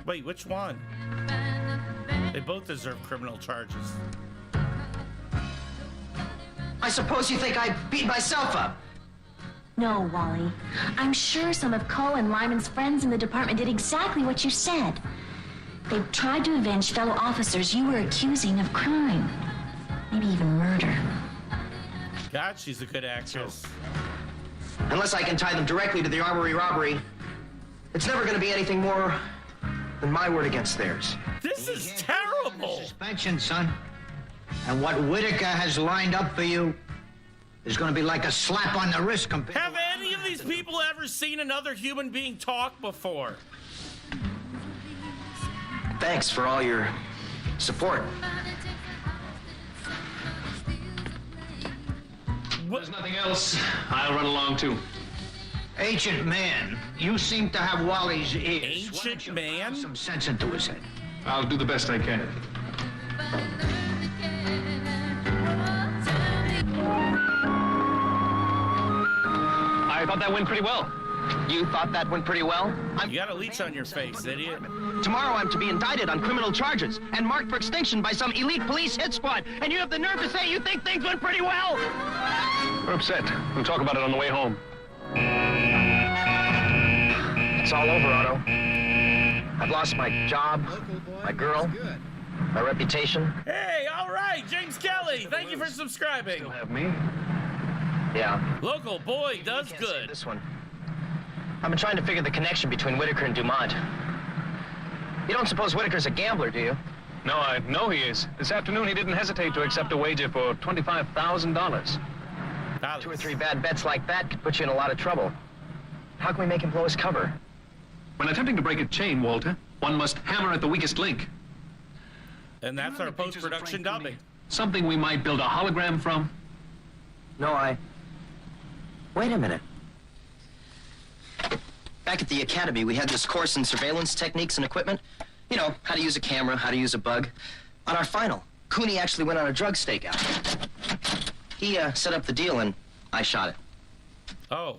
[SPEAKER 2] Wait, which one? They both deserve criminal charges.
[SPEAKER 4] I suppose you think I beat myself up?
[SPEAKER 3] No, Wally. I'm sure some of Coe and Lyman's friends in the department did exactly what you said. They tried to avenge fellow officers you were accusing of crime. Maybe even murder.
[SPEAKER 2] God, she's a good actress.
[SPEAKER 4] Unless I can tie them directly to the armory robbery, it's never going to be anything more than my word against theirs.
[SPEAKER 2] This is terrible.
[SPEAKER 5] Suspension, son. And what Whitaker has lined up for you is going to be like a slap on the wrist compared
[SPEAKER 2] Have any of these people ever seen another human being talk before?
[SPEAKER 4] Thanks for all your support.
[SPEAKER 20] There's nothing else. I'll run along, too.
[SPEAKER 5] Ancient man, you seem to have Wally's ears.
[SPEAKER 2] Ancient man?
[SPEAKER 5] Some sense into his head.
[SPEAKER 20] I'll do the best I can. I thought that went pretty well.
[SPEAKER 4] You thought that went pretty well?
[SPEAKER 2] You got a leech on your face, idiot.
[SPEAKER 4] Tomorrow I'm to be indicted on criminal charges and marked for extinction by some elite police hit squad. And you have the nerve to say you think things went pretty well?
[SPEAKER 20] We're upset. We'll talk about it on the way home.
[SPEAKER 4] It's all over, Otto. I've lost my job, my girl, my reputation.
[SPEAKER 2] Hey, all right, James Kelly. Thank you for subscribing.
[SPEAKER 20] Still have me?
[SPEAKER 4] Yeah.
[SPEAKER 2] Local boy does good.
[SPEAKER 4] This one. I've been trying to figure the connection between Whitaker and Dumont. You don't suppose Whitaker's a gambler, do you?
[SPEAKER 20] No, I know he is. This afternoon, he didn't hesitate to accept a wager for $25,000.
[SPEAKER 4] 2 or 3 bad bets like that could put you in a lot of trouble. How can we make him blow his cover?
[SPEAKER 20] When attempting to break a chain, Walter, one must hammer at the weakest link.
[SPEAKER 2] And that's our post-production dubbing.
[SPEAKER 20] Something we might build a hologram from?
[SPEAKER 4] No, Wait a minute. Back at the academy, we had this course in surveillance techniques and equipment. You know, how to use a camera, how to use a bug. On our final, Cooney actually went on a drug stakeout. He set up the deal and I shot it.
[SPEAKER 2] Oh.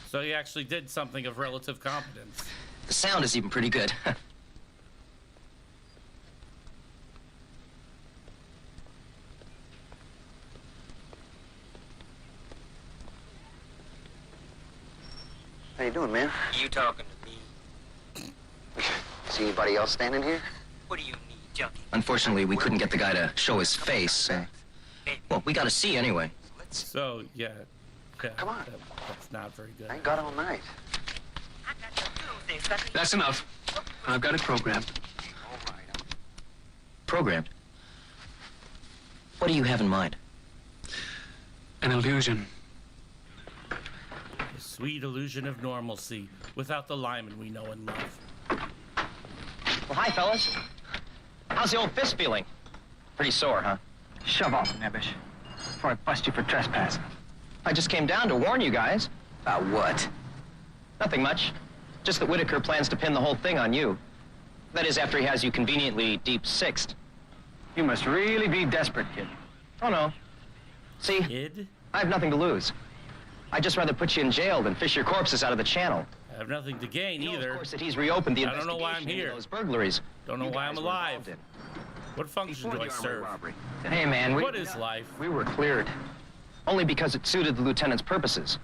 [SPEAKER 2] So he actually did something of relative competence.
[SPEAKER 4] The sound is even pretty good.
[SPEAKER 7] How you doing, man?
[SPEAKER 9] You talking to me?
[SPEAKER 7] See anybody else standing here?
[SPEAKER 9] What do you need, junkie?
[SPEAKER 4] Unfortunately, we couldn't get the guy to show his face. Well, we got to see anyway.
[SPEAKER 2] So, yeah.
[SPEAKER 7] Come on.
[SPEAKER 2] That's not very good.
[SPEAKER 7] I ain't got all night.
[SPEAKER 20] That's enough. I've got it programmed.
[SPEAKER 4] Programmed? What do you have in mind?
[SPEAKER 20] An illusion.
[SPEAKER 2] The sweet illusion of normalcy without the Lyman we know and love.
[SPEAKER 4] Well, hi, fellas. How's the old fist feeling? Pretty sore, huh?
[SPEAKER 5] Shove off, Nebbish, before I bust you for trespassing.
[SPEAKER 4] I just came down to warn you guys.
[SPEAKER 7] About what?
[SPEAKER 4] Nothing much. Just that Whitaker plans to pin the whole thing on you. That is, after he has you conveniently deep sixth.
[SPEAKER 5] You must really be desperate, kid.
[SPEAKER 4] Oh, no. See,
[SPEAKER 2] Kid?
[SPEAKER 4] I have nothing to lose. I'd just rather put you in jail than fish your corpses out of the channel.
[SPEAKER 2] I have nothing to gain either.
[SPEAKER 4] Of course, that he's reopened the
[SPEAKER 2] I don't know why I'm
[SPEAKER 4] investigation into
[SPEAKER 2] here.
[SPEAKER 4] those burglaries.
[SPEAKER 2] Don't know why I'm alive. What function do I serve?
[SPEAKER 4] Hey, man,
[SPEAKER 2] What is life?
[SPEAKER 4] We were cleared. Only because it suited the lieutenant's purposes.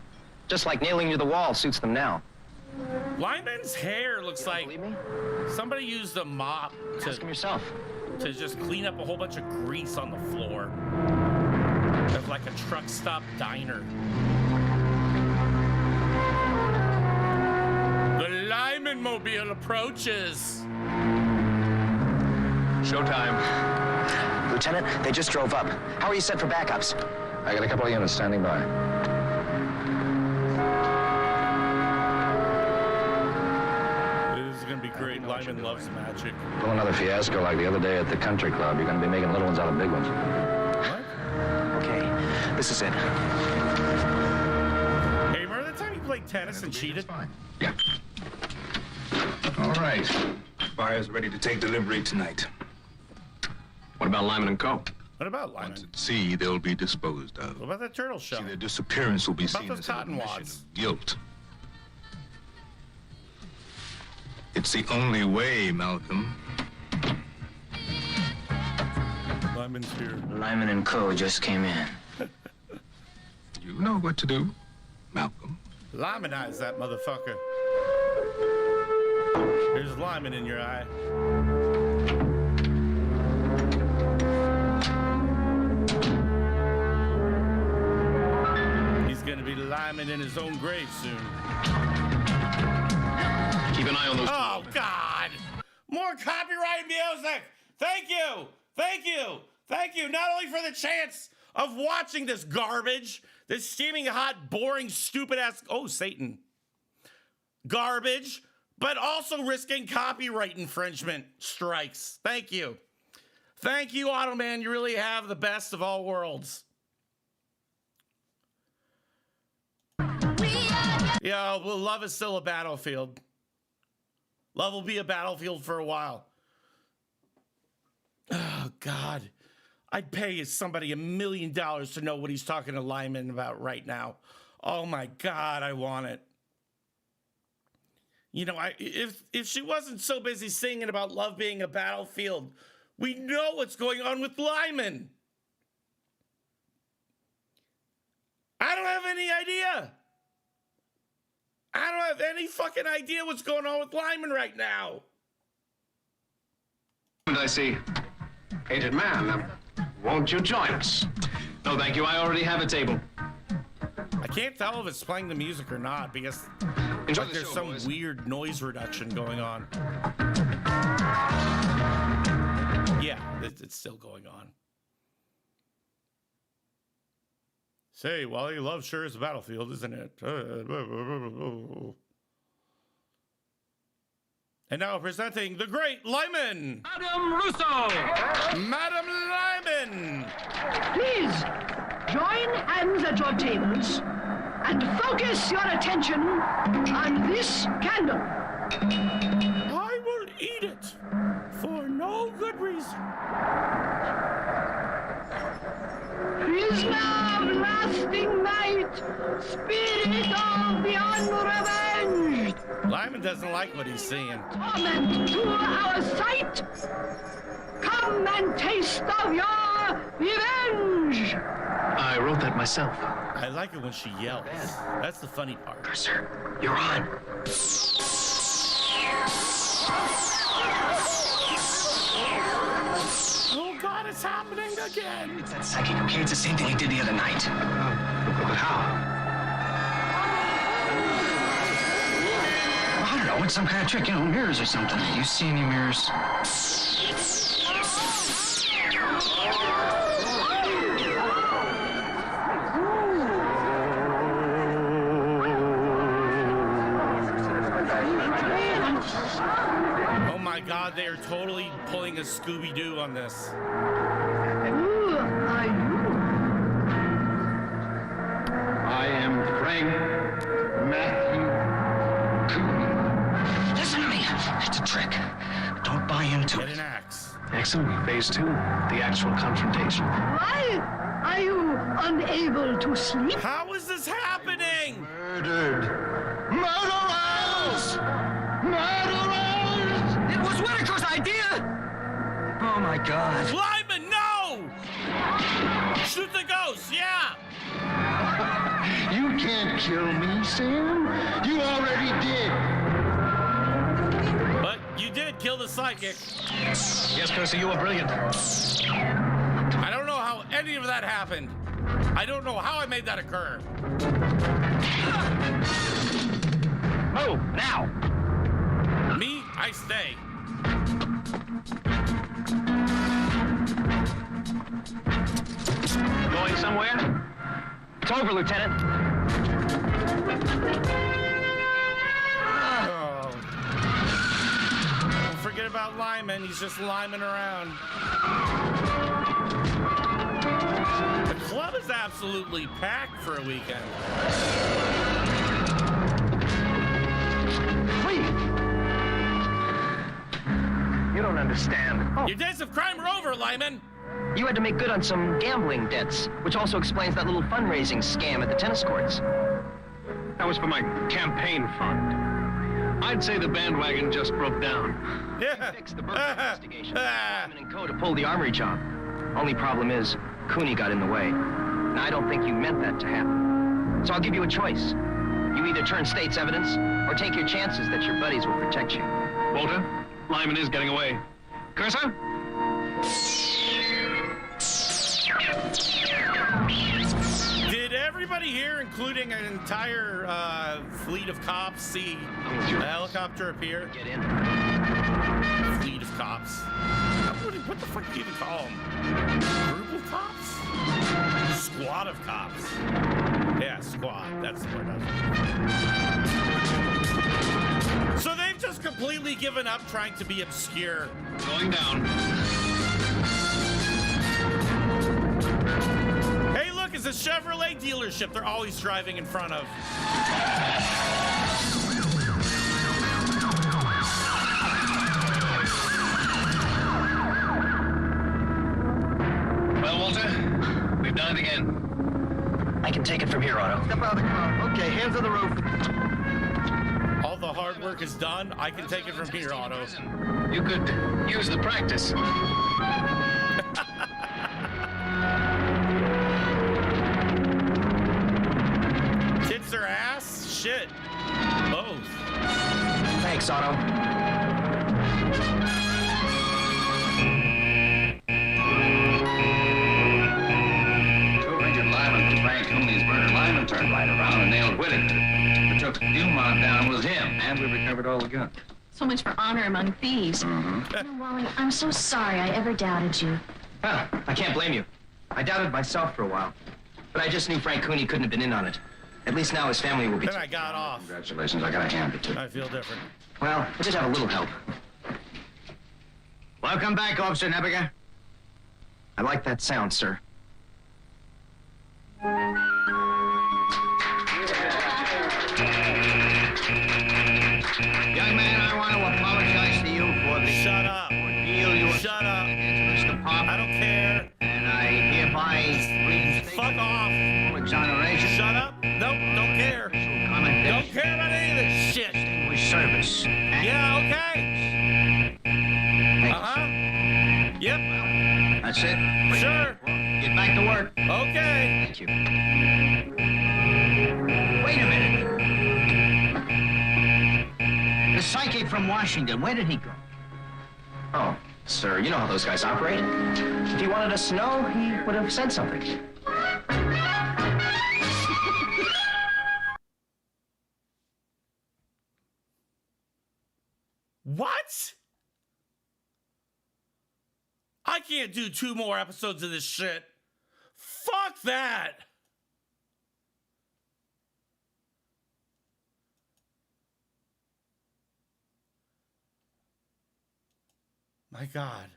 [SPEAKER 4] Just like nailing you to the wall suits them now.
[SPEAKER 2] Lyman's hair looks like somebody used a mop
[SPEAKER 4] Ask him yourself.
[SPEAKER 2] to just clean up a whole bunch of grease on the floor. of like a truck stop diner. The Lyman Mobile approaches.
[SPEAKER 6] Showtime.
[SPEAKER 9] Lieutenant, they just drove up. How are you set for backups?
[SPEAKER 1] I got a couple of units standing by.
[SPEAKER 2] This is gonna be great. Lyman loves magic.
[SPEAKER 1] Pull another fiasco like the other day at the country club. You're going to be making little ones out of big ones.
[SPEAKER 9] Okay, this is it.
[SPEAKER 2] Hey, remember that time you played tennis and cheated?
[SPEAKER 19] Yeah. All right. Buyer's ready to take delivery tonight.
[SPEAKER 6] What about Lyman and Co.?
[SPEAKER 2] What about Lyman?
[SPEAKER 19] Once at sea, they'll be disposed of.
[SPEAKER 2] What about that turtle shell?
[SPEAKER 19] See, their disappearance will be
[SPEAKER 2] What about
[SPEAKER 19] seen
[SPEAKER 2] those
[SPEAKER 19] as an
[SPEAKER 2] cotton
[SPEAKER 19] admission
[SPEAKER 2] wads?
[SPEAKER 19] of guilt. It's the only way, Malcolm.
[SPEAKER 2] Lyman's here.
[SPEAKER 9] Lyman and Co. just came in.
[SPEAKER 19] You know what to do, Malcolm.
[SPEAKER 2] Lymanize that motherfucker. There's Lyman in your eye. He's gonna be Lyman in his own grave soon.
[SPEAKER 6] Keep an eye on those.
[SPEAKER 2] Oh, God! More copyright music! Thank you! Thank you! Thank you! Not only for the chance of watching this garbage, this steaming hot, boring, stupid-ass... Oh, Satan. Garbage, but also risking copyright infringement strikes. Thank you. Thank you, AUTOMAN. You really have the best of all worlds. Yeah, well, love is still a battlefield. Love will be a battlefield for a while. Oh, God. I'd pay somebody $1 million to know what he's talking to Lyman about right now. Oh, my God, I want it. You know, if she wasn't so busy singing about love being a battlefield, we know what's going on with Lyman. I don't have any idea. I don't have any fucking idea what's going on with Lyman right now.
[SPEAKER 6] I see. Hated man, won't you join us? No, thank you. I already have a table.
[SPEAKER 2] I can't tell if it's playing the music or not because
[SPEAKER 6] Enjoy
[SPEAKER 2] like
[SPEAKER 6] the
[SPEAKER 2] there's
[SPEAKER 6] show,
[SPEAKER 2] some
[SPEAKER 6] boys.
[SPEAKER 2] weird noise reduction going on. Yeah, it's still going on. Say, Wally, love sure is a battlefield, isn't it? And now presenting the great Lyman!
[SPEAKER 22] Madame Russo!
[SPEAKER 2] Madame Lyman!
[SPEAKER 21] Please, join hands at your tables and focus your attention on this candle.
[SPEAKER 2] I will eat it for no good reason.
[SPEAKER 21] Prisoner of lasting night, spirit of the unrevenged,
[SPEAKER 2] Lyman doesn't like what he's seeing.
[SPEAKER 21] torment to our sight, come and taste of your revenge.
[SPEAKER 11] I wrote that myself.
[SPEAKER 2] I like it when she yells. That's the funny part.
[SPEAKER 9] Sir, you're on.
[SPEAKER 2] Oh God, it's happening again!
[SPEAKER 9] It's that psychic, okay? It's the same thing he did the other night.
[SPEAKER 11] But how?
[SPEAKER 9] I don't know, it's some kind of trick, you know, mirrors or something. You see any mirrors?
[SPEAKER 2] Oh my God, they are totally pulling a Scooby-Doo on this.
[SPEAKER 21] Who are you?
[SPEAKER 6] I am Frank Matthew Cooney.
[SPEAKER 9] Listen to me. It's a trick. Don't buy into
[SPEAKER 2] Get
[SPEAKER 9] it.
[SPEAKER 2] an axe.
[SPEAKER 11] Excellent. Phase 2, the actual confrontation.
[SPEAKER 21] Why are you unable to sleep?
[SPEAKER 2] How is this happening?
[SPEAKER 19] Murdered. Murderers! Murderers!
[SPEAKER 9] It was Whitaker's idea! Oh my God.
[SPEAKER 2] Lyman, no! Shoot the ghost, yeah!
[SPEAKER 19] You can't kill me, Sam. You already did.
[SPEAKER 2] But you did kill the psychic.
[SPEAKER 11] Yes, Percy, you were brilliant.
[SPEAKER 2] I don't know how any of that happened. I don't know how I made that occur.
[SPEAKER 17] Move, now!
[SPEAKER 2] Me, I stay.
[SPEAKER 17] Going somewhere? It's over, Lieutenant.
[SPEAKER 2] Oh. Don't forget about Lyman. He's just liming around. The club is absolutely packed for a weekend.
[SPEAKER 9] You don't understand. Oh,
[SPEAKER 2] Your days of crime are over, Lyman.
[SPEAKER 9] you had to make good on some gambling debts, which also explains that little fundraising scam at the tennis courts.
[SPEAKER 20] That was for my campaign fund. I'd say the bandwagon just broke down.
[SPEAKER 2] Yeah.
[SPEAKER 9] Fixed the burglary investigation. Lyman and Co. to pull the armory job. Only problem is, Cooney got in the way. And I don't think you meant that to happen. So I'll give you a choice. You either turn state's evidence, or take your chances that your buddies will protect you.
[SPEAKER 20] Walter, Lyman is getting away. Cursor?
[SPEAKER 2] Did everybody here, including an entire fleet of cops, see a helicopter appear?
[SPEAKER 9] Get in.
[SPEAKER 2] Fleet of cops. What the fuck do you even call them? Group of cops? Squad of cops. Yeah, squad. That's the word I was. So they've just completely given up trying to be obscure.
[SPEAKER 20] Going down.
[SPEAKER 2] Hey, look, it's a Chevrolet dealership they're always driving in front of.
[SPEAKER 20] Well, Walter, we've done it again.
[SPEAKER 9] I can take it from here, Otto.
[SPEAKER 5] Step out of the car. Okay, hands on the roof.
[SPEAKER 2] All the hard work is done. I can take it from here, Otto.
[SPEAKER 20] You could use the practice.
[SPEAKER 2] Tits or ass? Shit. Both.
[SPEAKER 9] Thanks, Otto.
[SPEAKER 18] Frank Cooney's murder. Lyman turned right around and nailed Whittaker. We took AUTOMAN down with him, and we recovered all the guns.
[SPEAKER 3] So much for honor among thieves. You know, Wally, I'm so sorry I ever doubted you.
[SPEAKER 9] Well, I can't blame you. I doubted myself for a while. But I just knew Frank Cooney couldn't have been in on it. At least now his family will be...
[SPEAKER 2] Then I got off.
[SPEAKER 18] Congratulations, I gotta hand it to you.
[SPEAKER 2] I feel different.
[SPEAKER 9] Well, I did have a little help.
[SPEAKER 5] Welcome back, Officer Nebiger.
[SPEAKER 9] I like that sound, sir.
[SPEAKER 5] Young man, I want to apologize to you for the
[SPEAKER 2] Shut up.
[SPEAKER 5] ordeal you
[SPEAKER 2] Shut up.
[SPEAKER 5] against Mr. Pop.
[SPEAKER 2] I don't care.
[SPEAKER 5] And I hereby
[SPEAKER 2] Fuck off.
[SPEAKER 5] exoneration.
[SPEAKER 2] Shut up. Nope, don't care. Don't care about any of this shit.
[SPEAKER 5] Distinguished service.
[SPEAKER 2] Yeah, okay. Uh-huh. Yep.
[SPEAKER 5] That's it.
[SPEAKER 2] Sure.
[SPEAKER 5] Get back to work.
[SPEAKER 2] Okay.
[SPEAKER 9] Thank you.
[SPEAKER 5] Wait a minute. The psychic from Washington, where did he go?
[SPEAKER 9] Oh, sir, you know how those guys operate. If he wanted us to know, he would have said something.
[SPEAKER 2] What? I can't do 2 more episodes of this shit. Fuck that. My God.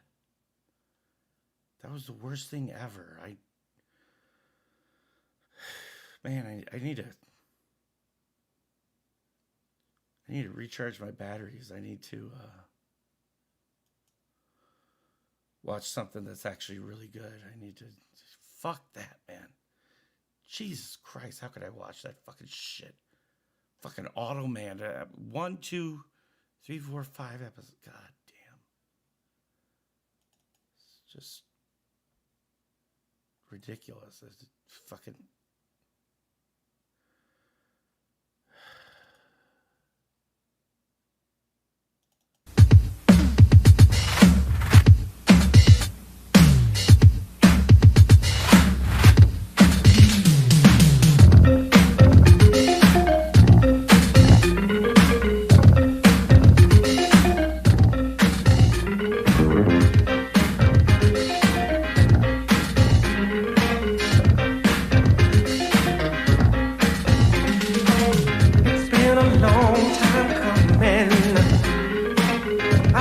[SPEAKER 2] That was the worst thing ever. Man, I need to recharge my batteries. I need to watch something that's actually really good. I need to fuck that, man. Jesus Christ, how could I watch that fucking shit? Fucking AUTOMAN. 1, 2, 3, 4, 5 episodes. God damn. It's just ridiculous. It's fucking...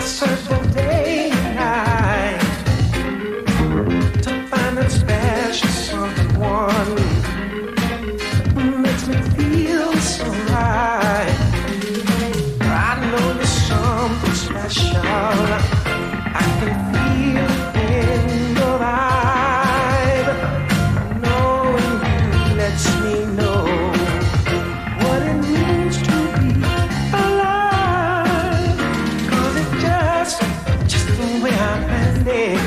[SPEAKER 13] search for day and night to find that special someone who makes me feel so right. I know there's something special I can feel in your vibe. Knowing you lets me know what it means to be alive. 'Cause it's just the way I planned it.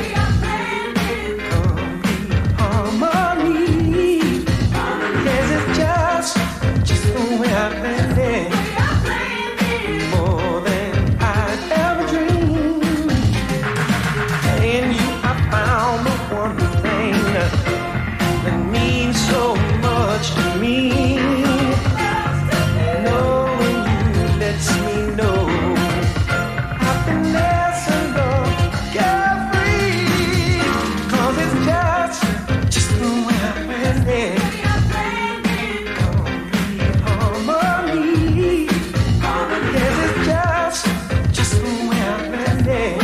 [SPEAKER 13] Complete harmony. Yes, it's just the way I planned it. More than I'd ever dreamed. In you I found the one thing that means so much to me. Knowing you lets me know happiness and love carefree. 'Cause it's just the way I planned it. Complete harmony. Yes, it's just the way I planned it.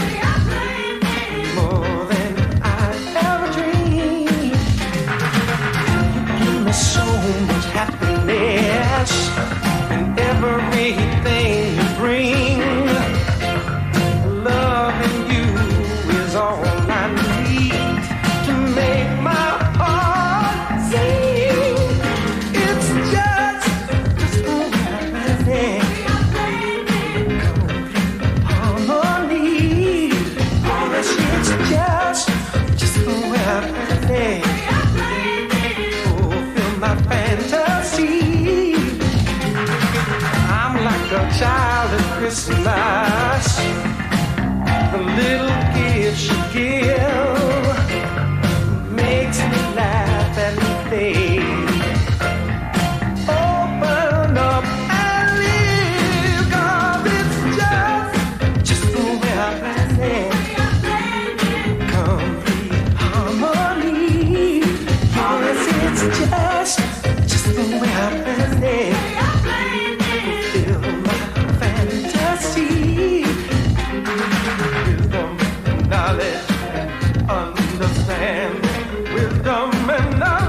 [SPEAKER 13] More than I'd ever dreamed. You give me so much happiness and everything you bring. Loving you is all I need to make my heart sing. It's just the way I planned it. Complete harmony. Yes, it's just the way I planned it. Fulfill my fantasy. I'm like a child at Christmas. The little gift you give makes me laugh and think. Open up and live. 'Cause it's just the way I planned it. Complete harmony. Yes, it's just the way I planned it. Fulfill my fantasy. Wisdom, knowledge, understand. Wisdom and knowledge.